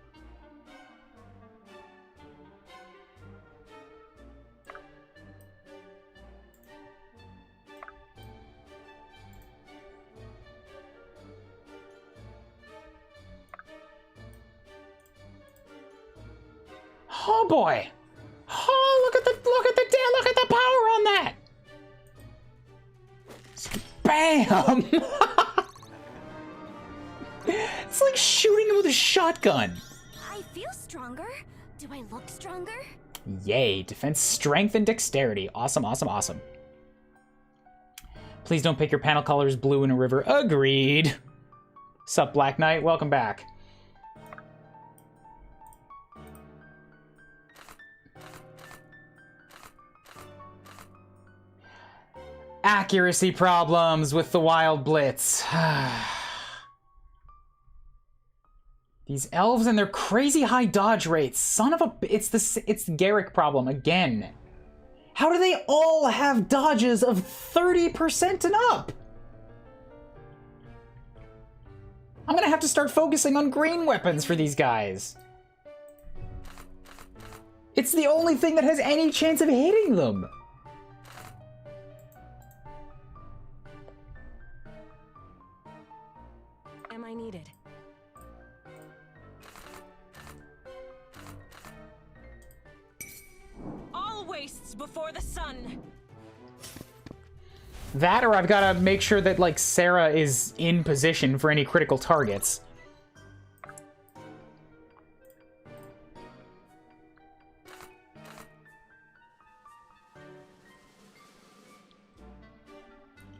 [SPEAKER 1] Oh boy! Oh, look at the power on that! Bam! It's like shooting him with a shotgun.
[SPEAKER 4] I feel stronger. Do I look stronger?
[SPEAKER 1] Yay, defense, strength, and dexterity. Awesome, awesome, awesome. Please don't pick your panel colors blue in a river. Agreed. Sup, Black Knight? Welcome back. Accuracy problems with the Wild Blitz. These elves and their crazy high dodge rates. Son of a... It's the Garrick problem again. How do they all have dodges of 30% and up? I'm gonna have to start focusing on green weapons for these guys. It's the only thing that has any chance of hitting them.
[SPEAKER 4] Am I needed?
[SPEAKER 6] All wastes before the sun.
[SPEAKER 1] That, or I've gotta make sure that, like, Sarah is in position for any critical targets.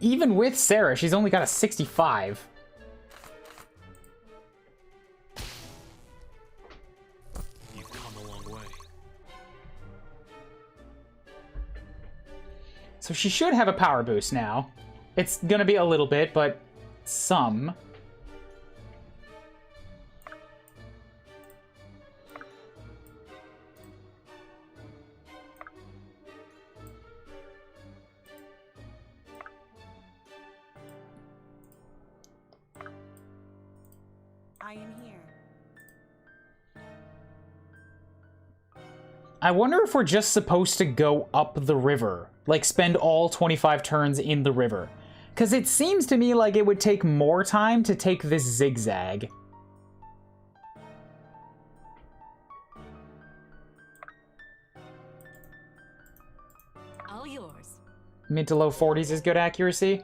[SPEAKER 1] Even with Sarah, she's only got a 65.
[SPEAKER 8] You've come a long way.
[SPEAKER 1] So she should have a power boost now. It's gonna be a little bit, but some.
[SPEAKER 6] I am here.
[SPEAKER 1] I wonder if we're just supposed to go up the river. Like, spend all 25 turns in the river. Because it seems to me like it would take more time to take this zigzag.
[SPEAKER 4] All yours.
[SPEAKER 1] Mid to low 40s is good accuracy.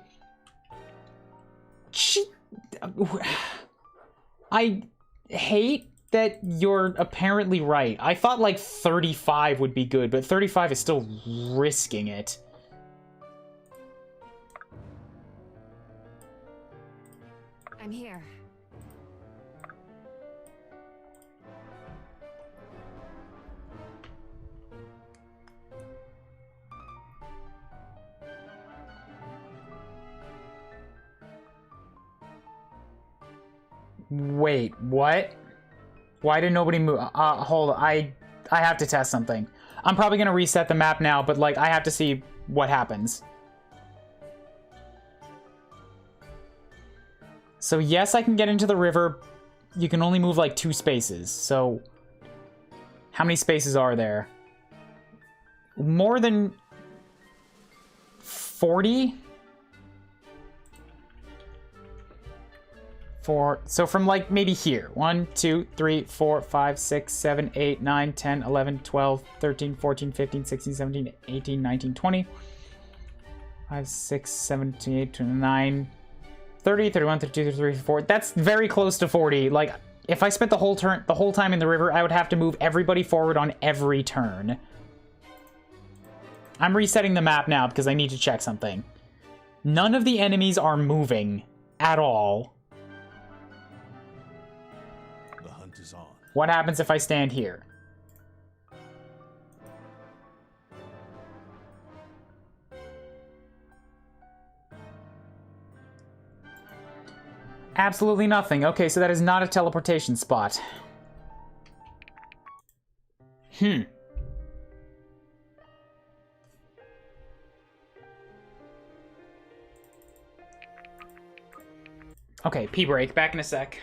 [SPEAKER 1] I hate that you're apparently right. I thought like 35 would be good, but 35 is still risking it.
[SPEAKER 2] I'm here.
[SPEAKER 1] Wait, what? Why did nobody move? Hold on. I have to test something. I'm probably gonna reset the map now, but like I have to see what happens. So yes, I can get into the river. You can only move like 2 spaces. So how many spaces are there? More than 40? So from like maybe here. 1, 2, 3, 4, 5, 6, 7, 8, 9, 10, 11, 12, 13, 14, 15, 16, 17, 18, 19, 20. 5, 6, 7, 8, 29, 30, 31, 32, 33, 34. That's very close to 40. Like, if I spent the whole time in the river, I would have to move everybody forward on every turn. I'm resetting the map now because I need to check something. None of the enemies are moving at all.
[SPEAKER 3] The hunt is on.
[SPEAKER 1] What happens if I stand here? Absolutely nothing. Okay, so that is not a teleportation spot. Okay, pee break. Back in a sec.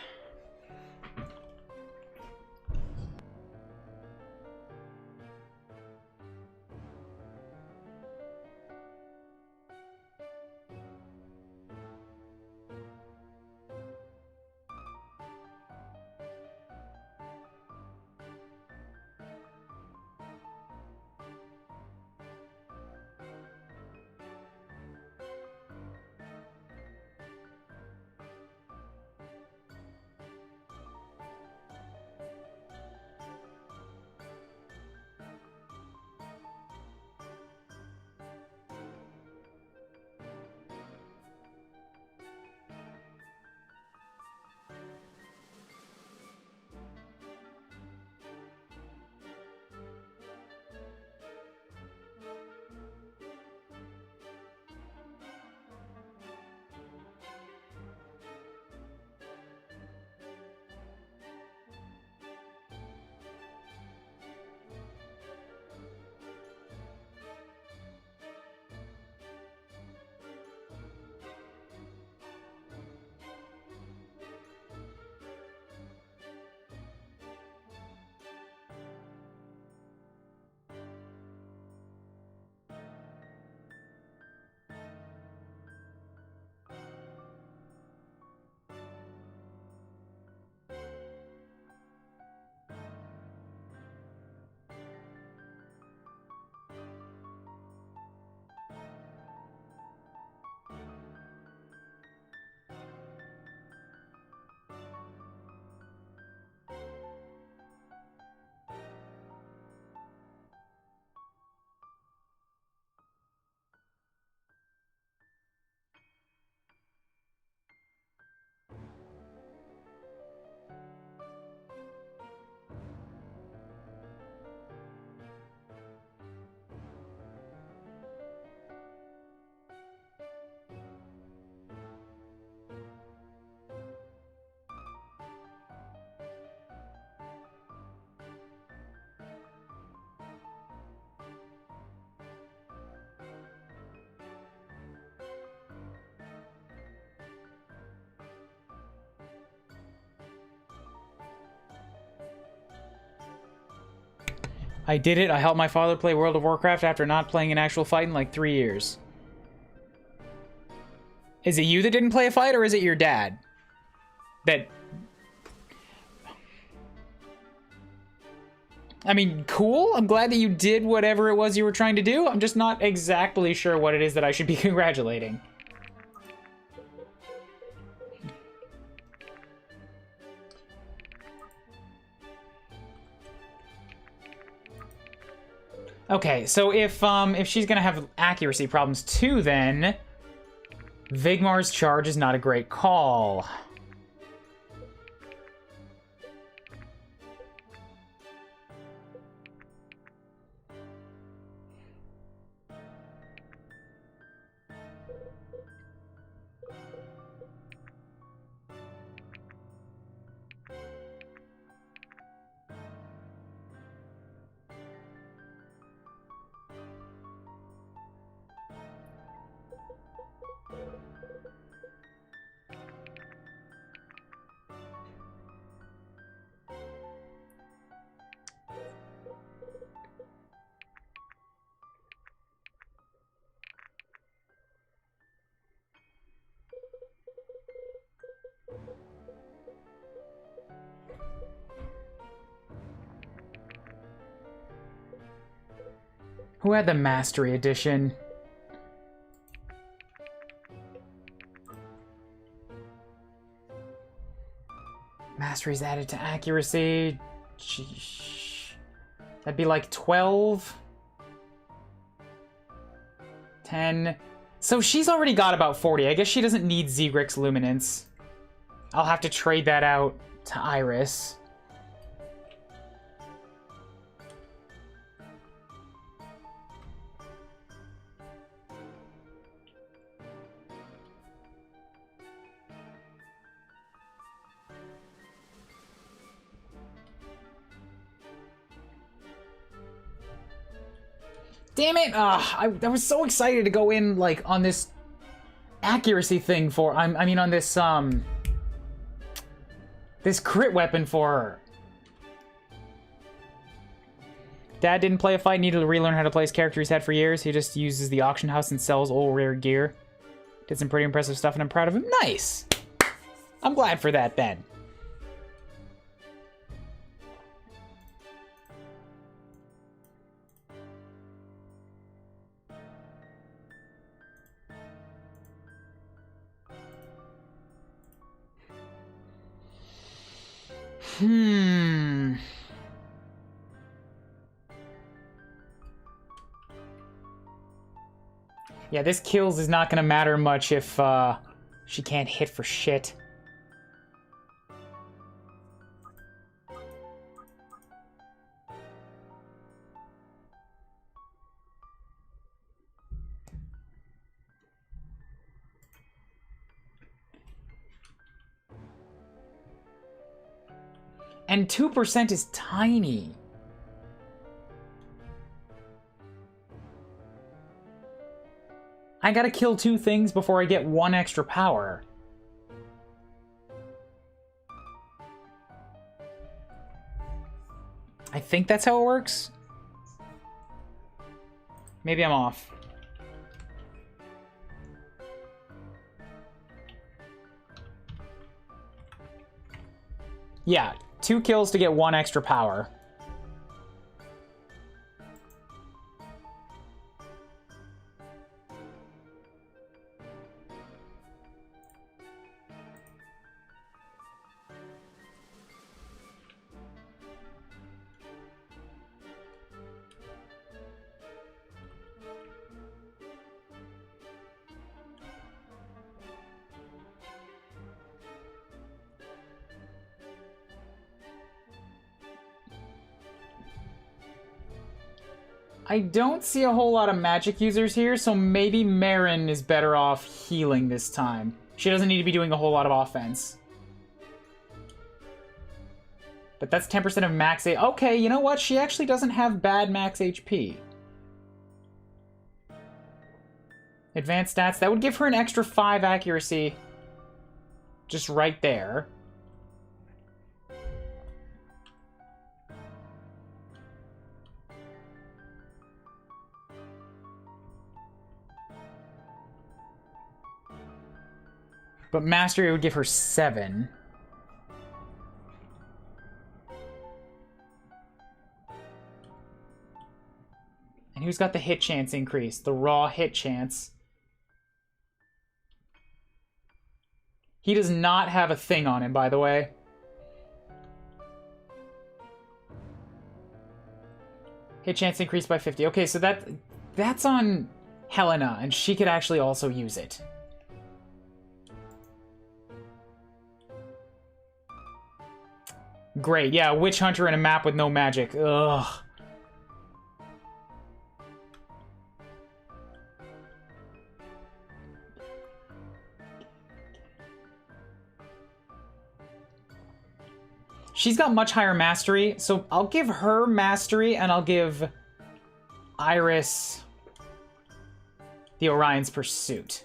[SPEAKER 1] I did it. I helped my father play World of Warcraft after not playing an actual fight in like 3 years. Is it you that didn't play a fight, or is it your dad? That... I mean, cool. I'm glad that you did whatever it was you were trying to do. I'm just not exactly sure what it is that I should be congratulating. Okay, so if she's gonna have accuracy problems too, then Vigmar's charge is not a great call. Who had the Mastery Edition? Mastery's added to accuracy. Sheesh. That'd be like 12? 10? So she's already got about 40. I guess she doesn't need Zegrick's Luminance. I'll have to trade that out to Iris. Damn it! I was so excited to go in, like, on this accuracy thing for... I mean, on this, this crit weapon for her. Dad didn't play a fight, needed to relearn how to play his character he's had for years. He just uses the auction house and sells old rare gear. Did some pretty impressive stuff, and I'm proud of him. Nice! I'm glad for that, then. Yeah, this kills is not gonna matter much if, she can't hit for shit. And 2% is tiny. I gotta kill 2 things before I get 1 extra power. I think that's how it works. Maybe I'm off. Yeah, 2 kills to get 1 extra power. I don't see a whole lot of magic users here, so maybe Marin is better off healing this time. She doesn't need to be doing a whole lot of offense. But that's 10% of max A. Okay, you know what? She actually doesn't have bad max HP. Advanced stats. That would give her an extra 5 accuracy. Just right there. But mastery would give her 7. And who's got the hit chance increase? The raw hit chance. He does not have a thing on him, by the way. Hit chance increased by 50. Okay, so that's on Helena, and she could actually also use it. Great, yeah, Witch Hunter in a map with no magic. Ugh. She's got much higher mastery, so I'll give her mastery, and I'll give Iris the Orion's Pursuit.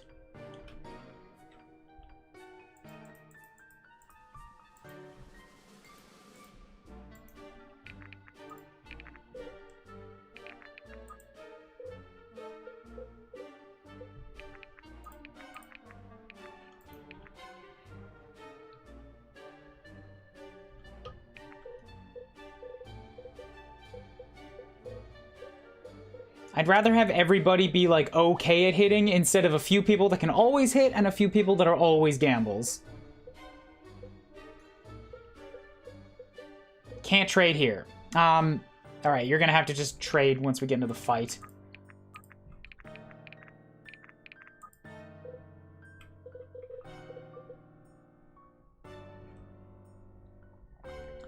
[SPEAKER 1] I'd rather have everybody be, like, okay at hitting instead of a few people that can always hit and a few people that are always gambles. Can't trade here. Alright, you're gonna have to just trade once we get into the fight.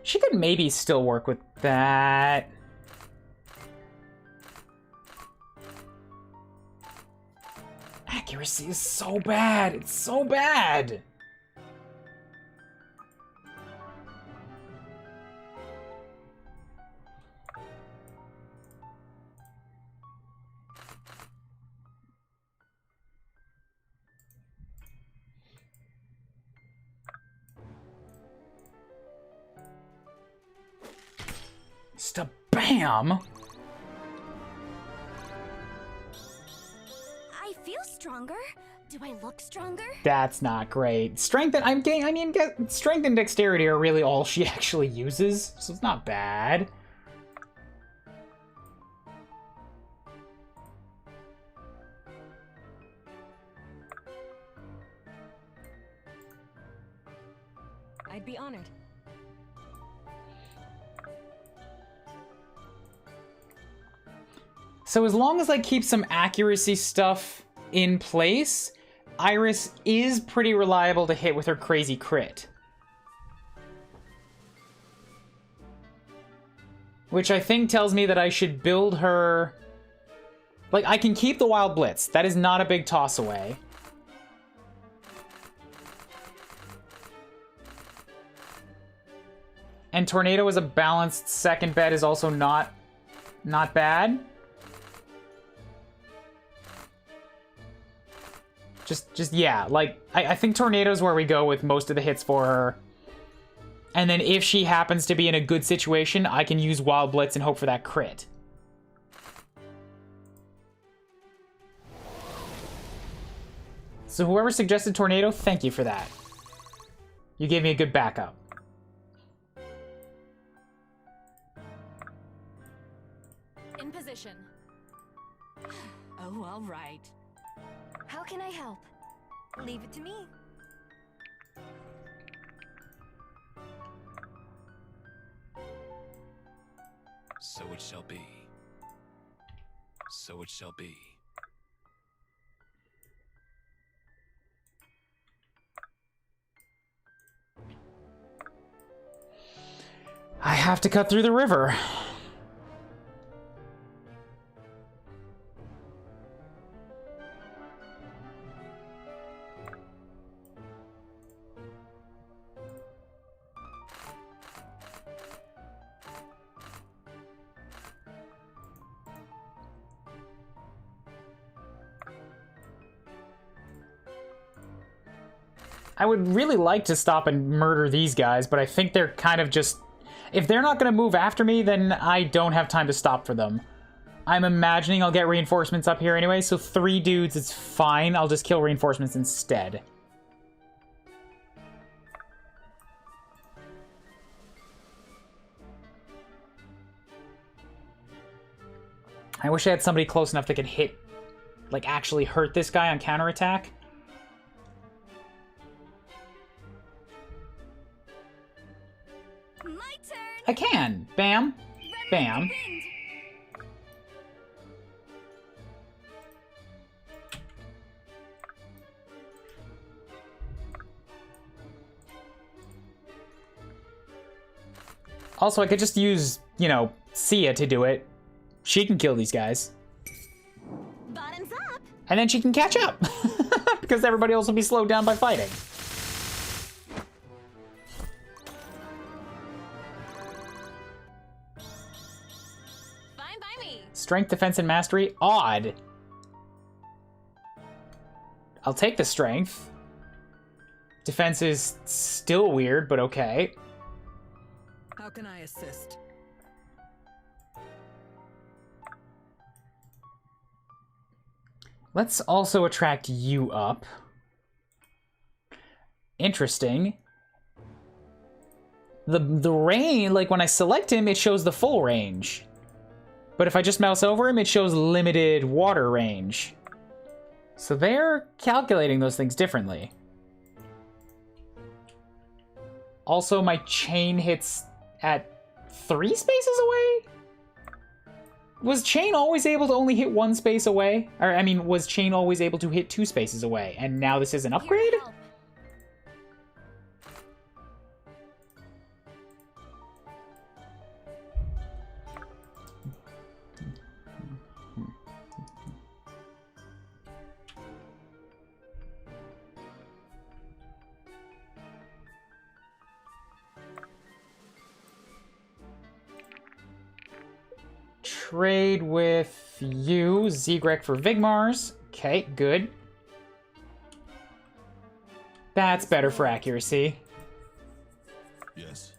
[SPEAKER 1] She could maybe still work with that. Accuracy is so bad. It's so bad. Stabam!
[SPEAKER 4] I feel stronger. Do I look stronger?
[SPEAKER 1] That's not great. Strength and strength and dexterity are really all she actually uses, so it's not bad.
[SPEAKER 2] I'd be honored.
[SPEAKER 1] So as long as I keep some accuracy stuff in place, Iris is pretty reliable to hit with her crazy crit. Which I think tells me that I should build her... Like, I can keep the Wild Blitz. That is not a big toss away. And Tornado as a balanced second bet is also not bad. Just yeah, like, I think Tornado's where we go with most of the hits for her. And then if she happens to be in a good situation, I can use Wild Blitz and hope for that crit. So whoever suggested Tornado, thank you for that. You gave me a good backup.
[SPEAKER 7] In position.
[SPEAKER 2] Oh, all right.
[SPEAKER 4] How can I help? Leave it to me.
[SPEAKER 5] So it shall be. So it shall be.
[SPEAKER 1] I have to cut through the river. I would really like to stop and murder these guys, but I think they're kind of just... If they're not going to move after me, then I don't have time to stop for them. I'm imagining I'll get reinforcements up here anyway, so 3 dudes is fine. I'll just kill reinforcements instead. I wish I had somebody close enough that could hit, like, actually hurt this guy on counterattack.
[SPEAKER 4] My turn.
[SPEAKER 1] I can. Bam. Bam.
[SPEAKER 4] Wind.
[SPEAKER 1] Also, I could just use, you know, Sia to do it. She can kill these guys.
[SPEAKER 4] Bottoms up.
[SPEAKER 1] And then she can catch up. Because everybody else will be slowed down by fighting.
[SPEAKER 7] Fine by me.
[SPEAKER 1] Strength, defense, and mastery? Odd. I'll take the strength. Defense is still weird, but okay.
[SPEAKER 6] How can I assist?
[SPEAKER 1] Let's also attract you up. Interesting. The range, like when I select him, it shows the full range. But if I just mouse over him, it shows limited water range. So they're calculating those things differently. Also, my chain hits at 3 spaces away? Was chain always able to only hit 1 space away? Or, I mean, was chain always able to hit 2 spaces away? And now this is an upgrade?
[SPEAKER 7] Here to help.
[SPEAKER 1] Trade with you, GARRICK for Vigmars. Okay, good. That's better for accuracy.
[SPEAKER 3] Yes.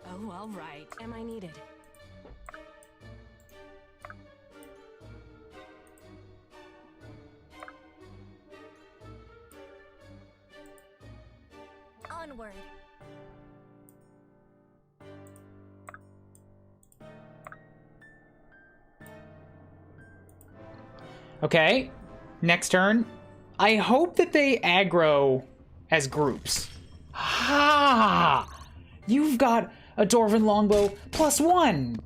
[SPEAKER 2] Oh, all right. Am I needed?
[SPEAKER 4] Onward.
[SPEAKER 1] Okay, next turn. I hope that they aggro as groups. Ha! You've got a Dwarven Longbow +1!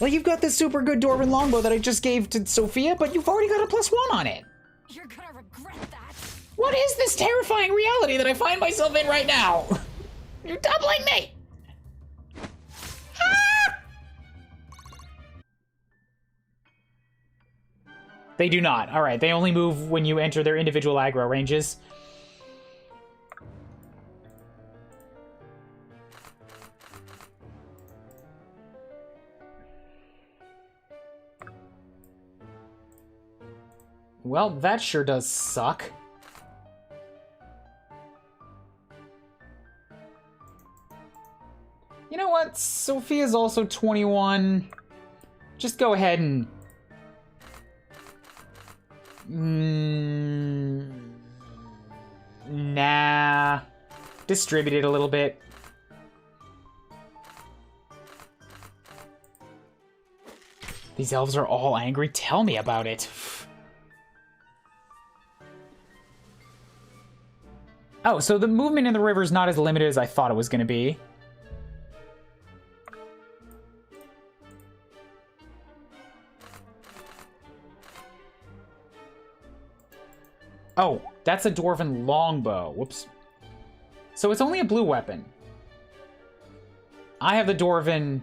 [SPEAKER 1] Well, you've got this super good Dwarven Longbow that I just gave to Sophia, but you've already got a +1 on it.
[SPEAKER 7] You're gonna regret that.
[SPEAKER 1] What is this terrifying reality that I find myself in right now? You're doubling me! Ah! They do not. All right, they only move when you enter their individual aggro ranges. Well, that sure does suck. You know what? Sophia's also 21. Just go ahead and... Nah. Distribute it a little bit. These elves are all angry. Tell me about it. Oh, so the movement in the river is not as limited as I thought it was going to be. Oh, that's a Dwarven longbow. Whoops. So it's only a blue weapon. I have the Dwarven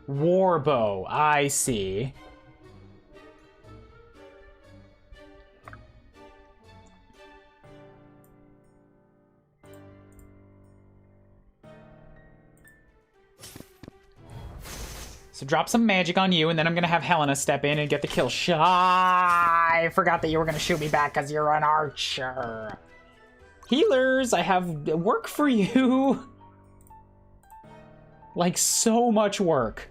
[SPEAKER 1] warbow. I see. So drop some magic on you, and then I'm gonna have Helena step in and get the kill shot. I forgot that you were gonna shoot me back because you're an archer. Healers, I have work for you. Like, so much work.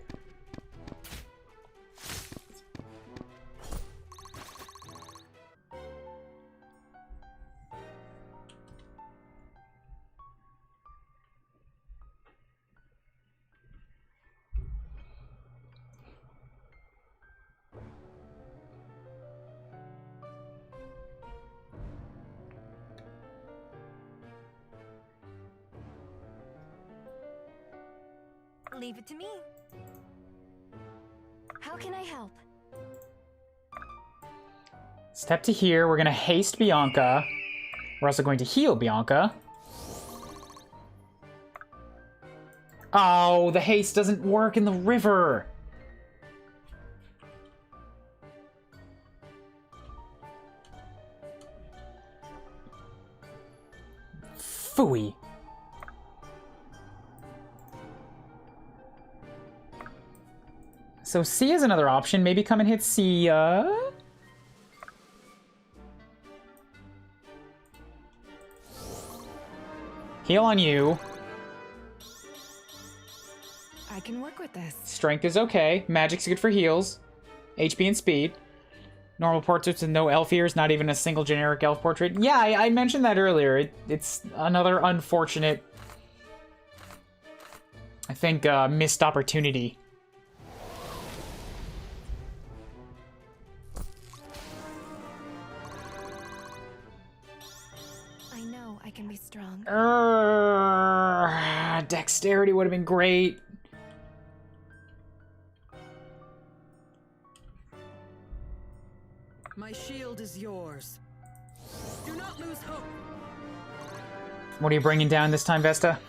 [SPEAKER 4] Leave it to me. How can I help?
[SPEAKER 1] Step to here. We're gonna haste Bianca. We're also going to heal Bianca. Oh, the haste doesn't work in the river. Phooey. So C is another option. Maybe come and hit Sia. Heal on you.
[SPEAKER 6] I can work with this.
[SPEAKER 1] Strength is okay. Magic's good for heals. HP and speed. Normal portraits with no elf ears, not even a single generic elf portrait. Yeah, I mentioned that earlier. It's another unfortunate, I think, missed opportunity.
[SPEAKER 6] I know I can be strong.
[SPEAKER 1] Dexterity would have been great.
[SPEAKER 6] My shield is yours. Do not lose hope.
[SPEAKER 1] What are you bringing down this time, Vesta?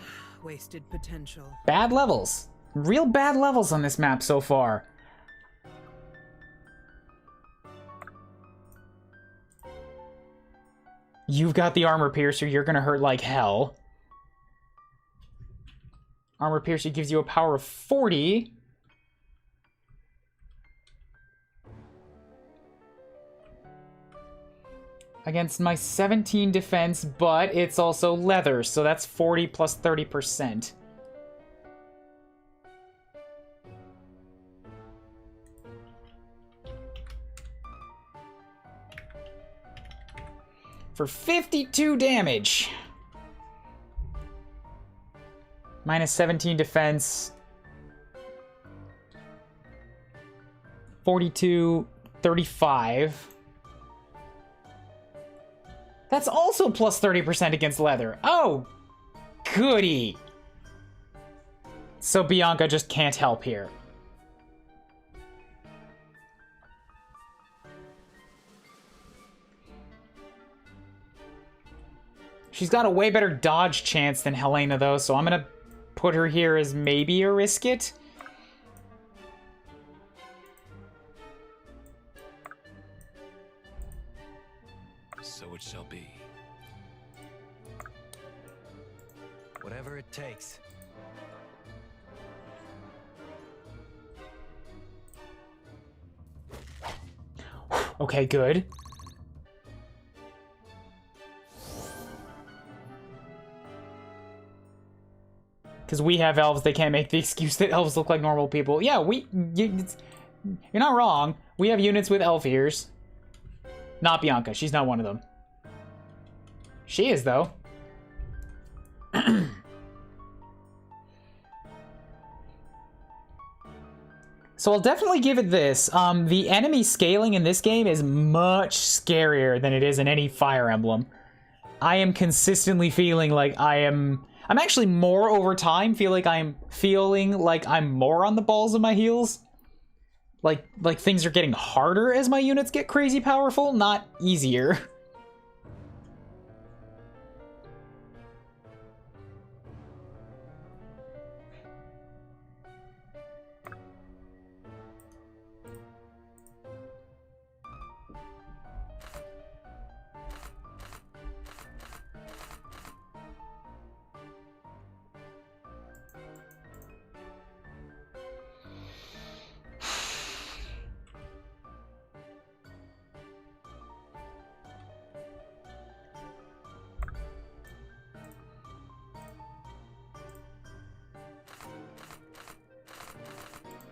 [SPEAKER 6] Wasted potential.
[SPEAKER 1] Bad levels. Real bad levels on this map so far. You've got the armor piercer. You're gonna hurt like hell. Armor piercer gives you a power of 40. Against my 17 defense, but it's also leather, so that's 40 plus 30%. For 52 damage. Minus 17 defense. 42, 35. That's also plus 30% against leather. Oh, goody. So Bianca just can't help here. She's got a way better dodge chance than Helena, though, so I'm gonna put her here as maybe a risk it.
[SPEAKER 5] So it shall be.
[SPEAKER 9] Whatever it takes.
[SPEAKER 1] Okay, good. Because we have elves, they can't make the excuse that elves look like normal people. Yeah, you're not wrong. We have units with elf ears. Not Bianca. She's not one of them. She is, though. So I'll definitely give it this. The enemy scaling in this game is much scarier than it is in any Fire Emblem. I am consistently feeling like I'm actually more over time feeling like I'm more on the balls of my heels. Like things are getting harder as my units get crazy powerful, not easier.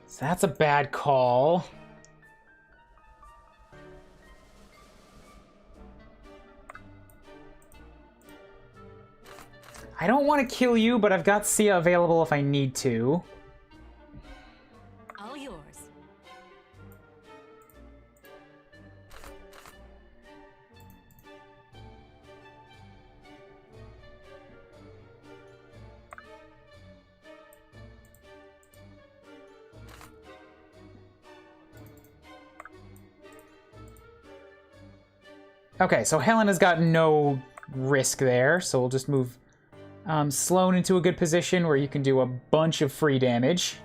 [SPEAKER 1] So that's a bad call. I don't want to kill you, but I've got Sia available if I need to.
[SPEAKER 2] All yours.
[SPEAKER 1] Okay, so Helena's got no risk there, so we'll just move Sloane into a good position where you can do a bunch of free damage.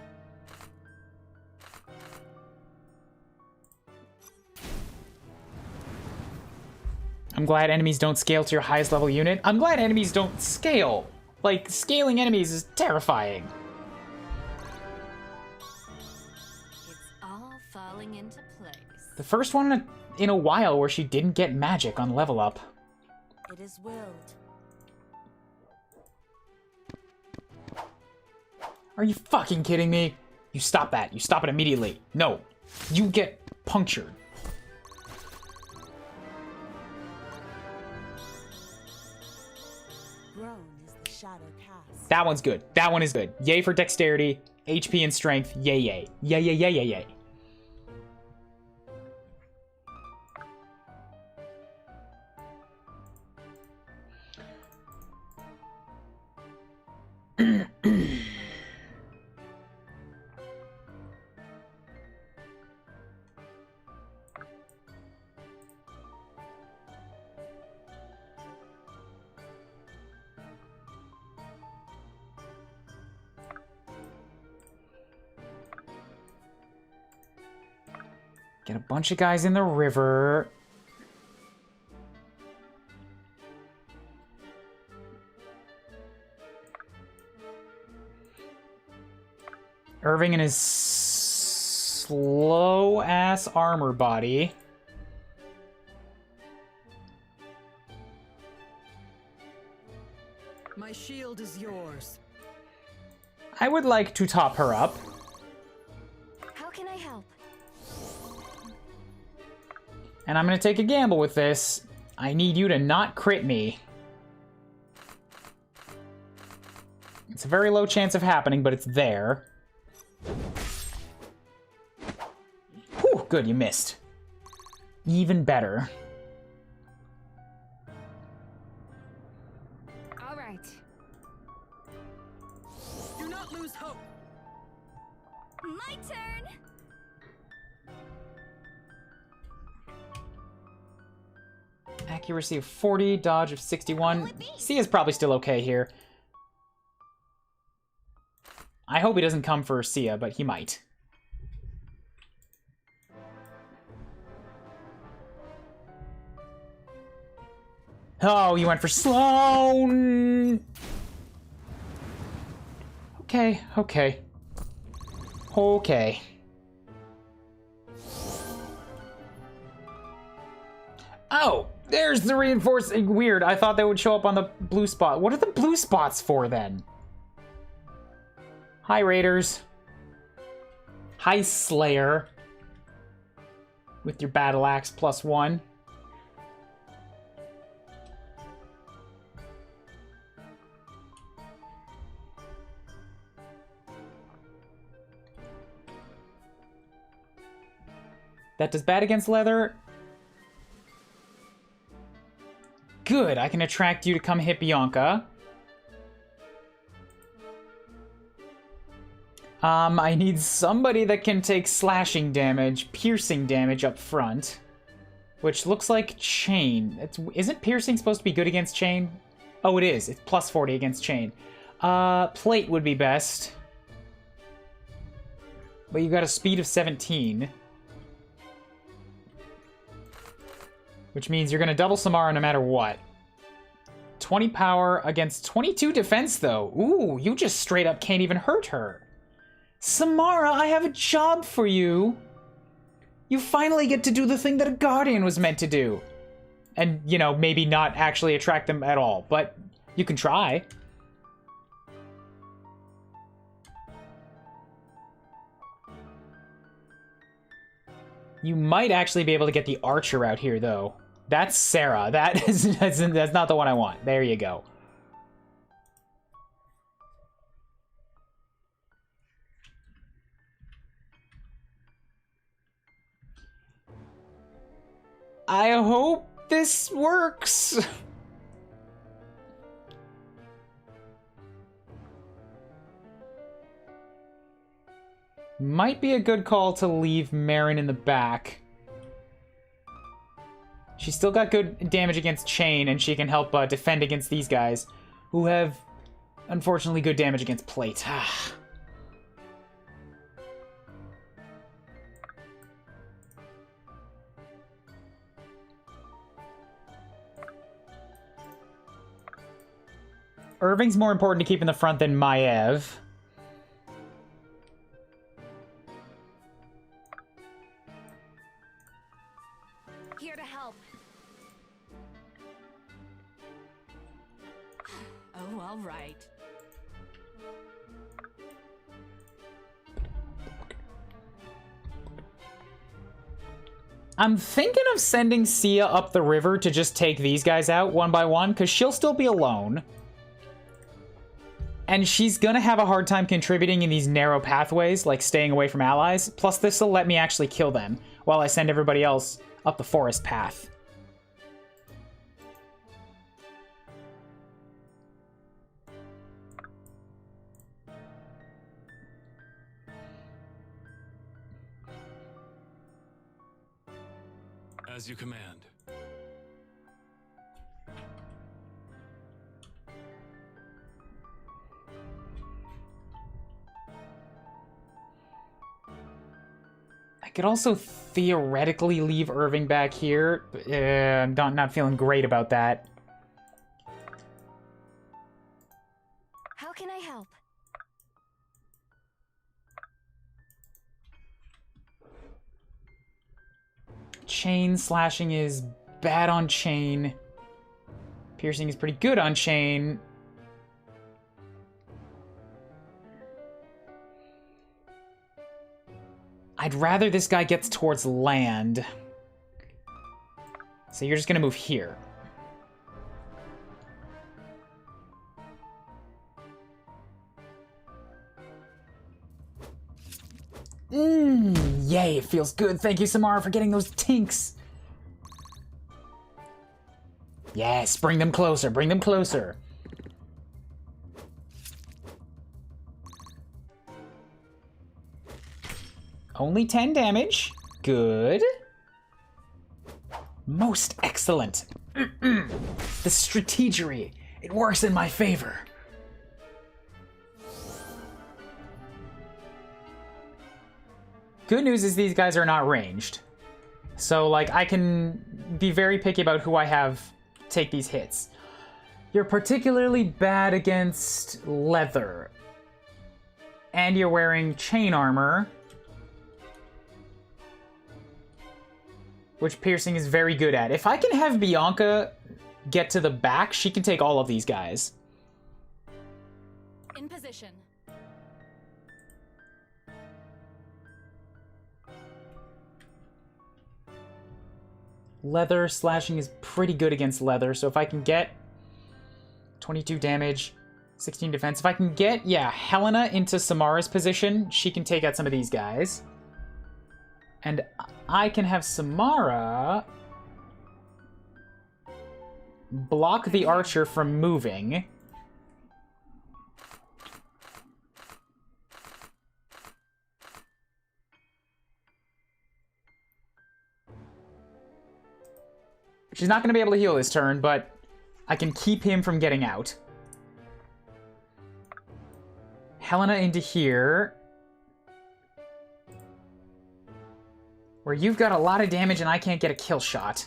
[SPEAKER 1] I'm glad enemies don't scale to your highest level unit. I'm glad enemies don't scale. Like, scaling enemies is terrifying.
[SPEAKER 2] It's all falling into place.
[SPEAKER 1] The first one in a while where she didn't get magic on level up.
[SPEAKER 6] It is willed.
[SPEAKER 1] Are you fucking kidding me? You stop that. You stop it immediately. No. You get punctured.
[SPEAKER 6] Grown is the shadow cast.
[SPEAKER 1] That one's good. That one is good. Yay for dexterity, HP, and strength. Yay, yay. Yay, yay, yay, yay, yay. Get a bunch of guys in the river. Irving and his slow-ass armor body.
[SPEAKER 6] My shield is yours.
[SPEAKER 1] I would like to top her up.
[SPEAKER 4] How can I help?
[SPEAKER 1] And I'm gonna take a gamble with this. I need you to not crit me. It's a very low chance of happening, but it's there. Whew, good, you missed. Even better.
[SPEAKER 2] All right.
[SPEAKER 6] Do not lose hope.
[SPEAKER 4] My turn!
[SPEAKER 1] Accuracy of 40, dodge of 61. Sia's probably still okay here. I hope he doesn't come for Sia, but he might. Oh, you went for Sloane! Okay, okay. Okay. Oh, there's the reinforcing. Weird, I thought they would show up on the blue spot. What are the blue spots for, then? Hi, Raiders. Hi, Slayer. With your battle axe +1. That does bad against leather. Good, I can attract you to come hit Bianca. I need somebody that can take slashing damage, piercing damage up front. Which looks like chain. Isn't piercing supposed to be good against chain? Oh, it is. It's +40 against chain. Plate would be best. But you got a speed of 17. Which means you're going to double Samara no matter what. 20 power against 22 defense, though. Ooh, you just straight up can't even hurt her. Samara, I have a job for you. You finally get to do the thing that a Guardian was meant to do. And, you know, maybe not actually attract them at all, but you can try. You might actually be able to get the archer out here, though. That's Sarah. That's not the one I want. There you go. I hope this works. Might be a good call to leave Marin in the back. She's still got good damage against Chain, and she can help defend against these guys, who have, unfortunately, good damage against Plate. Irving's more important to keep in the front than Maev.
[SPEAKER 7] Here to help. Oh, all right.
[SPEAKER 1] I'm thinking of sending Sia up the river to just take these guys out one by one, because she'll still be alone. And she's gonna have a hard time contributing in these narrow pathways, like staying away from allies. Plus, this will let me actually kill them, while I send everybody else up the forest path.
[SPEAKER 5] As you command.
[SPEAKER 1] I could also theoretically leave Irving back here. I'm not feeling great about that.
[SPEAKER 4] How can I help?
[SPEAKER 1] Chain slashing is bad on Chain. Piercing is pretty good on Chain. I'd rather this guy gets towards land. So you're just gonna move here. Yay, it feels good. Thank you, Samara, for getting those tinks. Yes, bring them closer, bring them closer. Only 10 damage. Good. Most excellent. The strategery. It works in my favor. Good news is these guys are not ranged. So, like, I can be very picky about who I have take these hits. You're particularly bad against leather. And you're wearing chain armor, which piercing is very good at. If I can have Bianca get to the back, she can take all of these guys.
[SPEAKER 7] In position.
[SPEAKER 1] Leather slashing is pretty good against leather, so if I can get 22 damage, 16 defense. If I can get, yeah, Helena into Samara's position, she can take out some of these guys. And I can have Samara block the archer from moving. She's not going to be able to heal this turn, but I can keep him from getting out. Helena into here, where you've got a lot of damage and I can't get a kill shot.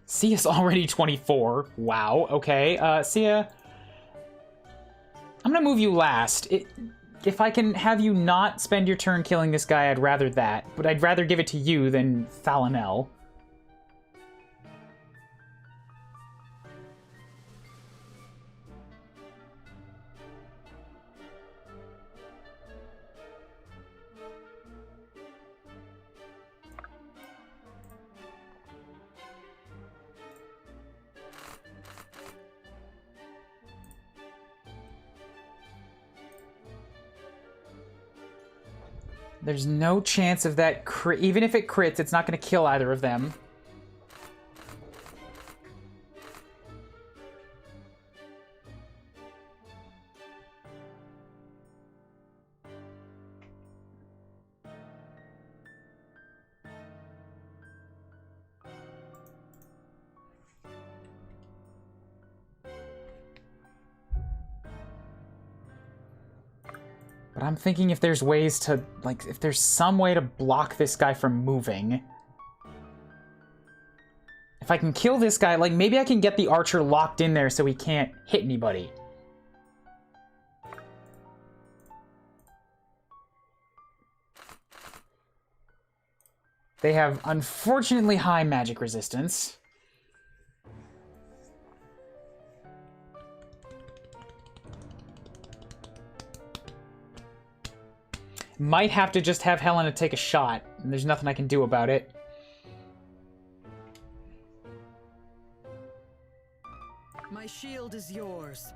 [SPEAKER 1] Sia's already 24. Wow, okay. Sia, I'm gonna move you last. If I can have you not spend your turn killing this guy, I'd rather that. But I'd rather give it to you than Thalanel. There's no chance of that crit. Even if it crits, it's not going to kill either of them. But I'm thinking if there's ways to, like, if there's some way to block this guy from moving. If I can kill this guy, like, maybe I can get the archer locked in there so he can't hit anybody. They have unfortunately high magic resistance. Might have to just have Helena take a shot, and there's nothing I can do about it.
[SPEAKER 6] My shield is yours.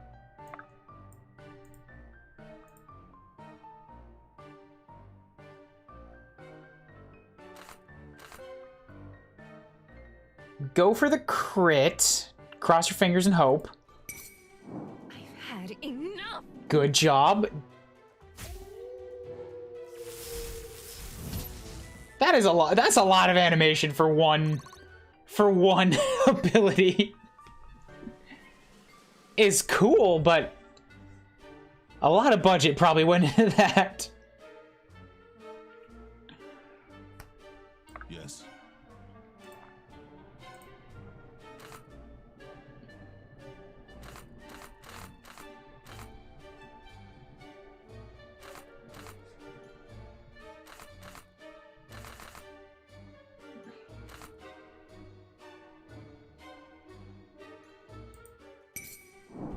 [SPEAKER 1] Go for the crit. Cross your fingers and hope.
[SPEAKER 2] I've had enough.
[SPEAKER 1] Good job. That is a lot. That's a lot of animation for one ability. Is cool, but a lot of budget probably went into that.
[SPEAKER 3] Yes.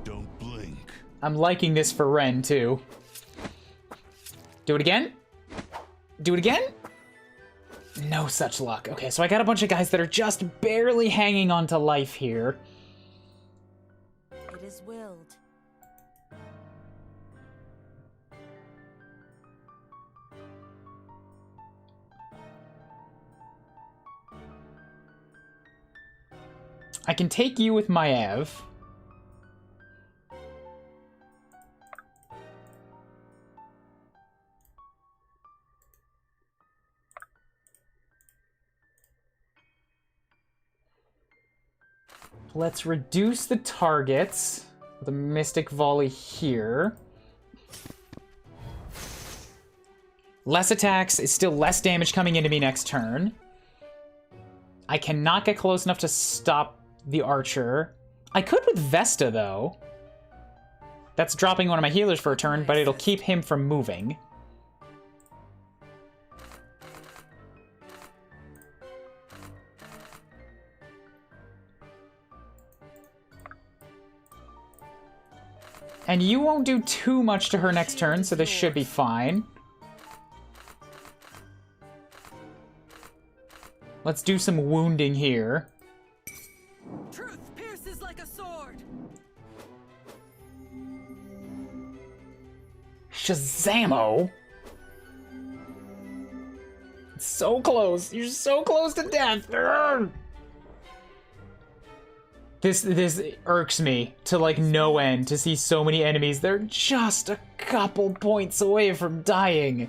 [SPEAKER 3] Don't blink.
[SPEAKER 1] I'm liking this for Ren, too. Do it again? Do it again? No such luck. Okay, so I got a bunch of guys that are just barely hanging on to life here.
[SPEAKER 4] It is willed.
[SPEAKER 1] I can take you with Maev. Let's reduce the targets with a Mystic Volley here. Less attacks is still less damage coming into me next turn. I cannot get close enough to stop the archer. I could with Vesta, though. That's dropping one of my healers for a turn, but it'll keep him from moving. And you won't do too much to her next turn, so this should be fine. Let's do some wounding here.
[SPEAKER 6] Truth pierces like a sword.
[SPEAKER 1] Shazamo! It's so close. You're so close to death. Urgh! This irks me to, like, no end to see so many enemies. They're just a couple points away from dying.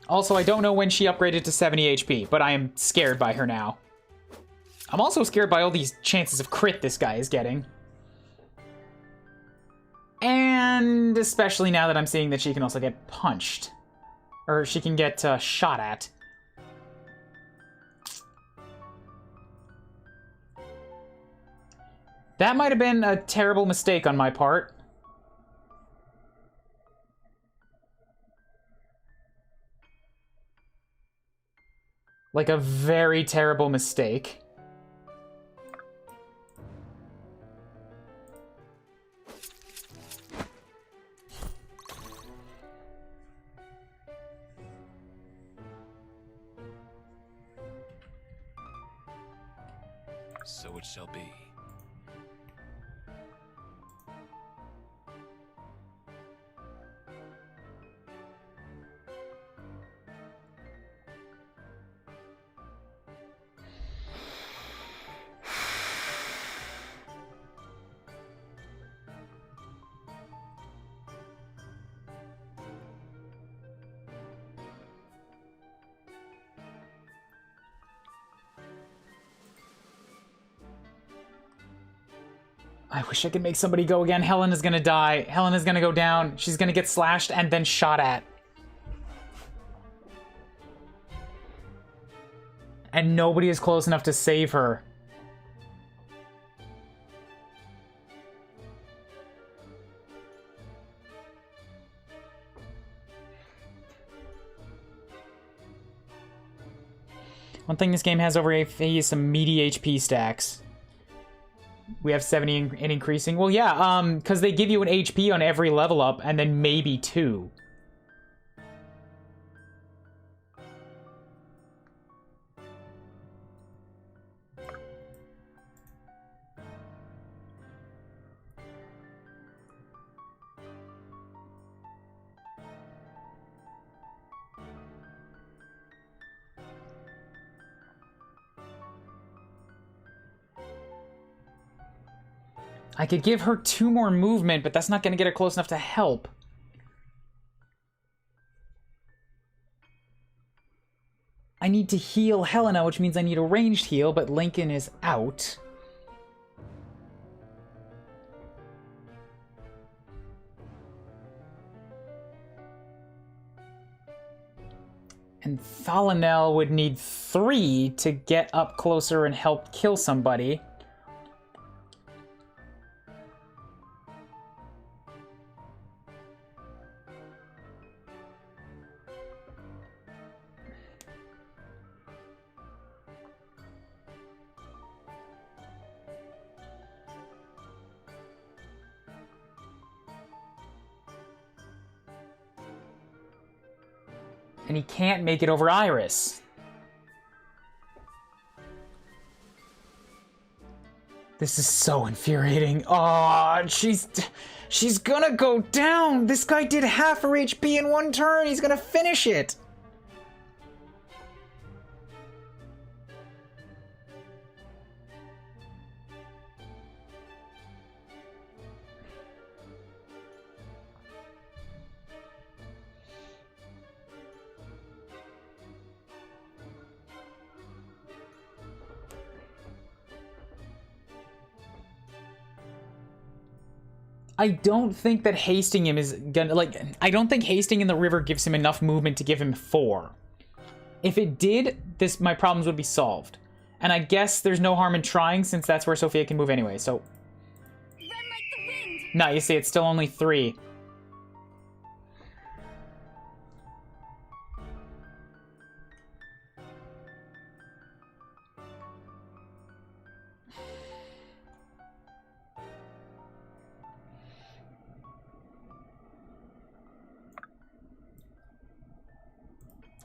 [SPEAKER 1] Also, I don't know when she upgraded to 70 HP, but I am scared by her now. I'm also scared by all these chances of crit this guy is getting. And especially now that I'm seeing that she can also get punched. Or she can get shot at. That might have been a terrible mistake on my part. Like a very terrible mistake.
[SPEAKER 5] So it shall be.
[SPEAKER 1] I wish I could make somebody go again. Helena's gonna die. Helena's gonna go down. She's gonna get slashed and then shot at. And nobody is close enough to save her. One thing this game has over AP is some meaty HP stacks. We have 70 and increasing. Well, yeah, because they give you an HP on every level up, and then maybe 2. I could give her 2 more movement, but that's not going to get her close enough to help. I need to heal Helena, which means I need a ranged heal, but Lincoln is out. And Thalanel would need 3 to get up closer and help kill somebody. And he can't make it over Iris. This is so infuriating. Oh, she's gonna go down. This guy did half her HP in 1 turn. He's gonna finish it. I don't think that hasting him is gonna, like, I don't think hasting in the river gives him enough movement to give him 4. If it did, my problems would be solved. And I guess there's no harm in trying, since that's where Sophia can move anyway, so...
[SPEAKER 4] Run like the wind!
[SPEAKER 1] No, you see, it's still only 3.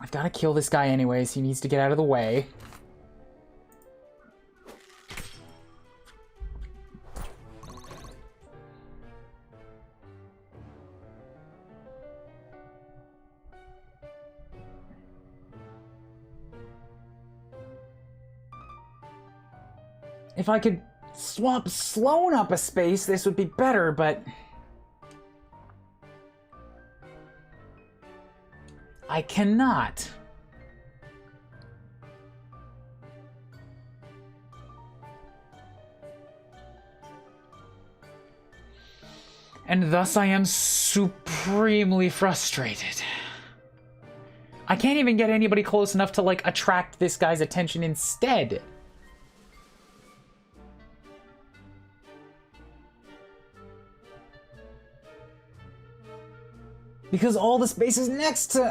[SPEAKER 1] I've got to kill this guy anyways. He needs to get out of the way. If I could swap Sloane up a space, this would be better, but... I cannot. And thus I am supremely frustrated. I can't even get anybody close enough to, like, attract this guy's attention instead. Because all the spaces next to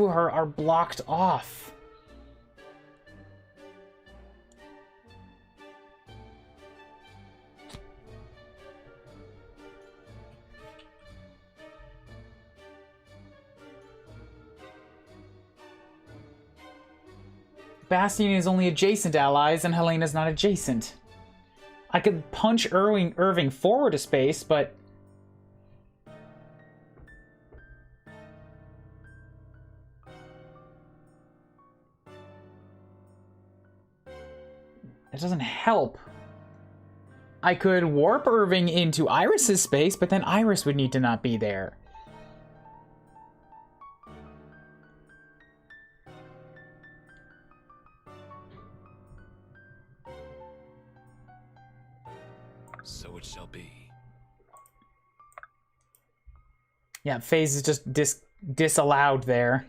[SPEAKER 1] her are blocked off. Bastion is only adjacent allies, and Helena's not adjacent. I could punch Irving forward a space, but... it doesn't help. I could warp Irving into Iris's space, but then Iris would need to not be there.
[SPEAKER 5] So it shall be.
[SPEAKER 1] Yeah, phase is just disallowed there.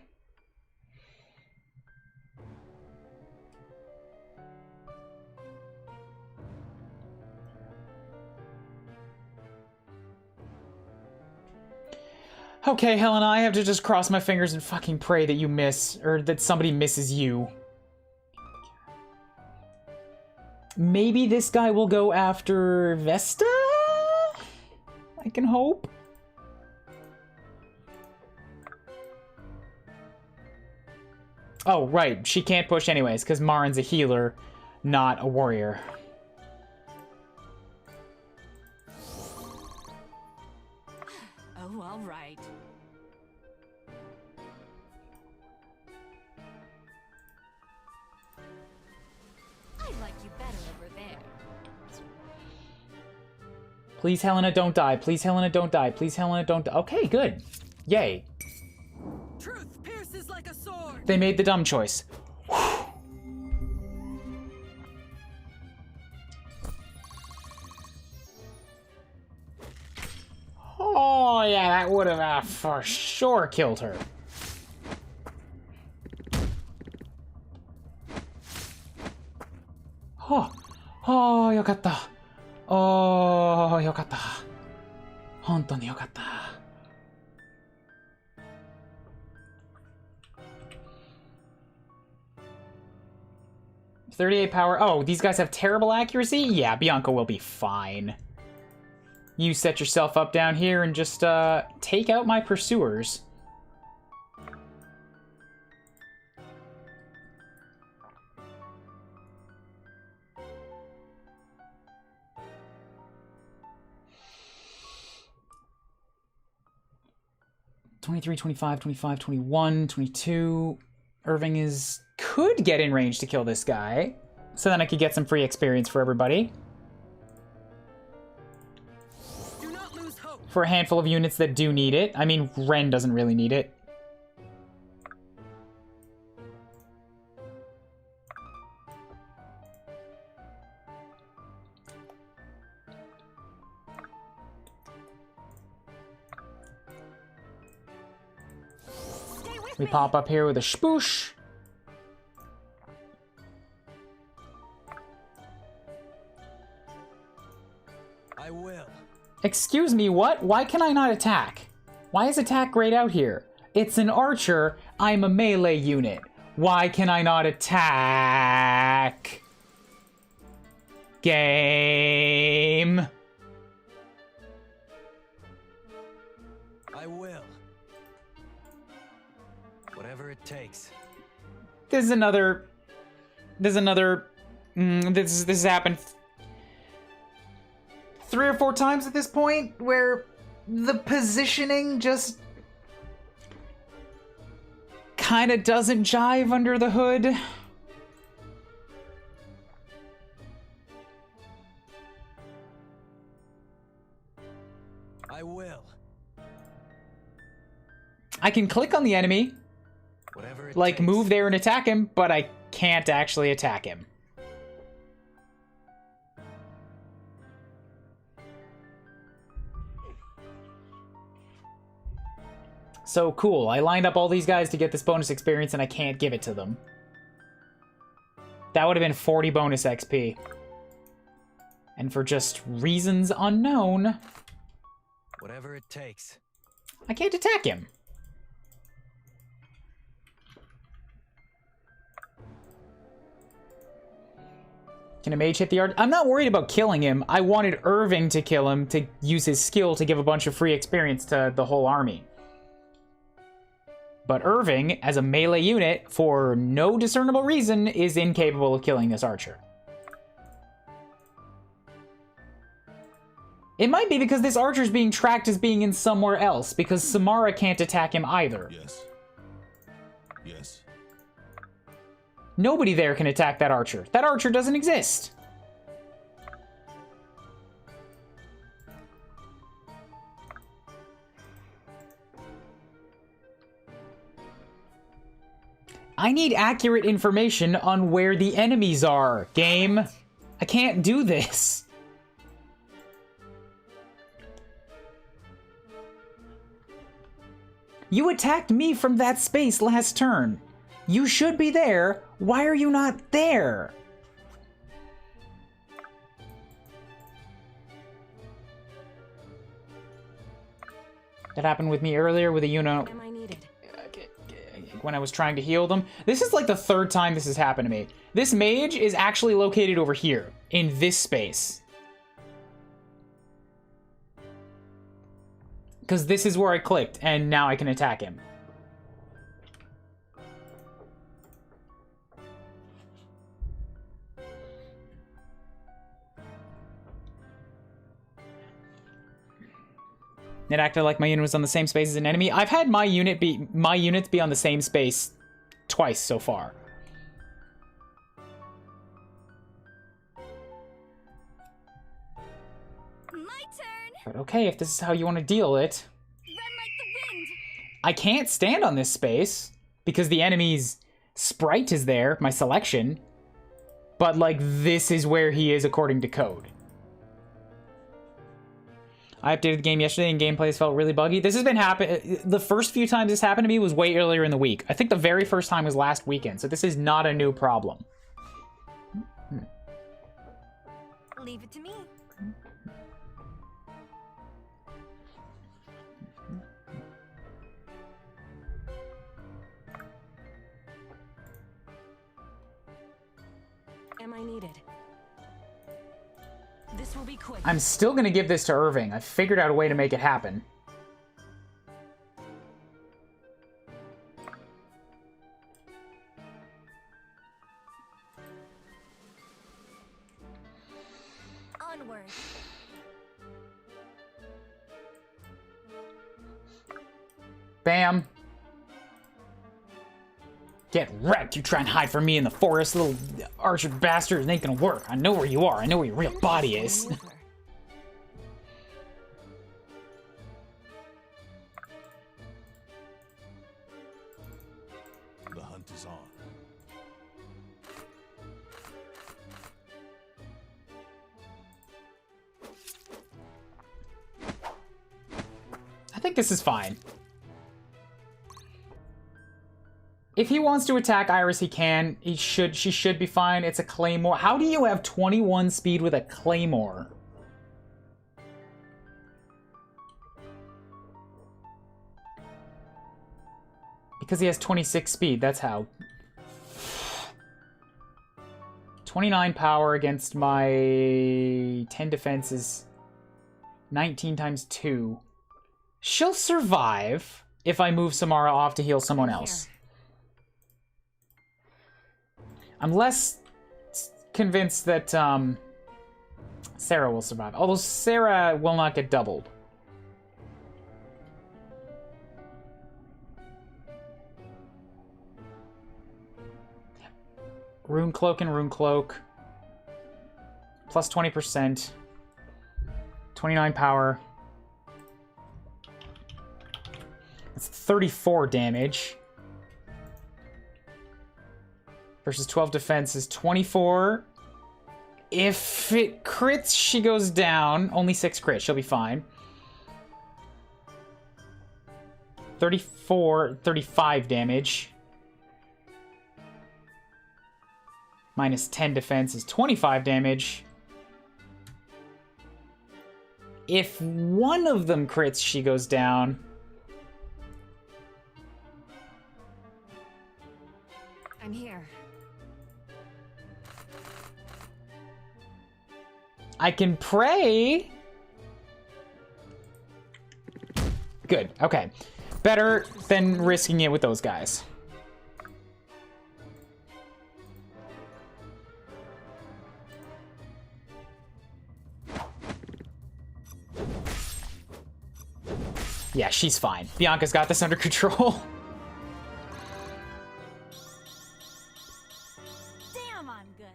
[SPEAKER 1] Okay, Helena, I have to just cross my fingers and fucking pray that you miss, or that somebody misses you. Maybe this guy will go after Vesta? I can hope. Oh, right, she can't push anyways, because Marin's a healer, not a warrior.
[SPEAKER 2] Oh, all right. I like you better over there.
[SPEAKER 1] Please, Helena, don't die. Please, Helena, don't die. Please, Helena, don't die. Okay, good. Yay.
[SPEAKER 6] Truth pierces like a sword.
[SPEAKER 1] They made the dumb choice. Oh, yeah, that would have for sure killed her. Oh, oh, よかった. Oh, よかった. 本当によかった. .38 power. Oh, these guys have terrible accuracy? Yeah, Bianca will be fine. You set yourself up down here and just take out my pursuers. .23, 25, 25, 21, 22. Irving could get in range to kill this guy. So then I could get some free experience for everybody.
[SPEAKER 6] Do not lose hope.
[SPEAKER 1] For a handful of units that do need it. I mean, Ren doesn't really need it. We pop up here with a spoosh.
[SPEAKER 9] I will.
[SPEAKER 1] Excuse me, what? Why can I not attack? Why is attack grayed out here? It's an archer. I'm a melee unit. Why can I not attack? Game.
[SPEAKER 9] I will. Whatever it takes.
[SPEAKER 1] This has happened 3 or 4 times at this point, where the positioning just kind of doesn't jive under the hood.
[SPEAKER 9] I will.
[SPEAKER 1] I can click on the enemy,
[SPEAKER 9] Whatever it
[SPEAKER 1] like
[SPEAKER 9] takes.
[SPEAKER 1] move there and attack him, but I can't actually attack him. So cool, I lined up all these guys to get this bonus experience and I can't give it to them. That would have been 40 bonus XP. And for just reasons unknown,
[SPEAKER 9] Whatever it takes.
[SPEAKER 1] I can't attack him. Can a mage hit the art? I'm not worried about killing him. I wanted Irving to kill him to use his skill to give a bunch of free experience to the whole army. But Irving, as a melee unit, for no discernible reason, is incapable of killing this archer. It might be because this archer's being tracked as being in somewhere else, because Samara can't attack him either.
[SPEAKER 3] Yes. Yes.
[SPEAKER 1] Nobody there can attack that archer. That archer doesn't exist. I need accurate information on where the enemies are, game. I can't do this. You attacked me from that space last turn. You should be there. Why are you not there? That happened with me earlier with a Yuno
[SPEAKER 2] Am I needed?
[SPEAKER 1] when I was trying to heal them. This is like the third time this has happened to me. This mage is actually located over here, in this space. Because this is where I clicked, and now I can attack him. It acted like my unit was on the same space as an enemy. I've had my units be on the same space twice so far.
[SPEAKER 4] My turn.
[SPEAKER 1] But okay, if this is how you want to deal it.
[SPEAKER 4] Run like the wind.
[SPEAKER 1] I can't stand on this space because the enemy's sprite is there, my selection. But like, this is where he is according to code. I updated the game yesterday and gameplay has felt really buggy. This has been happening. The first few times this happened to me was way earlier in the week. I think the very first time was last weekend, so this is not a new problem.
[SPEAKER 4] Leave it to me.
[SPEAKER 2] Am I needed? This will be quick.
[SPEAKER 1] I'm still gonna give this to Irving. I figured out a way to make it happen.
[SPEAKER 4] Onward.
[SPEAKER 1] Bam. Get wrecked. You try and hide from me in the forest, little archer bastard. It ain't gonna work. I know where you are. I know where your real body is.
[SPEAKER 3] The hunt is on.
[SPEAKER 1] I think this is fine. If he wants to attack Iris, he can. She should be fine. It's a claymore. How do you have 21 speed with a claymore? Because he has 26 speed, that's how. 29 power against my 10 defense is 19 times 2. She'll survive if I move Samara off to heal someone else. I'm less convinced that Sarah will survive. Although Sarah will not get doubled. Rune Cloak and Rune Cloak. Plus 20%. 29 power. That's 34 damage. Versus 12 defense is 24. If it crits, she goes down. Only 6 crits. She'll be fine. 35 damage. Minus 10 defense is 25 damage. If one of them crits, she goes down.
[SPEAKER 2] I'm here.
[SPEAKER 1] I can pray. Good. Okay. Better than risking it with those guys. Yeah, she's fine. Bianca's got this under control.
[SPEAKER 4] Damn, I'm good.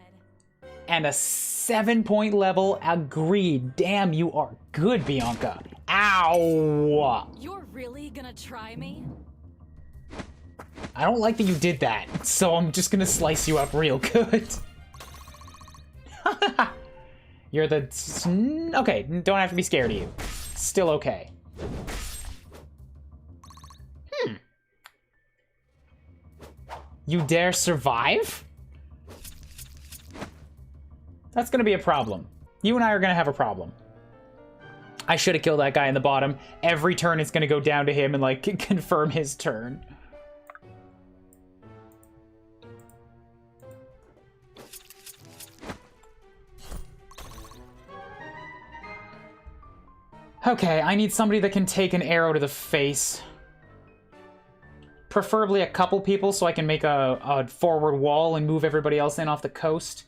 [SPEAKER 1] And a 7-point level. Agreed. Damn, you are good, Bianca. Ow!
[SPEAKER 2] You're really gonna try me?
[SPEAKER 1] I don't like that you did that, so I'm just gonna slice you up real good. You're the... Okay, don't have to be scared of you. Still okay. You dare survive? That's gonna be a problem. You and I are gonna have a problem. I should have killed that guy in the bottom. Every turn it's gonna go down to him and, like, confirm his turn. Okay, I need somebody that can take an arrow to the face. Preferably a couple people so I can make a forward wall and move everybody else in off the coast.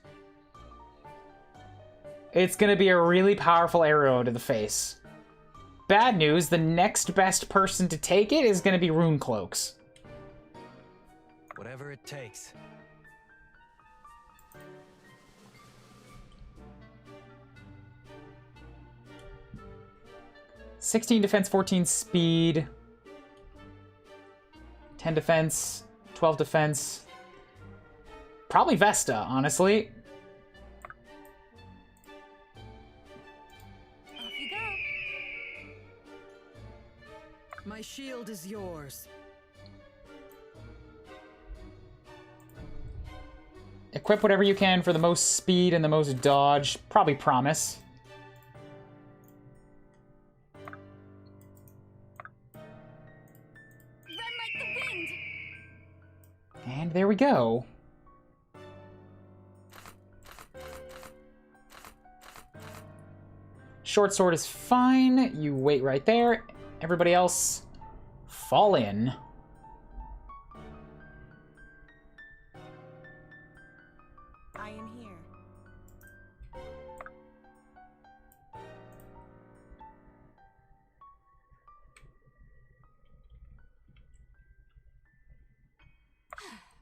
[SPEAKER 1] It's gonna be a really powerful arrow to the face. Bad news, the next best person to take it is gonna be Rune Cloaks.
[SPEAKER 9] Whatever it takes.
[SPEAKER 1] "16 defense, 14 speed, 10 defense, 12 defense. Probably Vesta, honestly.
[SPEAKER 2] Off you go.
[SPEAKER 6] My shield is yours.
[SPEAKER 1] Equip whatever you can for the most speed and the most dodge. Probably Promise.
[SPEAKER 4] Run like the wind!
[SPEAKER 1] And there we go. Short sword is fine. You wait right there. Everybody else, fall in.
[SPEAKER 2] I am here.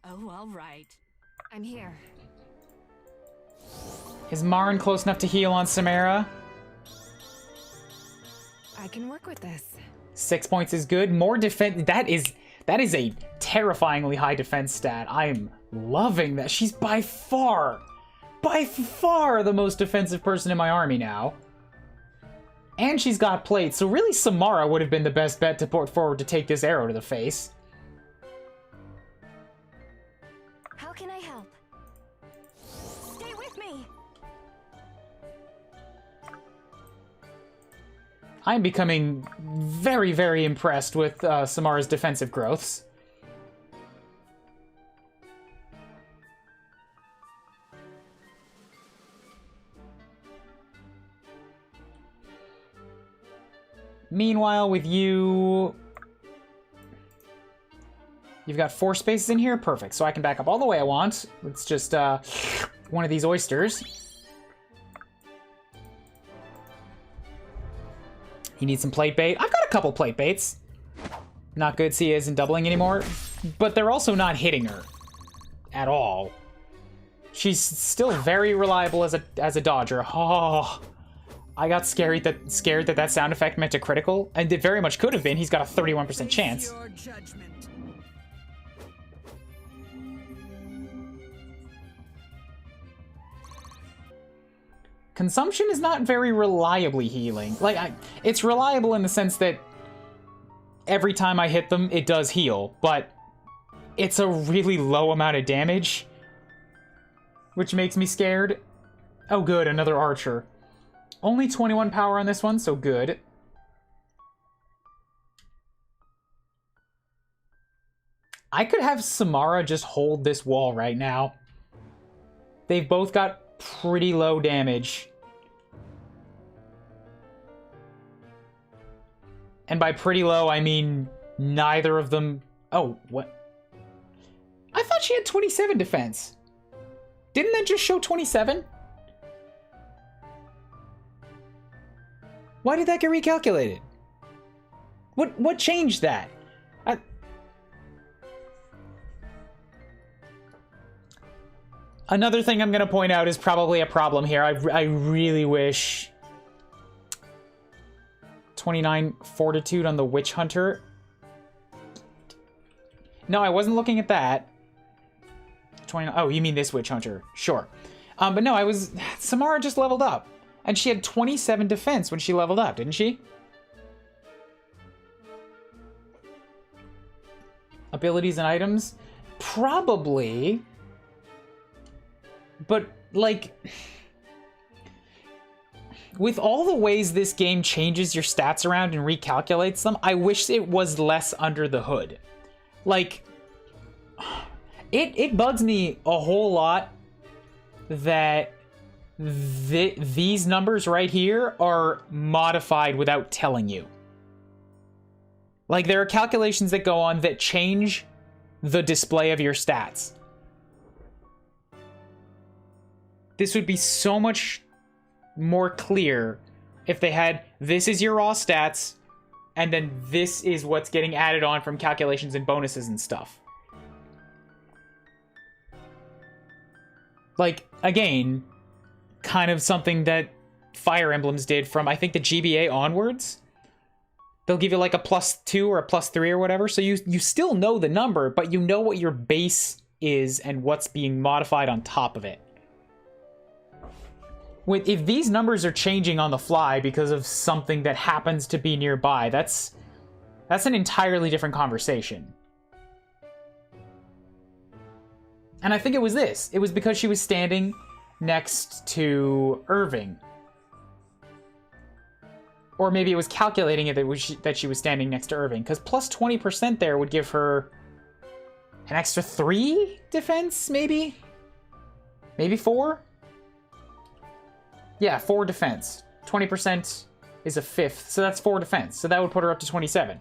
[SPEAKER 2] Oh, all right.
[SPEAKER 7] I'm here.
[SPEAKER 1] Is Marin close enough to heal on Samara?
[SPEAKER 7] I can work with this.
[SPEAKER 1] 6 points is good. More defense. That is a terrifyingly high defense stat. I am loving that. She's by far the most defensive person in my army now. And she's got plate, so really Samara would have been the best bet to put forward to take this arrow to the face.
[SPEAKER 4] How can I help? Stay with me!
[SPEAKER 1] I'm becoming very, very impressed with Samara's defensive growths. Meanwhile, with you... You've got 4 spaces in here? Perfect. So I can back up all the way I want. Let's just, one of these oysters. You need some plate bait? I've got a couple plate baits. Not good Sia isn't doubling anymore, but they're also not hitting her at all. She's still very reliable as a dodger. Oh, I got scared that sound effect meant a critical, and it very much could have been. He's got a 31% chance.
[SPEAKER 6] Your judgment.
[SPEAKER 1] Consumption is not very reliably healing. Like, it's reliable in the sense that every time I hit them, it does heal, but it's a really low amount of damage, which makes me scared. Oh, good, another archer. Only 21 power on this one, so good. I could have Samara just hold this wall right now. They've both got pretty low damage. And by pretty low, I mean neither of them... Oh, what? I thought she had 27 defense. Didn't that just show 27? Why did that get recalculated? What changed that? Another thing I'm going to point out is probably a problem here. I really wish... 29 fortitude on the witch hunter. No, I wasn't looking at that. 29. Oh, you mean this witch hunter? Sure. But no, Samara just leveled up, and she had 27 defense when she leveled up, didn't she? Abilities and items. Probably. But, like, with all the ways this game changes your stats around and recalculates them, I wish it was less under the hood. Like, it bugs me a whole lot that these numbers right here are modified without telling you. Like, there are calculations that go on that change the display of your stats. This would be so much more clear if they had, this is your raw stats, and then this is what's getting added on from calculations and bonuses and stuff. Like, again, kind of something that Fire Emblems did from, I think, the GBA onwards. They'll give you like a +2 or a +3 or whatever, so you still know the number, but you know what your base is and what's being modified on top of it. If these numbers are changing on the fly because of something that happens to be nearby, that's an entirely different conversation. And I think it was this. It was because she was standing next to Irving. Or maybe it was calculating it that she was standing next to Irving. Because plus 20% there would give her an extra 3 defense, maybe? Maybe 4? Yeah, 4 defense. 20% is a 5th, so that's 4 defense. So that would put her up to 27.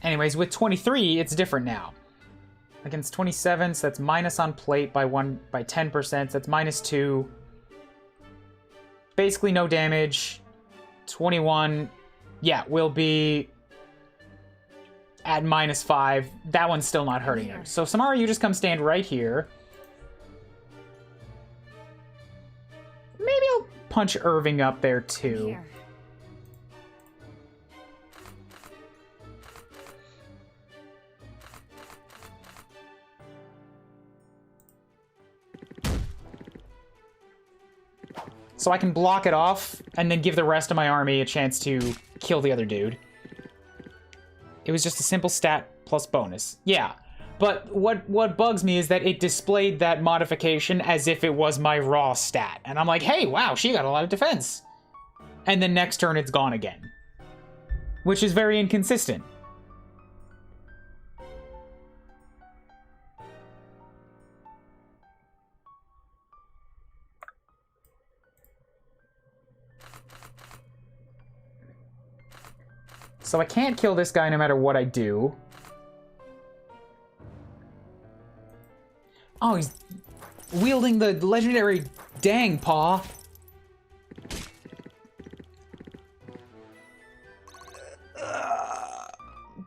[SPEAKER 1] Anyways, with 23, it's different now. Against 27, so that's minus on plate by 10%, so that's -2. Basically no damage. 21, yeah, will be at -5. That one's still not hurting her. So Samara, you just come stand right here. Maybe I'll punch Irving up there too.
[SPEAKER 7] Here.
[SPEAKER 1] So I can block it off and then give the rest of my army a chance to kill the other dude. It was just a simple stat plus bonus. Yeah, but what bugs me is that it displayed that modification as if it was my raw stat. And I'm like, hey, wow, she got a lot of defense. And then next turn it's gone again. Which is very inconsistent. So I can't kill this guy no matter what I do. Oh, he's wielding the legendary Dang Paw.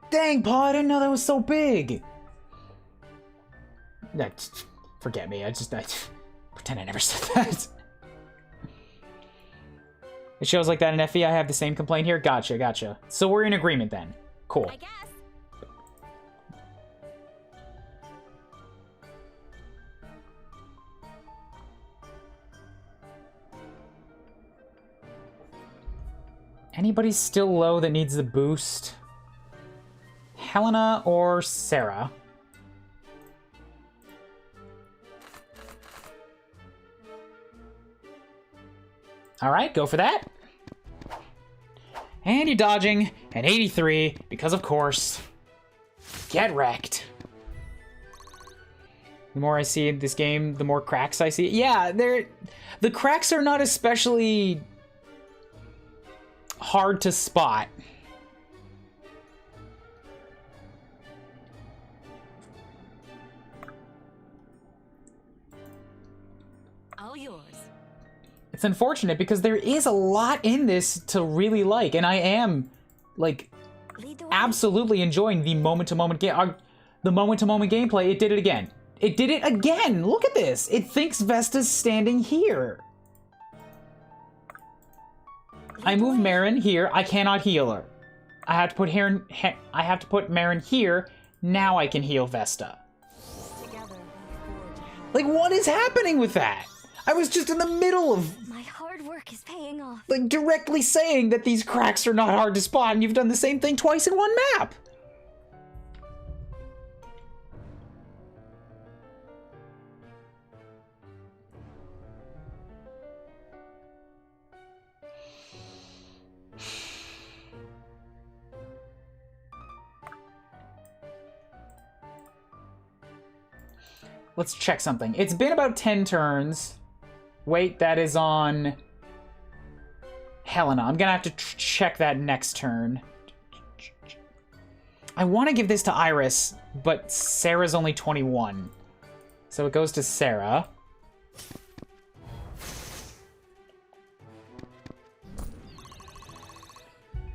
[SPEAKER 1] Dang Paw, I didn't know that was so big. Forget me, I pretend I never said that. It shows like that in FE. I have the same complaint here. Gotcha. So we're in agreement then. Cool.
[SPEAKER 4] I guess.
[SPEAKER 1] Anybody still low that needs the boost? Helena or Sarah? Alright, go for that. And you're dodging an 83, because of course. Get wrecked. The more I see in this game, the more cracks I see. Yeah, the cracks are not especially hard to spot.
[SPEAKER 2] All yours.
[SPEAKER 1] It's unfortunate because there is a lot in this to really like, and I am, like,
[SPEAKER 4] Lead the way.
[SPEAKER 1] absolutely enjoying the moment-to-moment game. The moment-to-moment gameplay. It did it again. It did it again. Look at this. It thinks Vesta's standing here. I move Marin here. I cannot heal her. I have to put Marin here. Now I can heal Vesta.
[SPEAKER 4] Together we forge ahead.
[SPEAKER 1] Like, what is happening with that? I was just in the middle of,
[SPEAKER 4] My hard work is paying off.
[SPEAKER 1] like, directly saying that these cracks are not hard to spot, and you've done the same thing twice in one map. Let's check something. It's been about 10 turns. Wait, that is on Helena. I'm gonna have to check that next turn. I want to give this to Iris, but Sarah's only 21. So it goes to Sarah.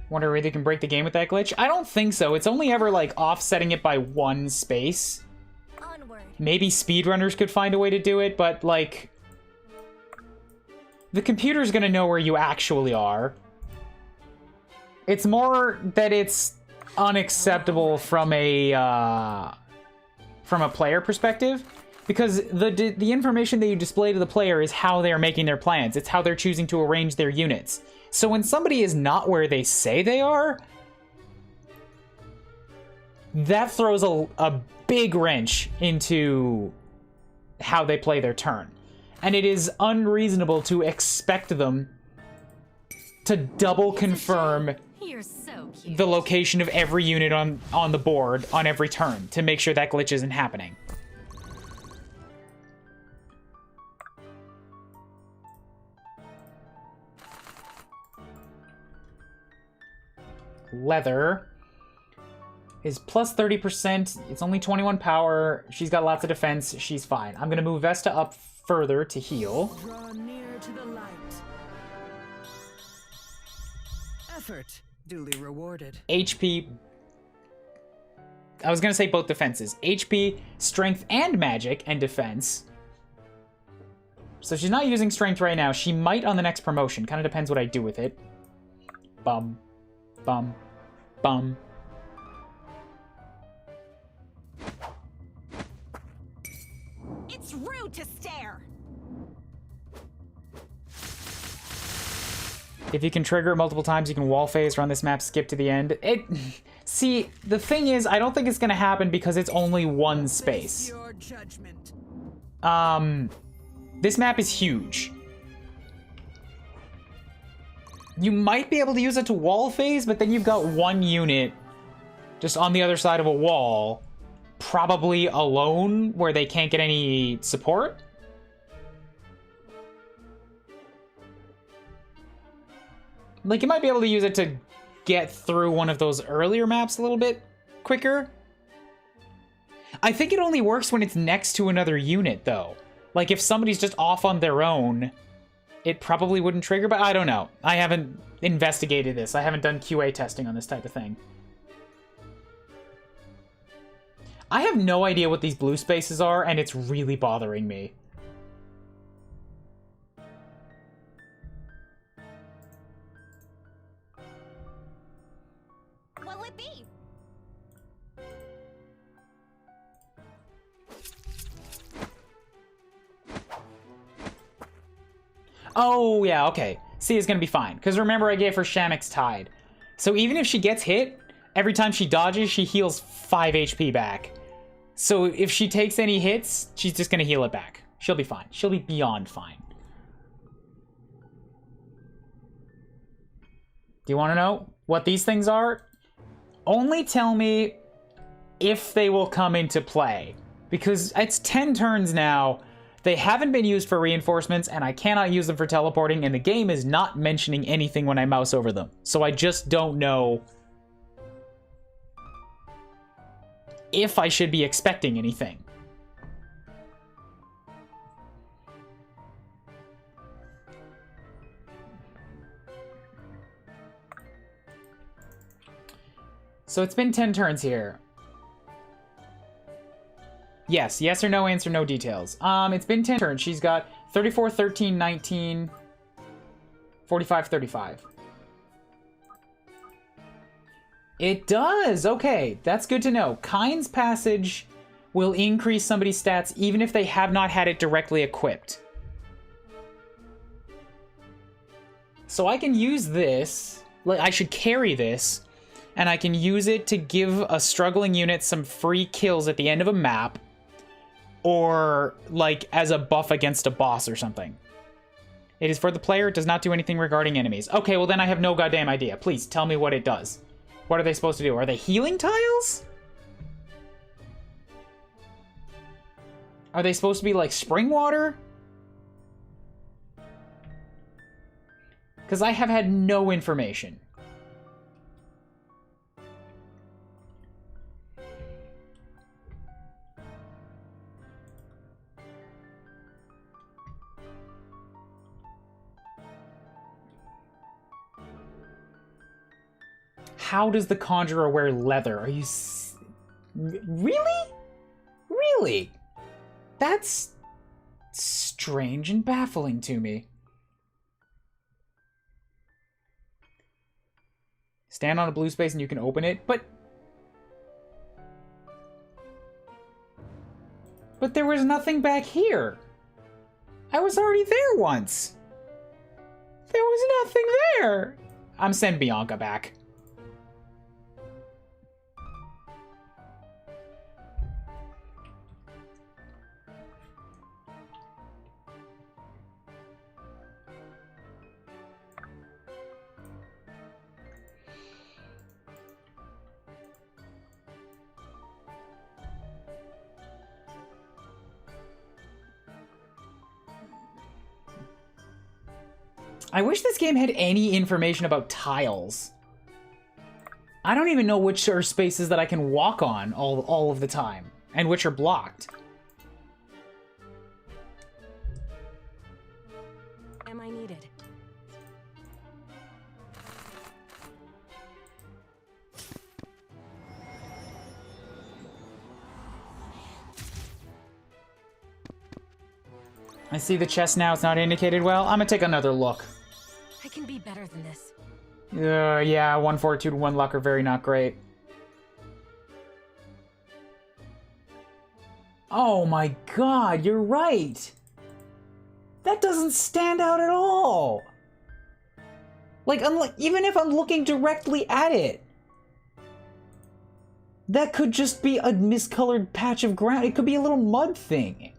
[SPEAKER 1] Wonder if they can break the game with that glitch? I don't think so. It's only ever, like, offsetting it by one space.
[SPEAKER 4] Onward.
[SPEAKER 1] Maybe speedrunners could find a way to do it, but, like, the computer's gonna know where you actually are. It's more that it's unacceptable from a player perspective, because the information that you display to the player is how they are making their plans. It's how they're choosing to arrange their units. So when somebody is not where they say they are, that throws a big wrench into how they play their turn. And it is unreasonable to expect them to double confirm
[SPEAKER 2] You're so cute.
[SPEAKER 1] the location of every unit on the board on every turn to make sure that glitch isn't happening. Leather is plus 30%. It's only 21 power. She's got lots of defense. She's fine. I'm going to move Vesta up further to heal.
[SPEAKER 6] Draw near to the light. Effort duly rewarded.
[SPEAKER 1] HP. I was going to say both defenses. HP, strength, and magic, and defense. So she's not using strength right now. She might on the next promotion. Kind of depends what I do with it. Bum. Bum. Bum.
[SPEAKER 2] It's rude to stare.
[SPEAKER 1] If you can trigger it multiple times, you can wall phase, run this map, skip to the end. See, the thing is, I don't think it's going to happen because it's only one space.
[SPEAKER 6] Your judgment.
[SPEAKER 1] This map is huge. You might be able to use it to wall phase, but then you've got one unit just on the other side of a wall, probably alone, where they can't get any support. Like, you might be able to use it to get through one of those earlier maps a little bit quicker. I think it only works when it's next to another unit, though. Like, if somebody's just off on their own, it probably wouldn't trigger, but I don't know. I haven't investigated this. I haven't done QA testing on this type of thing. I have no idea what these blue spaces are, and it's really bothering me.
[SPEAKER 4] What'll it be?
[SPEAKER 1] Oh, yeah, okay. C is gonna be fine. Because remember, I gave her Shamrock's Tide. So even if she gets hit, every time she dodges, she heals 5 HP back. So if she takes any hits, she's just gonna heal it back. She'll be fine. She'll be beyond fine. Do you want to know what these things are? Only tell me if they will come into play. Because it's 10 turns now. They haven't been used for reinforcements, and I cannot use them for teleporting, and the game is not mentioning anything when I mouse over them. So I just don't know if I should be expecting anything. So it's been 10 turns here. Yes, yes or no answer, no details. It's been 10 turns. She's got 34, 13, 19, 45, 35. It does! Okay, that's good to know. Kind's Passage will increase somebody's stats even if they have not had it directly equipped. So I can use this, like I should carry this, and I can use it to give a struggling unit some free kills at the end of a map, or like as a buff against a boss or something. It is for the player, it does not do anything regarding enemies. Okay, well then I have no goddamn idea. Please tell me what it does. What are they supposed to do? Are they healing tiles? Are they supposed to be like spring water? Because I have had no information. How does the Conjurer wear leather? Are you... Really? Really? That's strange and baffling to me. Stand on a blue space and you can open it, but there was nothing back here. I was already there once. There was nothing there. I'm sending Bianca back. I wish this game had any information about tiles. I don't even know which are spaces that I can walk on all of the time, and which are blocked.
[SPEAKER 2] Am I needed?
[SPEAKER 1] I see the chest now, it's not indicated well. I'm gonna take another look.
[SPEAKER 2] I can be better than this.
[SPEAKER 1] Yeah, 1 fortitude, 1 luck are very not great. Oh my god, you're right! That doesn't stand out at all! Like, even if I'm looking directly at it, that could just be a miscolored patch of ground. It could be a little mud thing.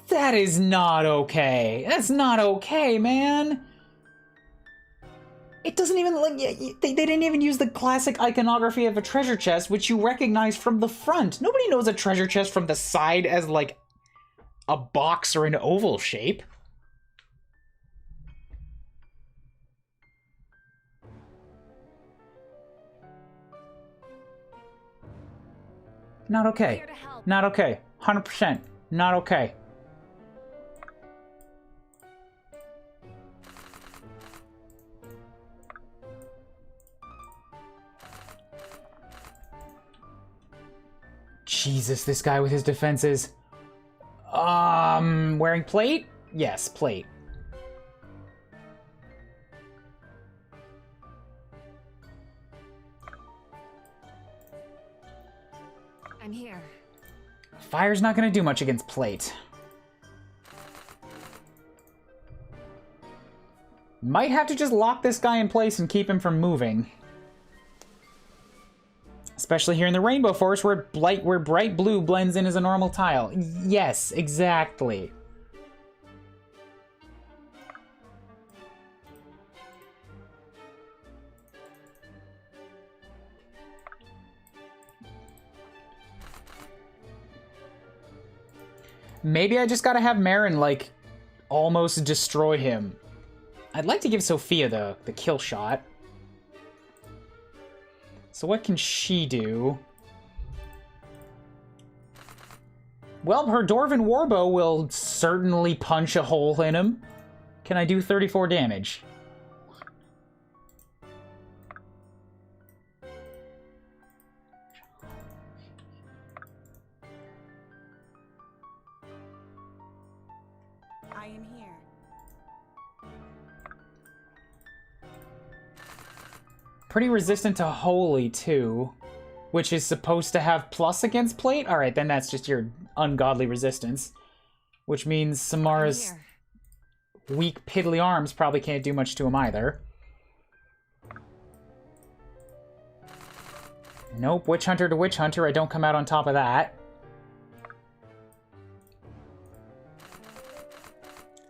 [SPEAKER 1] That is not okay. That's not okay, man. It doesn't even, like, they didn't even use the classic iconography of a treasure chest, which you recognize from the front. Nobody knows a treasure chest from the side as, like, a box or an oval shape. Not okay.
[SPEAKER 4] Here to help.
[SPEAKER 1] Not okay. 100%. Not okay. Jesus, this guy with his defenses. Wearing plate? Yes, plate.
[SPEAKER 7] I'm here.
[SPEAKER 1] Fire's not gonna do much against plate. Might have to just lock this guy in place and keep him from moving. Especially here in the Rainbow Forest where bright blue blends in as a normal tile. Yes, exactly. Maybe I just gotta have Marin, like, almost destroy him. I'd like to give Sophia the kill shot. So what can she do? Well, her Dwarven Warbow will certainly punch a hole in him. Can I do 34 damage?
[SPEAKER 2] I am here.
[SPEAKER 1] Pretty resistant to Holy, too. Which is supposed to have plus against plate? Alright, then that's just your ungodly resistance. Which means Samara's...
[SPEAKER 7] I'm here.
[SPEAKER 1] weak, piddly arms probably can't do much to him either. Nope, Witch Hunter to Witch Hunter, I don't come out on top of that.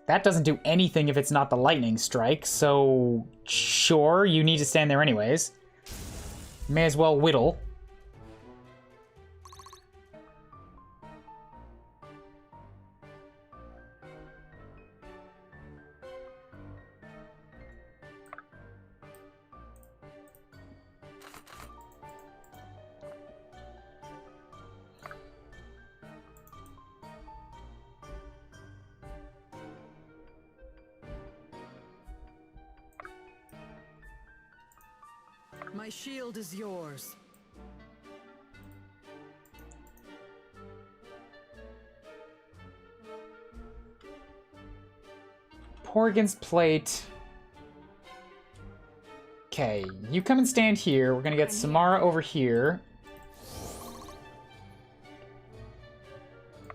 [SPEAKER 1] That doesn't do anything if it's not the lightning strike, so sure, you need to stand there anyways. May as well whittle.
[SPEAKER 6] My shield is yours.
[SPEAKER 1] Pour against plate. Okay, you come and stand here. We're gonna get Samara over here.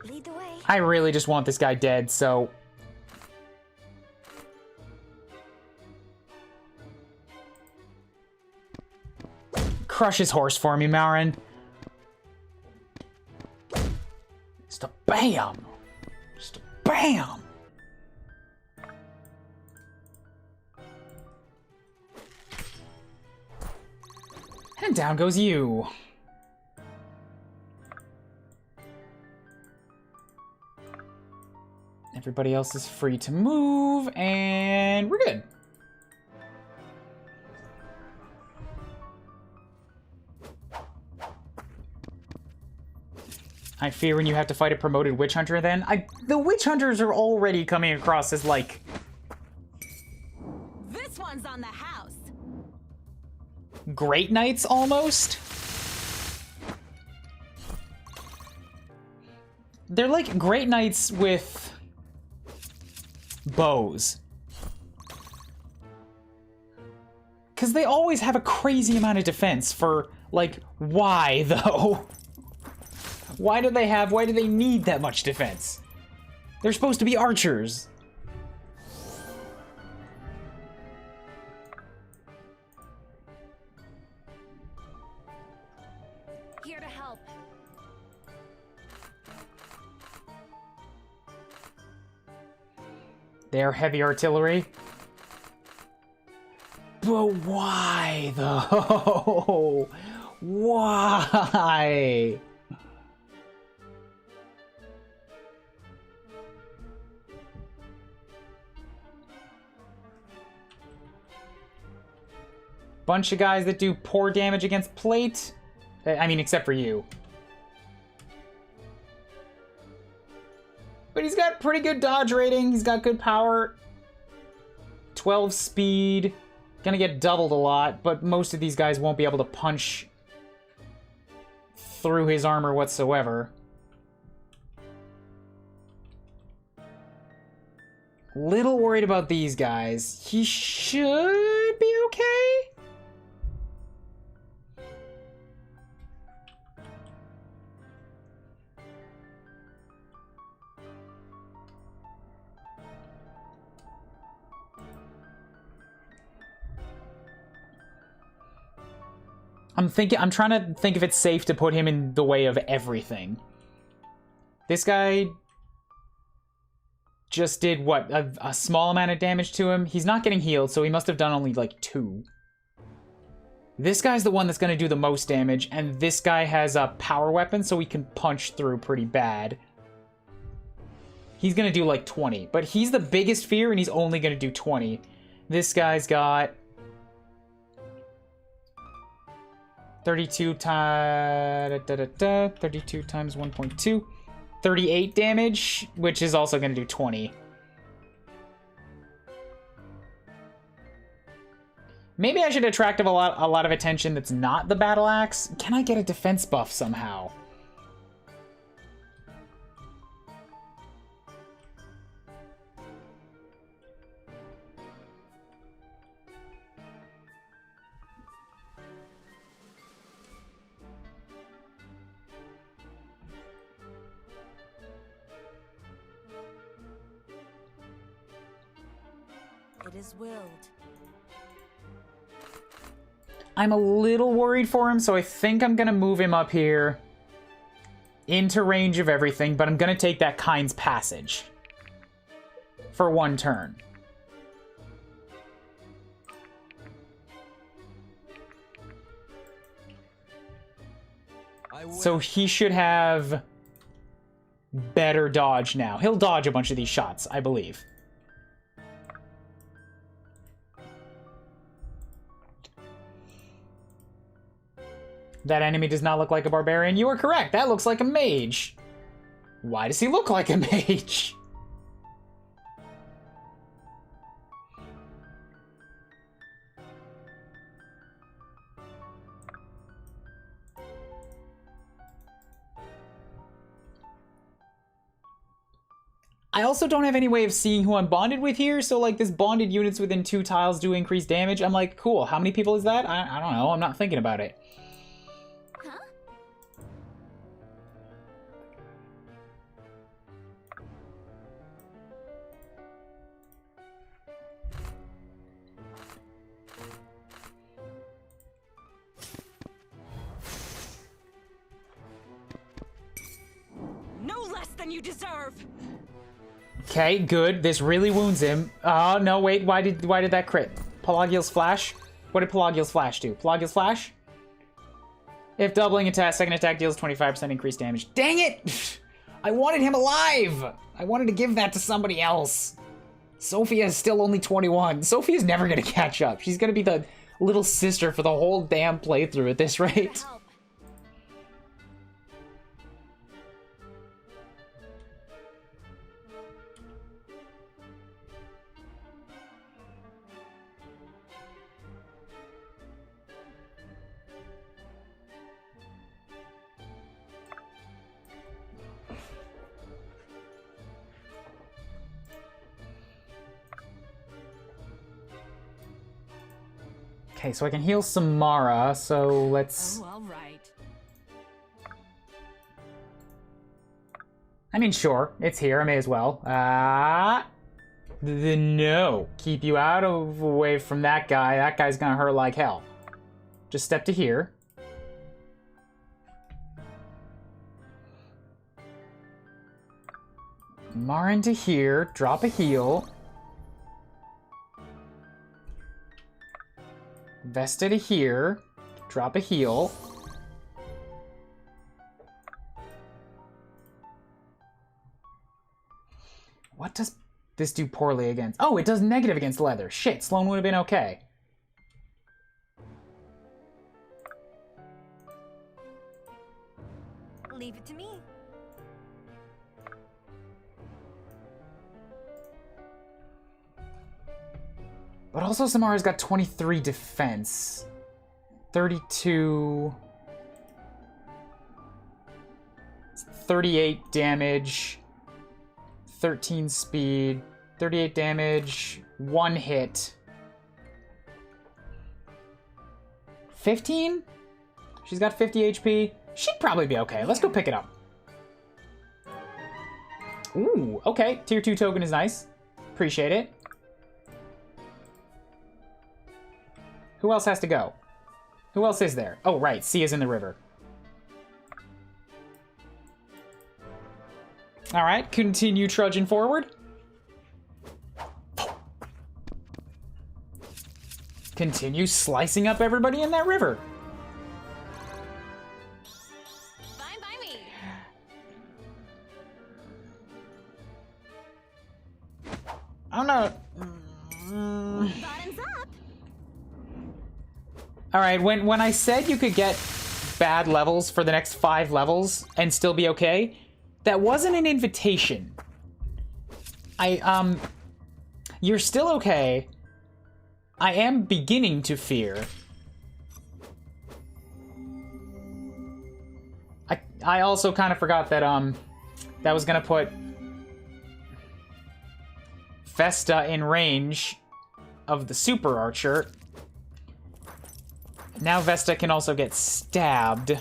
[SPEAKER 4] Lead the way.
[SPEAKER 1] I really just want this guy dead, so... Crush his horse for me, Marin. Just a bam! Just a bam! And down goes you. Everybody else is free to move, and we're good. I fear when you have to fight a promoted witch hunter then. The witch hunters are already coming across as like...
[SPEAKER 2] This one's on the house.
[SPEAKER 1] Great knights almost? They're like great knights with bows. Because they always have a crazy amount of defense for, like, why though? Why do they need that much defense? They're supposed to be archers.
[SPEAKER 4] Here to help.
[SPEAKER 1] They're heavy artillery. But why though? Why? Bunch of guys that do poor damage against plate. I mean, except for you. But he's got pretty good dodge rating. He's got good power. 12 speed. Gonna get doubled a lot, but most of these guys won't be able to punch through his armor whatsoever. Little worried about these guys. He should be okay. I'm trying to think if it's safe to put him in the way of everything. This guy just did, what, a small amount of damage to him? He's not getting healed, so he must have done only, like, 2. This guy's the one that's going to do the most damage, and this guy has a power weapon, so he can punch through pretty bad. He's going to do, like, 20, but he's the biggest fear, and he's only going to do 20. This guy's got... 32 times 1.2. 38 damage, which is also going to do 20. Maybe I should attract a lot of attention that's not the battle axe. Can I get a defense buff somehow?
[SPEAKER 4] It is willed.
[SPEAKER 1] I'm a little worried for him, so I think I'm gonna move him up here into range of everything, but I'm gonna take that Kind's Passage for 1 turn. So he should have better dodge now. He'll dodge a bunch of these shots, I believe. That enemy does not look like a barbarian. You are correct. That looks like a mage. Why does he look like a mage? I also don't have any way of seeing who I'm bonded with here, so like this bonded units within 2 tiles do increase damage. I'm like, cool, how many people is that? I don't know, I'm not thinking about it.
[SPEAKER 4] Huh?
[SPEAKER 2] No less than you deserve!
[SPEAKER 1] Okay, good. This really wounds him. Oh, no, wait. Why did that crit? Pelagial's Flash? What did Pelagial's Flash do? Pelagial's Flash? If doubling attack, second attack deals 25% increased damage. Dang it! I wanted him alive! I wanted to give that to somebody else. Sophia is still only 21. Sophia's never gonna catch up. She's gonna be the little sister for the whole damn playthrough at this rate.
[SPEAKER 4] Help.
[SPEAKER 1] Okay, so I can heal Samara, so let's...
[SPEAKER 2] Oh, all right.
[SPEAKER 1] I mean, sure, it's here, I may as well. No. Keep you out of away from that guy. That guy's gonna hurt like hell. Just step to here. Marin to here, drop a heal. Vesta to here, drop a heal. What does this do poorly against? Oh, it does negative against leather. Shit, Sloan would have been okay.
[SPEAKER 4] Leave it to me.
[SPEAKER 1] But also Samara's got 23 defense. 32... 38 damage. 13 speed. 38 damage. 1 hit. 15? She's got 50 HP. She'd probably be okay. Let's go pick it up. Ooh, okay. Tier 2 token is nice. Appreciate it. Who else has to go? Who else is there? Oh, right. Sia's in the river. All right. Continue trudging forward. Continue slicing up everybody in that river.
[SPEAKER 4] Fine by me.
[SPEAKER 1] I'm not...
[SPEAKER 4] Bottoms up.
[SPEAKER 1] All right, when I said you could get bad levels for the next 5 levels and still be okay, that wasn't an invitation. You're still okay. I am beginning to fear. I also kind of forgot that, that was gonna put Vesta in range of the super archer. Now Vesta can also get stabbed.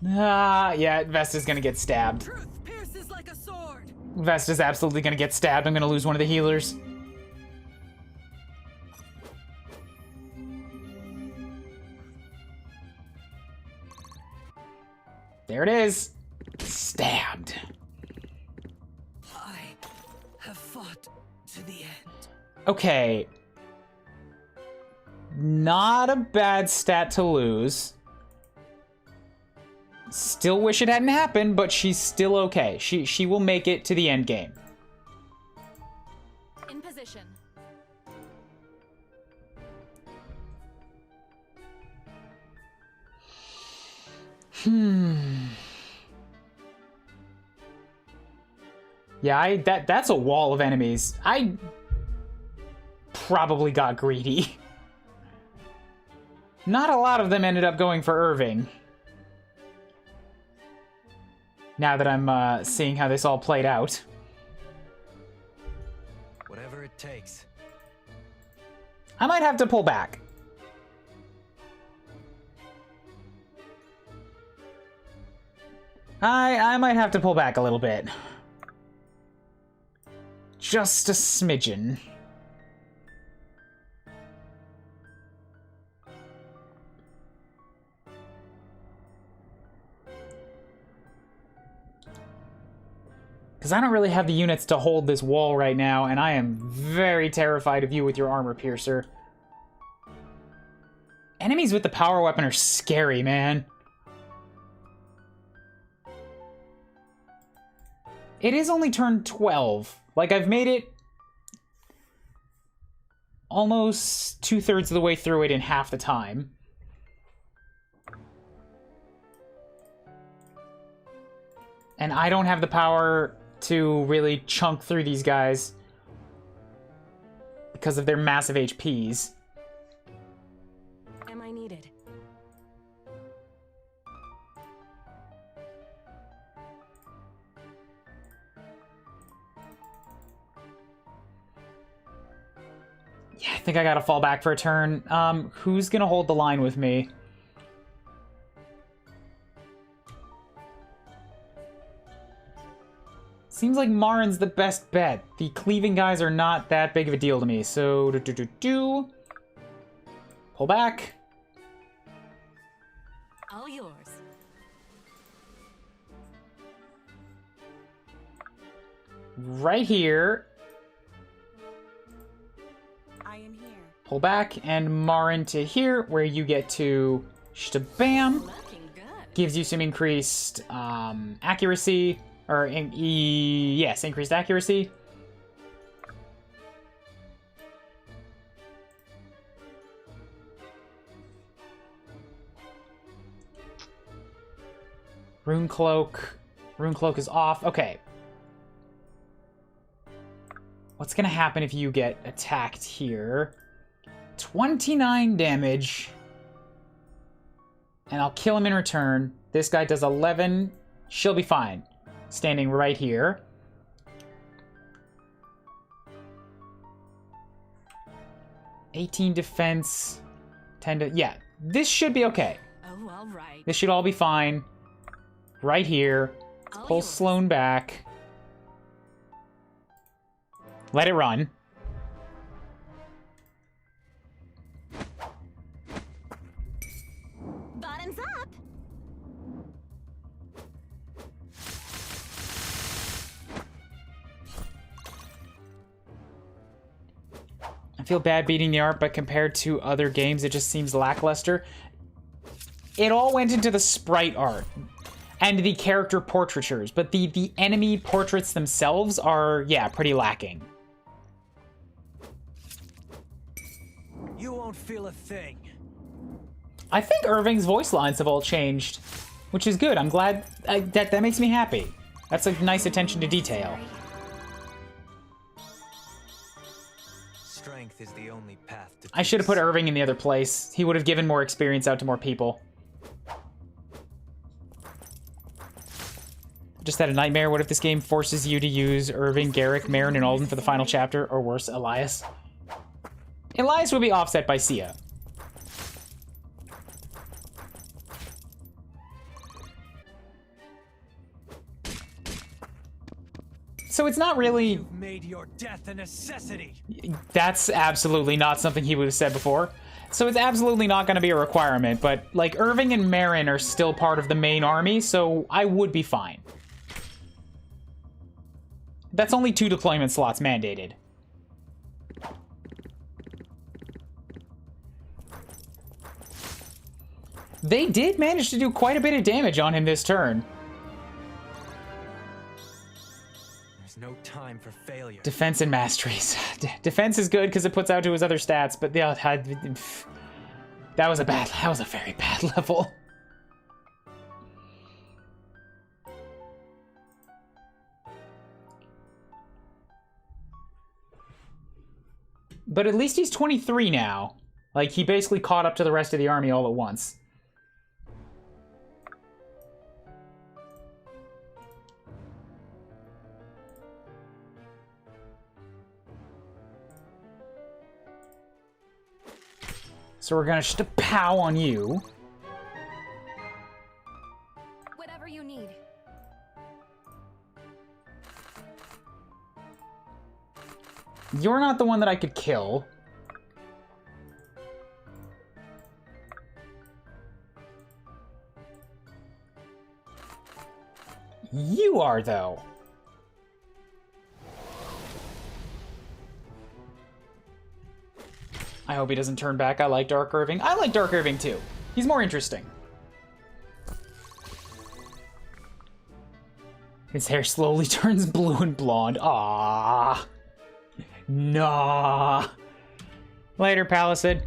[SPEAKER 1] Yeah, Vesta's gonna get stabbed.
[SPEAKER 6] Truth pierces like a sword.
[SPEAKER 1] Vesta's absolutely gonna get stabbed. I'm gonna lose one of the healers. There it is. Stabbed.
[SPEAKER 6] I have fought to the end.
[SPEAKER 1] Okay. Not a bad stat to lose. Still wish it hadn't happened, but she's still okay. She will make it to the end game.
[SPEAKER 7] In position.
[SPEAKER 1] Yeah, that's a wall of enemies. I probably got greedy. Not a lot of them ended up going for Irving. Now that I'm seeing how this all played out.
[SPEAKER 9] Whatever it takes.
[SPEAKER 1] I might have to pull back. I might have to pull back a little bit. Just a smidgen. Because I don't really have the units to hold this wall right now, and I am very terrified of you with your armor piercer. Enemies with the power weapon are scary, man. It is only turn 12. Like, I've made it almost 2/3 of the way through it in half the time. And I don't have the power to really chunk through these guys because of their massive HPs.
[SPEAKER 2] Am I needed?
[SPEAKER 1] Yeah, I think I gotta fall back for a turn. Who's gonna hold the line with me? Seems like Marin's the best bet. The cleaving guys are not that big of a deal to me, so pull back.
[SPEAKER 2] All yours.
[SPEAKER 1] Right here.
[SPEAKER 2] I am here.
[SPEAKER 1] Pull back, and Marin to here, where you get to bam.
[SPEAKER 2] Looking good.
[SPEAKER 1] Gives you some increased accuracy, or yes, increased accuracy. Rune Cloak is off. Okay. What's gonna happen if you get attacked here? 29 damage. And I'll kill him in return. This guy does 11. She'll be fine. Standing right here. "18 defense, 10 to... Yeah, this should be okay.
[SPEAKER 2] Oh, all right.
[SPEAKER 1] This should all be fine. Right here. Let's
[SPEAKER 2] All
[SPEAKER 1] pull
[SPEAKER 2] yours.
[SPEAKER 1] Sloane back. Let it run.
[SPEAKER 4] Bottoms up.
[SPEAKER 1] I feel bad beating the art, but compared to other games, it just seems lackluster. It all went into the sprite art and the character portraitures, but the enemy portraits themselves are, yeah, pretty lacking.
[SPEAKER 9] You won't feel a thing.
[SPEAKER 1] I think Irving's voice lines have all changed, which is good. I'm glad. That makes me happy. That's a nice attention to detail.
[SPEAKER 9] Strength is the only path to
[SPEAKER 1] I should have put
[SPEAKER 9] peace.
[SPEAKER 1] Irving in the other place. He would have given more experience out to more people. Just had a nightmare. What if this game forces you to use Irving, Garrick, Marin, and Alden for the final chapter? Or worse, Elias? Elias would be offset by Sia. So it's not really...
[SPEAKER 9] You've made your death a necessity.
[SPEAKER 1] That's absolutely not something he would have said before. So it's absolutely not going to be a requirement, but, like, Irving and Marin are still part of the main army, so I would be fine. That's only 2 deployment slots mandated. They did manage to do quite a bit of damage on him this turn.
[SPEAKER 9] There's no time for failure.
[SPEAKER 1] Defense and masteries. Defense is good because it puts out to his other stats, but yeah, that was a very bad level. But at least he's 23 now. Like, he basically caught up to the rest of the army all at once. So we're gonna just pow on you.
[SPEAKER 4] Whatever you need.
[SPEAKER 1] You're not the one that I could kill. You are, though. I hope he doesn't turn back. I like Dark Irving. I like Dark Irving, too. He's more interesting. His hair slowly turns blue and blonde. Ah, nah. Later, Palisade.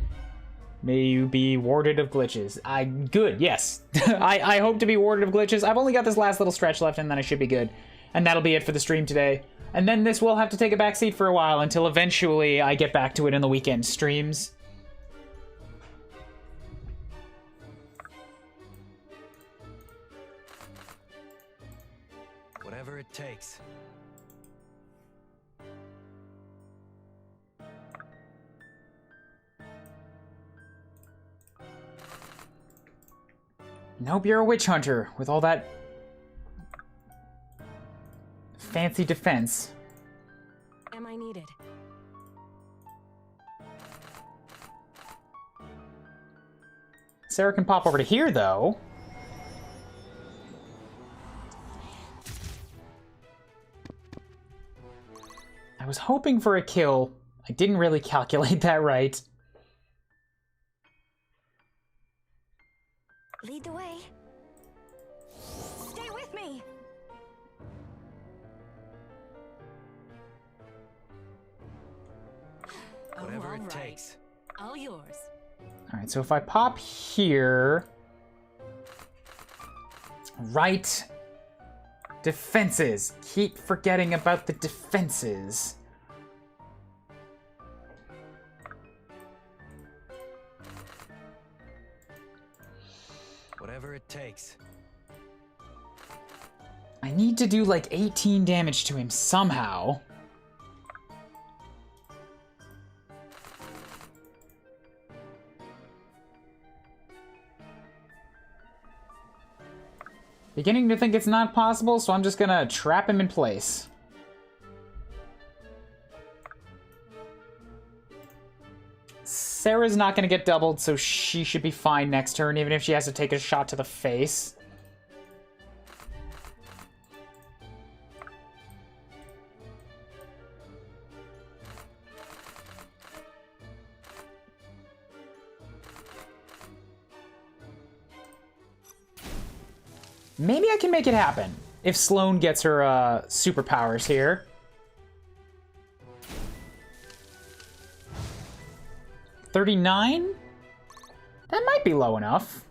[SPEAKER 1] May you be warded of glitches. Good, yes. I hope to be warded of glitches. I've only got this last little stretch left, and then I should be good. And that'll be it for the stream today. And then this will have to take a backseat for a while until eventually I get back to it in the weekend streams.
[SPEAKER 9] Whatever it takes.
[SPEAKER 1] Nope, you're a witch hunter with all that fancy defense.
[SPEAKER 2] Am I needed?
[SPEAKER 1] Sarah can pop over to here, though. I was hoping for a kill. I didn't really calculate that right.
[SPEAKER 4] Lead the way. Stay with me.
[SPEAKER 9] Whatever it
[SPEAKER 2] all right.
[SPEAKER 9] takes.
[SPEAKER 2] All yours.
[SPEAKER 1] All right, so if I pop here... Right. Defenses. Keep forgetting about the defenses.
[SPEAKER 9] Whatever it takes.
[SPEAKER 1] I need to do like 18 damage to him somehow. Beginning to think it's not possible, so I'm just gonna trap him in place. Sarah's not gonna get doubled, so she should be fine next turn, even if she has to take a shot to the face. Maybe I can make it happen if Sloane gets her superpowers here. $39? That might be low enough.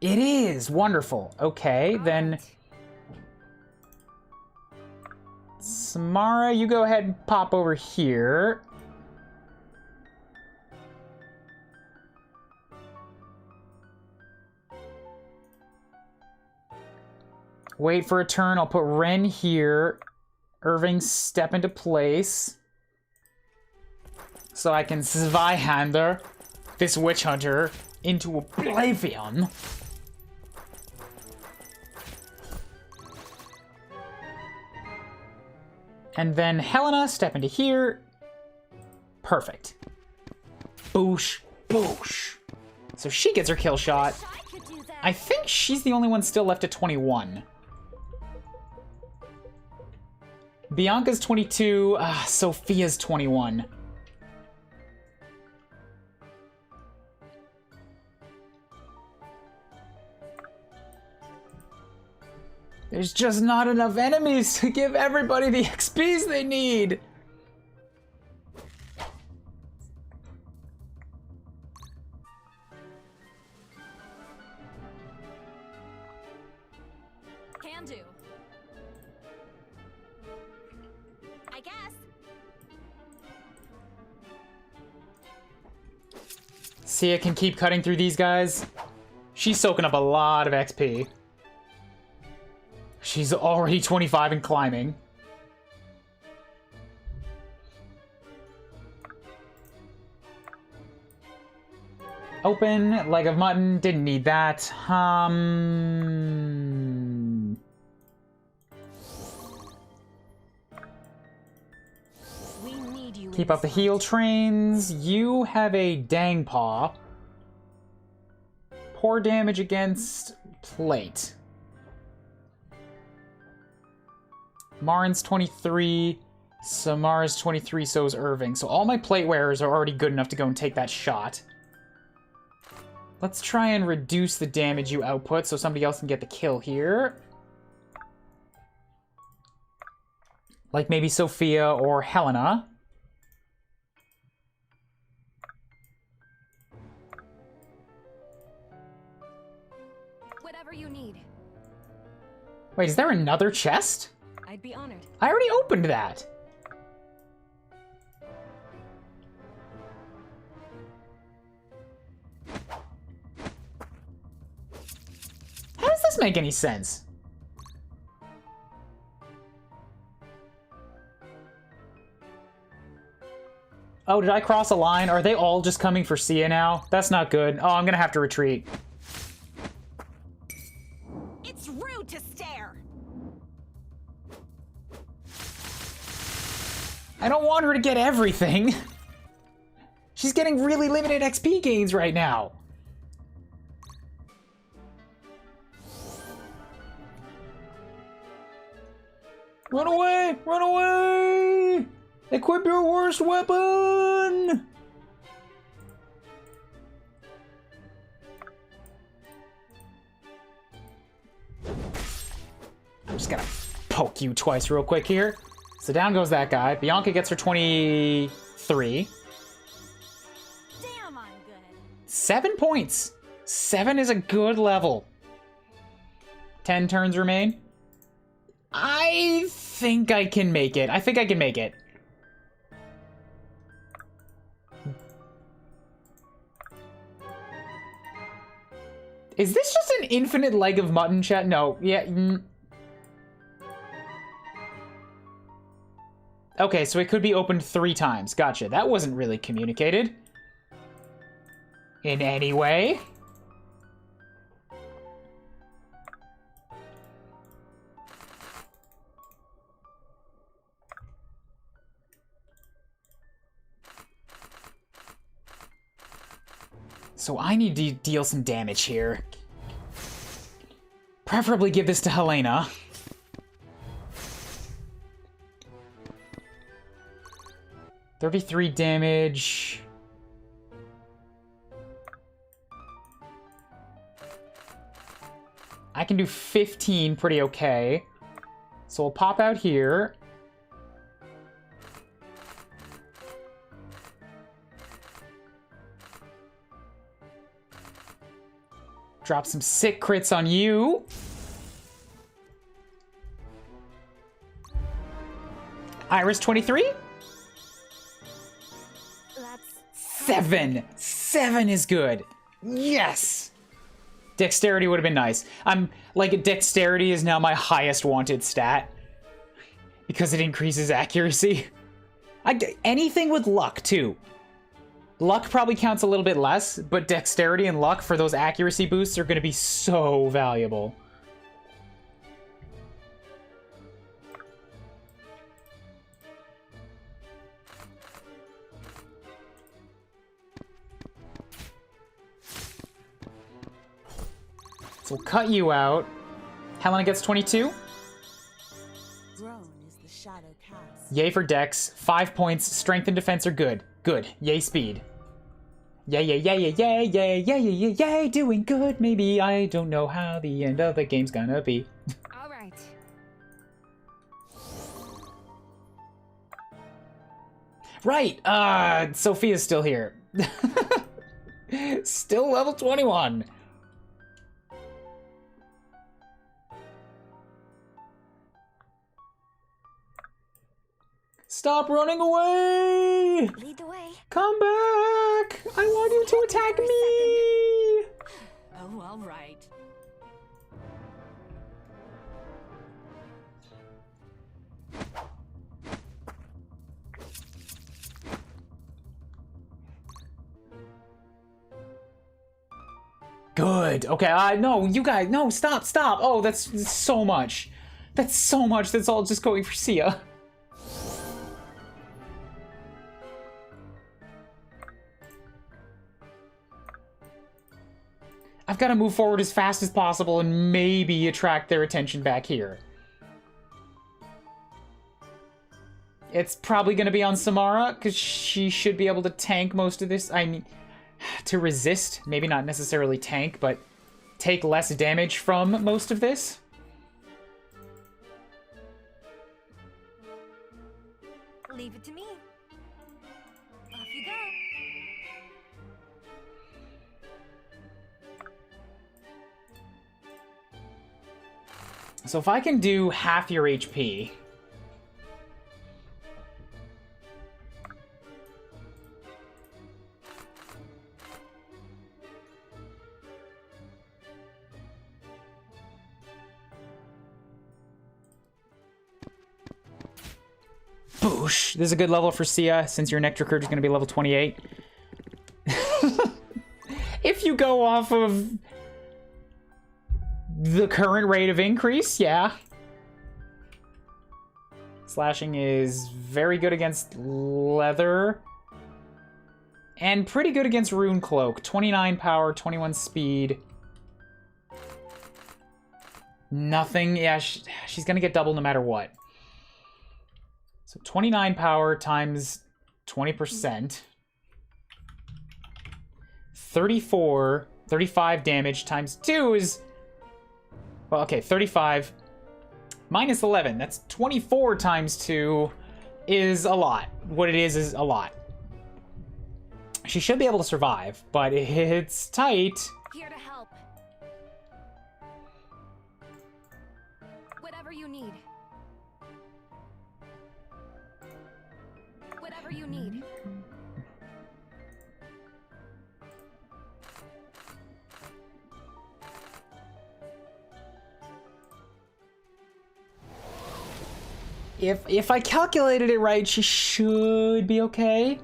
[SPEAKER 1] It is! Wonderful. Okay, then... Samara, you go ahead and pop over here. Wait for a turn. I'll put Ren here. Irving step into place. So I can Zweihander this witch hunter into oblivion. And then Helena, step into here. Perfect. Boosh, boosh. So she gets her kill shot. I think she's the only one still left at 21. Bianca's 22. Sophia's 21. There's just not enough enemies to give everybody the XPs they need.
[SPEAKER 4] Can do. I guess.
[SPEAKER 1] Sia can keep cutting through these guys. She's soaking up a lot of XP. She's already 25 and climbing. Open, leg of mutton, didn't need that.
[SPEAKER 4] We need you.
[SPEAKER 1] Keep up the heal trains. You have a dang paw. Poor damage against plate. Marin's 23, Samara's 23, so is Irving. So all my plate wearers are already good enough to go and take that shot. Let's try and reduce the damage you output so somebody else can get the kill here. Like maybe Sophia or Helena.
[SPEAKER 4] Whatever you need.
[SPEAKER 1] Wait, is there another chest?
[SPEAKER 4] I'd be honored.
[SPEAKER 1] I already opened that. How does this make any sense? Oh, did I cross a line? Are they all just coming for Sia now? That's not good. Oh, I'm gonna have to retreat.
[SPEAKER 4] It's rude to stare.
[SPEAKER 1] I don't want her to get everything. She's getting really limited XP gains right now. Run away! Run away! Equip your worst weapon! I'm just gonna poke you twice real quick here. So down goes that guy. Bianca gets her 23.
[SPEAKER 4] Damn, I'm good.
[SPEAKER 1] 7 points. 7 is a good level. 10 turns remain. I think I can make it. I think I can make it. Is this just an infinite leg of mutton, chat? No. Yeah. Okay, so it could be opened 3 times. Gotcha. That wasn't really communicated in any way. So I need to deal some damage here. Preferably give this to Helena. $33 damage. I can do 15 pretty okay. So we'll pop out here. Drop some sick crits on you. Iris 23?
[SPEAKER 4] That's
[SPEAKER 1] 7. 7 is good. Yes. Dexterity would have been nice. Dexterity is now my highest wanted stat because it increases accuracy. Anything with luck too. Luck probably counts a little bit less, but dexterity and luck for those accuracy boosts are going to be so valuable. So we'll cut you out. Helena gets 22.
[SPEAKER 2] Drone is the shadow cast.
[SPEAKER 1] Yay for Dex. 5 points. Strength and defense are good. Good. Yay speed. Yay, yay, yay, yay, yay, yay, yay, yay, yay, yay, doing good. Maybe I don't know how the end of the game's gonna be.
[SPEAKER 7] All right.
[SPEAKER 1] Right. Sophia's still here. Still level 21. Stop running away!
[SPEAKER 4] Lead the way.
[SPEAKER 1] Come back! I want you to attack me!
[SPEAKER 2] Oh, all right.
[SPEAKER 1] Good. Okay, no, you guys, no, stop. Oh, that's so much. That's so much. That's all just going for Sia. I've got to move forward as fast as possible and maybe attract their attention back here. It's probably going to be on Samara, because she should be able to tank most of this. I mean, to resist, maybe not necessarily tank, but take less damage from most of this.
[SPEAKER 4] Leave it to me. Off you go.
[SPEAKER 1] So if I can do half your HP... Boosh! This is a good level for Sia, since your Nectar Curve is going to be level 28. If you go off of the current rate of increase, yeah. Slashing is very good against Leather. And pretty good against Rune Cloak. 29 power, 21 speed. Nothing. Yeah, she's going to get double no matter what. So 29 power times 20%. 35 damage times 2 is... Well, okay, 35 minus 11. That's 24 times 2 is a lot. What it is a lot. She should be able to survive, but it's tight.
[SPEAKER 4] Here to help. Whatever you need. Whatever you need.
[SPEAKER 1] If I calculated it right, she should be okay.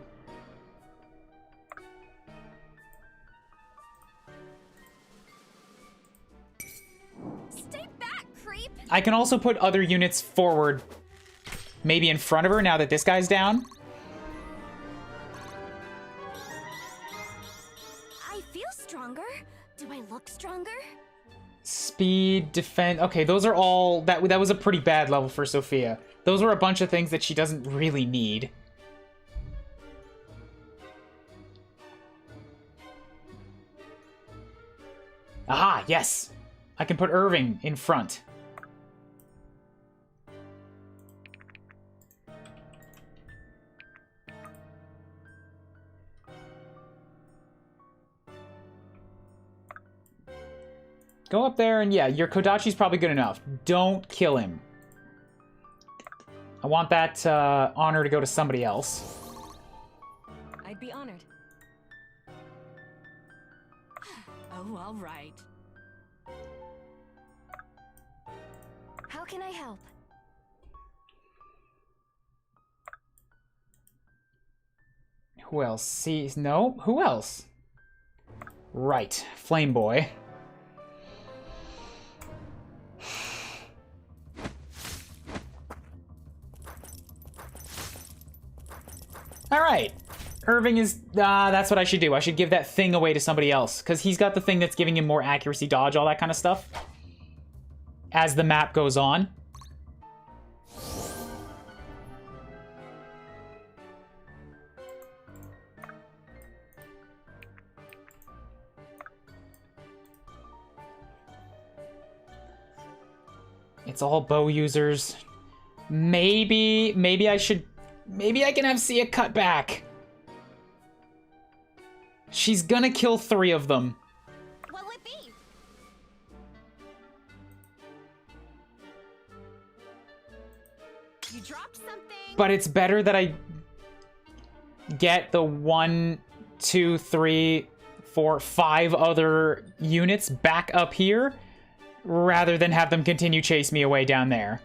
[SPEAKER 4] Stay back, creep!
[SPEAKER 1] I can also put other units forward, maybe in front of her now that this guy's down.
[SPEAKER 4] I feel stronger. Do I look stronger?
[SPEAKER 1] Speed, defense. Okay, those are all... That was a pretty bad level for Sophia. Those were a bunch of things that she doesn't really need. Aha, yes! I can put Irving in front. Go up there and yeah, your Kodachi's probably good enough. Don't kill him. I want that honor to go to somebody else.
[SPEAKER 2] I'd be honored. Oh, all right.
[SPEAKER 4] How can I help?
[SPEAKER 1] Who else? See, no? Who else? Right, Flame Boy. All right. Irving is... that's what I should do. I should give that thing away to somebody else. Because he's got the thing that's giving him more accuracy, dodge, all that kind of stuff. As the map goes on. It's all bow users. Maybe I should... Maybe I can have Sia cut back. She's gonna kill 3 of them.
[SPEAKER 4] What'll it be?
[SPEAKER 2] You dropped something.
[SPEAKER 1] But it's better that I get the 1, 2, 3, 4, 5 other units back up here rather than have them continue chase me away down there.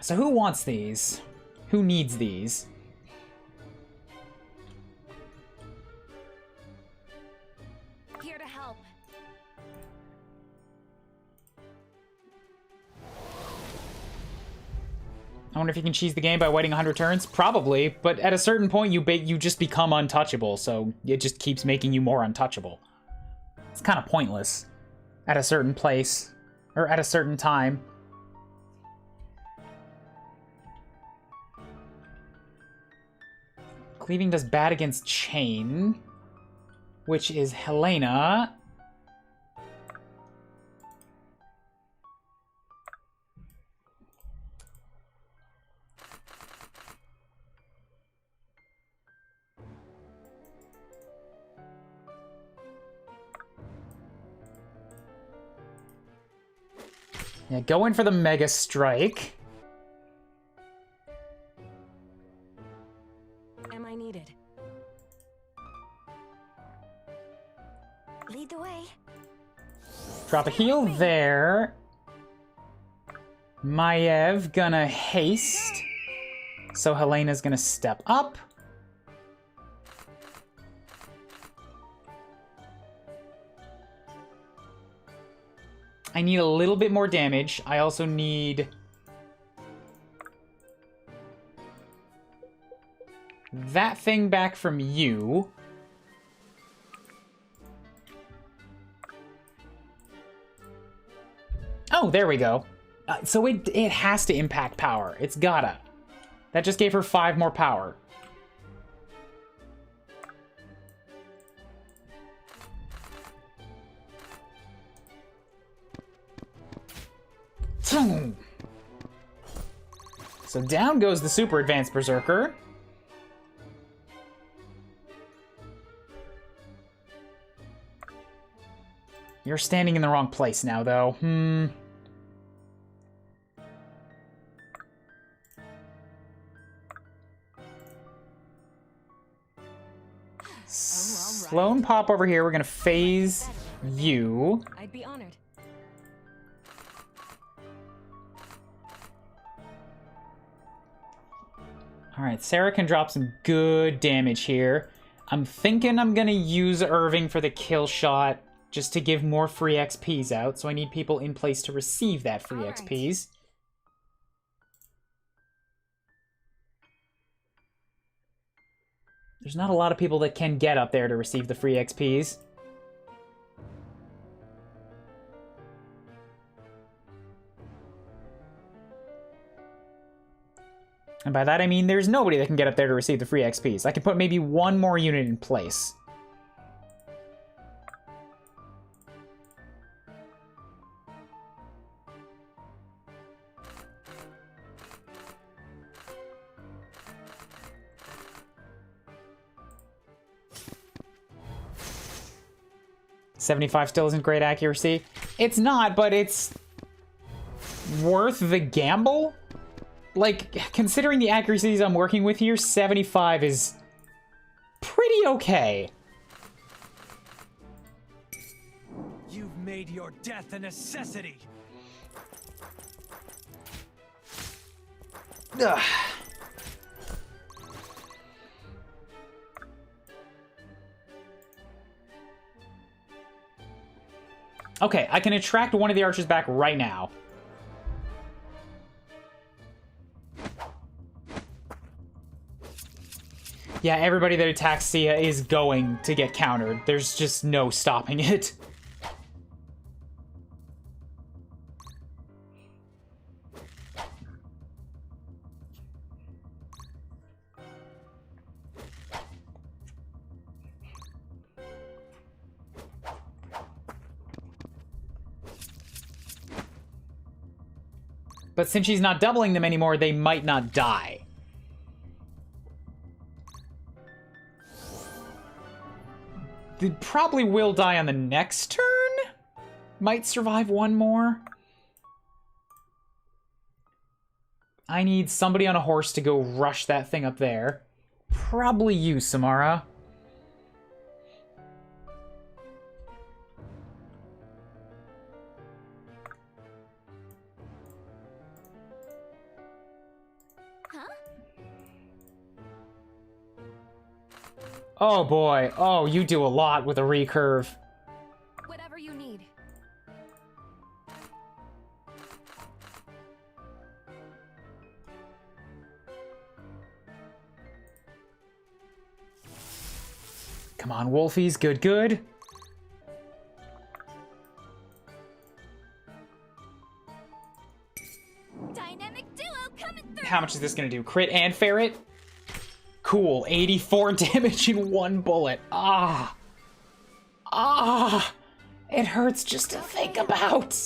[SPEAKER 1] So who wants these? Who needs these?
[SPEAKER 4] Here to help.
[SPEAKER 1] I wonder if you can cheese the game by waiting 100 turns? Probably, but at a certain point you just become untouchable, so it just keeps making you more untouchable. It's kind of pointless at a certain place, or at a certain time. Cleaving does bad against Chain, which is Helena. Yeah, go in for the Mega Strike.
[SPEAKER 4] Am I needed? Lead the way.
[SPEAKER 1] Drop a heal there. Maiev gonna haste. So Helena's gonna step up. I need a little bit more damage. I also need... that thing back from you. Oh, there we go. So it has to impact power. It's gotta. That just gave her 5 more power. So down goes the super advanced berserker. You're standing in the wrong place now, though. Sloan pop over here. We're gonna phase you.
[SPEAKER 2] I'd be honored.
[SPEAKER 1] Alright, Sarah can drop some good damage here. I'm thinking I'm gonna use Irving for the kill shot just to give more free XPs out, so I need people in place to receive that free XPs. There's not a lot of people that can get up there to receive the free XPs. And by that I mean there's nobody that can get up there to receive the free XPs. I can put maybe 1 more unit in place. .75 still isn't great accuracy. It's not, but it's worth the gamble? Like, considering the accuracies I'm working with here, 75 is pretty okay.
[SPEAKER 9] You've made your death a necessity.
[SPEAKER 1] Ugh. Okay, I can attract one of the archers back right now. Yeah, everybody that attacks Sia is going to get countered. There's just no stopping it. But since she's not doubling them anymore, they might not die. They probably will die on the next turn? Might survive one more? I need somebody on a horse to go rush that thing up there. Probably you, Samara. Oh boy. Oh, you do a lot with a recurve.
[SPEAKER 4] Whatever you need.
[SPEAKER 1] Come on, Wolfies. Good, good.
[SPEAKER 4] Dynamic duo coming through.
[SPEAKER 1] How much is this gonna do? Crit and ferret? Cool, 84 damage in one bullet. Ah. Ah. It hurts just to think about.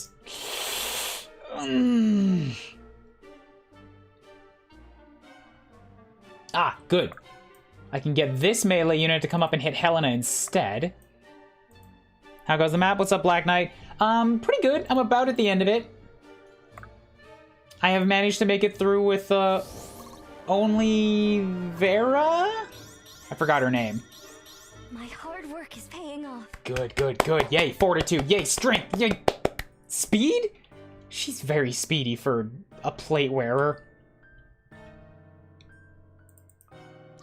[SPEAKER 1] Ah, good. I can get this melee unit to come up and hit Helena instead. How goes the map? What's up, Black Knight? Pretty good. I'm about at the end of it. I have managed to make it through with, only Vera? I forgot her name.
[SPEAKER 4] My hard work is paying off.
[SPEAKER 1] Good, good, good. Yay, fortitude. Yay, strength. Yay. Speed? She's very speedy for a plate wearer.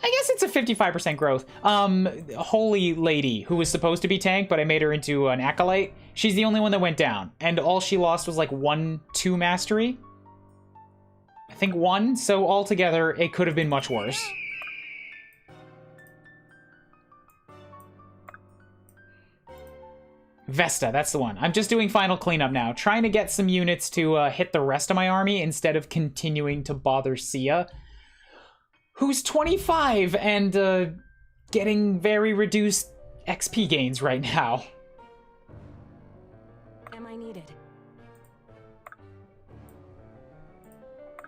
[SPEAKER 1] I guess it's a 55% growth. Holy Lady, who was supposed to be tank, but I made her into an acolyte. She's the only one that went down. And all she lost was like 1-2 mastery. I think 1, so altogether, it could have been much worse. Vesta, that's the one. I'm just doing final cleanup now, trying to get some units to hit the rest of my army instead of continuing to bother Sia, who's 25 and getting very reduced XP gains right now.
[SPEAKER 2] Am I needed?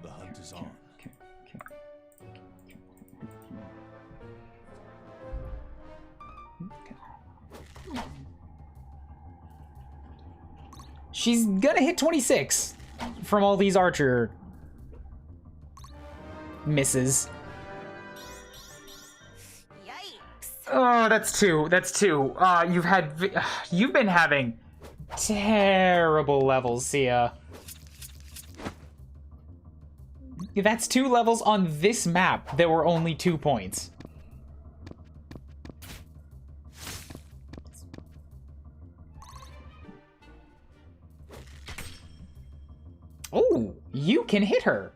[SPEAKER 3] The hunt is on.
[SPEAKER 1] She's gonna hit 26 from all these archer misses.
[SPEAKER 4] Yikes.
[SPEAKER 1] Oh, that's two. That's two. You've been having terrible levels, Sia. That's 2 levels on this map. There were only 2 points. Oh, you can hit her.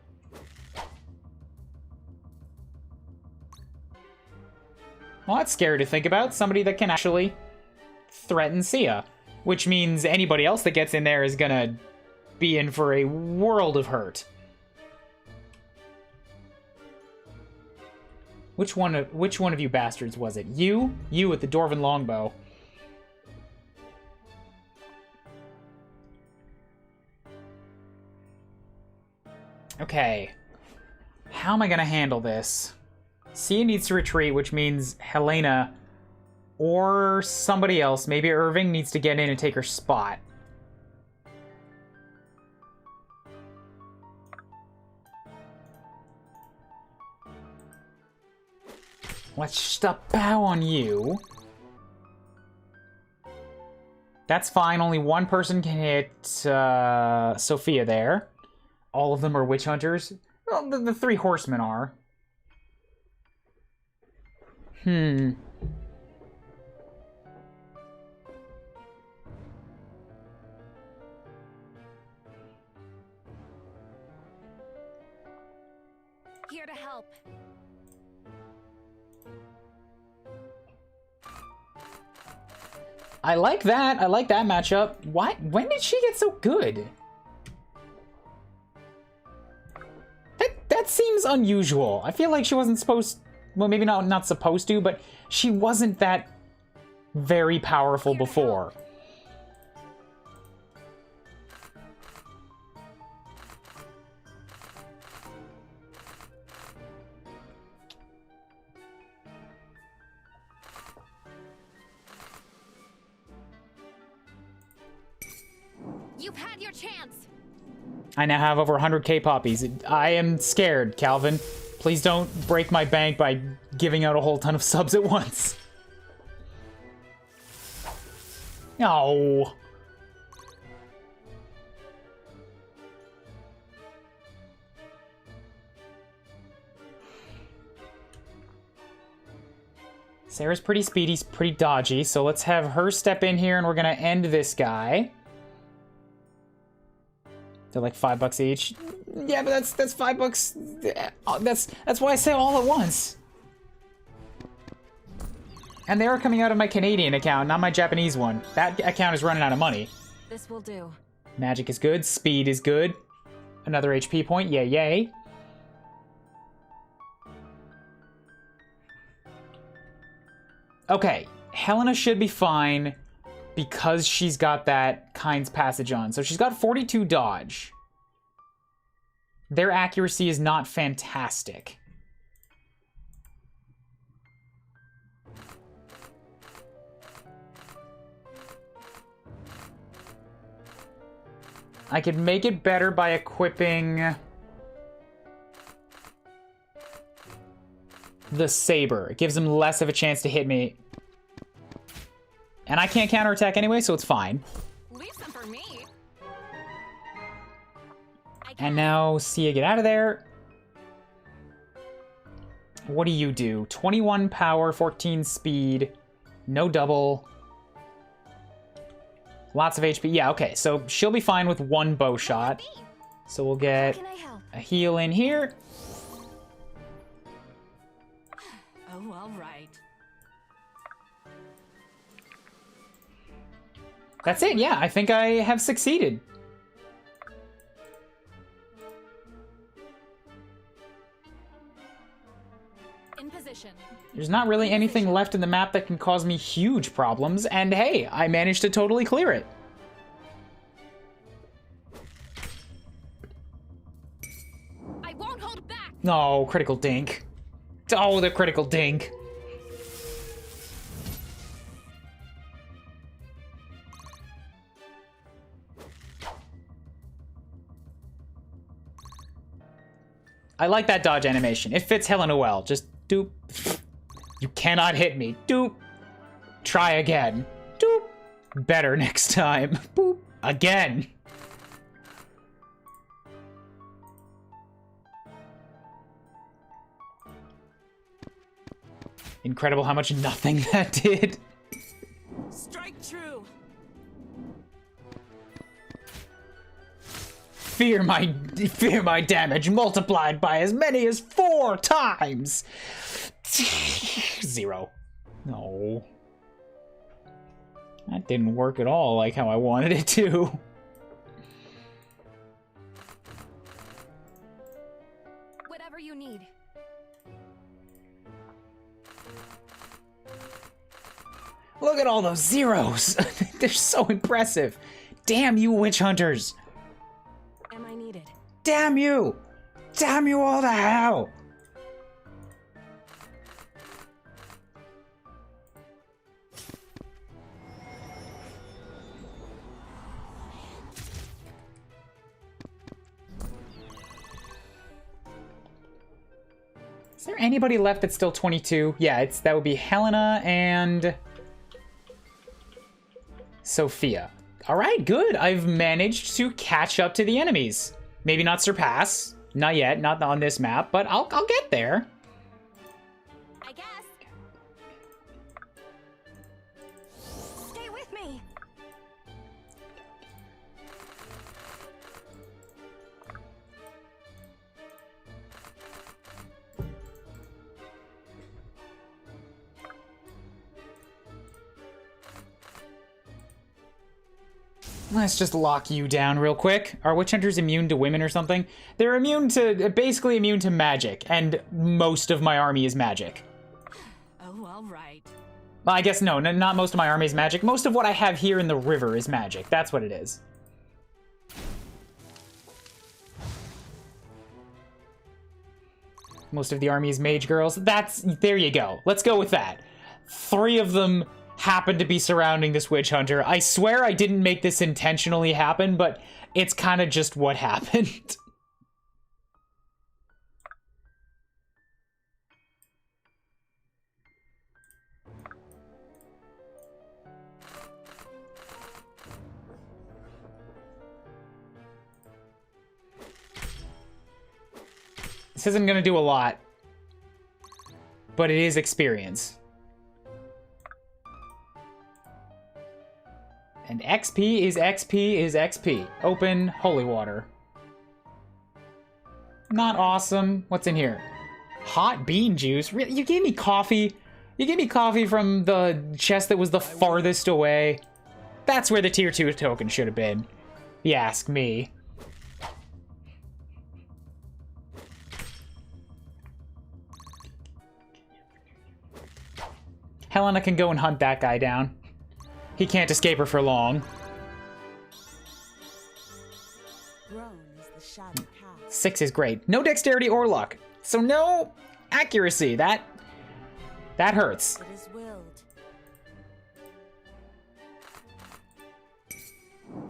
[SPEAKER 1] Well, that's scary to think about. Somebody that can actually threaten Sia. Which means anybody else that gets in there is gonna be in for a world of hurt. Which one of you bastards was it? You? You with the Dwarven longbow. Okay. How am I gonna handle this? Sia needs to retreat, which means Helena or somebody else, maybe Irving, needs to get in and take her spot. Let's stop bow on you. That's fine, only one person can hit Sophia there. All of them are witch hunters. Well, the 3 horsemen are. Here
[SPEAKER 4] to help.
[SPEAKER 1] I like that. I like that matchup. Why? When did she get so good? That seems unusual. I feel like she wasn't supposed... Well, maybe not supposed to, but she wasn't that very powerful before.
[SPEAKER 4] You've had your chance.
[SPEAKER 1] I now have over 100k poppies. I am scared, Calvin. Please don't break my bank by giving out a whole ton of subs at once. No. Sarah's pretty speedy, pretty dodgy, so let's have her step in here and we're gonna end this guy. They're like $5 each. Yeah, but that's $5. That's why I say all at once. And they are coming out of my Canadian account, not my Japanese one. That account is running out of money.
[SPEAKER 4] This will do.
[SPEAKER 1] Magic is good. Speed is good. Another HP point. Yay, yay. Okay, Helena should be fine because she's got that Kind's Passage on. So she's got 42 dodge. Their accuracy is not fantastic. I could make it better by equipping the Saber. It gives them less of a chance to hit me. And I can't counterattack anyway, so it's fine.
[SPEAKER 4] Leave some for me.
[SPEAKER 1] And now, Sia, get out of there. What do you do? 21 power, 14 speed, no double. Lots of HP. Yeah, okay, so she'll be fine with one bow shot. So we'll get a heal in here.
[SPEAKER 2] Oh, all right.
[SPEAKER 1] That's it, yeah, I think I have succeeded.
[SPEAKER 4] In position.
[SPEAKER 1] There's not really anything left in the map that can cause me huge problems, and hey, I managed to totally clear it.
[SPEAKER 4] I won't hold back.
[SPEAKER 1] No, critical dink. Oh, the critical dink. I like that dodge animation. It fits Helena well. Just doop. You cannot hit me. Doop. Try again. Doop. Better next time. Boop. Again. Incredible how much nothing that did.
[SPEAKER 2] Strike true.
[SPEAKER 1] Fear my damage multiplied by as many as 4 times. 0. No. That didn't work at all like how I wanted it to.
[SPEAKER 4] Whatever you need.
[SPEAKER 1] Look at all those zeros. They're so impressive. Damn you, witch hunters.
[SPEAKER 4] Am I needed?
[SPEAKER 1] Damn you. Damn you all to hell. Is there anybody left that's still 22? Yeah, that would be Helena and Sophia. All right, good. I've managed to catch up to the enemies. Maybe not surpass. Not yet, not on this map, but I'll get there.
[SPEAKER 4] I guess. Stay with me.
[SPEAKER 1] Let's just lock you down real quick. Are witch hunters immune to women or something? They're immune to, basically immune to magic, and most of my army is magic.
[SPEAKER 2] Oh, all right.
[SPEAKER 1] Well, I guess no, not most of my army is magic. Most of what I have here in the river is magic. That's what it is. Most of the army is mage girls. There you go. Let's go with that. 3 of them happen to be surrounding this witch hunter. I swear I didn't make this intentionally happen, but it's kind of just what happened. This isn't gonna do a lot, but it is experience. And XP is XP is XP. Open holy water. Not awesome. What's in here? Hot bean juice? You gave me coffee? You gave me coffee from the chest that was the farthest away? That's where the tier 2 token should have been. You ask me. Helena can go and hunt that guy down. He can't escape her for long. 6 is great. No dexterity or luck. So no accuracy. That hurts.
[SPEAKER 4] It is willed.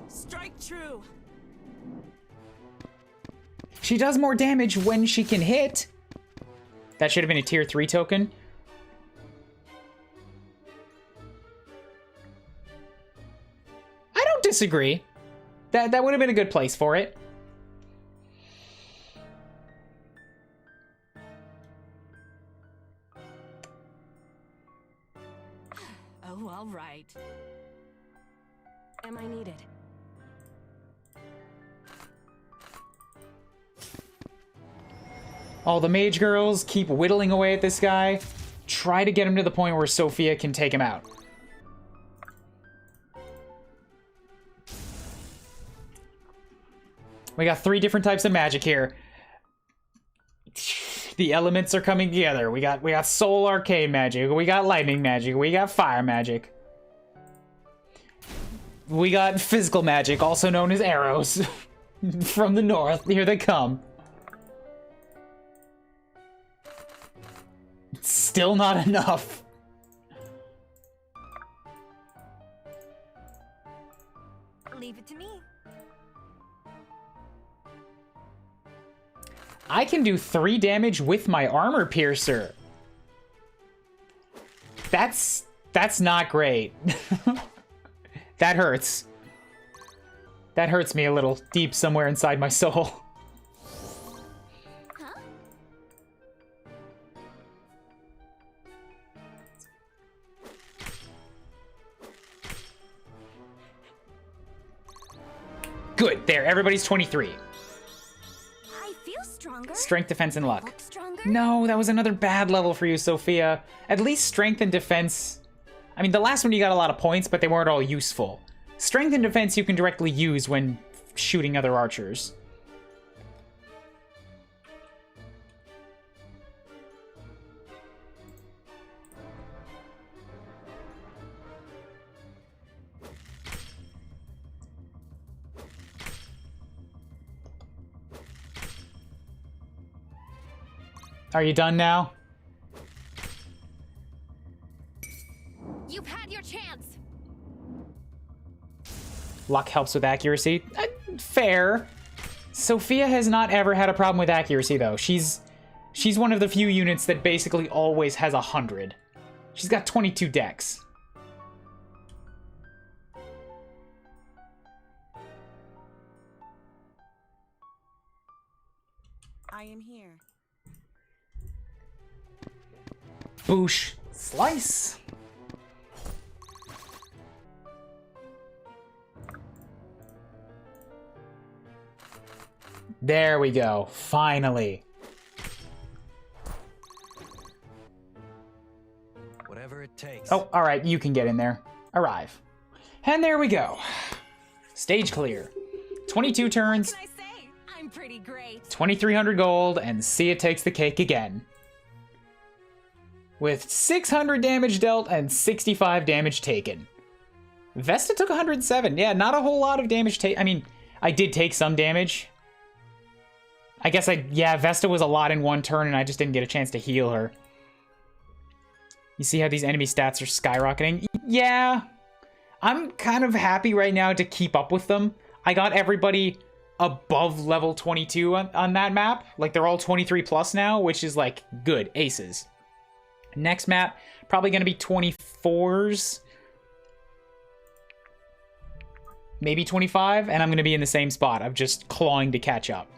[SPEAKER 2] Strike true.
[SPEAKER 1] She does more damage when she can hit. That should have been a tier 3 token. I don't disagree. That would have been a good place for it.
[SPEAKER 2] Oh, all right.
[SPEAKER 4] Am I needed?
[SPEAKER 1] All the mage girls keep whittling away at this guy. Try to get him to the point where Sophia can take him out. We got 3 different types of magic here. The elements are coming together. We got soul arcane magic. We got lightning magic. We got fire magic. We got physical magic, also known as arrows. From the north. Here they come. It's still not enough.
[SPEAKER 4] Leave it to me.
[SPEAKER 1] I can do 3 damage with my armor piercer. That's not great. That hurts. That hurts me a little deep somewhere inside my soul.
[SPEAKER 4] Huh?
[SPEAKER 1] Good, there, everybody's 23.
[SPEAKER 4] I feel stronger.
[SPEAKER 1] Strength, defense, and luck.
[SPEAKER 4] Look stronger.
[SPEAKER 1] No, that was another bad level for you, Sophia. At least strength and defense. I mean, the last one you got a lot of points, but they weren't all useful. Strength and defense you can directly use when shooting other archers. Are you done now?
[SPEAKER 4] You've had your chance.
[SPEAKER 1] Luck helps with accuracy. Fair. Sophia has not ever had a problem with accuracy, though. She's one of the few units that basically always has 100. She's got 22 dex.
[SPEAKER 6] I am here.
[SPEAKER 1] Boosh. Slice. There we go. Finally.
[SPEAKER 9] Whatever it takes.
[SPEAKER 1] Oh, all right. You can get in there. Arrive. And there we go. Stage clear. 22 turns,
[SPEAKER 4] What can I say? I'm pretty great.
[SPEAKER 1] 2,300 gold, and Sia takes the cake again. With 600 damage dealt and 65 damage taken. Vesta took 107. Yeah, not a whole lot of damage taken. I mean, I did take some damage. I guess yeah, Vesta was a lot in one turn, and I just didn't get a chance to heal her. You see how these enemy stats are skyrocketing? Yeah. I'm kind of happy right now to keep up with them. I got everybody above level 22 on that map. Like, they're all 23 plus now, which is, like, good. Aces. Next map, probably going to be 24s. Maybe 25, and I'm going to be in the same spot of just clawing to catch up.